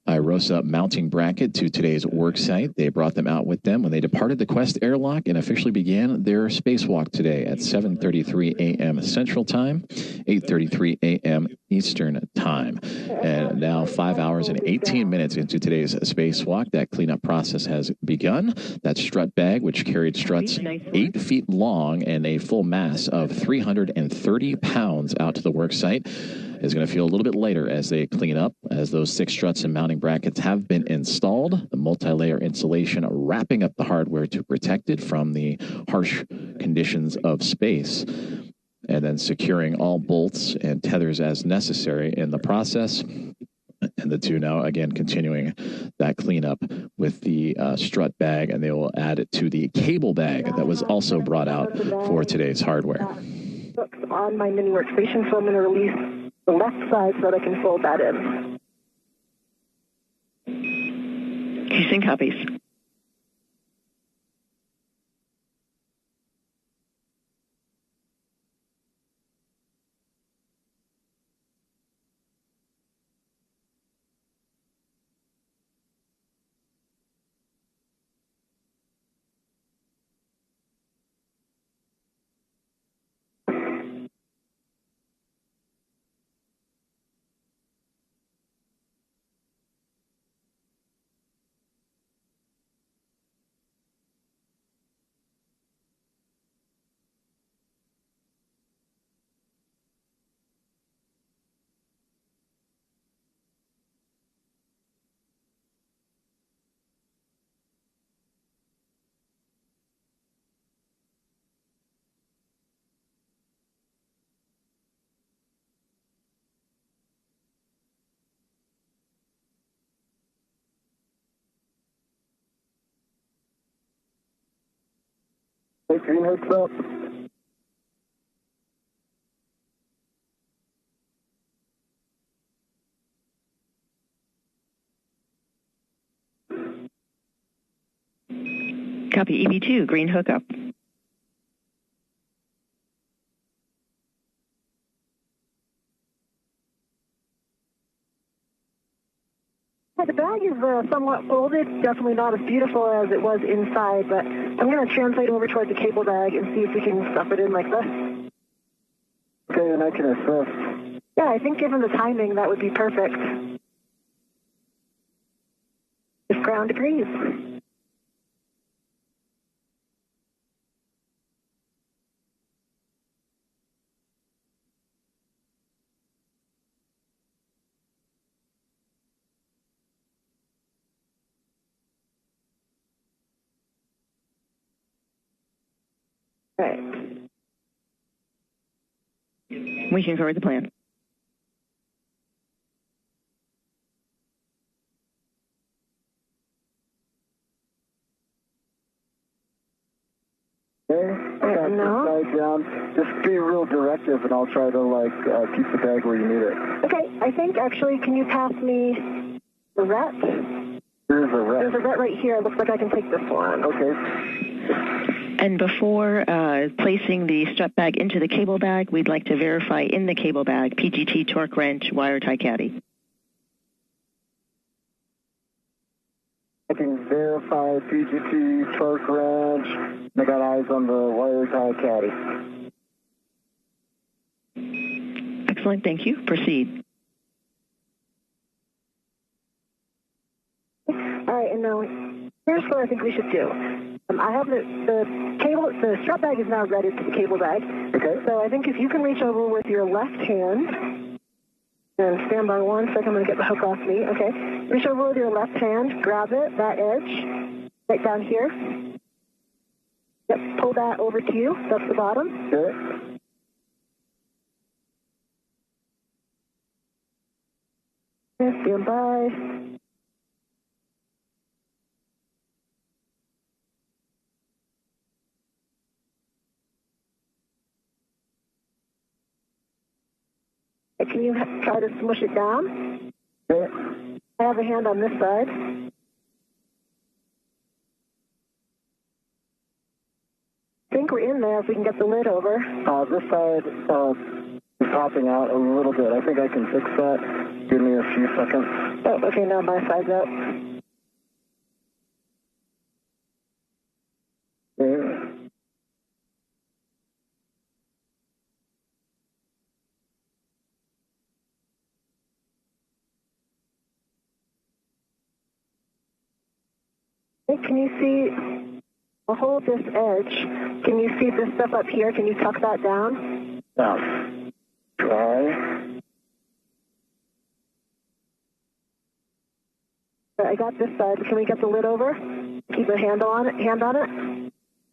IROSA mounting bracket to today's work site. They brought them out with them when they departed the Quest airlock and officially began their spacewalk today at 7:33 a.m. Central Time, 8:33 a.m. Eastern Time. And now 5 hours and 18 minutes into today's spacewalk, that cleanup process has begun. That strut bag, which carried struts 8 feet long and a full mass of 330 pounds out to the work site, is going to feel a little bit lighter as they clean up, as those 6 struts and mounting brackets have been installed. The multi-layer insulation wrapping up the hardware to protect it from the harsh conditions of space, and then securing all bolts and tethers as necessary in the process. And the two now, again, continuing that cleanup with the strut bag, and they will add it to the cable bag that was also brought out for today's hardware. On my mini workstation, so I'm going to release the left side so that I can fold that in. Houston copies. Hey, green hooks up. Copy EV2, green hookup. The bag is somewhat folded, definitely not as beautiful as it was inside, but I'm going to translate over towards the cable bag and see if we can stuff it in like this. Okay, and I can assist. Yeah, I think given the timing, that would be perfect. If ground agrees. Right. We concur with the plan. Okay, I got this side down. Just be real directive, and I'll try to keep the bag where you need it. Okay, I think actually, can you pass me the ret? There's a ret. There's a ret right here. It looks like I can take this one. Okay. And before placing the strut bag into the cable bag, we'd like to verify in the cable bag PGT, torque wrench, wire tie caddy. I can verify PGT, torque wrench. I got eyes on the wire tie caddy. Excellent, thank you. Proceed. All right, and now here's what I think we should do. I have the strut bag is now ready to the cable bag. Okay. So I think if you can reach over with your left hand, and stand by 1 second, I'm going to get the hook off me. Okay. Reach over with your left hand, grab it, that edge, right down here. Yep, pull that over to you. That's the bottom. Okay. Stand by. Can you try to smush it down? Okay. I have a hand on this side. we're in there, if we can get the lid over. This side is popping out a little bit. I think I can fix that. Give me a few seconds. Oh, okay, now my side's out. Okay. Can you see, I'll hold this edge. Can you see this stuff up here? Can you tuck that down? Yeah. Try. I got this side. Can we get the lid over? Keep a hand on it.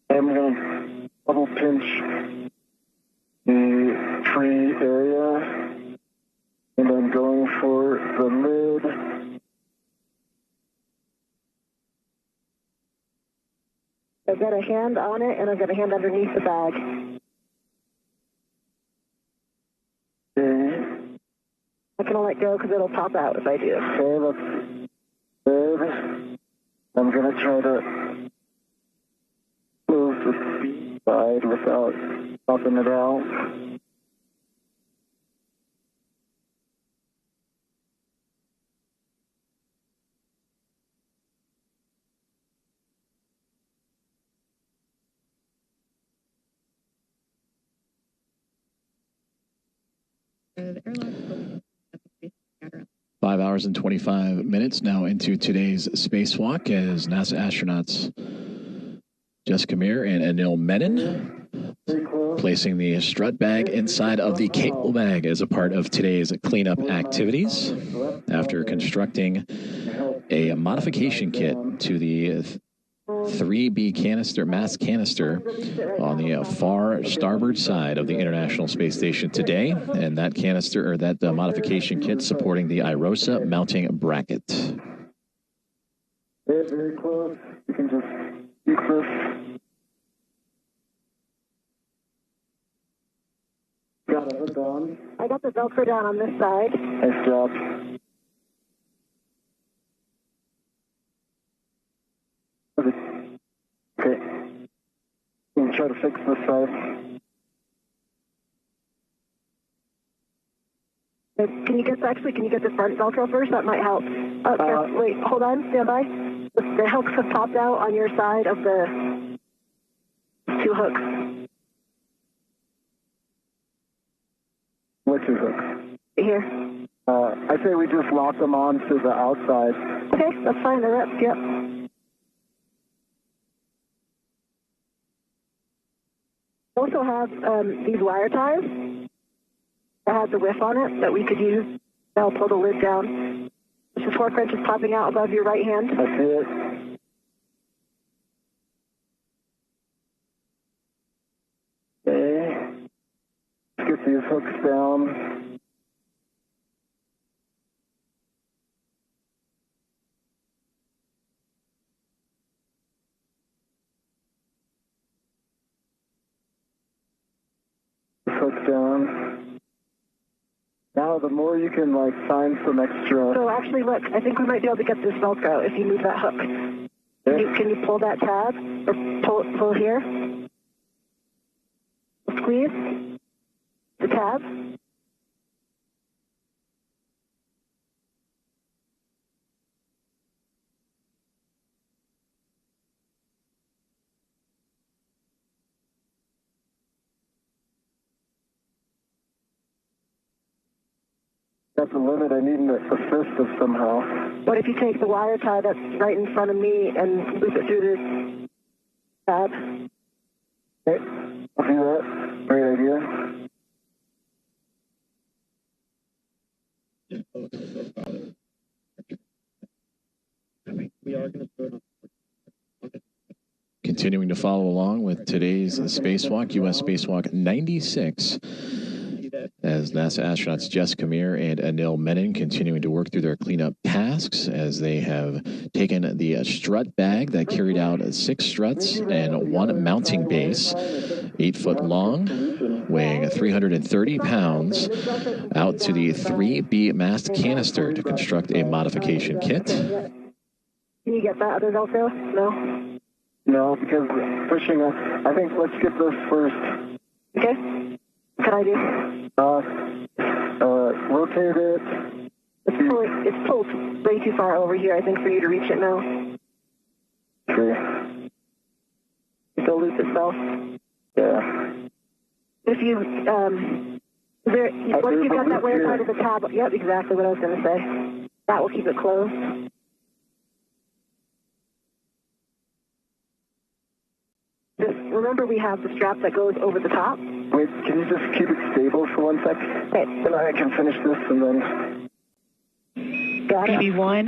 I'm going to double pinch the tree area, and I'm going for the lid. I've got a hand on it, and I've got a hand underneath the bag. Okay. I can let go because it'll pop out if I do. Okay, that's good. I'm going to try to move the side without popping it out. The airlock. 5 hours and 25 minutes now into today's spacewalk as NASA astronauts Jessica Meir and Anil Menon placing the strut bag inside of the cable bag as a part of today's cleanup activities after constructing a modification kit to the 3B canister, mass canister on the far starboard side of the International Space Station today, and that canister or that modification kit supporting the IROSA mounting bracket. Very close. You can just keep this. Got a hook on. I got the Velcro down on this side. Nice job. Okay. We'll try to fix this side. Can you get the front Velcro first? That might help. Wait, hold on, stand by. The hooks have popped out on your side of the two hooks. What two hooks? Here. I say we just lock them on to the outside. Okay, that's fine. They're up. Yep. Also have these wire ties that has a whiff on it that we could use. That'll pull the lid down. There's a torque wrench is popping out above your right hand. I see it. Okay. Let's get these hooks down. Hook down. Now, the more you can find some extra. So actually, look, I think we might be able to get this Velcro if you move that hook. Can you pull that tab or pull here? Squeeze the tab. That's a limit. I need an assist of somehow. What if you take the wire tie that's right in front of me and loop it through this tab? Okay, I'll do that. Great idea. We are going to throw it on. Continuing to follow along with today's spacewalk, U.S. Spacewalk 96, as NASA astronauts Jessica Meir and Anil Menon continuing to work through their cleanup tasks as they have taken the strut bag that carried out 6 struts and 1 mounting base, 8 foot long, weighing 330 pounds, out to the 3B mast canister to construct a modification kit. Can you get that other Velcro? No? No, because pushing us, I think let's get this first. Okay. What can I do? Rotate it. It's pulled way too far over here, I think, for you to reach it now. Okay. It'll loop itself. Yeah. If you, once you've got that way side of the tab, yep, exactly what I was going to say. That will keep it closed. Just remember we have the strap that goes over the top. Wait, can you just keep it stable for 1 second? Okay. Then I can finish this and then... Got it. EV1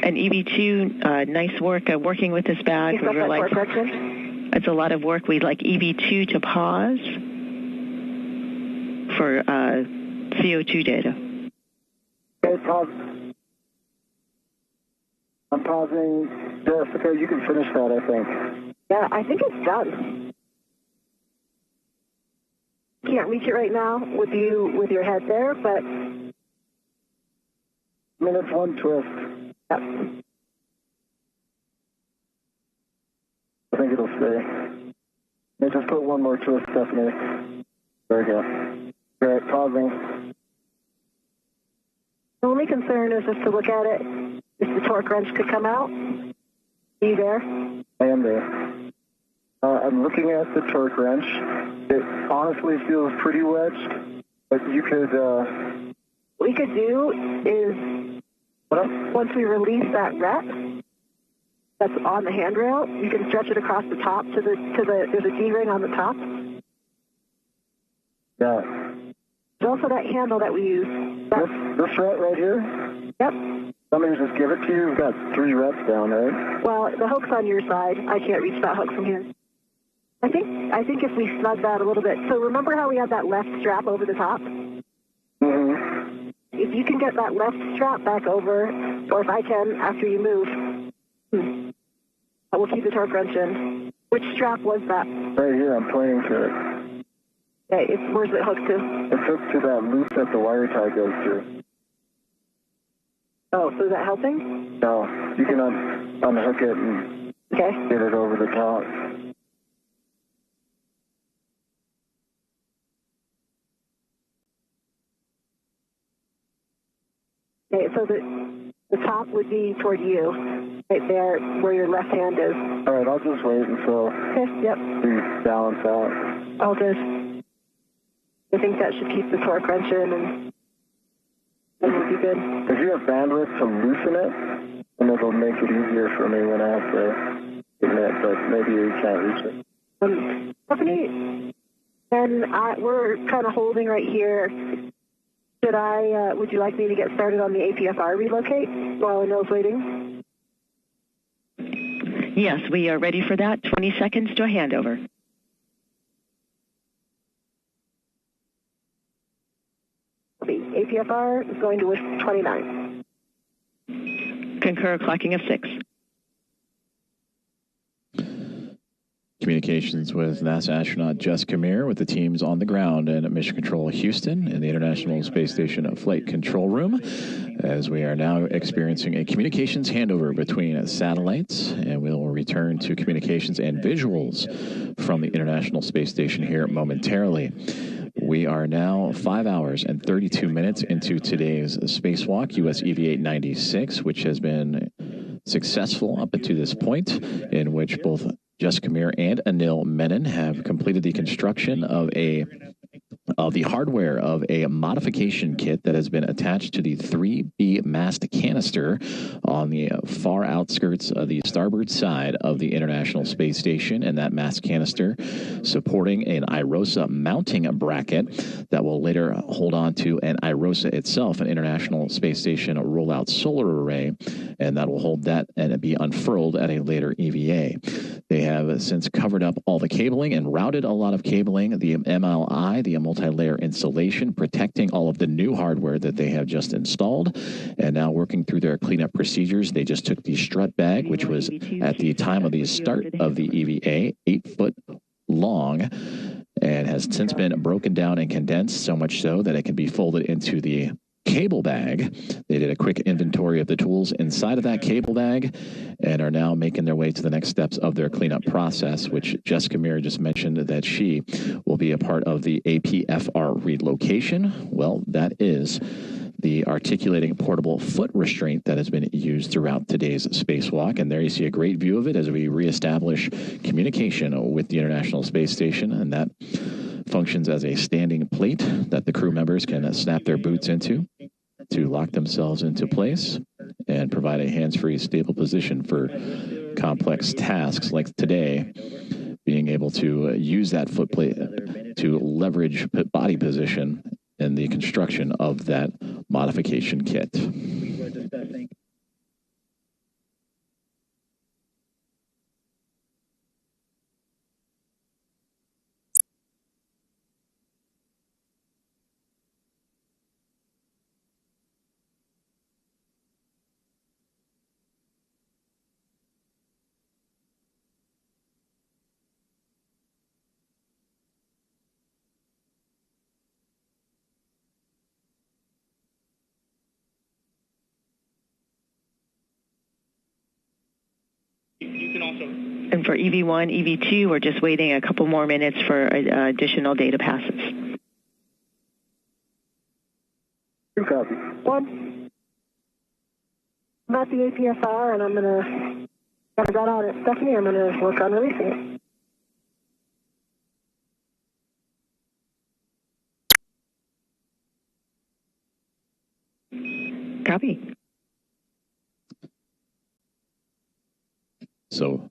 and EV2, nice work working with this bag. You got that torque correction? It's a lot of work. We'd like EV2 to pause for CO2 data. Okay, pause. I'm pausing. Jessica, you can finish that, I think. Yeah, I think it's done. Can't reach it right now with your head there, but... I mean, it's one twist. Yep. I think it'll stay. Yeah, just put one more twist, Stephanie. There we go. All right, pausing. The only concern is just to look at it, if the torque wrench could come out. Are you there? I am there. I'm looking at the torque wrench. It honestly feels pretty wedged, but you could... What we could do is, once we release that rep that's on the handrail, you can stretch it across the top there's a D-ring on the top. Yeah. There's also that handle that we use. This right here? Yep. Somebody just give it to you? You've got 3 reps down, right? Well, the hook's on your side. I can't reach that hook from here. I think if we snug that a little bit. So remember how we had that left strap over the top? Mm-hmm. If you can get that left strap back over, or if I can after you move, I will keep the torque wrench in. Which strap was that? Right here, I'm pointing to it. Okay, where's it hooked to? It's hooked to that loop that the wire tie goes through. Oh, so is that helping? No, you can unhook it and get it over the top. Okay, so the top would be toward you, right there where your left hand is. All right, I'll just wait until we balance out. All good. I think that should keep the torque wrench in and we'll be good. If you have bandwidth to loosen it, then it'll make it easier for me when I have to admit, but maybe you can't reach it. Stephanie, and we're kind of holding right here. Would you like me to get started on the APFR relocate while Anil's waiting? Yes, we are ready for that. 20 seconds to a handover. The APFR is going to wish 29. Concur clocking of 6. Communications with NASA astronaut Jess Kamir with the teams on the ground in Mission Control Houston in the International Space Station Flight Control Room, as we are now experiencing a communications handover between satellites, and we'll return to communications and visuals from the International Space Station here momentarily. We are now 5 hours and 32 minutes into today's spacewalk, US EV-896, which has been successful up to this point, in which both Jess Kamir and Anil Menon have completed the construction of the hardware of a modification kit that has been attached to the 3B mast canister on the far outskirts of the starboard side of the International Space Station, and that mast canister supporting an IROSA mounting bracket that will later hold on to an IROSA itself, an International Space Station rollout solar array, and that will hold that and be unfurled at a later EVA. They have since covered up all the cabling and routed a lot of cabling, the MLI, the multi-layer insulation, protecting all of the new hardware that they have just installed, and now working through their cleanup procedures. They just took the strut bag, which was at the time of the start of the EVA 8 foot long, and has since been broken down and condensed, so much so that it can be folded into the cable bag. They did a quick inventory of the tools inside of that cable bag and are now making their way to the next steps of their cleanup process, which Jessica Meir just mentioned that she will be a part of the APFR relocation. Well, that is the articulating portable foot restraint that has been used throughout today's spacewalk. And there you see a great view of it as we reestablish communication with the International Space Station, and that functions as a standing plate that the crew members can snap their boots into to lock themselves into place and provide a hands-free, stable position for complex tasks like today, being able to use that foot plate to leverage body position in the construction of that modification kit. And for EV1, EV2, we're just waiting a couple more minutes for additional data passes. Two copies. One. I'm at the APFR, and I'm going to, after that out at Stephanie, I'm going to work on releasing it. Copy. So,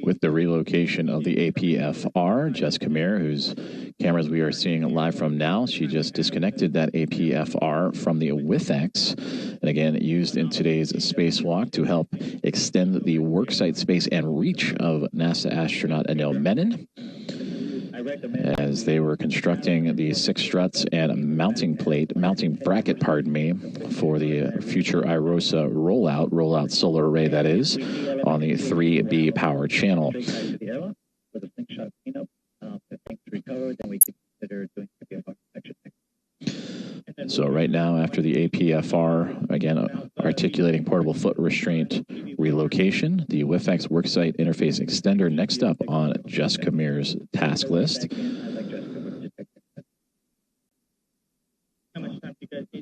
with the relocation of the APFR, Jessica Meir, whose cameras we are seeing live from now, she just disconnected that APFR from the WIFX, and again, used in today's spacewalk to help extend the worksite space and reach of NASA astronaut Anil Menon, as they were constructing the 6 struts and mounting bracket, for the future IROSA rollout solar array, that is, on the 3B power channel. So right now, after the APFR, again, articulating portable foot restraint relocation, the WIFX worksite interface extender next up on Jessica Meir's task list.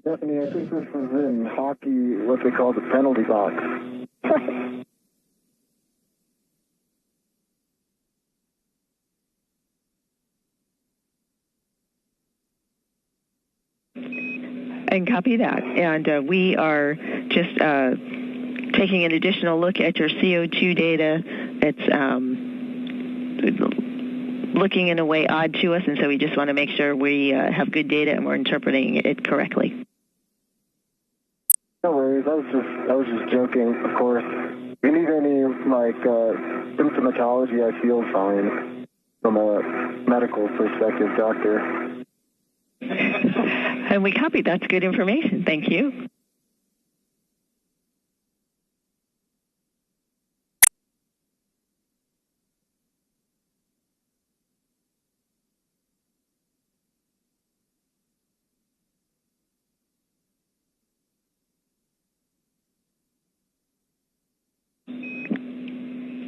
Stephanie, I think this is in hockey, what they call the penalty box. And copy that. And we are just taking an additional look at your CO2 data. It's looking in a way odd to us, and so we just want to make sure we have good data and we're interpreting it correctly. No worries. I was just joking, of course. If you need any, symptomatology, I feel fine from a medical perspective, doctor. And we copied. That's good information. Thank you.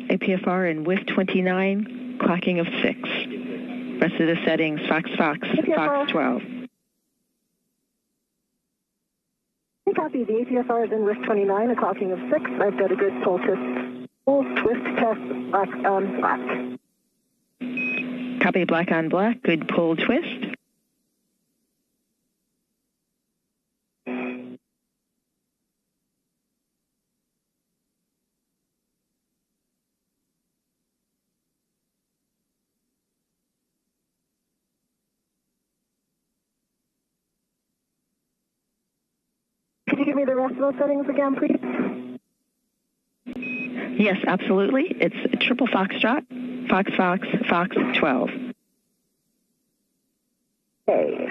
APFR and WIF 29, clocking of 6. Rest of the settings, Fox 12. Copy. The APFR is in WIF 29, a clocking of 6. I've got a good pull twist test, black on black. Copy, black on black, good pull twist. Could you give me the rest of those settings again, please? Yes, absolutely. It's triple foxtrot, Fox 12. Okay.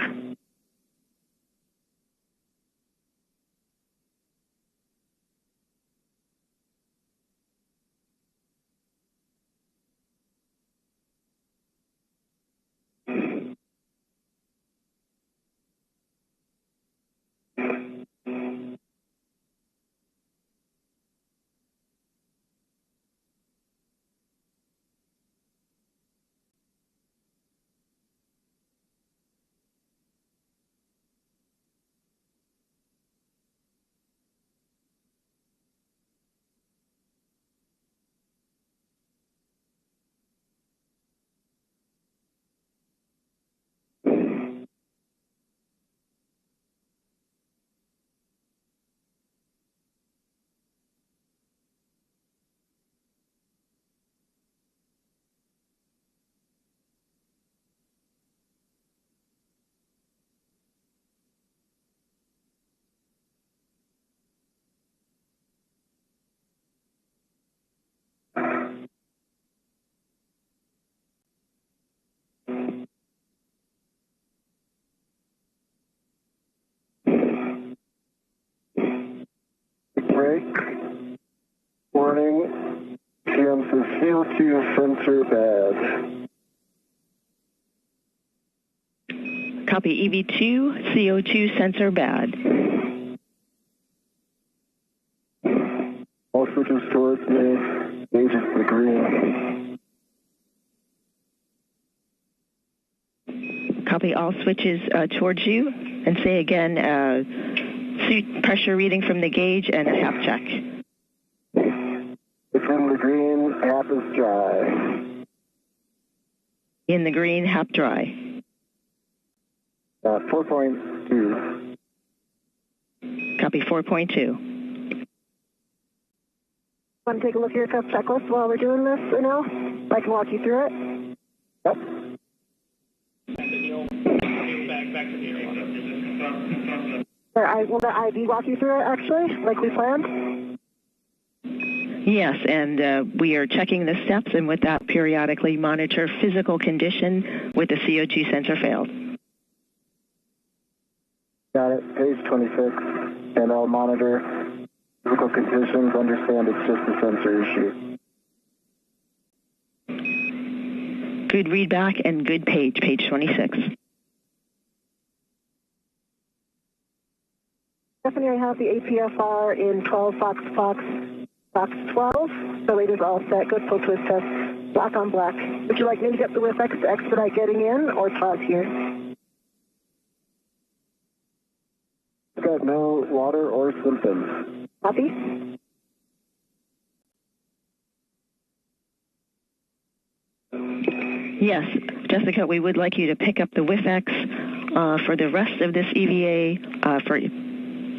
break. Warning, GM says CO2 sensor bad. Copy EV2, CO2 sensor bad. All switches towards me, gauge is the green. Copy all switches towards you, and say again, suit pressure reading from the gauge and a half check. It's in the green, half is dry. In the green, half dry. 4.2. Copy 4.2. Want to take a look at your cup checklist while we're doing this, Anil? I can walk you through it. Yep. Will the IV walk you through it, actually, like we planned? Yes, and we are checking the steps, and with that, periodically monitor physical condition with the CO2 sensor failed. Got it. Page 26. And I'll monitor physical conditions, understand it's just a sensor issue. Good readback and good page 26. Stephanie, I have the APFR in 12 Fox 12. So it is all set. Good full twist test. Black on black. Would you like me to get the WIFX to expedite getting in or pause here? I've got no water or symptoms. Copy. Yes, Jessica, we would like you to pick up the WIFX for the rest of this EVA.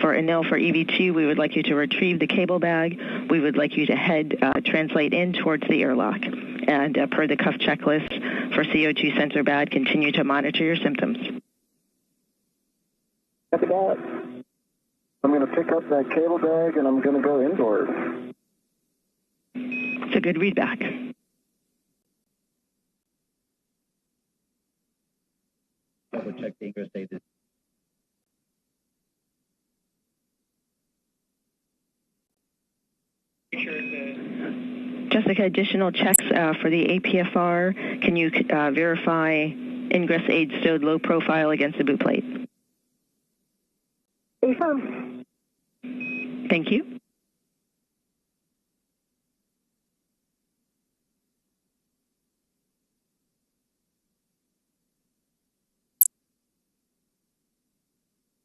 For Anil, for EV2, we would like you to retrieve the cable bag. We would like you to translate in towards the airlock. And per the cuff checklist for CO2 sensor bad, continue to monitor your symptoms. Copy that. I'm going to pick up that cable bag and I'm going to go indoors. It's a good readback. Double check the ingress status. Jessica, additional checks for the APFR. Can you verify ingress aid stowed low profile against the boot plate? Affirm. Thank you.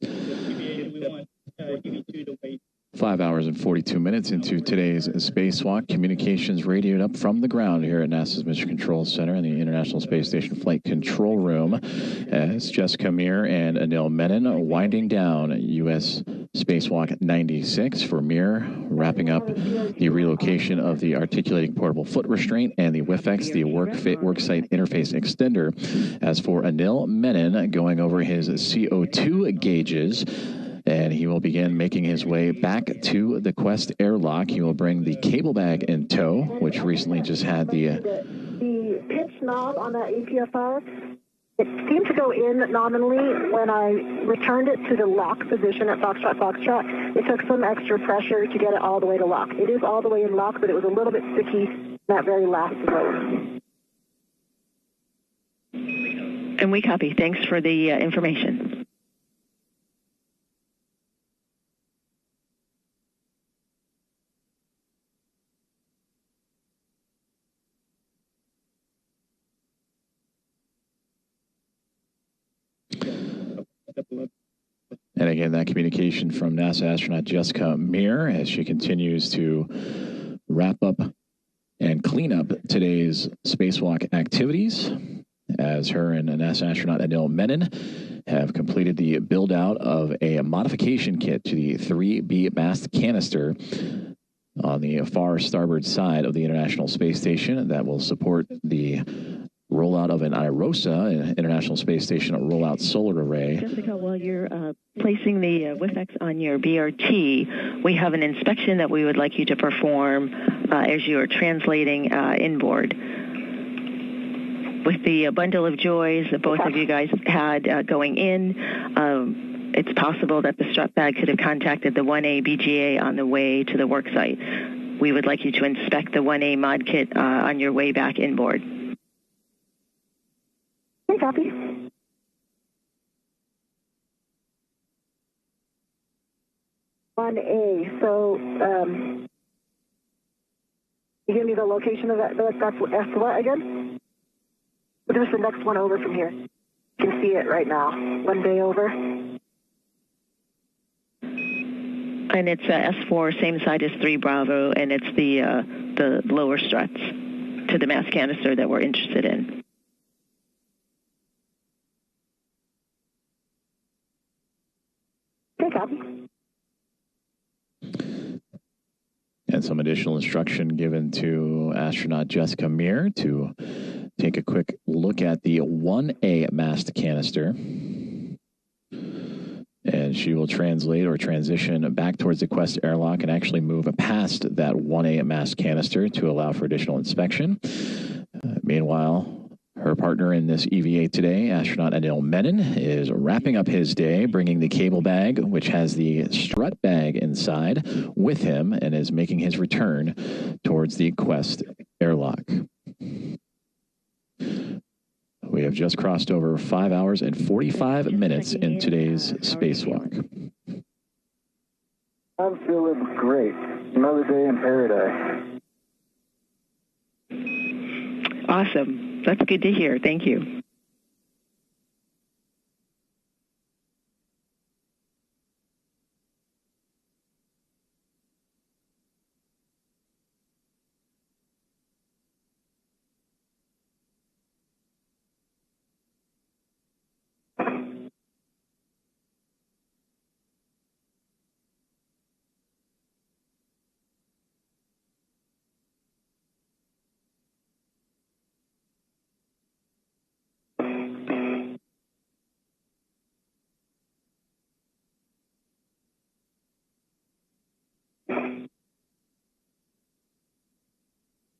We want EV2 to wait. 5 hours and 42 minutes into today's Spacewalk. Communications radioed up from the ground here at NASA's Mission Control Center in the International Space Station Flight Control Room as Jessica Mir and Anil Menon winding down U.S. Spacewalk 96 for Mir, wrapping up the relocation of the articulating portable foot restraint and the WIFX, the worksite interface extender. As for Anil Menon, going over his CO2 gauges, and he will begin making his way back to the Quest airlock. He will bring the cable bag in tow, which recently just had the pitch knob on that APFR. It seemed to go in nominally when I returned it to the lock position at Foxtrot. It took some extra pressure to get it all the way to lock. It is all the way in lock, but it was a little bit sticky in that very last mode. And we copy. Thanks for the information. And again, that communication from NASA astronaut Jessica Mir as she continues to wrap up and clean up today's spacewalk activities, as her and NASA astronaut Anil Menon have completed the build-out of a modification kit to the 3B mast canister on the far starboard side of the International Space Station that will support the rollout of an IROSA, an International Space Station rollout solar array. Jessica, while you're placing the WIFX on your BRT, we have an inspection that we would like you to perform as you are translating inboard. With the bundle of joys that both of you guys had going in, it's possible that the strut bag could have contacted the 1A BGA on the way to the work site. We would like you to inspect the 1A mod kit on your way back inboard. Okay, copy. On A, so you give me the location of that. That's what again? There's the next one over from here. You can see it right now. 1 day over. And it's S4, same side as 3 Bravo, and it's the lower struts to the mass canister that we're interested in. Okay, copy. And some additional instruction given to astronaut Jessica Meir to take a quick look at the 1A mast canister. And she will translate or transition back towards the Quest airlock and actually move past that 1A mast canister to allow for additional inspection. Meanwhile, her partner in this EVA today, astronaut Anil Menon, is wrapping up his day, bringing the cable bag, which has the strut bag inside, with him, and is making his return towards the Quest airlock. We have just crossed over 5 hours and 45 minutes in today's spacewalk. I'm feeling great. Another day in paradise. Awesome. That's good to hear. Thank you.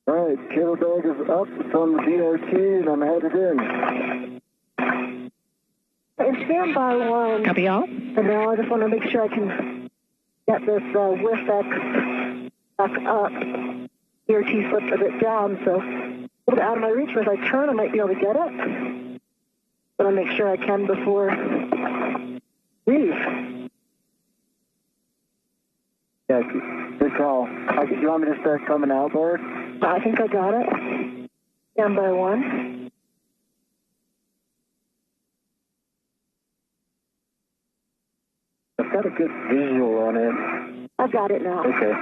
All right, cable bag is up. It's on the DRT, and I'm headed in. And stand by 1. Copy all? And now I just want to make sure I can get this WIFX back up. DRT slipped a bit down, so a little bit out of my reach, but if I turn, I might be able to get it. But I'll make sure I can before leave. Yeah, good call. You want me to start coming outboard? I think I got it. Stand by 1. I've got a good visual on it. I've got it now. Okay.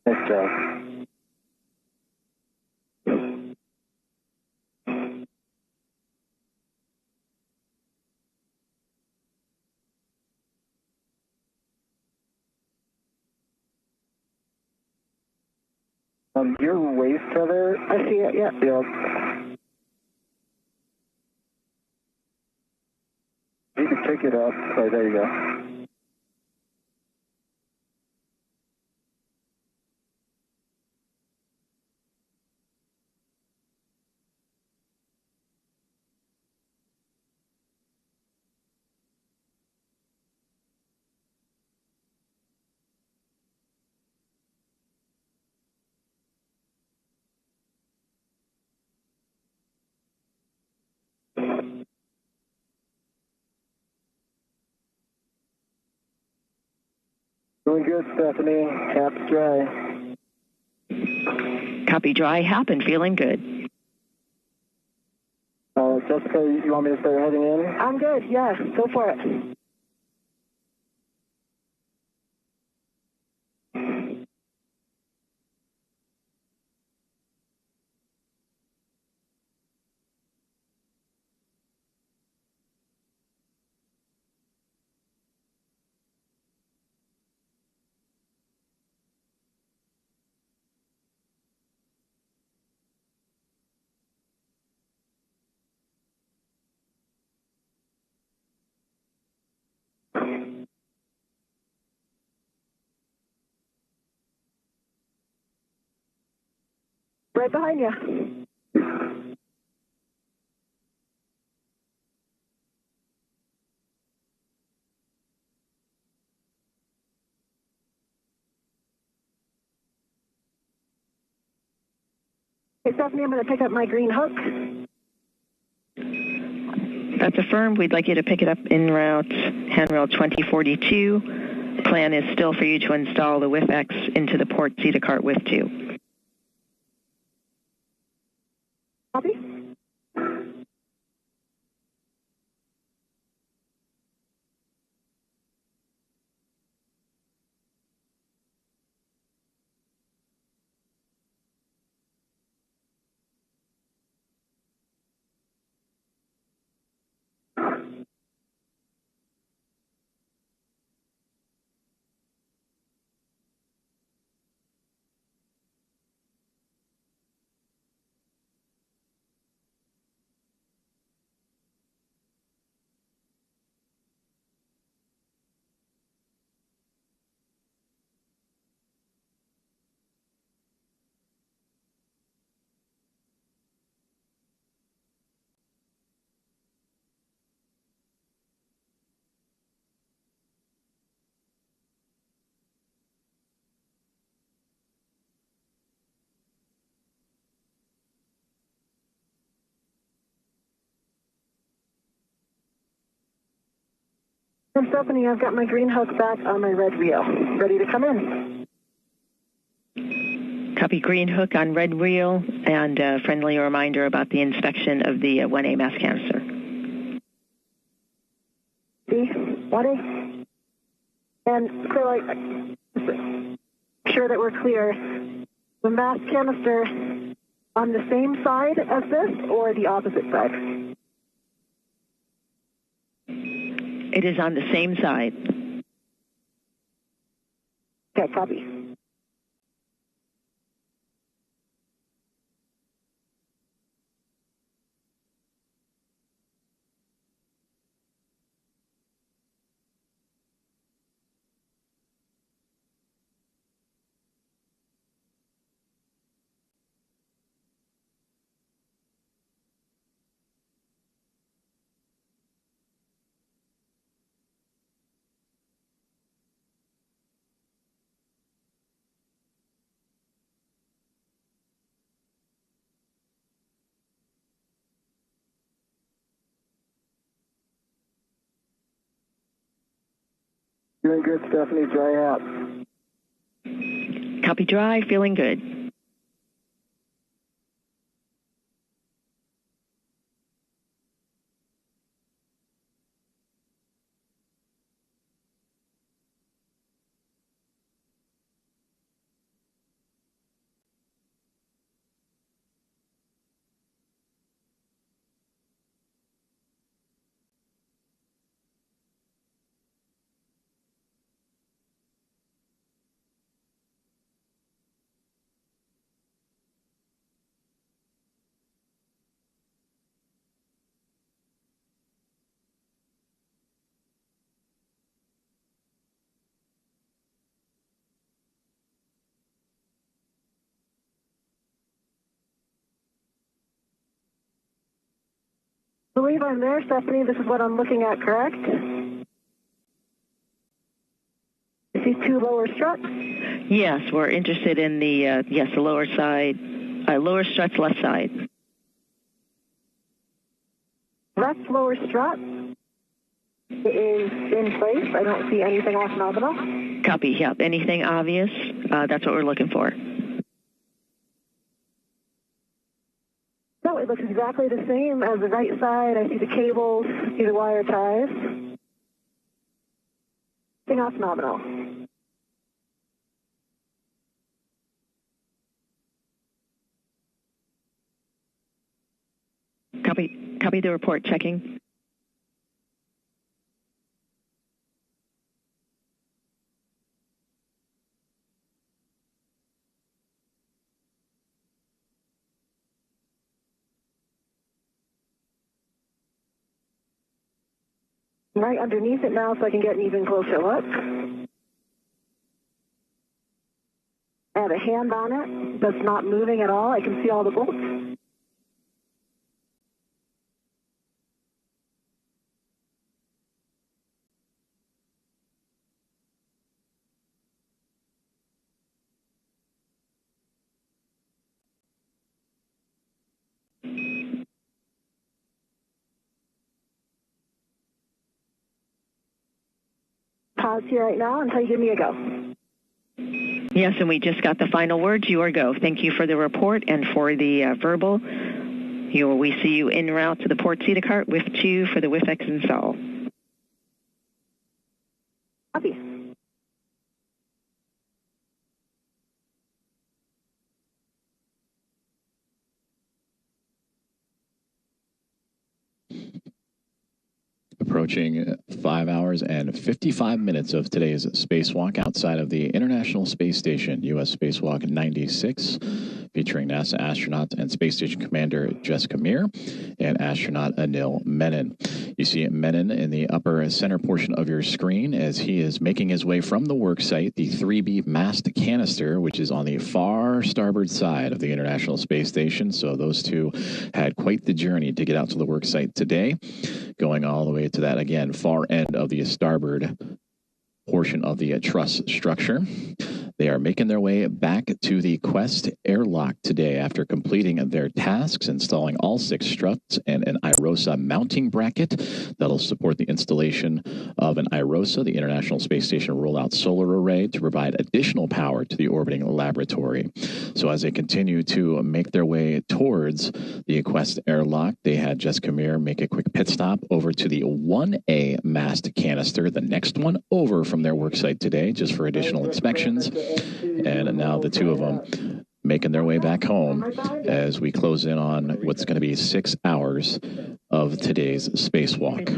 Nice job. Your waist tether. I see it, yeah. Yeah. You can pick it up. Oh, there you go. Doing good, Stephanie. Cap's dry. Copy dry, hap, and feeling good. Jessica, you want me to start heading in? I'm good, yeah. Go for it. Right behind you. Hey, Stephanie, I'm going to pick up my green hook. That's affirmed. We'd like you to pick it up en route, handrail 2042. Plan is still for you to install the WIF-X into the port Zeta cart WIF-2. Copy. And Stephanie, I've got my green hook back on my red wheel. Ready to come in. Copy green hook on red wheel, and a friendly reminder about the inspection of the 1A mass canister. See? 1A. And so sure that we're clear. The mass canister on the same side as this or the opposite side? It is on the same side. Okay, copy. Doing good, Stephanie. Dry out. Copy dry, feeling good. I believe I'm there, Stephanie. This is what I'm looking at, correct? You see two lower struts? Yes, we're interested in the, the lower side, lower struts left side. Left lower strut is in place. I don't see anything off nominal. Copy, yep. Anything obvious? That's what we're looking for. No, it looks exactly the same as the right side. I see the cables, see the wire ties. Nothing off nominal. Copy the report, checking. I'm right underneath it now so I can get an even closer look. I have a hand on it that's not moving at all. I can see all the bolts. pause here right now until you give me a go. Yes, and we just got the final words. You are go. Thank you for the report and for the verbal. We see you en route to the port CETA cart with 2 for the WIFX install. Copy. Approaching 5 hours and 55 minutes of today's spacewalk outside of the International Space Station, U.S. Spacewalk 96, featuring NASA astronaut and Space Station Commander Jessica Meir and astronaut Anil Menon. You see Menon in the upper center portion of your screen as he is making his way from the work site, the 3B mast canister, which is on the far starboard side of the International Space Station. So those two had quite the journey to get out to the work site today, going all the way to that, again, far end of the starboard portion of the truss structure. They are making their way back to the Quest airlock today after completing their tasks, installing all 6 struts and an IROSA mounting bracket that'll support the installation of an IROSA, the International Space Station Rollout Solar Array, to provide additional power to the orbiting laboratory. So as they continue to make their way towards the Quest airlock, they had Jessica Meir make a quick pit stop over to the 1A mast canister, the next one over from their work site today, just for additional inspections. And now the two of them making their way back home as we close in on what's going to be 6 hours of today's spacewalk.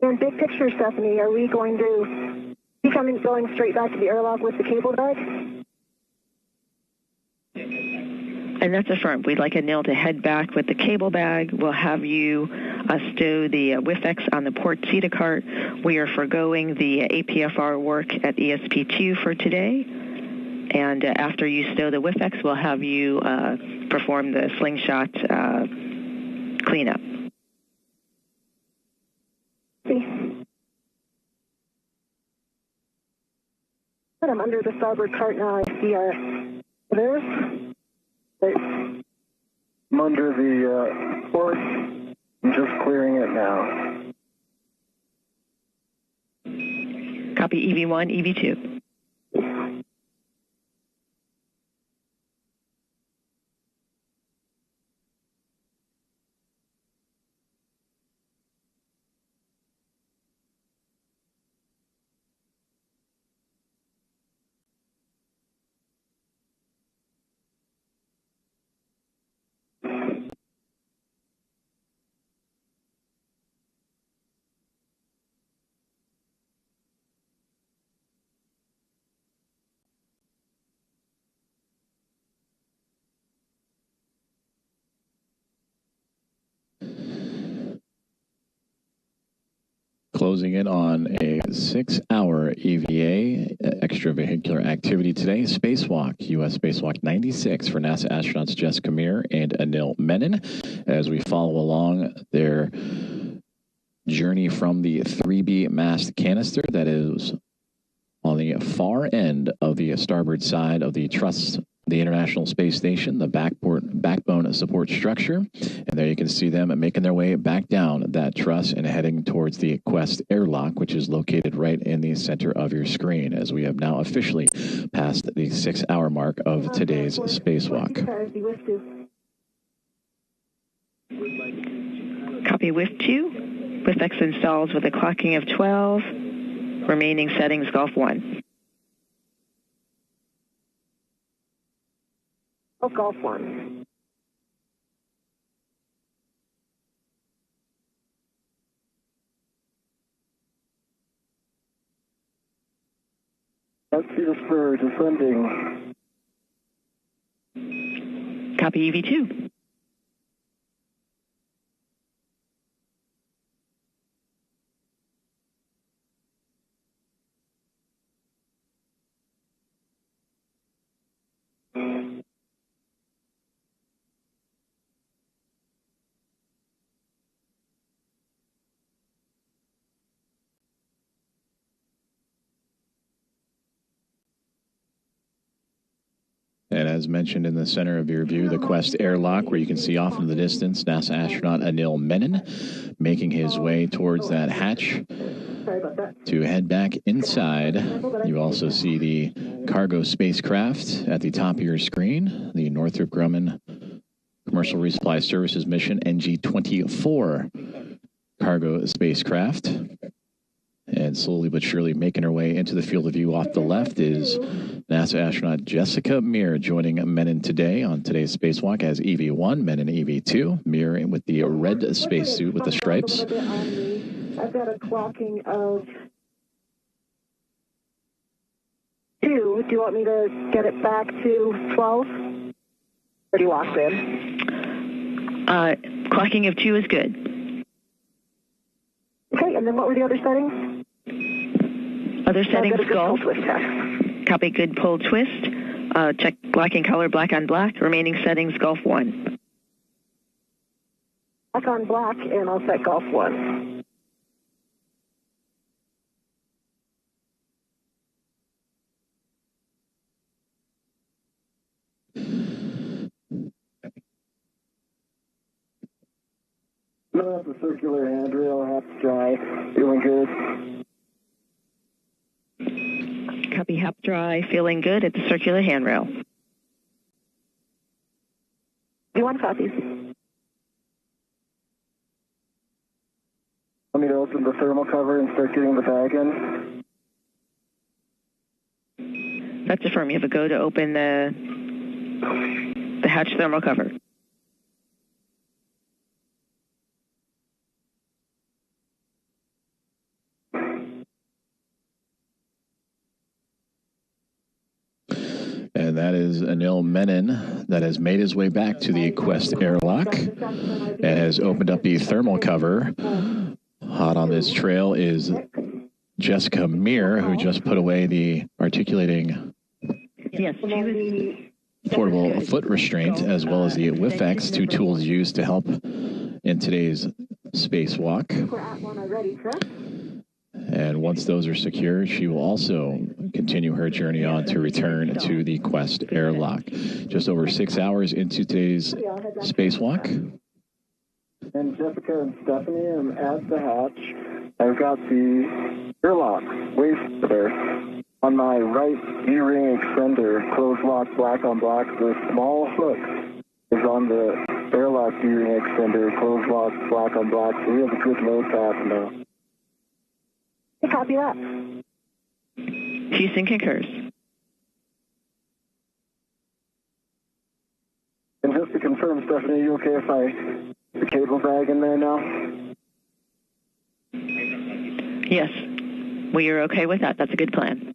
In big picture, Stephanie, are we going to be going straight back to the airlock with the cable bag? And that's affirmed. We'd like Anil to head back with the cable bag. We'll have you stow the WIFX on the port CETA cart. We are forgoing the APFR work at ESP2 for today. And after you stow the WIFX, we'll have you perform the slingshot cleanup. I'm under the starboard cart now. I see our others. I'm under the port. I'm just clearing it now. Copy EV1, EV2. closing in on a 6-hour EVA, extravehicular activity today. Spacewalk, U.S. Spacewalk 96 for NASA astronauts Jessica Meir and Anil Menon as we follow along their journey from the 3B mast canister that is on the far end of the starboard side of the truss, the International Space Station, the backbone support structure. And there you can see them making their way back down that truss and heading towards the Quest airlock, which is located right in the center of your screen, as we have now officially passed the 6-hour mark of today's spacewalk. Copy with 2. With X installs with a clocking of 12. Remaining settings, Golf 1. Oh, Golf 1. Let's see the spur descending. Copy EV2. And as mentioned in the center of your view, the Quest airlock, where you can see off in the distance NASA astronaut Anil Menon making his way towards that hatch to head back inside. You also see the cargo spacecraft at the top of your screen, the Northrop Grumman Commercial Resupply Services Mission NG-24 cargo spacecraft. And slowly but surely making her way into the field of view off the left is NASA astronaut Jessica Meir joining Menon today on today's spacewalk as EV1, Menon EV2. Meir with the red spacesuit with the stripes. I've got a clocking of 2. Do you want me to get it back to 12? Or do you lock in? Clocking of 2 is good. Okay, and then what were the other settings? Other settings, Golf. Twist test. Copy good pull twist. Check black and color, black on black. Remaining settings, Golf 1. Black on black, and I'll set Golf 1. That's a circular handrail, half dry, feeling good. Copy half dry, feeling good at the circular handrail. You want copies? Want me to open the thermal cover and start getting the bag in? That's affirm. You have a go to open the hatch thermal cover. And that is Anil Menon that has made his way back to the Quest airlock and has opened up the thermal cover. Hot on this trail is Jessica Meir, who just put away the articulating portable foot restraint, as well as the WIFX, 2 tools used to help in today's spacewalk. And once those are secure, she will also continue her journey on to return to the Quest airlock. Just over 6 hours into today's spacewalk. And Jessica and Stephanie, I'm at the hatch. I've got the airlock waist there. On my right D-ring extender, closed lock, black on black. The small hook is on the airlock D-ring extender, closed lock, black on black. So we have a good load path now. Copy that. Houston concurs. And just to confirm, Stephanie, are you okay if I put the cable bag in there now? Yes. We are okay with that. That's a good plan.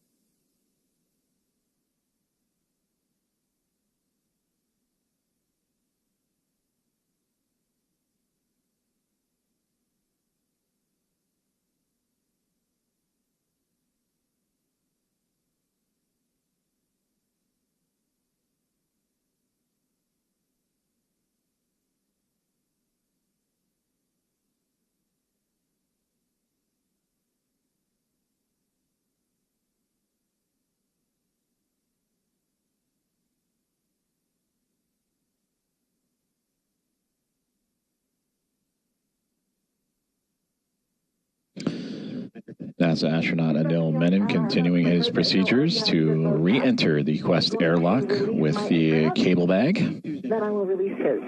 NASA astronaut Anil Menon continuing his procedures to re-enter the Quest airlock with the cable bag. Then I will release his.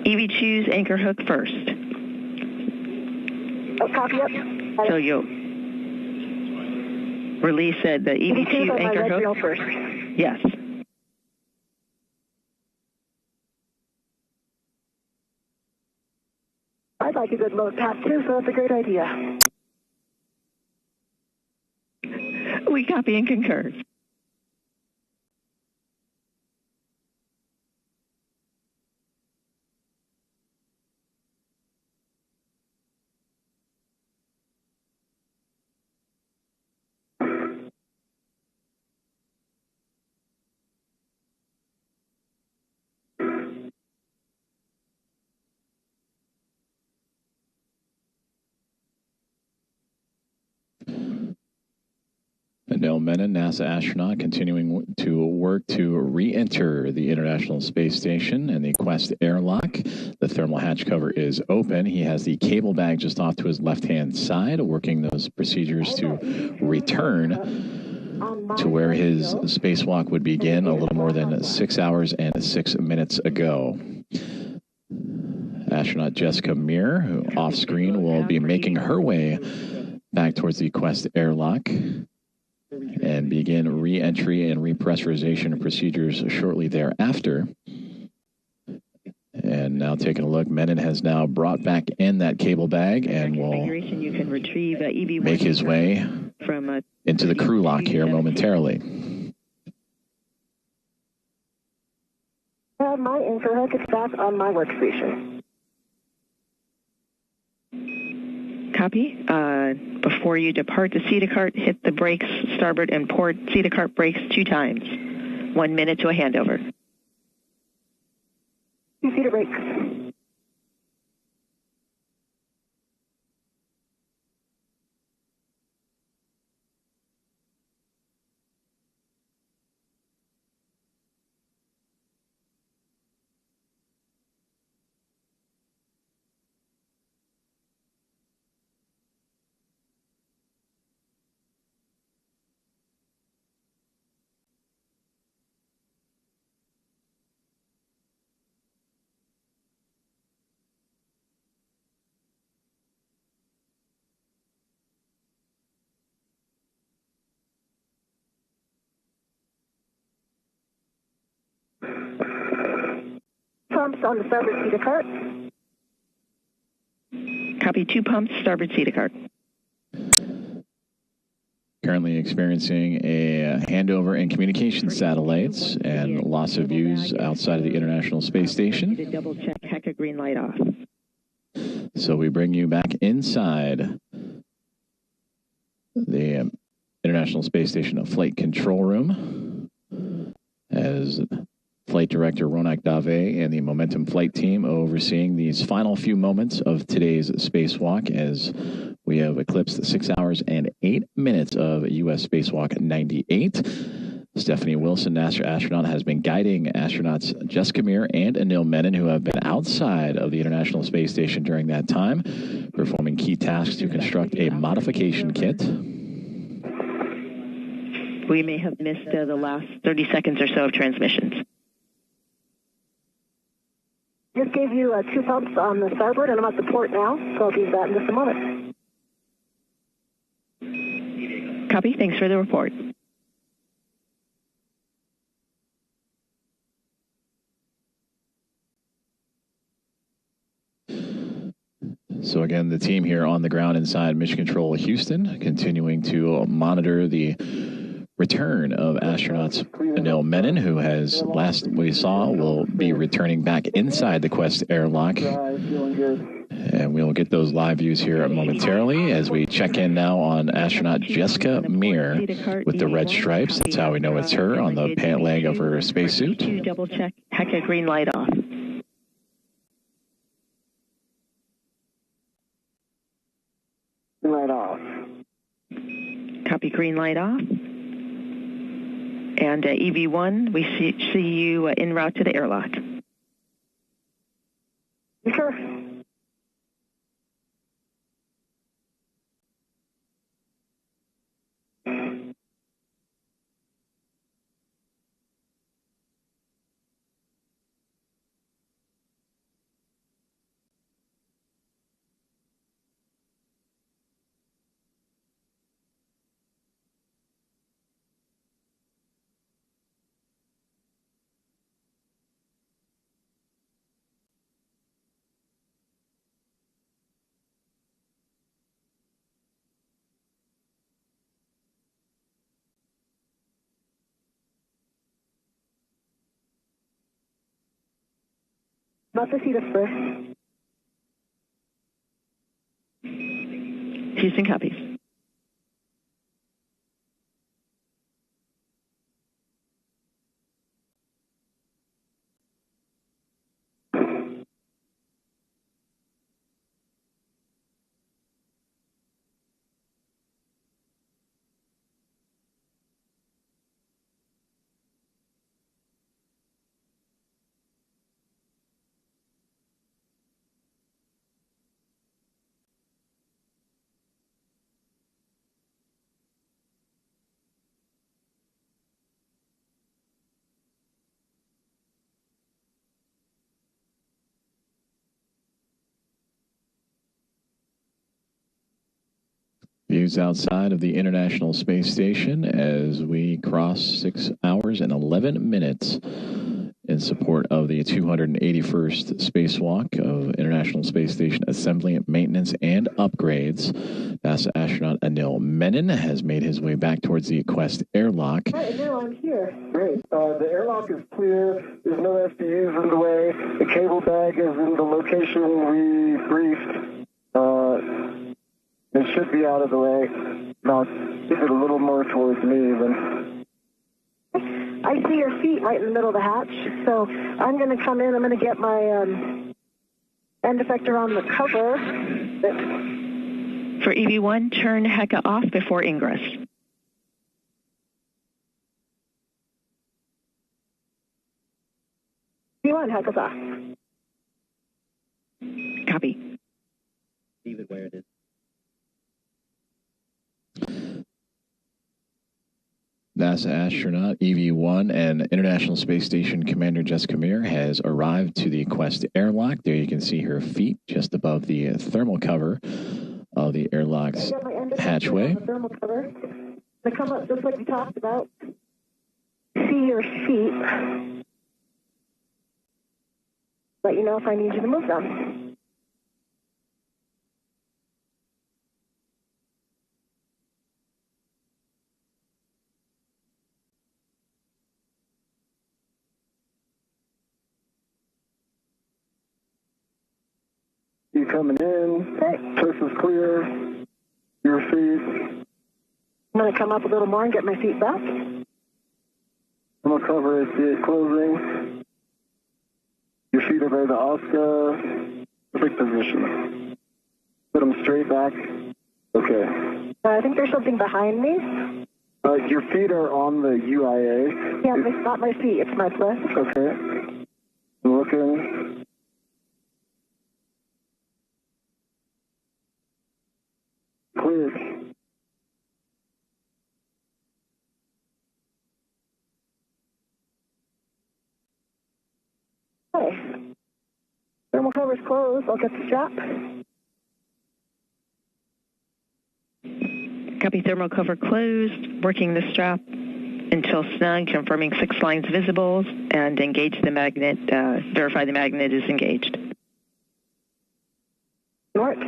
Evie, choose anchor hook first. Oh, copy up. So you'll release the Evie choose anchor hook first. Yes. I'd like a good load path too, so that's a great idea. We copy and concur. Anil Menon, NASA astronaut, continuing to work to re-enter the International Space Station and the Quest airlock. The thermal hatch cover is open. He has the cable bag just off to his left-hand side, working those procedures to return to where his spacewalk would begin a little more than 6 hours and 6 minutes ago. Astronaut Jessica Meir, who off-screen will be making her way back towards the Quest airlock and begin re-entry and repressurization procedures shortly thereafter. And now taking a look, Menon has now brought back in that cable bag and will make his way into the crew lock here momentarily. My anchor hook is back on my workstation. Copy. Before you depart the Cedar Cart, hit the brakes, starboard and port Cedar Cart brakes 2 times. 1 minute to a handover. 2 Cedar brakes. Pumps on the starboard Cedar Cart. Copy. 2 pumps, starboard Cedar Cart. Currently experiencing a handover in communication satellites and loss of views outside of the International Space Station. Double check, heck, a green light off. So we bring you back inside the International Space Station Flight Control Room as Flight Director Ronak Dave and the Momentum Flight Team overseeing these final few moments of today's spacewalk as we have eclipsed 6 hours and 8 minutes of U.S. Spacewalk 98. Stephanie Wilson, NASA astronaut, has been guiding astronauts Jessica Meir and Anil Menon, who have been outside of the International Space Station during that time, performing key tasks to construct a modification kit. We may have missed the last 30 seconds or so of transmissions. Just gave you 2 pumps on the starboard, and I'm at the port now, so I'll do that in just a moment. Copy. Thanks for the report. So again, the team here on the ground inside Mission Control Houston, continuing to monitor the return of astronauts Anil Menon, who has, last we saw, will be returning back inside the Quest airlock. And we'll get those live views here momentarily as we check in now on astronaut Jessica Meir with the red stripes. That's how we know it's her on the pant leg of her spacesuit. Double check, heck, a green light off. Light off. Copy, green light off. And EV1, we see you en route to the airlock. Sure. About to see this first. Houston copies. Views outside of the International Space Station as we cross 6 hours and 11 minutes in support of the 281st spacewalk of International Space Station assembly, maintenance, and upgrades. NASA astronaut Anil Menon has made his way back towards the Quest airlock. Hi, Anil, I'm here. Great. The airlock is clear. There's no SDUs in the way. The cable bag is in the location we briefed. It should be out of the way. Now, keep it a little more towards me even. I see your feet right in the middle of the hatch, so I'm going to come in. I'm going to get my end effector on the cover. For EV1, turn HECA off before ingress. EV1, HECA's off. Copy. Leave it where it is. NASA astronaut EV1 and International Space Station Commander Jessica Meir has arrived to the Quest airlock. There you can see her feet just above the thermal cover of the airlock's hatchway. The thermal cover. They come up just like we talked about. See your feet. Let you know if I need you to move them. You coming in? Turf is clear. Your feet. I'm going to come up a little more and get my feet back. I'm going to cover it, see it closing. Your feet obey the OSCA. Perfect position. Put them straight back. Okay. I think there's something behind me. Your feet are on the UIA. Yeah, it's not my feet. It's my foot. Okay. I'm looking. Clear. Okay. Thermal cover's closed. I'll get the strap. Copy, thermal cover closed. Working the strap until snug, confirming 6 lines visible, and engage the magnet, verify the magnet is engaged. Work.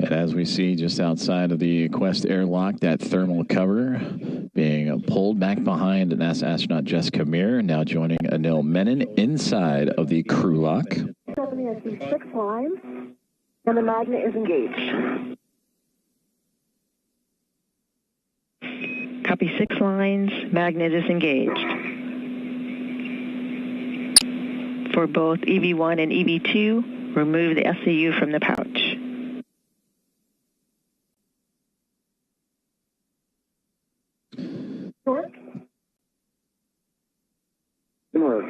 And as we see just outside of the Quest airlock, that thermal cover being pulled back behind NASA astronaut Jessica Meir, now joining Anil Menon inside of the crew lock. Stephanie, I see 6 lines, and the magnet is engaged. Copy, 6 lines, magnet is engaged. For both EV1 and EV2, remove the SCU from the pouch. Work. Work.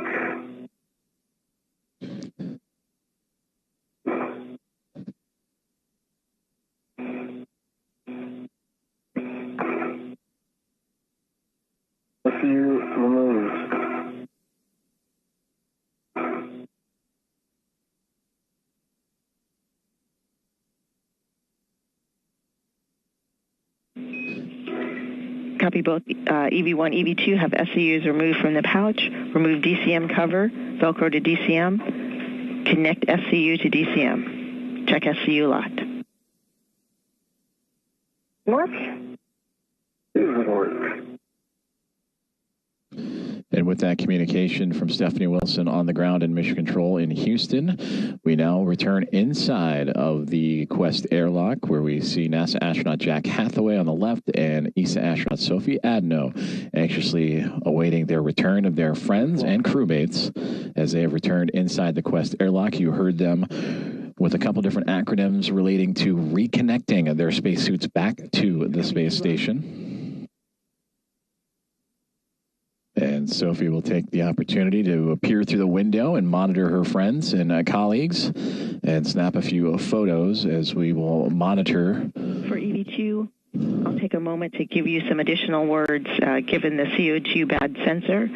SCU removed. Copy. Both EV1, EV2 have SCUs removed from the pouch. Remove DCM cover. Velcro to DCM. Connect SCU to DCM. Check SCU lot. What? Doesn't work. And with that communication from Stephanie Wilson on the ground in Mission Control in Houston, we now return inside of the Quest airlock, where we see NASA astronaut Jack Hathaway on the left and ESA astronaut Sophie Adno anxiously awaiting their return of their friends and crewmates as they have returned inside the Quest airlock. You heard them with a couple different acronyms relating to reconnecting their spacesuits back to the space station. And Sophie will take the opportunity to peer through the window and monitor her friends and colleagues and snap a few photos as we will monitor. For EV2, I'll take a moment to give you some additional words given the CO2 bad sensor.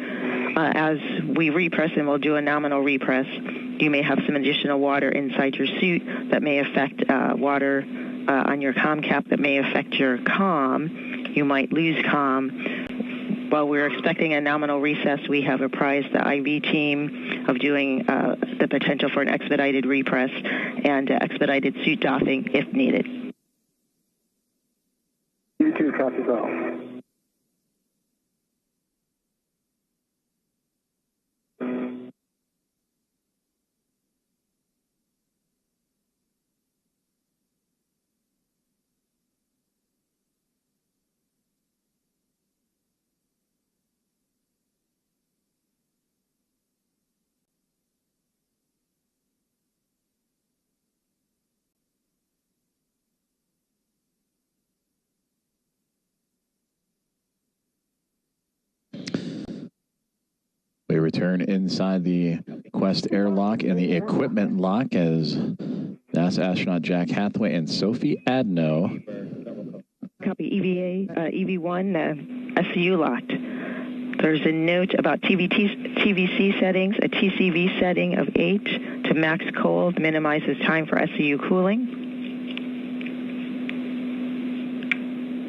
As we repress, and we'll do a nominal repress, you may have some additional water inside your suit that may affect water on your comm cap that may affect your comm. You might lose comm. While we're expecting a nominal recess, we have apprised the IV team of doing the potential for an expedited repress and expedited suit doffing if needed. U2 copies all. We return inside the Quest airlock and the equipment lock as NASA astronaut Jack Hathaway and Sophie Adno. Copy. EV1, SCU lot. There's a note about TVC settings, a TCV setting of 8 to max cold minimizes time for SCU cooling.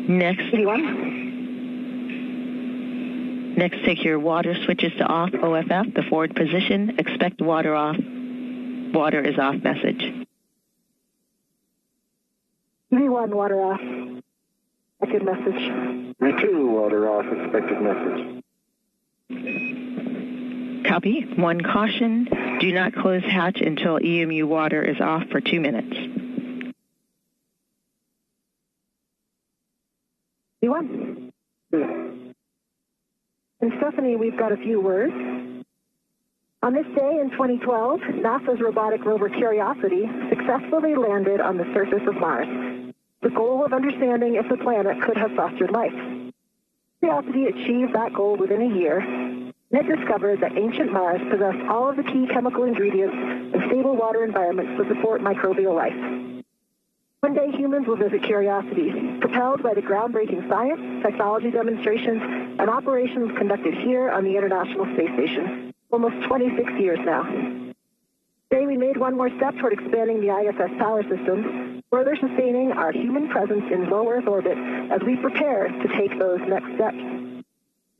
Next. EV1. Next, take your water switches to off, OFF, the forward position. Expect water off. Water is off message. EV1, water off. Expected message. V2, water off, expected message. Copy. One caution, do not close hatch until EMU water is off for 2 minutes. EV1. And Stephanie, we've got a few words. On this day in 2012, NASA's robotic rover Curiosity successfully landed on the surface of Mars, the goal of understanding if the planet could have fostered life. Curiosity achieved that goal within a year, and it discovered that ancient Mars possessed all of the key chemical ingredients and stable water environments to support microbial life. One day, humans will visit Curiosity, propelled by the groundbreaking science, technology demonstrations, and operations conducted here on the International Space Station. Almost 26 years now. Today, we made one more step toward expanding the ISS power system, further sustaining our human presence in low Earth orbit as we prepare to take those next steps.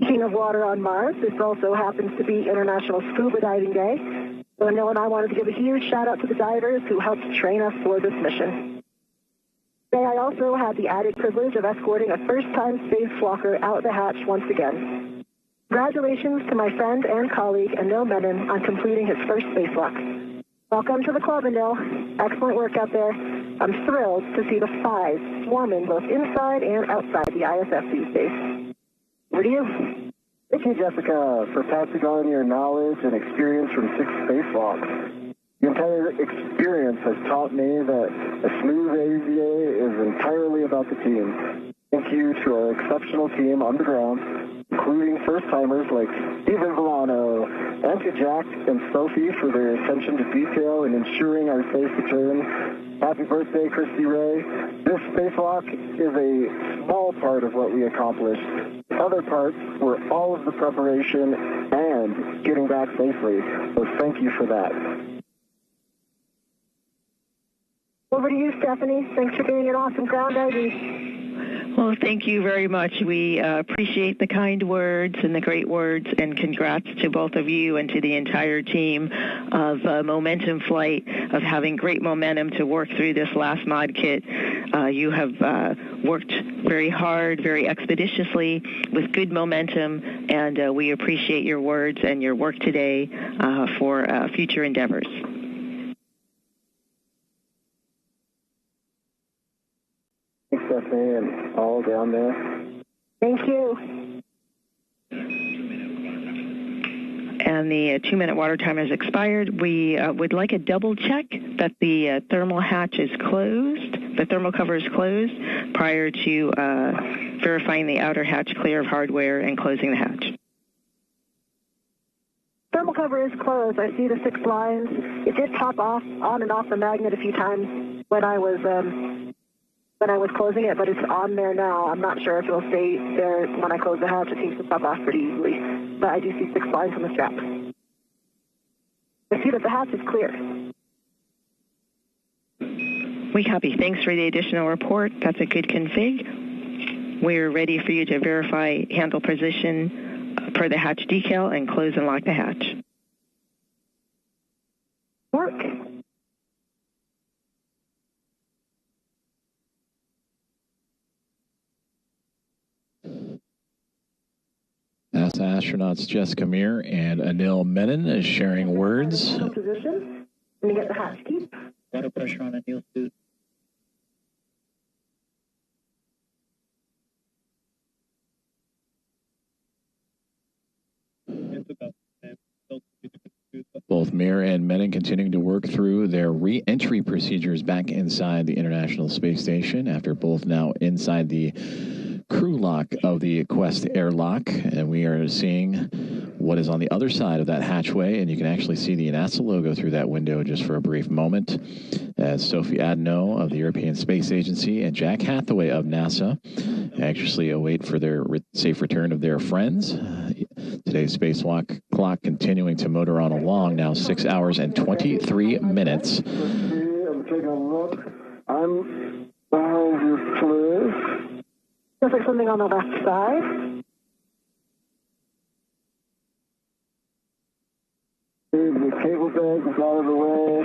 Speaking of water on Mars, this also happens to be International Scuba Diving Day, so Neil and I wanted to give a huge shout-out to the divers who helped train us for this mission. Today, I also had the added privilege of escorting a first-time spacewalker out the hatch once again. Congratulations to my friend and colleague, Anil Menon, on completing his first spacewalk. Welcome to the club, Anil. Excellent work out there. I'm thrilled to see the 5 swarming both inside and outside the ISS these days. Over to you. Thank you, Jessica, for passing on your knowledge and experience from 6 spacewalks. The entire experience has taught me that a smooth AVA is entirely about the team. Thank you to our exceptional team on the ground, including first-timers like Stephen Villano, and to Jack and Sophie for their attention to detail in ensuring our safe return. Happy birthday, Christy Ray. This spacewalk is a small part of what we accomplished. The other parts were all of the preparation and getting back safely, so thank you for that. Over to you, Stephanie. Thanks for being an awesome ground ID. Well, thank you very much. We appreciate the kind words and the great words, and congrats to both of you and to the entire team of Momentum Flight, of having great momentum to work through this last mod kit. You have worked very hard, very expeditiously, with good momentum, and we appreciate your words and your work today for future endeavors. Thanks, Stephanie, and all down there. Thank you. And the 2-minute water time has expired. We would like a double check that the thermal hatch is closed, the thermal cover is closed, prior to verifying the outer hatch clear of hardware and closing the hatch. Thermal cover is closed. I see the 6 lines. It did pop off on and off the magnet a few times when I was closing it, but it's on there now. I'm not sure if it'll stay there when I close the hatch. It seems to pop off pretty easily, but I do see 6 lines on the strap. I see that the hatch is clear. We copy. Thanks for the additional report. That's a good config. We're ready for you to verify handle position per the hatch decal and close and lock the hatch. Work. NASA astronauts Jessica Meir and Anil Menon is sharing words. Position. Let me get the hatch key. Water pressure on Anil's suit. Both Meir and Menon continuing to work through their re-entry procedures back inside the International Space Station after both now inside the crew lock of the Quest airlock. And we are seeing what is on the other side of that hatchway, and you can actually see the NASA logo through that window just for a brief moment, as Sophie Adno of the European Space Agency and Jack Hathaway of NASA anxiously await for their safe return of their friends. Today's spacewalk clock continuing to motor on along, now 6 hours and 23 minutes. I'm taking a look. I'm behind you, please. Looks like something on the left side. The cable bag is out of the way.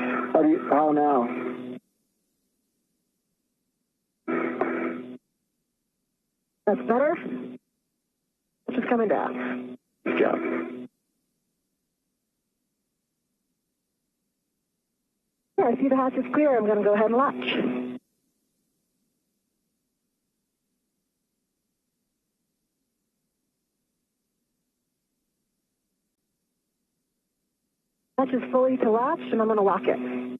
How now? That's better. It's just coming down. Good job. Yeah, I see the hatch is clear. I'm going to go ahead and latch. Hatch is fully to latch, and I'm going to lock it.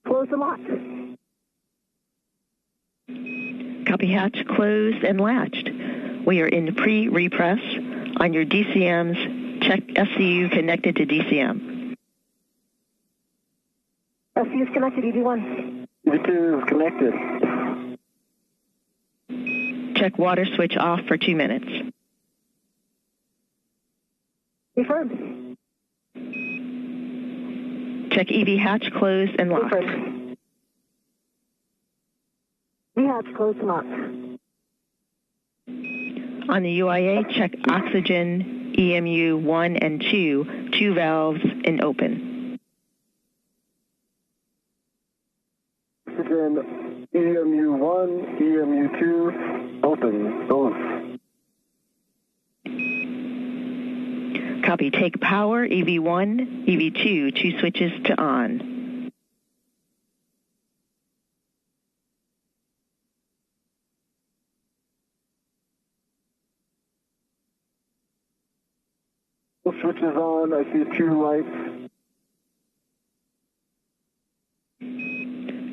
Close and lock. Copy hatch closed and latched. We are in pre-repress. On your DCMs, check SCU connected to DCM. SCU is connected, EV1. EV2 is connected. Check water switch off for 2 minutes. Confirmed. Check EV hatch closed and locked. Confirmed. EV hatch closed and locked. On the UIA, check oxygen EMU 1 and 2, 2 valves and open. Oxygen EMU 1, EMU 2, open, both. Copy. Take power, EV1, EV2, 2 switches to on. Switches on, I see 2 lights.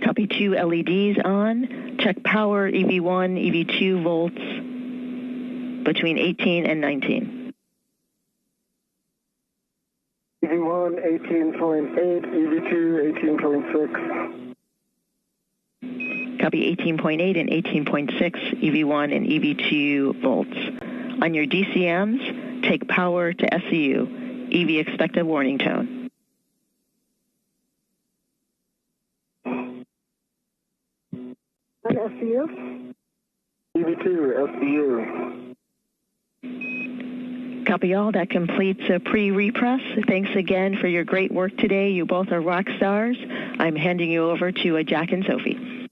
Copy. 2 LEDs on. Check power, EV1, EV2 volts between 18 and 19. EV1 18.8, EV2 18.6. Copy. 18.8 and 18.6 EV1 and EV2 volts. On your DCMs, take power to SCU. EV expect a warning tone. On SCU? EV2, SCU. Copy all. That completes a pre-repress. Thanks again for your great work today. You both are rock stars. I'm handing you over to Jack and Sophie.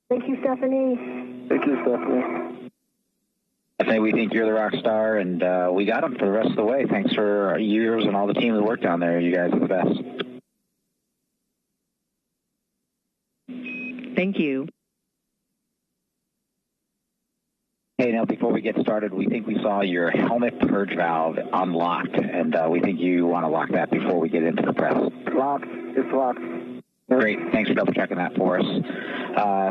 Thank you, Stephanie. Thank you, Stephanie. I say we think you're the rock star, and we got him for the rest of the way. Thanks for yours and all the team that worked down there. You guys are the best. Thank you. Hey, now before we get started, we think we saw your helmet purge valve unlocked, and we think you want to lock that before we get into the press. Locked. It's locked. Great. Thanks for double checking that for us.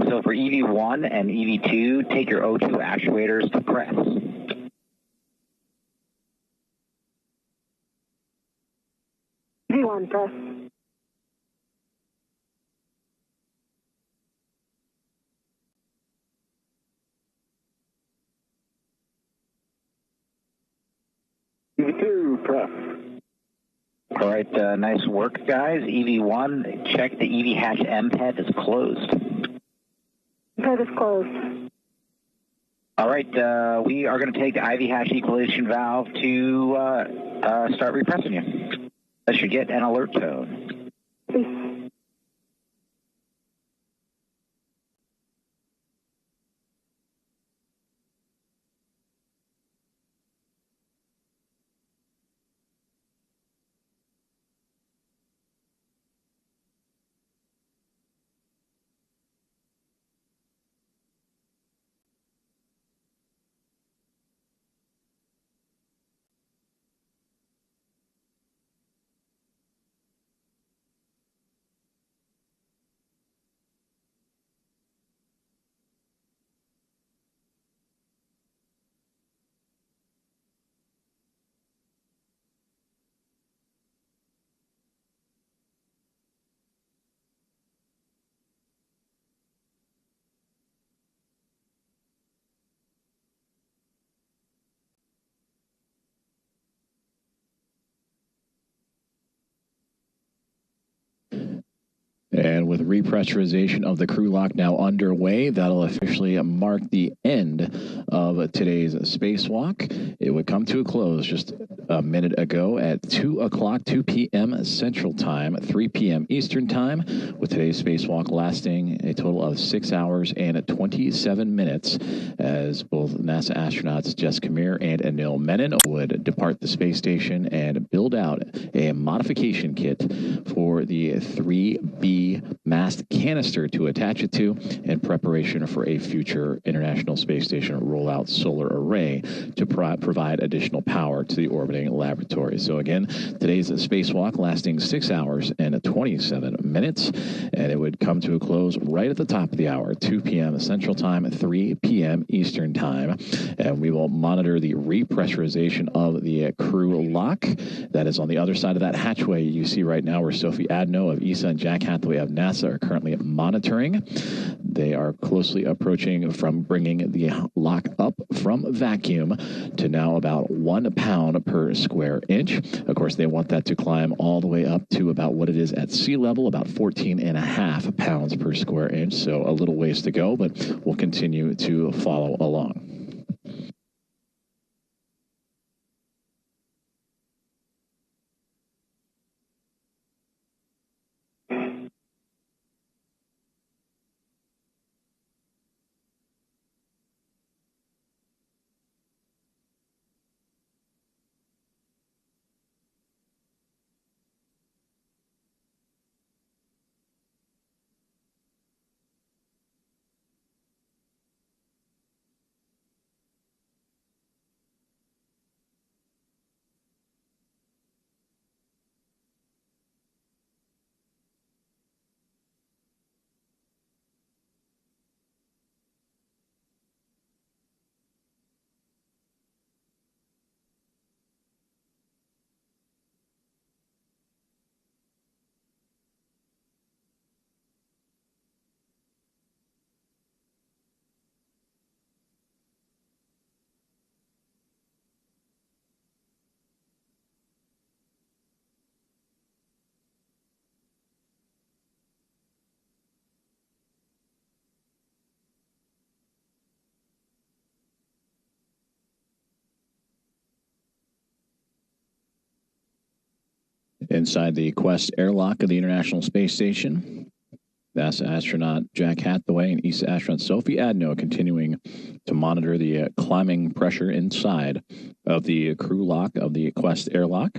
So for EV1 and EV2, take your O2 actuators to press. V1, press. EV2, press. All right, nice work, guys. EV1, check the EV hatch MPET is closed. MPET is closed. All right, we are going to take the IV hatch equalization valve to start repressing you. That should get an alert tone. Please. And with repressurization of the crew lock now underway, that'll officially mark the end of today's spacewalk. It would come to a close just a minute ago at 2 o'clock, 2 p.m. Central Time, 3 p.m. Eastern Time, with today's spacewalk lasting a total of 6 hours and 27 minutes as both NASA astronauts Jess Kamir and Anil Menon would depart the space station and build out a modification kit for the 3B mast canister to attach it to in preparation for a future International Space Station rollout solar array to provide additional power to the orbiting laboratory. So again, today's spacewalk lasting 6 hours and 27 minutes, and it would come to a close right at the top of the hour, 2 p.m. Central Time, 3 p.m. Eastern Time, and we will monitor the repressurization of the crew lock. That is on the other side of that hatchway you see right now, where Sophie Adno of ESA and Jack Hathaway of NASA are currently monitoring. They are closely approaching from bringing the lock up from vacuum to now about 1 pound per square inch. Of course, they want that to climb all the way up to about what it is at sea level, about 14.5 pounds per square inch. So a little ways to go, but we'll continue to follow along. Inside the Quest airlock of the International Space Station, NASA astronaut Jack Hathaway and ESA astronaut Sophie Adno continuing to monitor the climbing pressure inside of the crew lock of the Quest airlock.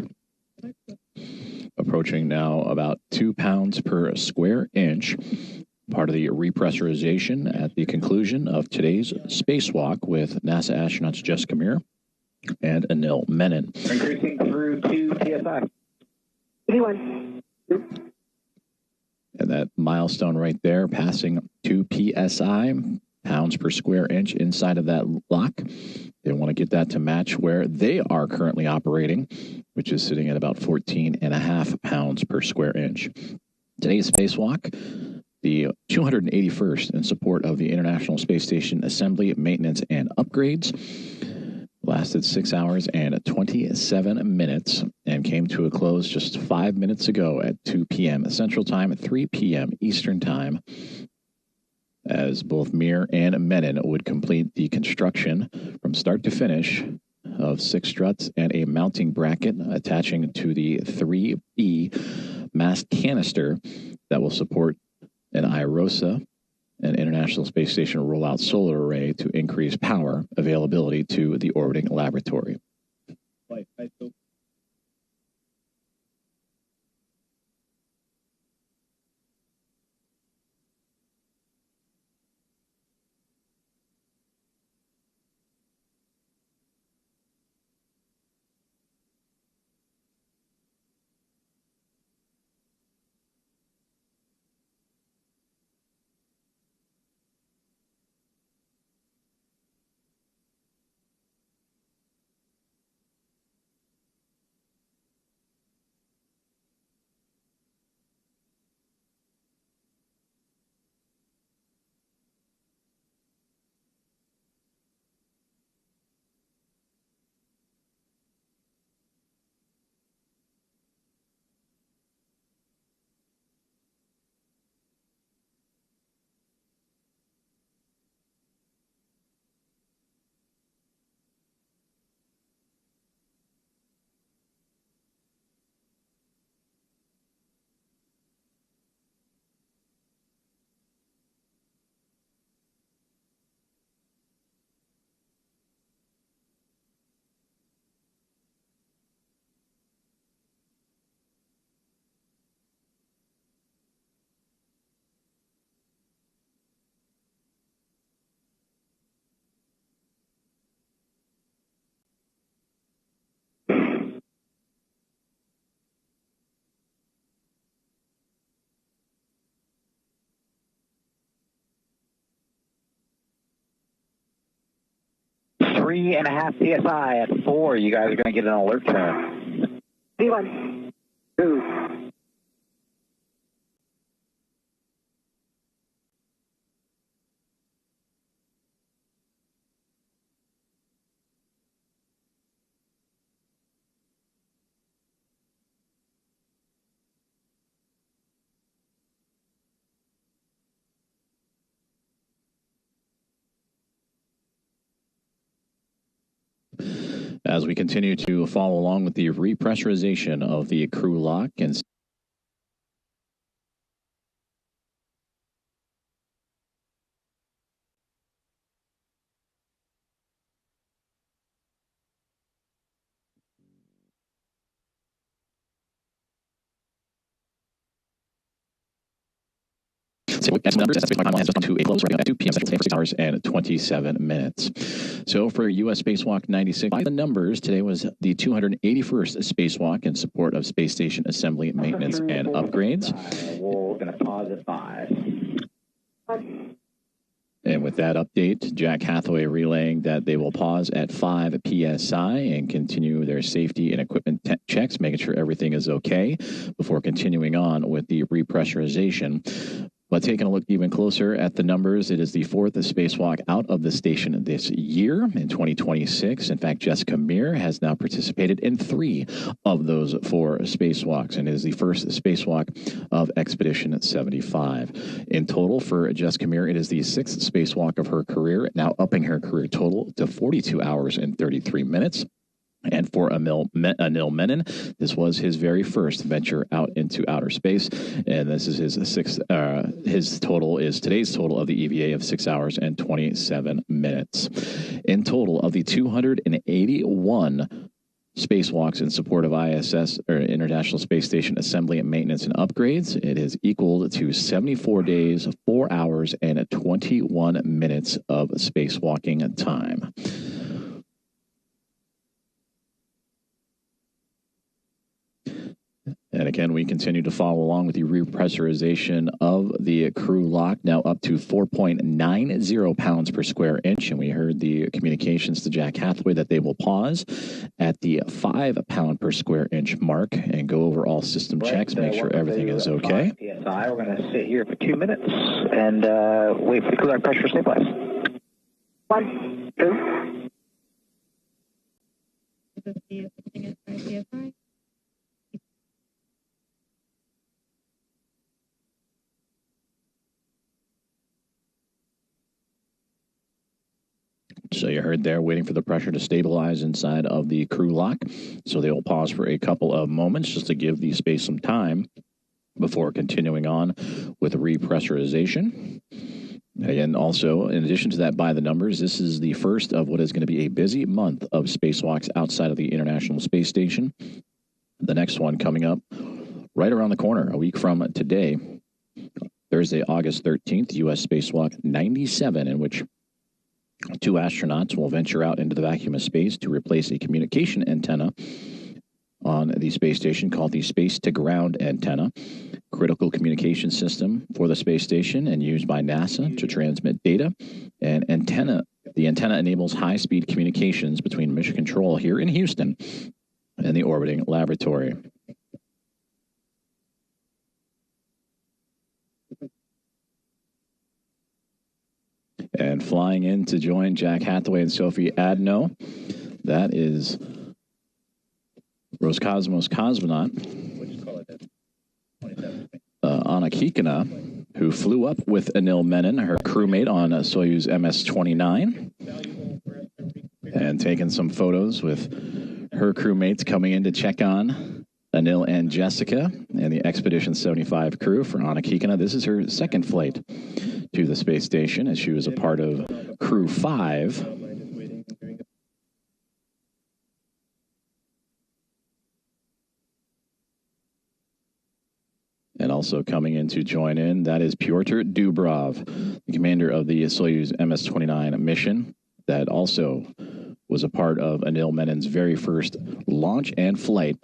Approaching now about 2 pounds per square inch, part of the repressurization at the conclusion of today's spacewalk with NASA astronauts Jessica Meir and Anil Menon. Increasing through 2 PSI. 81. And that milestone right there, passing 2 PSI, pounds per square inch inside of that lock. They want to get that to match where they are currently operating, which is sitting at about 14.5 pounds per square inch. Today's spacewalk, the 281st in support of the International Space Station assembly, maintenance, and upgrades, lasted 6 hours and 27 minutes and came to a close just 5 minutes ago at 2 p.m. Central Time, 3 p.m. Eastern Time, as both Meir and Menon would complete the construction from start to finish of 6 struts and a mounting bracket attaching to the 3B mast canister that will support an IROSA, an International Space Station rollout solar array to increase power availability to the orbiting laboratory. Three and a half PSI at 4. You guys are going to get an alert tone. 1. 2. As we continue to follow along with the repressurization of the crew lock and numbers, that's my has come to a close right at 2 p.m. Central Time, 6 hours and 27 minutes. So for U.S. Spacewalk 96, by the numbers, today was the 281st spacewalk in support of space station assembly, maintenance, and upgrades. We're going to pause at 5. And with that update, Jack Hathaway relaying that they will pause at 5 PSI and continue their safety and equipment checks, making sure everything is okay before continuing on with the repressurization. But taking a look even closer at the numbers, it is the 4th spacewalk out of the station this year in 2026. In fact, Jessica Meir has now participated in 3 of those 4 spacewalks and is the first spacewalk of Expedition 75. In total for Jessica Meir, it is the 6th spacewalk of her career, now upping her career total to 42 hours and 33 minutes. And for Anil Menon, this was his very first venture out into outer space, and this is his sixth. His total is today's total of the EVA of 6 hours and 27 minutes. In total, of the 281 spacewalks in support of ISS, or International Space Station assembly and maintenance and upgrades, it is equal to 74 days, 4 hours, and 21 minutes of spacewalking time. And again, we continue to follow along with the repressurization of the crew lock, now up to 4.90 pounds per square inch. And we heard the communications to Jack Hathaway that they will pause at the 5 pound per square inch mark and go over all system checks, make sure everything is okay. PSI, we're going to sit here for 2 minutes and wait for the crew lock pressure to stabilize. 1, 2. So you heard there, waiting for the pressure to stabilize inside of the crew lock. So they will pause for a couple of moments just to give the space some time before continuing on with repressurization. And also, in addition to that, by the numbers, this is the first of what is going to be a busy month of spacewalks outside of the International Space Station. The next one coming up right around the corner, a week from today, Thursday, August 13th, U.S. Spacewalk 97, in which 2 astronauts will venture out into the vacuum of space to replace a communication antenna on the space station called the Space-to-Ground Antenna, critical communication system for the space station and used by NASA to transmit data. And the antenna enables high-speed communications between Mission Control here in Houston and the orbiting laboratory. And flying in to join Jack Hathaway and Sophie Adno, that is Roscosmos cosmonaut Anna Kikina, who flew up with Anil Menon, her crewmate on Soyuz MS-29, and taking some photos with her crewmates coming in to check on Anil and Jessica and the Expedition 75 crew for Anna Kikina. This is her second flight to the space station, as she was a part of Crew 5. And also coming in to join in, that is Pyotr Dubrov, the commander of the Soyuz MS-29 mission, that also was a part of Anil Menon's very first launch and flight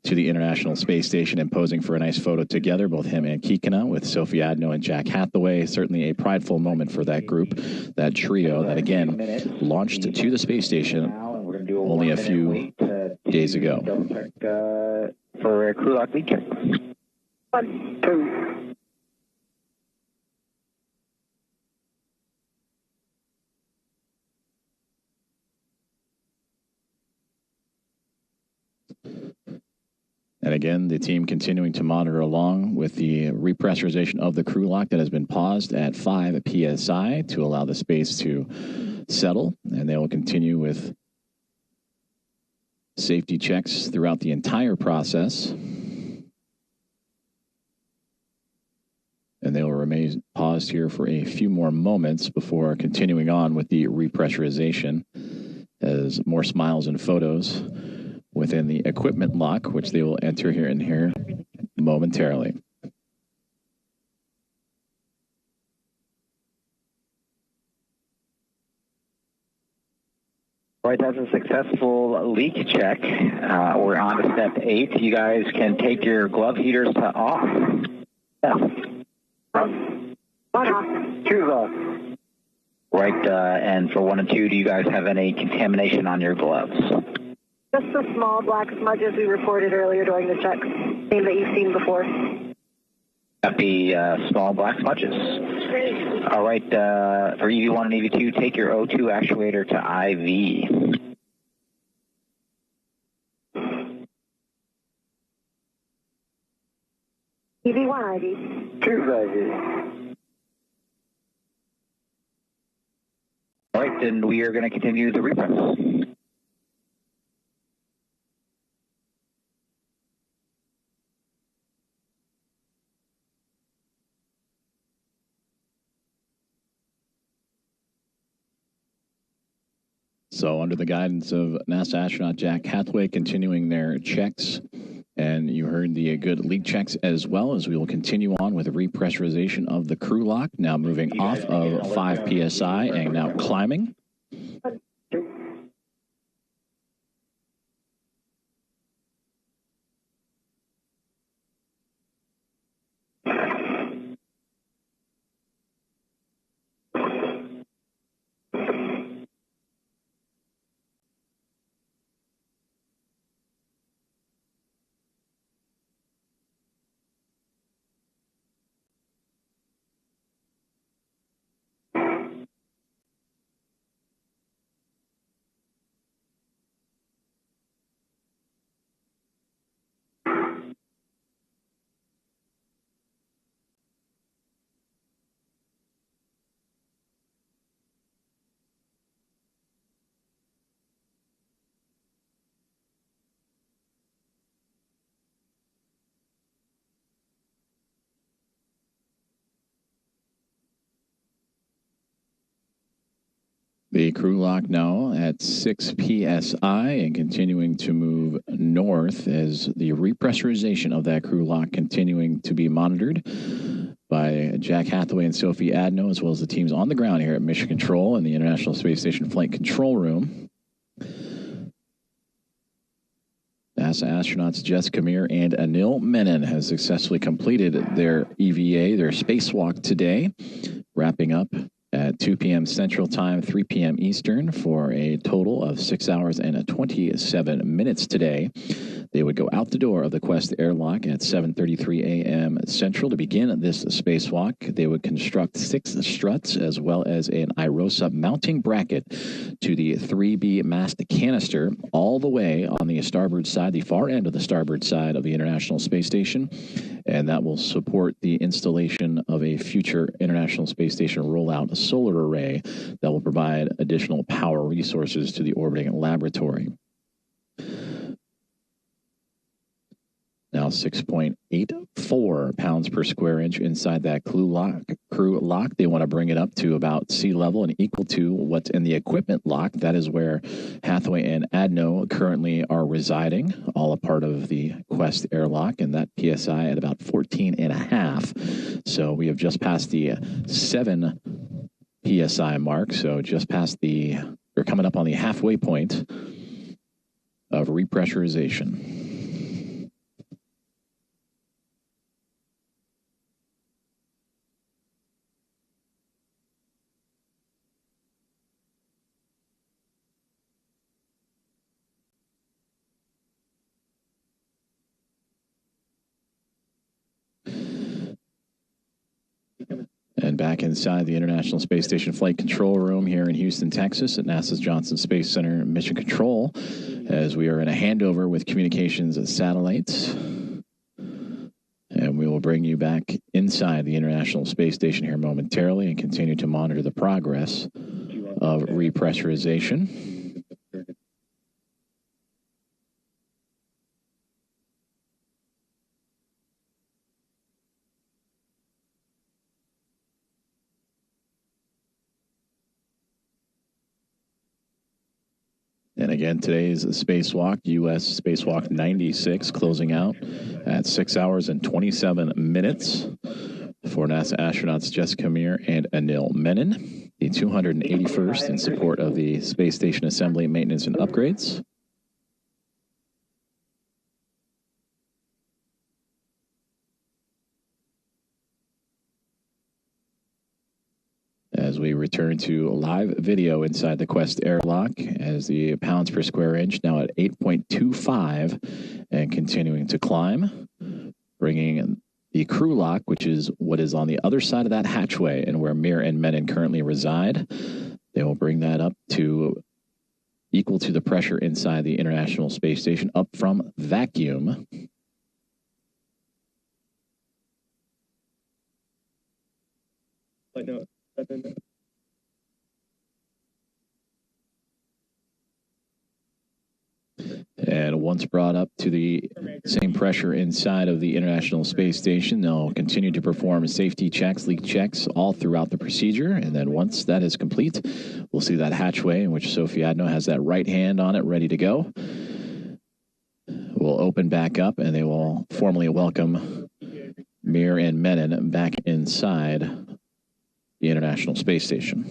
to the International Space Station, and posing for a nice photo together, both him and Kikina, with Sophie Adno and Jack Hathaway. Certainly a prideful moment for that group, that trio that, again, launched to the space station only a few days ago. For a crew lock lead check. 1, 2. And again, the team continuing to monitor along with the repressurization of the crew lock that has been paused at 5 psi to allow the space to settle. And they will continue with safety checks throughout the entire process. And they will remain paused here for a few more moments before continuing on with the repressurization, as more smiles and photos within the equipment lock, which they will enter here momentarily. All right, that's a successful leak check. We're on to step 8. You guys can take your glove heaters to off. Yeah. Choose off. Right, and for 1 and 2, do you guys have any contamination on your gloves? Just the small black smudges we reported earlier during the check, same that you've seen before. Got the small black smudges. All right, for EV1 and EV2, take your O2 actuator to IV. EV1 IV. Choose IV. All right, then we are going to continue the repress. So under the guidance of NASA astronaut Jack Hathaway continuing their checks, and you heard the good leak checks as well, as we will continue on with a repressurization of the crew lock, now moving off of 5 PSI and now climbing. The crew lock now at 6 PSI and continuing to move north as the repressurization of that crew lock continuing to be monitored by Jack Hathaway and Sophie Adno, as well as the teams on the ground here at Mission Control and the International Space Station Flight Control Room. NASA astronauts Jessica Meir and Anil Menon have successfully completed their EVA, their spacewalk today, wrapping up at 2 p.m. Central Time, 3 p.m. Eastern, for a total of 6 hours and 27 minutes today. They would go out the door of the Quest airlock at 7:33 a.m. Central to begin this spacewalk. They would construct 6 struts as well as an IROSA mounting bracket to the 3B mast canister all the way on the starboard side, the far end of the starboard side of the International Space Station. And that will support the installation of a future International Space Station rollout solar array that will provide additional power resources to the orbiting laboratory. Now 6.84 pounds per square inch inside that crew lock. They want to bring it up to about sea level and equal to what's in the equipment lock. That is where Hathaway and Adno currently are residing, all a part of the Quest airlock, and that PSI at about 14.5. So we have just passed the 7 PSI mark. So just past we're coming up on the halfway point of repressurization. And back inside the International Space Station Flight Control Room here in Houston, Texas at NASA's Johnson Space Center Mission Control, as we are in a handover with communications satellites. And we will bring you back inside the International Space Station here momentarily and continue to monitor the progress of repressurization. And again, today's spacewalk, U.S. Spacewalk 96, closing out at 6 hours and 27 minutes for NASA astronauts Jessica Meir and Anil Menon, the 281st in support of the Space Station Assembly, Maintenance, and Upgrades. As we return to live video inside the Quest airlock, as the pounds per square inch now at 8.25 and continuing to climb, bringing the crew lock, which is what is on the other side of that hatchway and where Meir and Menon currently reside. They will bring that up to equal to the pressure inside the International Space Station up from vacuum. And once brought up to the same pressure inside of the International Space Station, they'll continue to perform safety checks, leak checks, all throughout the procedure. And then once that is complete, we'll see that hatchway in which Sophie Adno has that right hand on it ready to go. Will open back up, and they will formally welcome Mir and Menon back inside the International Space Station.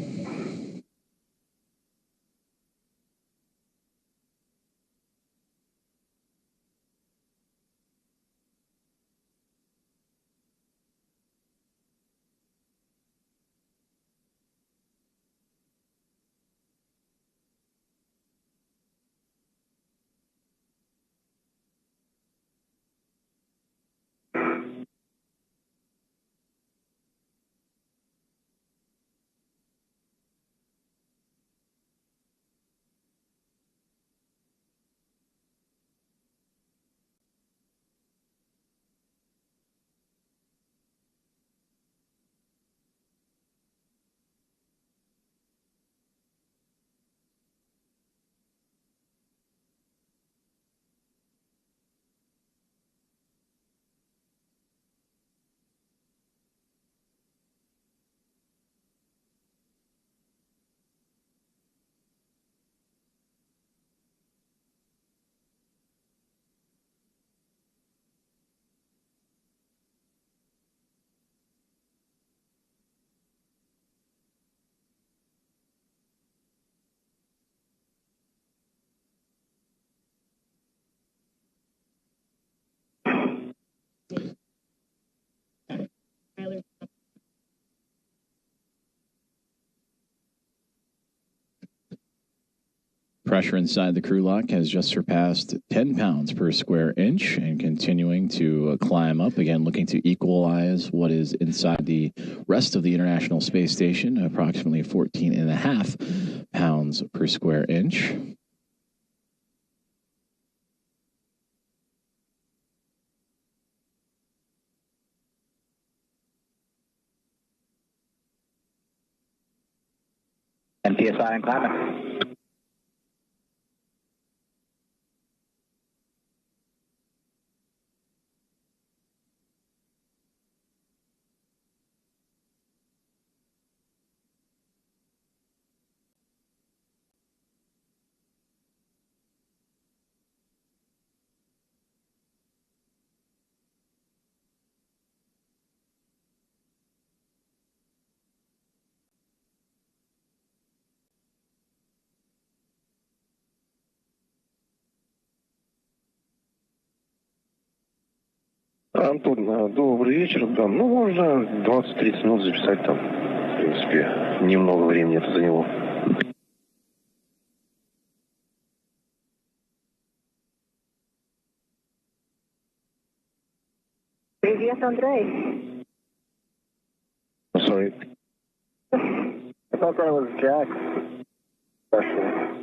Pressure inside the crew lock has just surpassed 10 pounds per square inch and continuing to climb up, again looking to equalize what is inside the rest of the International Space Station, approximately 14.5 pounds per square inch. And PSI and climbing. Антон, добрый вечер. Да, ну, можно 20-30 минут записать там. В принципе, немного времени это заняло. Привет, Андрей. Sorry. I thought that was Jack's question.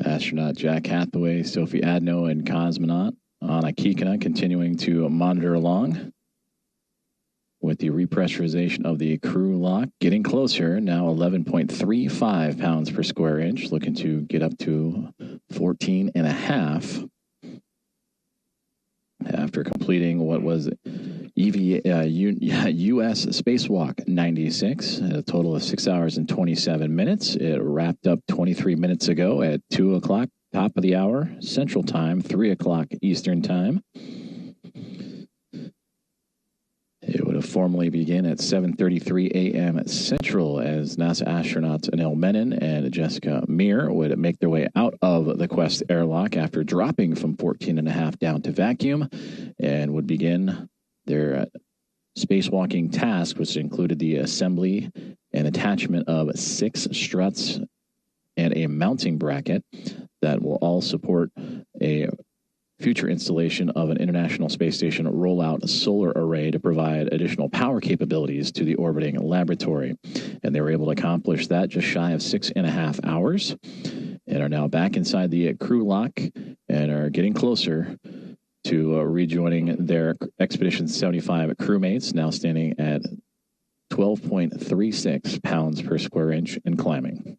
Astronaut Jack Hathaway, Sophie Adno, and cosmonaut Anna Kikina continuing to monitor along with the repressurization of the crew lock. Getting closer, now 11.35 pounds per square inch, looking to get up to 14.5 after completing what was U.S. Spacewalk 96, a total of 6 hours and 27 minutes. It wrapped up 23 minutes ago at 2 o'clock, top of the hour, Central Time, 3 o'clock Eastern Time. It would have formally begin at 7:33 a.m. Central as NASA astronauts Anil Menon and Jessica Mir would make their way out of the Quest airlock after dropping from 14.5 down to vacuum and would begin their spacewalking task, which included the assembly and attachment of 6 struts and a mounting bracket that will all support a future installation of an International Space Station rollout solar array to provide additional power capabilities to the orbiting laboratory. And they were able to accomplish that just shy of 6.5 hours and are now back inside the crew lock and are getting closer to rejoining their Expedition 75 crewmates, now standing at 12.36 pounds per square inch and climbing.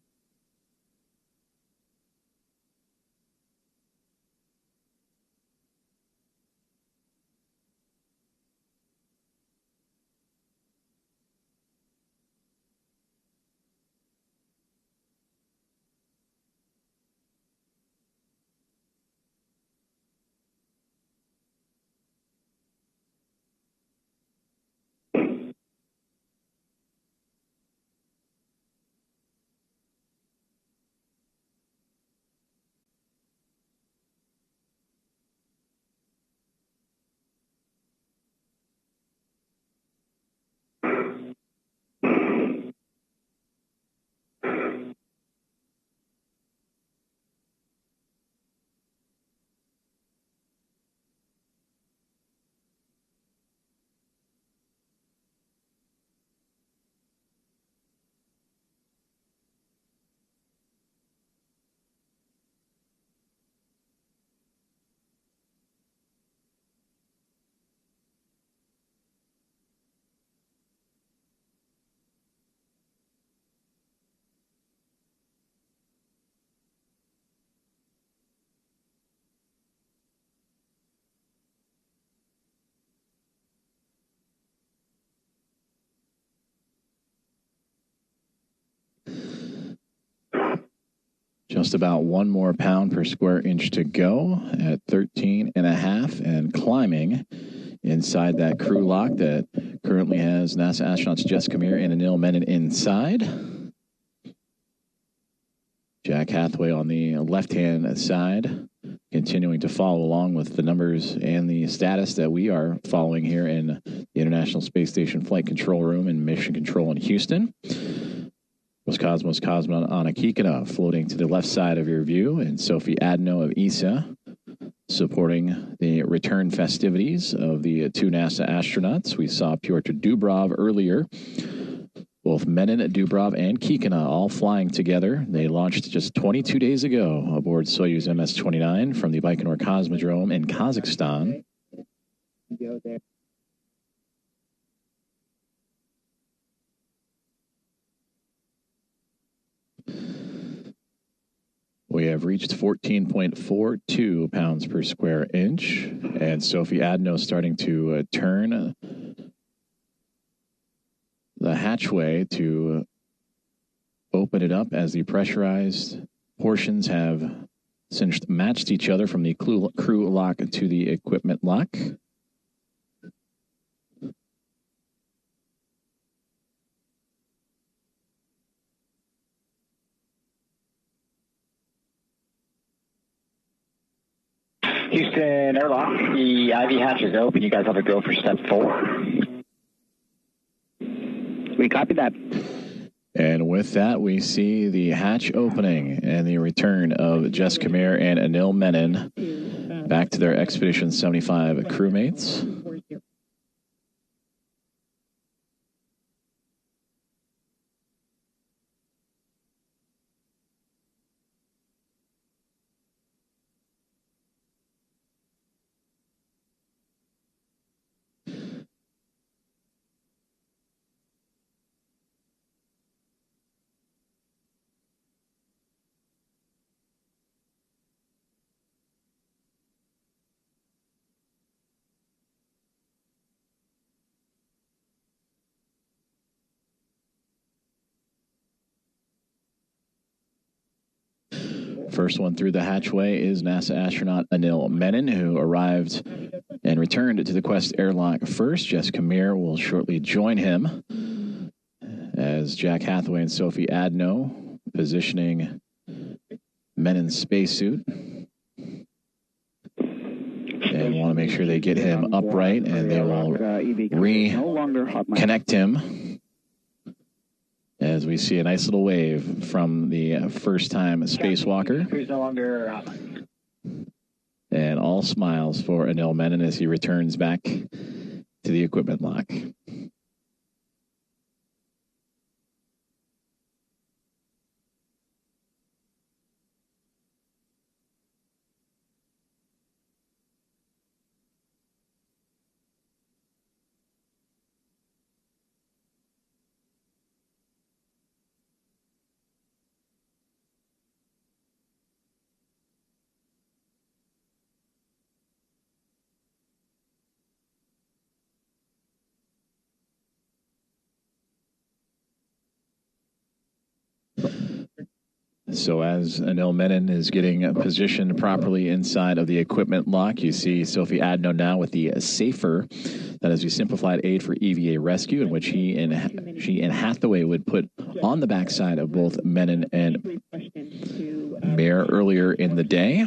Just about 1 more pound per square inch to go at 13.5 and climbing inside that crew lock that currently has NASA astronauts Jess Kamir and Anil Menon inside. Jack Hathaway on the left-hand side, continuing to follow along with the numbers and the status that we are following here in the International Space Station Flight Control Room and Mission Control in Houston. Roscosmos Cosmonaut Anna Kikina floating to the left side of your view, and Sophie Adno of ESA supporting the return festivities of the 2 NASA astronauts. We saw Pyotr Dubrov earlier. Both Menon, Dubrov, and Kikina all flying together. They launched just 22 days ago aboard Soyuz MS-29 from the Baikonur Cosmodrome in Kazakhstan. We have reached 14.42 pounds per square inch, and Sophie Adno starting to turn the hatchway to open it up as the pressurized portions have since matched each other from the crew lock to the equipment lock. Houston airlock, the IV hatch is open. You guys have to go for step 4. We copy that. And with that, we see the hatch opening and the return of Jess Kamir and Anil Menon back to their Expedition 75 crewmates. First one through the hatchway is NASA astronaut Anil Menon, who arrived and returned to the Quest airlock first. Jess Kamir will shortly join him as Jack Hathaway and Sophie Adno positioning Menon's spacesuit. And want to make sure they get him upright, and they will reconnect him as we see a nice little wave from the first-time spacewalker. And all smiles for Anil Menon as he returns back to the equipment lock. So as Anil Menon is getting positioned properly inside of the equipment lock, you see Sophie Adno now with the SAFER, that is the simplified aid for EVA rescue, in which she and Hathaway would put on the backside of both Menon and Mir earlier in the day.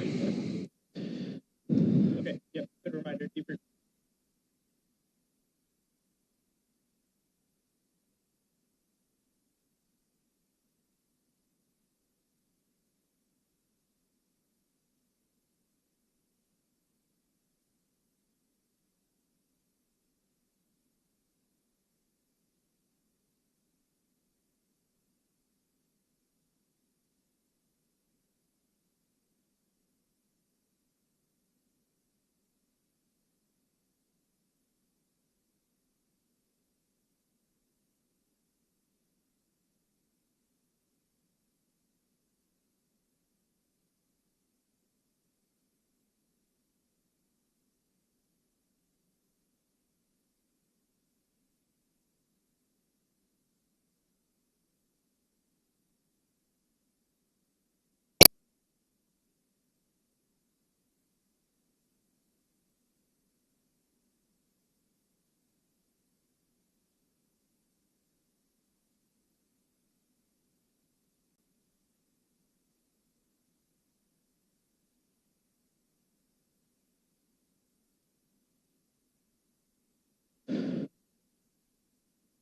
Okay, yep, good reminder.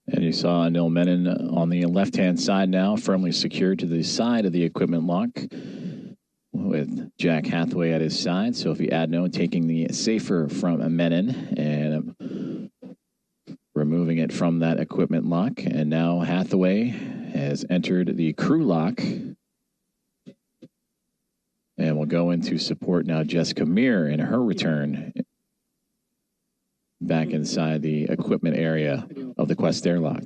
And you saw Anil Menon on the left-hand side now, firmly secured to the side of the equipment lock, with Jack Hathaway at his side. Sophie Adno taking the SAFER from Menon and removing it from that equipment lock. And now Hathaway has entered the crew lock. And we'll go into support now Jessica Meir in her return back inside the equipment area of the Quest airlock.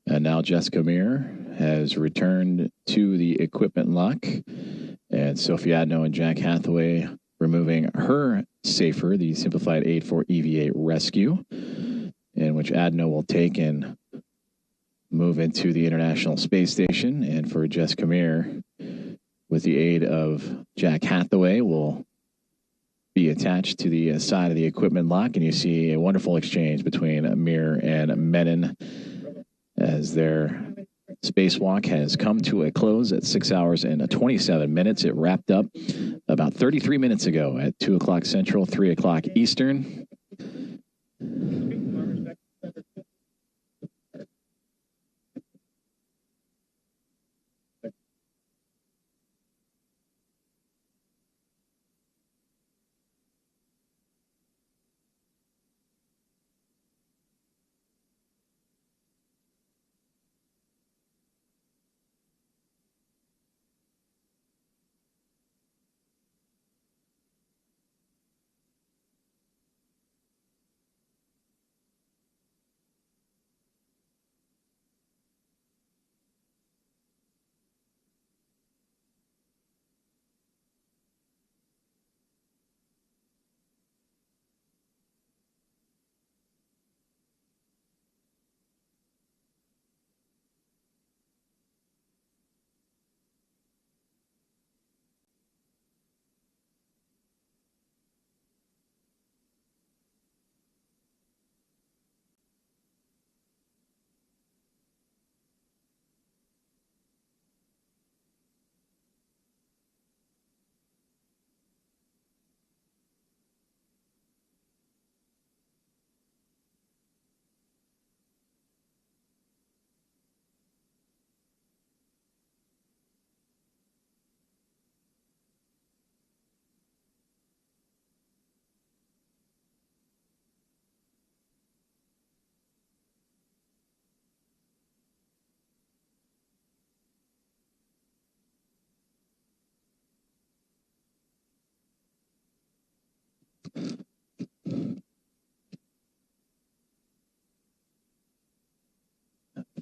And now Jessica Meir has returned to the equipment lock. And Sophie Adno and Jack Hathaway removing her SAFER, the simplified aid for EVA rescue, in which Adno will take and move into the International Space Station. And for Jessica Meir, with the aid of Jack Hathaway, will be attached to the side of the equipment lock. And you see a wonderful exchange between Meir and Menon as their spacewalk has come to a close at 6 hours and 27 minutes. It wrapped up about 33 minutes ago at 2 o'clock Central, 3 o'clock Eastern.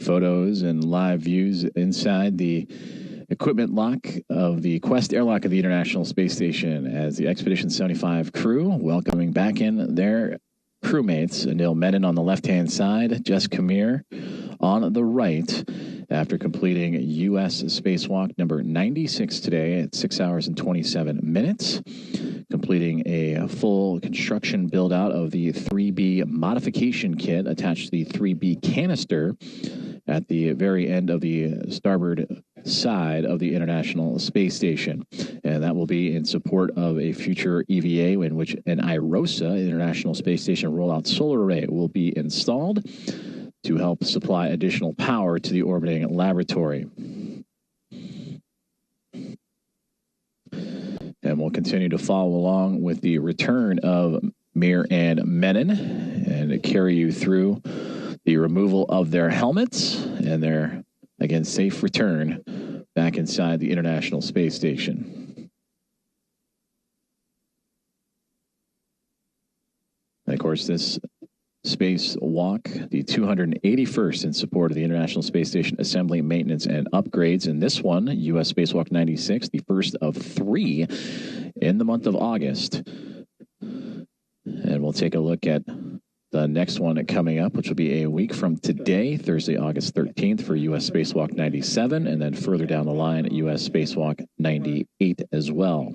Photos and live views inside the equipment lock of the Quest airlock of the International Space Station as the Expedition 75 crew welcoming back in their crewmates, Anil Menon on the left-hand side, Jess Kamir on the right, after completing U.S. Spacewalk number 96 today at 6 hours and 27 minutes, completing a full construction build-out of the 3B modification kit attached to the 3B canister at the very end of the starboard side of the International Space Station. And that will be in support of a future EVA in which an IROSA, International Space Station Rollout Solar Array, will be installed to help supply additional power to the orbiting laboratory. And we'll continue to follow along with the return of Mir and Menon and carry you through the removal of their helmets and their, again, safe return back inside the International Space Station. And of course, this spacewalk, the 281st in support of the International Space Station assembly, maintenance, and upgrades. And this one, U.S. Spacewalk 96, the first of 3 in the month of August. And we'll take a look at the next one coming up, which will be a week from today, Thursday, August 13th, for U.S. Spacewalk 97, and then further down the line, U.S. Spacewalk 98 as well.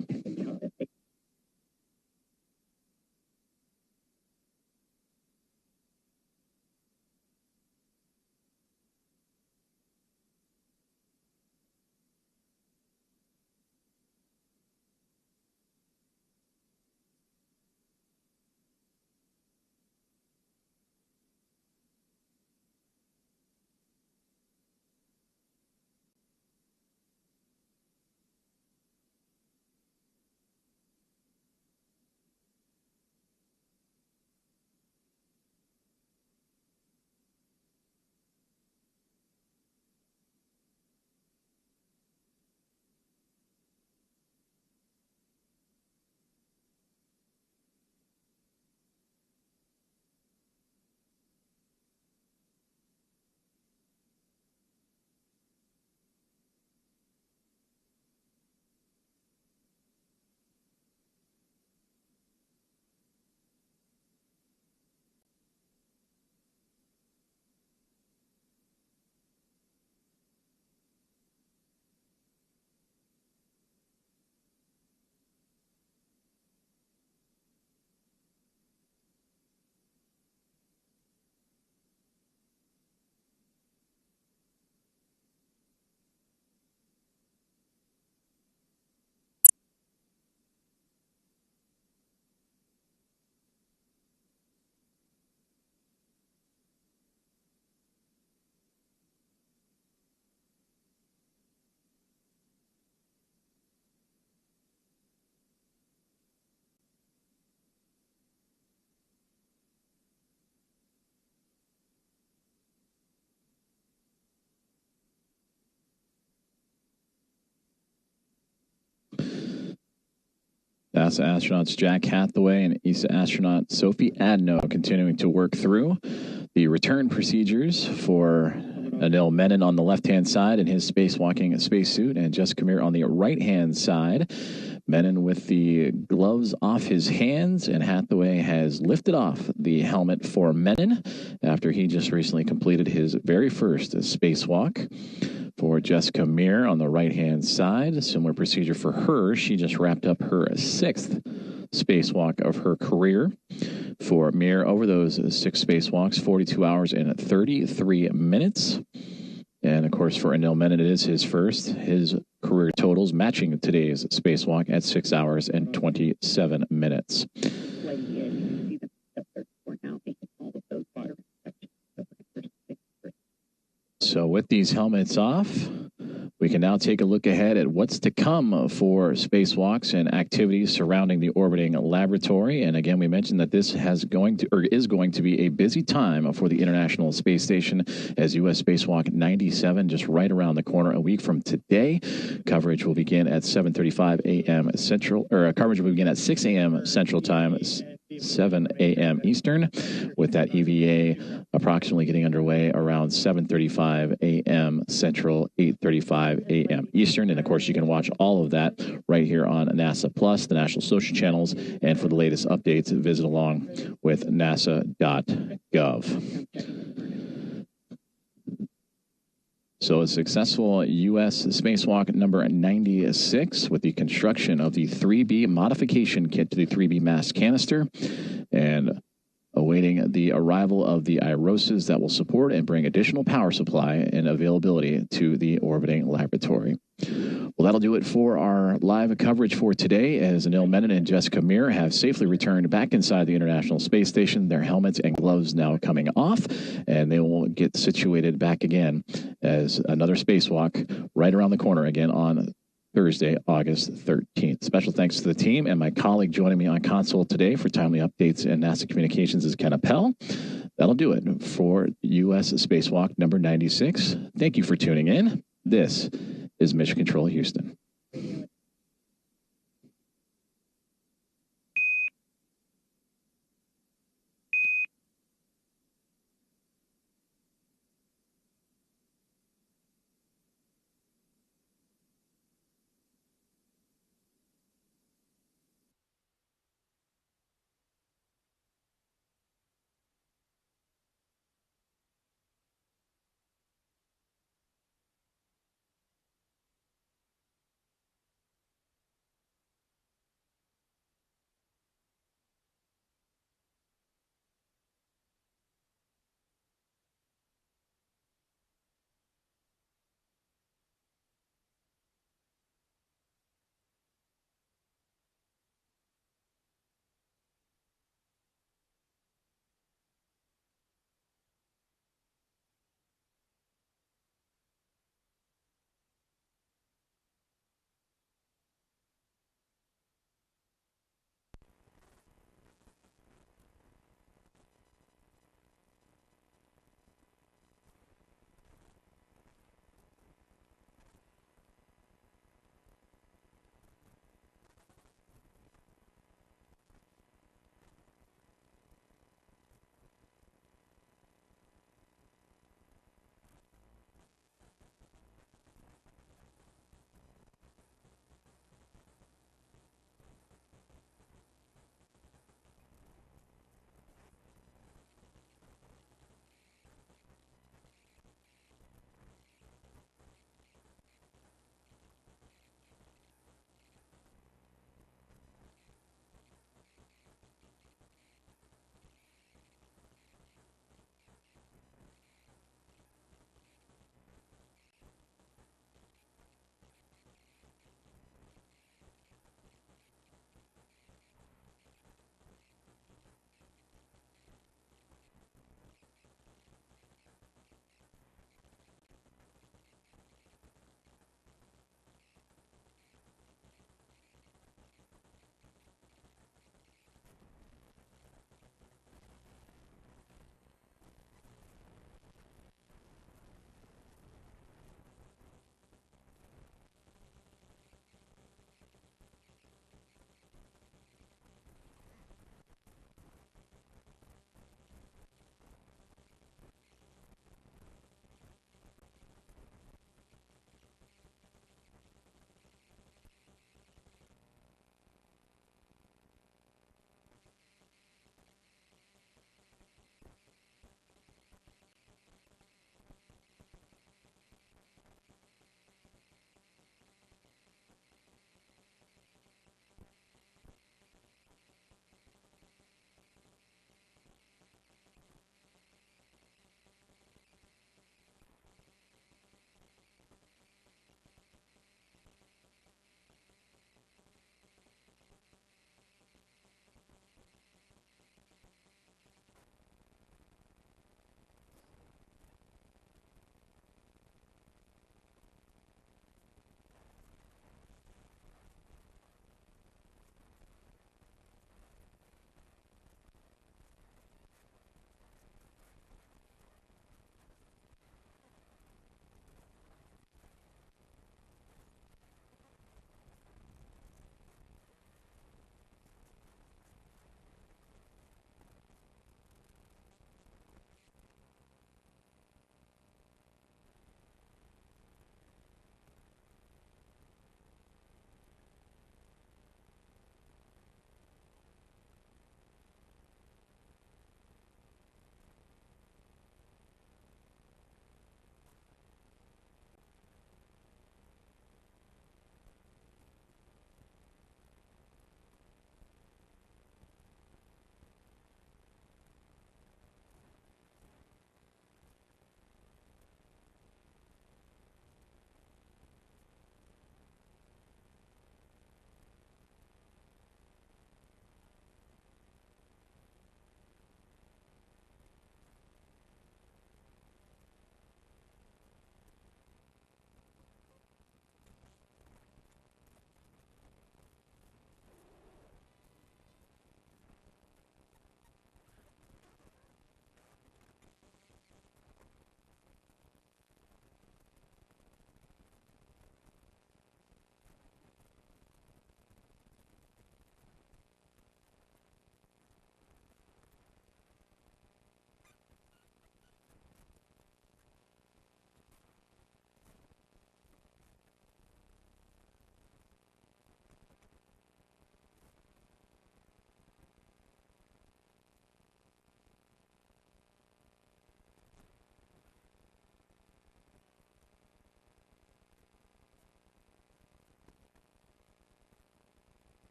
NASA astronauts Jack Hathaway and ESA astronaut Sophie Adno continuing to work through the return procedures for Anil Menon on the left-hand side in his spacewalking spacesuit, and Jess Kamir on the right-hand side. Menon with the gloves off his hands, and Hathaway has lifted off the helmet for Menon after he just recently completed his very first spacewalk. For Jessica Mir on the right-hand side, a similar procedure for her. She just wrapped up her 6th spacewalk of her career. For Mir, over those 6 spacewalks, 42 hours and 33 minutes. And, of course, for Anil Menon, it is his first. His career totals matching today's spacewalk at 6 hours and 27 minutes. So with these helmets off, we We can now take a look ahead at what's to come for spacewalks and activities surrounding the orbiting laboratory. And again, we mentioned that this is going to be a busy time for the International Space Station as U.S. Spacewalk 97 just right around the corner a week from today. Coverage will begin at 7:35 a.m. Central, or coverage will begin at 6 a.m. Central Time, 7 a.m. Eastern, with that EVA approximately getting underway around 7:35 a.m. Central, 8:35 a.m. Eastern. And of course, you can watch all of that right here on NASA Plus, the national social channels. And for the latest updates, visit along with nasa.gov. So a successful U.S. spacewalk number 96 with the construction of the 3B modification kit to the 3B mass canister, and awaiting the arrival of the IROSAs that will support and bring additional power supply and availability to the orbiting laboratory. Well, that'll do it for our live coverage for today, as Anil Menon and Jessica Meir have safely returned back inside the International Space Station. Their helmets and gloves now coming off, and they will get situated back again as another spacewalk right around the corner again on Thursday, August 13th. Special thanks to the team, and my colleague joining me on console today for timely updates and NASA Communications is Ken Appel. That'll do it for U.S. Spacewalk number 96. Thank you for tuning in. This is Mission Control Houston.